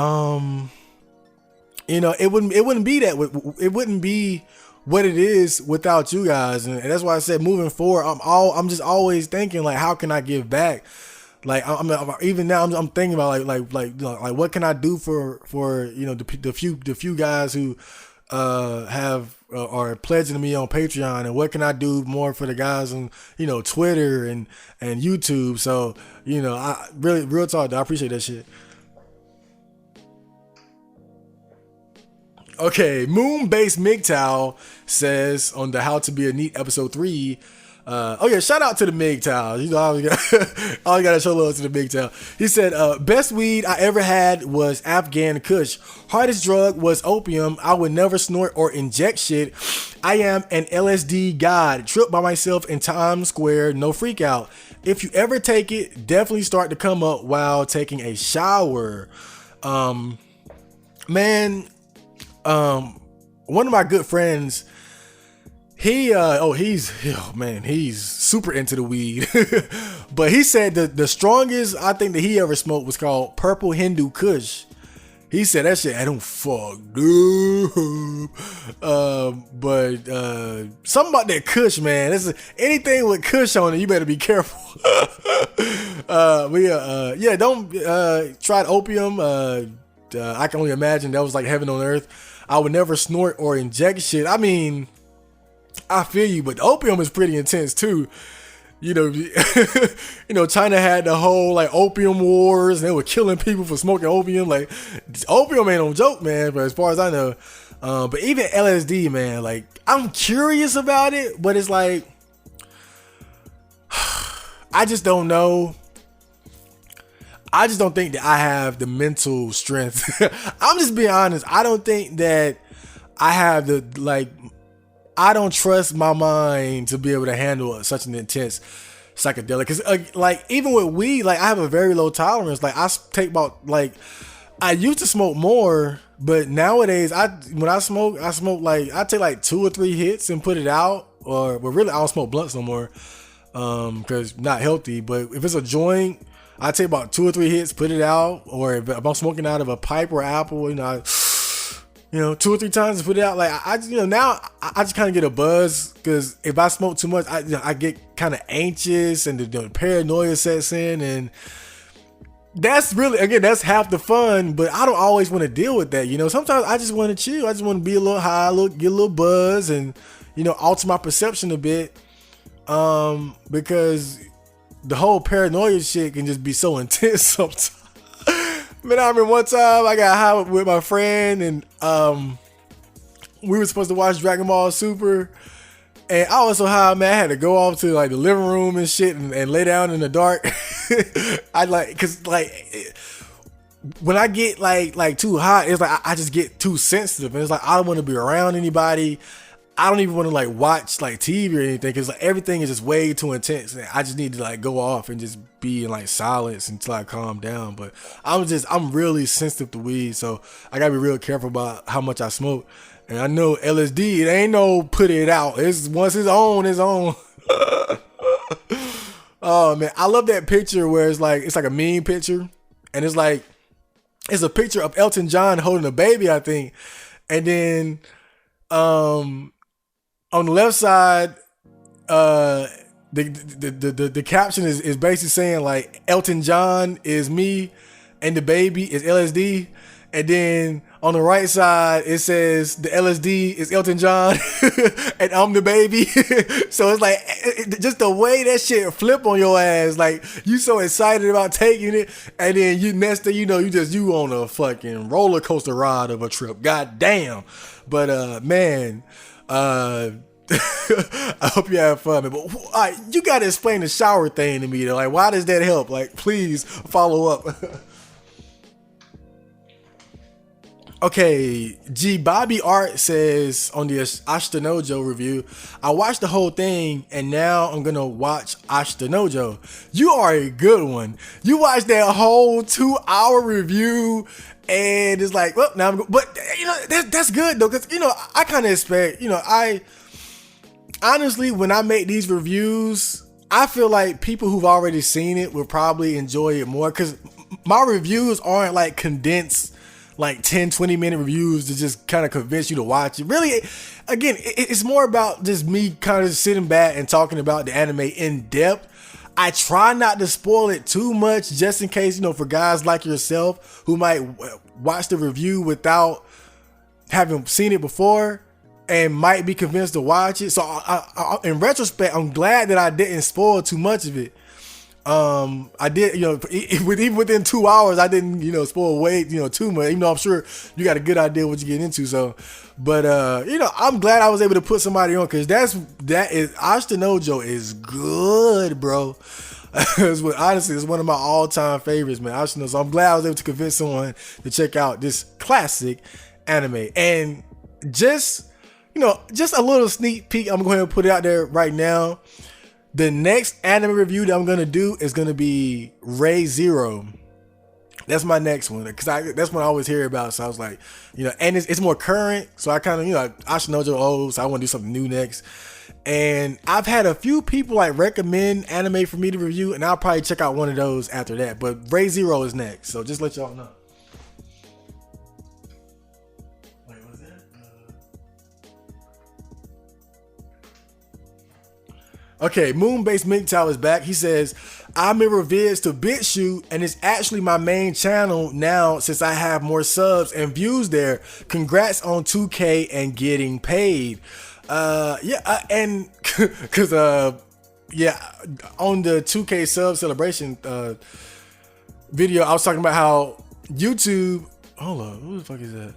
it wouldn't be that. It wouldn't be what it is without you guys, and that's why I said moving forward, I'm just always thinking like, how can I give back? Like even now, I'm thinking about like what can I do for the few guys who are pledging to me on Patreon, and what can I do more for the guys on Twitter and YouTube. So I really, real talk, I appreciate that shit. Okay, Moon-Based MGTOW says on the How to Be a Neat episode 3. Shout out to the MGTOW. I gotta show love to the MGTOW. He said, best weed I ever had was Afghan Kush. Hardest drug was opium. I would never snort or inject shit. I am an LSD god. Trip by myself in Times Square, no freak out. If you ever take it, definitely start to come up while taking a shower. One of my good friends, he's super into the weed. But he said the strongest I think that he ever smoked was called Purple Hindu Kush. He said that shit, I don't fuck dude. But something about that Kush, man. Anything with Kush on it, you better be careful. Don't try opium. I can only imagine that was like heaven on earth. I would never snort or inject shit. I mean, I feel you, but opium is pretty intense too. China had the whole like opium wars, and they were killing people for smoking opium. Like, opium ain't no joke, man. But as far as I know, but even LSD, man, like I'm curious about it, but it's like I just don't know. I just don't think that I have the mental strength. I'm just being honest. I don't think that I have I don't trust my mind to be able to handle such an intense psychedelic. Cause even with weed, I have a very low tolerance. I take about I used to smoke more, but nowadays when I smoke I take 2 or 3 hits and put it out. But really I don't smoke blunts no more. Cause not healthy. But if it's a joint, I take about 2 or 3 hits, put it out, or if I'm smoking out of a pipe or apple, 2 or 3 times to put it out. Like now I just kind of get a buzz, because if I smoke too much, I get kind of anxious, and the paranoia sets in, and that's really, again, that's half the fun. But I don't always want to deal with that. Sometimes I just want to chill. I just want to be a little high, get a little buzz, and alter my perception a bit, because the whole paranoia shit can just be so intense sometimes. Man, I remember one time I got high with my friend, and we were supposed to watch Dragon Ball Super, and I was so high, man, I had to go off to like the living room and shit, and lay down in the dark. Cause when I get like too hot, it's like I just get too sensitive, and it's like I don't want to be around anybody. I don't even want to like watch like TV or anything, because like everything is just way too intense, and I just need to like go off and just be in like silence until I calm down. But I'm really sensitive to weed, so I gotta be real careful about how much I smoke. And I know LSD, it ain't no put it out. It's once it's on, it's on. Oh man, I love that picture where it's like a meme picture, and it's a picture of Elton John holding a baby, I think, and then on the left side, the caption is basically saying like Elton John is me and the baby is LSD, and then on the right side it says the LSD is Elton John and I'm the baby. So it's like just the way that shit flip on your ass, like you so excited about taking it, and then next thing you know, you on a fucking roller coaster ride of a trip. God damn. But man, I hope you have fun, man. But you gotta explain the shower thing to me though. Like, why does that help? Like, please follow up. Okay, G Bobby Art says on the Ashtanojo review, I watched the whole thing and now I'm gonna watch Ashtanojo. You are a good one. You watched that whole 2-hour review, and it's like, well, now I'm but that's good though, because I kind of expect, I honestly, when I make these reviews, I feel like people who've already seen it will probably enjoy it more, because my reviews aren't like condensed like 10-20 minute reviews to just kind of convince you to watch it. Really, again, it's more about just me kind of sitting back and talking about the anime in depth. I try not to spoil it too much, just in case, for guys like yourself who might watch the review without having seen it before and might be convinced to watch it. So I, in retrospect, I'm glad that I didn't spoil too much of it. I did, even within 2 hours, I didn't, spoil way, too much, even though I'm sure you got a good idea what you get into. So, but, I'm glad I was able to put somebody on, because Ashtanojo is good, bro. Honestly, it's one of my all-time favorites, man. Ashtanojo. So I'm glad I was able to convince someone to check out this classic anime. And just a little sneak peek, I'm going to put it out there right now. The next anime review that I'm going to do is going to be Ray Zero. That's my next one, because that's what I always hear about. So I was like, and it's more current. So I kind of, Ashtanojo old, so I want to do something new next. And I've had a few people like recommend anime for me to review, and I'll probably check out one of those after that. But Ray Zero is next. So just let y'all know. Okay, Moonbase MGTOW is back. He says, I'm in revids to BitChute, and it's actually my main channel now since I have more subs and views there. Congrats on 2K and getting paid. And because on the 2K sub celebration video, I was talking about how YouTube. Hold on, who the fuck is that?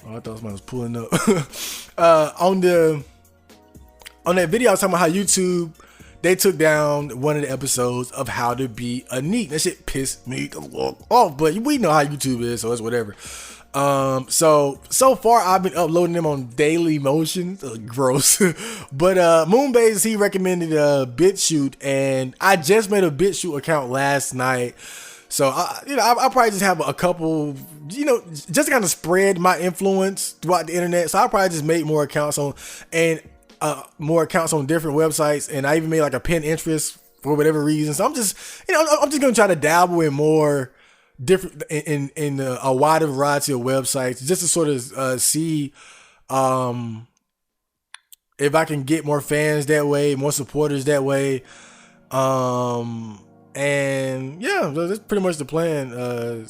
Oh, I thought somebody was pulling up. On that video, I was talking about how YouTube, they took down one of the episodes of How to Be a Neat. That shit pissed me off, but we know how YouTube is, so it's whatever. So far, I've been uploading them on Daily Motion. Gross. But Moonbase, he recommended BitChute, and I just made a BitChute account last night. So, I'll probably just have a couple, just to kind of spread my influence throughout the internet. So I'll probably just make more accounts on different websites, and I even made like a pin interest for whatever reason. So I'm just, I'm just gonna try to dabble in more different in a wider variety of websites just to sort of see if I can get more fans that way, more supporters that way. And yeah, that's pretty much the plan.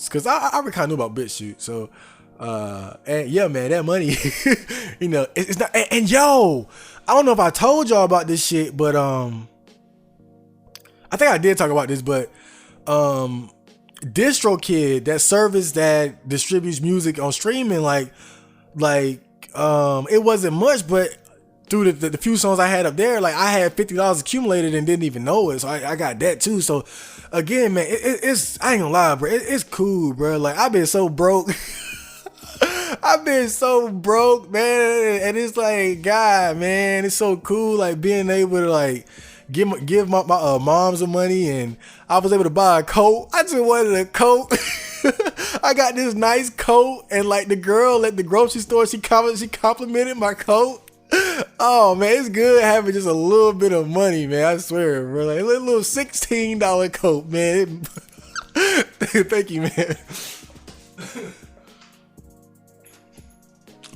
Cause I already kind of knew about BitChute. So, and yeah, man, that money, it's not, and yo, I don't know if I told y'all about this shit, but, I think I did talk about this, but, DistroKid, that service that distributes music on streaming, it wasn't much, but through the few songs I had up there, like I had $50 accumulated and didn't even know it. So I got that too. So again, man, it's I ain't gonna lie, bro. It's cool, bro. Like I've been so broke. I've been so broke, man. And it's like, God, man, it's so cool. Like being able to like give my mom some money, and I was able to buy a coat. I just wanted a coat. I got this nice coat, and like the girl at the grocery store, she complimented my coat. Oh man, it's good having just a little bit of money, man. I swear, bro. Like a little $16 coat, man. Thank you, man.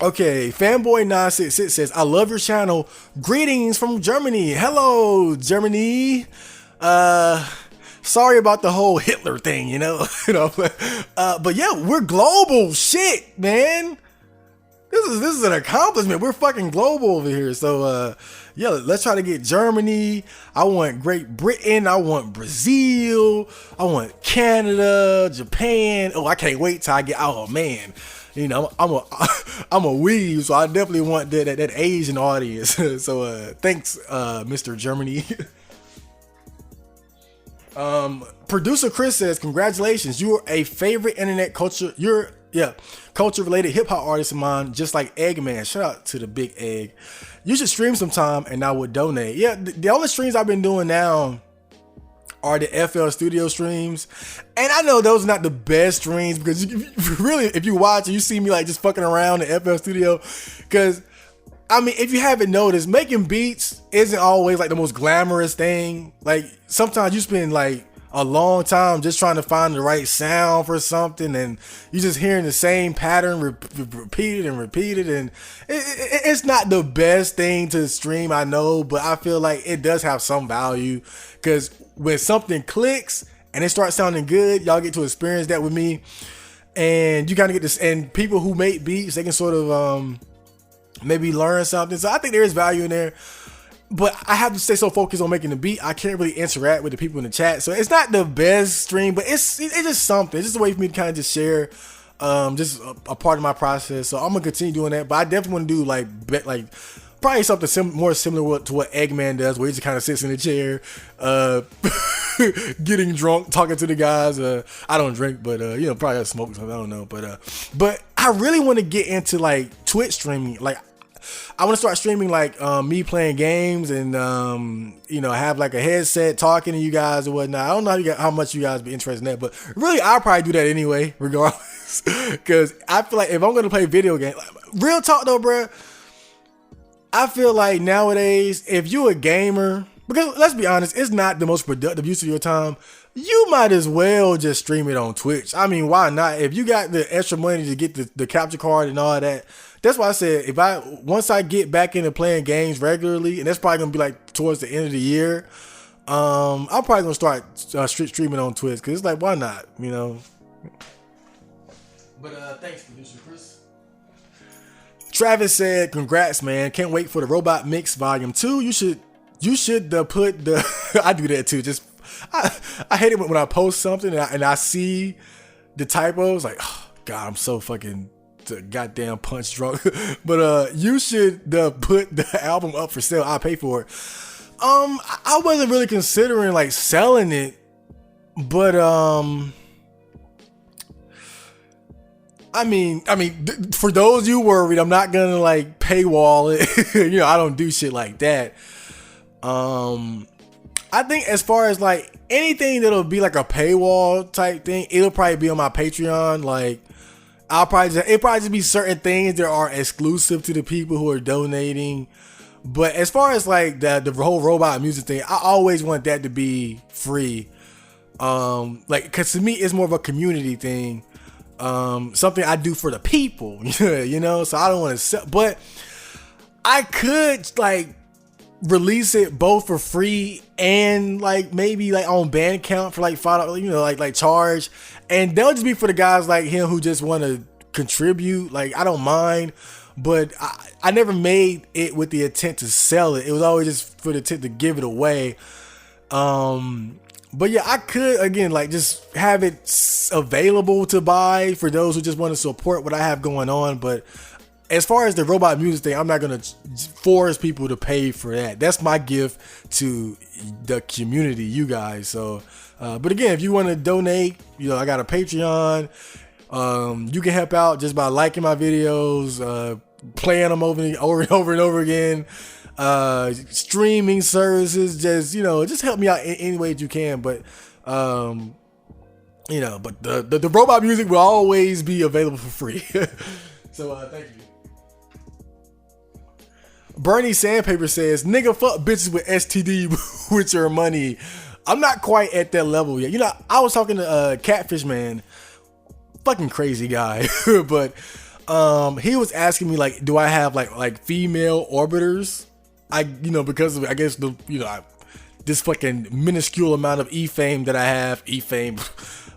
Okay, Fanboy966 says, I love your channel. Greetings from Germany. Hello, Germany. Sorry about the whole Hitler thing, but yeah, we're global shit, man. This is an accomplishment. We're fucking global over here. So yeah, let's try to get Germany. I want Great Britain. I want Brazil. I want Canada, Japan. Oh, I can't wait till I get. Oh man, I'm a weeb, so I definitely want that Asian audience. So thanks, Mr. Germany. Producer Chris says, congratulations. You are a favorite internet culture. Culture related hip hop artist of mine, just like Eggman. Shout out to the big Egg. You should stream sometime and I would donate. Yeah, the only streams I've been doing now are the FL Studio streams. And I know those are not the best streams because if you watch and you see me like just fucking around in FL Studio, because I mean, if you haven't noticed, making beats isn't always like the most glamorous thing. Like sometimes you spend like a long time just trying to find the right sound for something, and you just hearing the same pattern repeated, and it's not the best thing to stream, I know, but I feel like it does have some value, because when something clicks and it starts sounding good, y'all get to experience that with me, and you kind of get this, and people who make beats, they can sort of maybe learn something. So I think there is value in there. But I have to stay so focused on making the beat, I can't really interact with the people in the chat. So it's not the best stream, but it's just something. It's just a way for me to kind of just share just a part of my process. So I'm going to continue doing that. But I definitely want to do like probably something more similar to what Eggman does, where he just kind of sits in the chair, getting drunk, talking to the guys. I don't drink, but probably I smoke something. I don't know. But I really want to get into like Twitch streaming. Like I want to start streaming like me playing games and have like a headset talking to you guys or whatnot. I don't know how much you guys be interested in that, but really I'll probably do that anyway, regardless. Because I feel like if I'm gonna play video games, real talk though, bro, I feel like nowadays if you a gamer, because let's be honest, it's not the most productive use of your time. You might as well just stream it on Twitch. I mean, why not? If you got the extra money to get the capture card and all that. That's why I said once I get back into playing games regularly, and that's probably gonna be like towards the end of the year, I'm probably gonna start streaming on Twitch, because it's like, why not, But thanks, producer Chris. Travis said, congrats, man. Can't wait for the Robot Mix Volume 2. You should put the I do that too. Just I hate it when I post something and I see the typos, like, oh God, I'm so fucking goddamn punch drunk. But you should put the album up for sale. I'll pay for it. I wasn't really considering like selling it, but I mean, for those you worried, I'm not gonna like paywall it. I don't do shit like that. I think as far as like anything that'll be like a paywall type thing, it'll probably be on my Patreon. Like it'll probably just be certain things that are exclusive to the people who are donating. But as far as like the whole robot music thing, I always want that to be free. Like, cause to me it's more of a community thing. Something I do for the people, you know. So I don't want to sell, but I could like release it both for free and like maybe like on Bandcamp for like $5, you know, like charge, and they'll just be for the guys like him who just want to contribute. Like, I don't mind, but I never made it with the intent to sell it. It was always just for the intent to give it away. But yeah, I could again like just have it available to buy for those who just want to support what I have going on. But as far as the robot music thing, I'm not gonna force people to pay for that. That's my gift to the community, you guys. So, but again, if you want to donate, you know, I got a Patreon. You can help out just by liking my videos, playing them over and over again. Streaming services, just, you know, just help me out in any way that you can. But you know, but the robot music will always be available for free. So thank you. Bernie Sandpaper says, nigga, fuck bitches with STD with your money. I'm not quite at that level yet. You know, I was talking to Catfish Man, fucking crazy guy, but he was asking me like, do I have like female orbiters? You know, because of, I guess the, you know, this fucking minuscule amount of e-fame that I have, e-fame,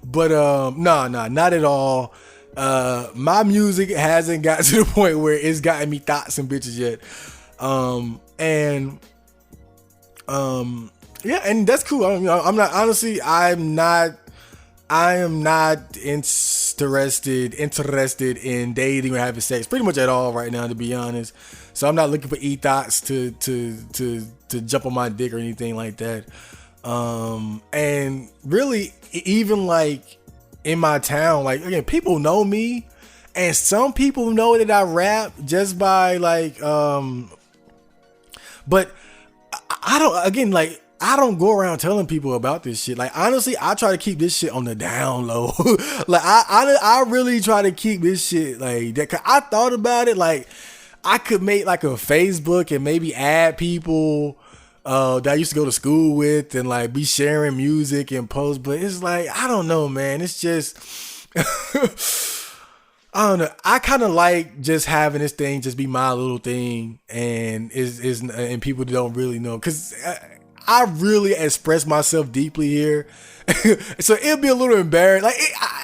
but nah, not at all. My music hasn't got to the point where it's gotten me thoughts and bitches yet. Yeah, and that's cool. I am not interested in dating or having sex pretty much at all right now, to be honest. So I'm not looking for e-thoughts to jump on my dick or anything like that. And really, even like in my town, like, again, people know me, and some people know that I rap just by like, but I don't go around telling people about this shit. Like, honestly, I try to keep this shit on the down low. Like, I really try to keep this shit like that. 'Cause I thought about it, like, I could make like a Facebook and maybe add people that I used to go to school with and like be sharing music and posts. But it's like, I don't know, man. It's just, I don't know. I kind of like just having this thing just be my little thing, and and people don't really know, because I really express myself deeply here. So it'll be a little embarrassed. Like,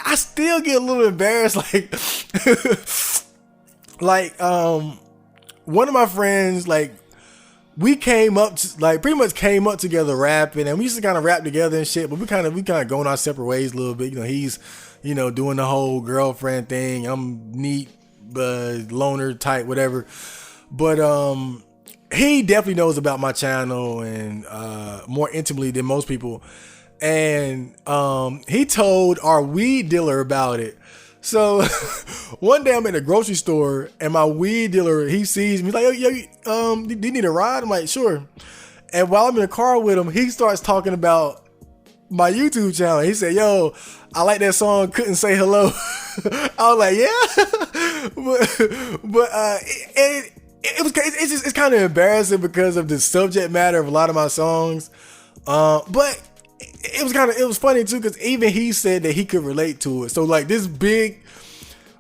I still get a little embarrassed. Like, one of my friends, like, we came up together rapping, and we used to kind of rap together and shit, but we kind of going our separate ways a little bit. You know, he's, you know, doing the whole girlfriend thing. I'm neat, loner type, whatever. But he definitely knows about my channel and more intimately than most people. And he told our weed dealer about it. So one day I'm in a grocery store, and my weed dealer, he sees me, he's like, yo, do you need a ride? I'm like, sure. And while I'm in the car with him, he starts talking about my YouTube channel. He said, yo, I like that song, Couldn't Say Hello. I was like, yeah. but it's kind of embarrassing because of the subject matter of a lot of my songs. But it was funny too, because even he said that he could relate to it. So like this big,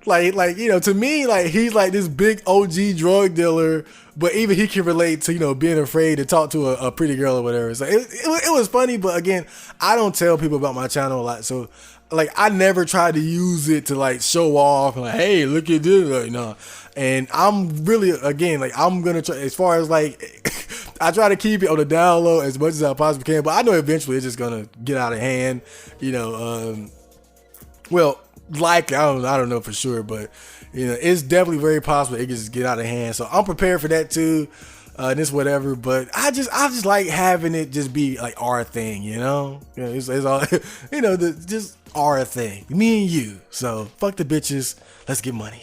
like, you know, to me, like, he's like this big OG drug dealer, but even he can relate to, you know, being afraid to talk to a pretty girl or whatever. So it was funny, but again, I don't tell people about my channel a lot. So like, I never try to use it to like show off and like, hey, look at this, like, no. And I'm really, again, like, I'm gonna try, as far as like, I try to keep it on the down low as much as I possibly can, but I know eventually it's just gonna get out of hand, you know. Well, like, I don't know for sure, but you know, it's definitely very possible it can just get out of hand. So I'm prepared for that too. This whatever, but I just like having it just be like our thing, you know. It's all, you know, just our thing, me and you. So fuck the bitches, let's get money.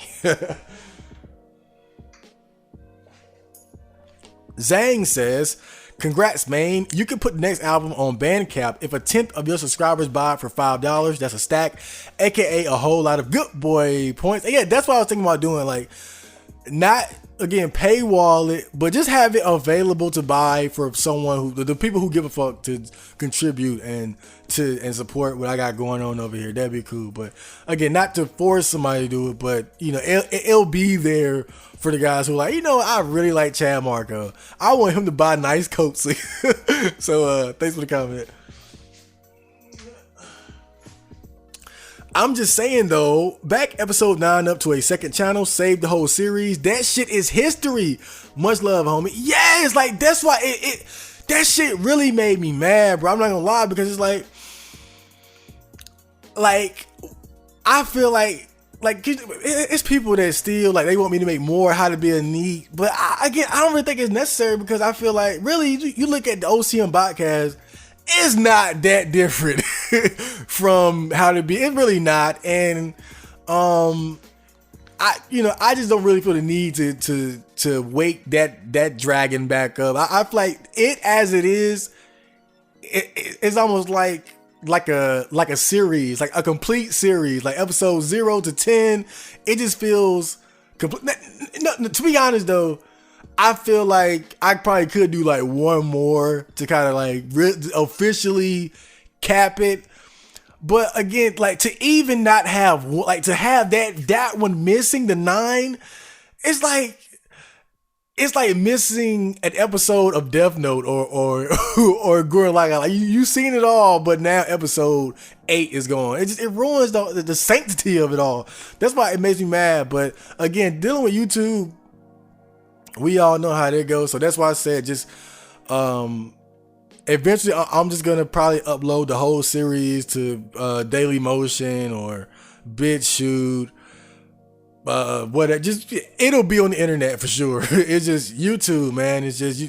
Zhang says, congrats, man. You can put the next album on Bandcamp if a 10th of your subscribers buy it for $5. That's a stack, aka a whole lot of good boy points. And yeah, that's what I was thinking about doing. Like, not again, paywall it, but just have it available to buy for someone who, the people who give a fuck to contribute and support what I got going on over here. That'd be cool. But again, not to force somebody to do it, but you know, it'll be there for the guys who are like, you know, I really like Chad Marco. I want him to buy nice coats. So thanks for the comment. I'm just saying though, back episode 9 up to a second channel, saved the whole series. That shit is history. Much love, homie. Yes, like that's why that shit really made me mad, bro. I'm not gonna lie, because it's like I feel like it's people that still like they want me to make more How to Be a Neat, but I don't really think it's necessary, because I feel like really you look at the OCM Botcast, it's not that different from How to Be. It's really not, and I just don't really feel the need to wake that dragon back up. I feel like it as it is, it's almost like a series, like a complete series, like episode 0 to 10. It just feels complete. No, to be honest though, I feel like I probably could do like one more to kind of like officially cap it. But again, like to even not have like to have that one missing, the 9, it's like missing an episode of Death Note or Gurren Lagann. Like you seen it all, but now episode 8 is gone. It ruins the sanctity of it all. That's why it makes me mad. But again, dealing with YouTube, we all know how that goes. So that's why I said just eventually I'm just gonna probably upload the whole series to Daily Motion or BitChute. It'll be on the internet for sure. It's just YouTube, man. It's just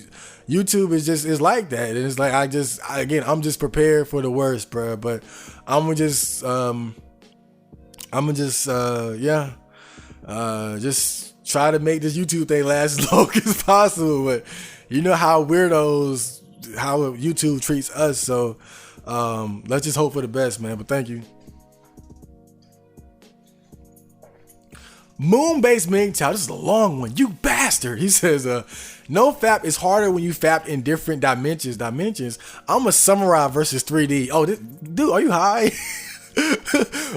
YouTube is like that, and it's like I'm just prepared for the worst, bro. But I'm just try to make this YouTube thing last as long as possible. But you know how YouTube treats us, so let's just hope for the best, man. But thank you. Moon-based Ming Chow, this is a long one, you bastard. He says, no fap is harder when you fap in different dimensions. I'm a samurai versus 3D. Oh, dude, are you high?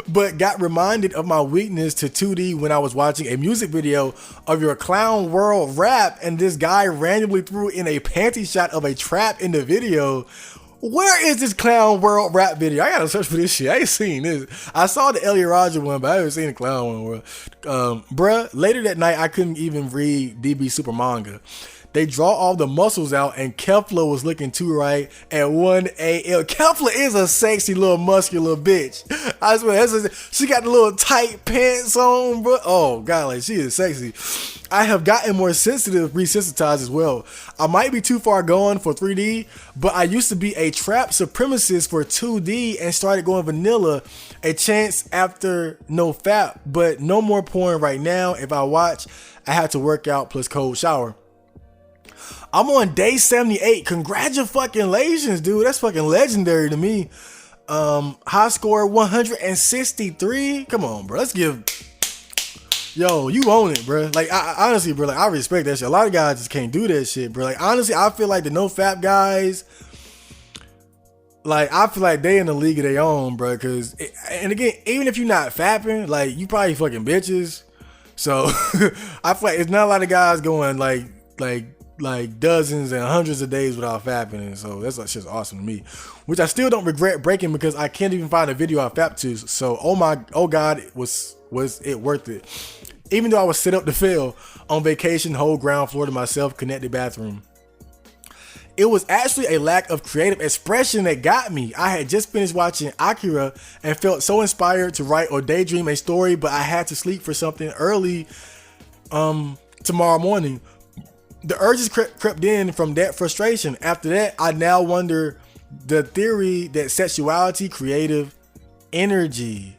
But got reminded of my weakness to 2D when I was watching a music video of your Clown World rap, and this guy randomly threw in a panty shot of a trap in the video. Where is this Clown World rap video? I gotta search for this shit. I ain't seen this. I saw the Elliot Roger one, but I haven't seen the Clown World. Bruh, later that night, I couldn't even read DB Super Manga. They draw all the muscles out, and Kefla was looking too right at 1 a.m. Kefla is a sexy little muscular bitch. I swear, she got the little tight pants on, bro. Oh, God, like, she is sexy. I have gotten more resensitized as well. I might be too far gone for 3D, but I used to be a trap supremacist for 2D and started going vanilla a chance after no fap, but no more porn right now. If I watch, I have to work out plus cold shower. I'm on day 78. Congratulations, dude. That's fucking legendary to me. High score 163. Come on, bro. Let's give. Yo, you own it, bro. Like, honestly, bro, like, I respect that shit. A lot of guys just can't do that shit, bro. Like, honestly, I feel like the no fap guys, like, I feel like they in the league of their own, bro. Cause, and again, even if you're not fapping, like, you probably fucking bitches. So, I feel like it's not a lot of guys going like dozens and hundreds of days without fapping, and so that's just awesome to me, which I still don't regret breaking, because I can't even find a video I fapped to. So oh god, was it worth it? Even though I was set up to fail on vacation, whole ground floor to myself, connected bathroom. It was actually a lack of creative expression that got me. I had just finished watching Akira and felt so inspired to write or daydream a story, but I had to sleep for something early tomorrow morning. The urges crept in from that frustration. After that, I now wonder the theory that sexuality, creative energy.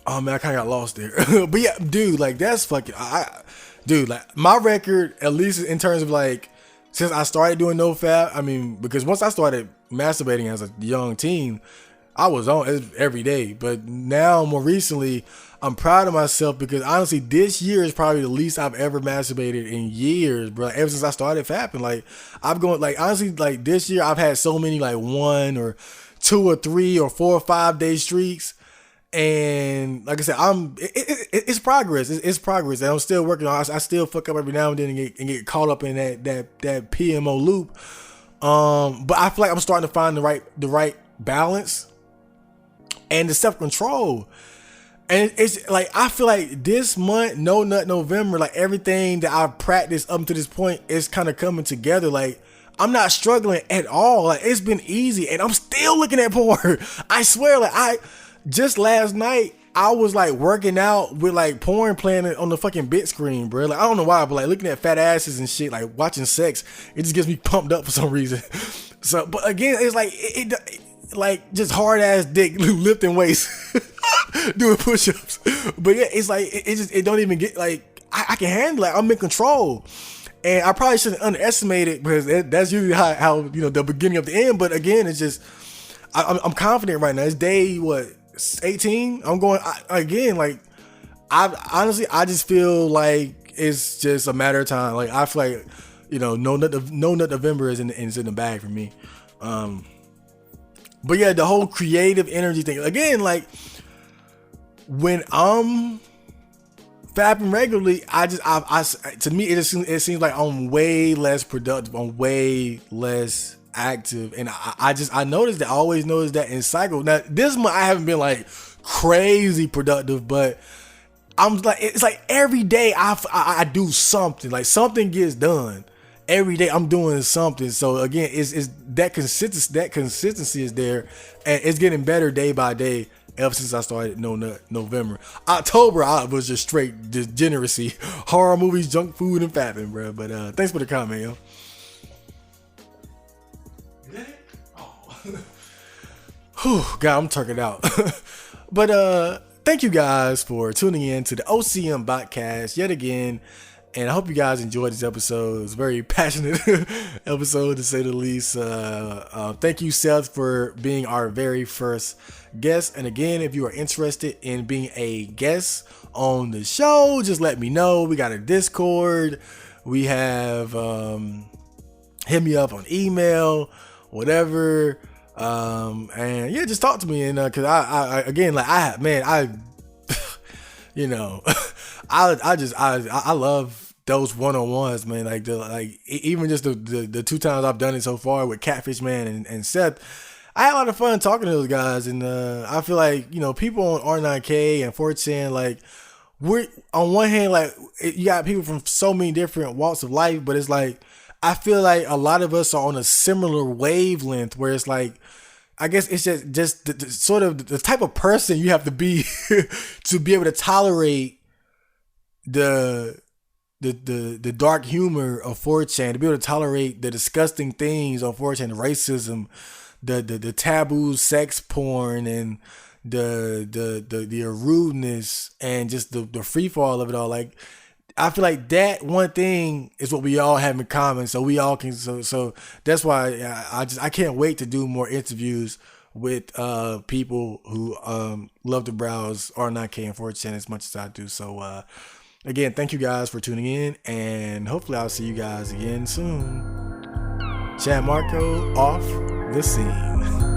Oh man, I kind of got lost there. But yeah, dude, like that's fucking. Dude, like my record, at least in terms of like, since I started doing no fap. I mean, because once I started masturbating as a young teen, I was on it every day. But now, more recently, I'm proud of myself because honestly, this year is probably the least I've ever masturbated in years, bro. Ever since I started fapping, like I've gone, like honestly, like this year I've had so many like 1 or 2 or 3 or 4 or 5 day streaks. And like I said, it's progress. It's progress. And I'm still working on. I still fuck up every now and then and get caught up in that PMO loop. But I feel like I'm starting to find the right balance and the self control. And it's like I feel like this month, No Nut November, like everything that I've practiced up to this point is kind of coming together. Like I'm not struggling at all. Like it's been easy, and I'm still looking at porn. I swear, like just last night, I was like working out with like porn playing on the fucking bit screen, bro. Like I don't know why, but like looking at fat asses and shit, like watching sex, it just gets me pumped up for some reason. So, but again, it's like it like just hard ass dick lifting weights, doing push-ups. But yeah, it's like it don't even get like I can handle it. I'm in control. And I probably shouldn't underestimate it because that's usually how you know the beginning of the end. But again, it's just I'm confident right now. It's day 18. I'm going again. Like I just feel like it's just a matter of time. Like I feel like No Nut November is in the bag for me. But yeah, the whole creative energy thing again. Like when I'm fapping regularly, to me it seems like I'm way less productive. I'm way less active, and I noticed that. I always noticed that in cycle. Now this month I haven't been like crazy productive, but I'm like it's like every day I do something. Like something gets done every day. I'm doing something. So again, it's that consistency is there, and it's getting better day by day. Ever since I started No Nut November. October, I was just straight degeneracy. Horror movies, junk food, and fapping, bro. But thanks for the comment, yo. Whew, God, I'm turning out. But thank you guys for tuning in to the OCM Botcast yet again. And I hope you guys enjoyed this episode. It was a very passionate episode, to say the least. Thank you, Seth, for being our very first guest. And again, if you are interested in being a guest on the show, just let me know. We got a Discord. We have hit me up on email, whatever. And yeah, just talk to me. And because I again, like I you know, I love those one-on-ones, man. Like even just the 2 times I've done it so far with Catfish Man and Seth, I had a lot of fun talking to those guys. And I feel like people on R9K and 4chan, like we're on one hand, like you got people from so many different walks of life, but it's like I feel like a lot of us are on a similar wavelength where it's like, I guess it's just the sort of the type of person you have to be to be able to tolerate the dark humor of 4chan, to be able to tolerate the disgusting things on 4chan, the racism, the taboo sex porn, and the rudeness, and just the free fall of it all. Like I feel like that one thing is what we all have in common. So we all can. So that's why I can't wait to do more interviews with people who love to browse R9K and 4chan as much as I do. So again, thank you guys for tuning in, and hopefully I'll see you guys again soon. Chad Marco off the scene.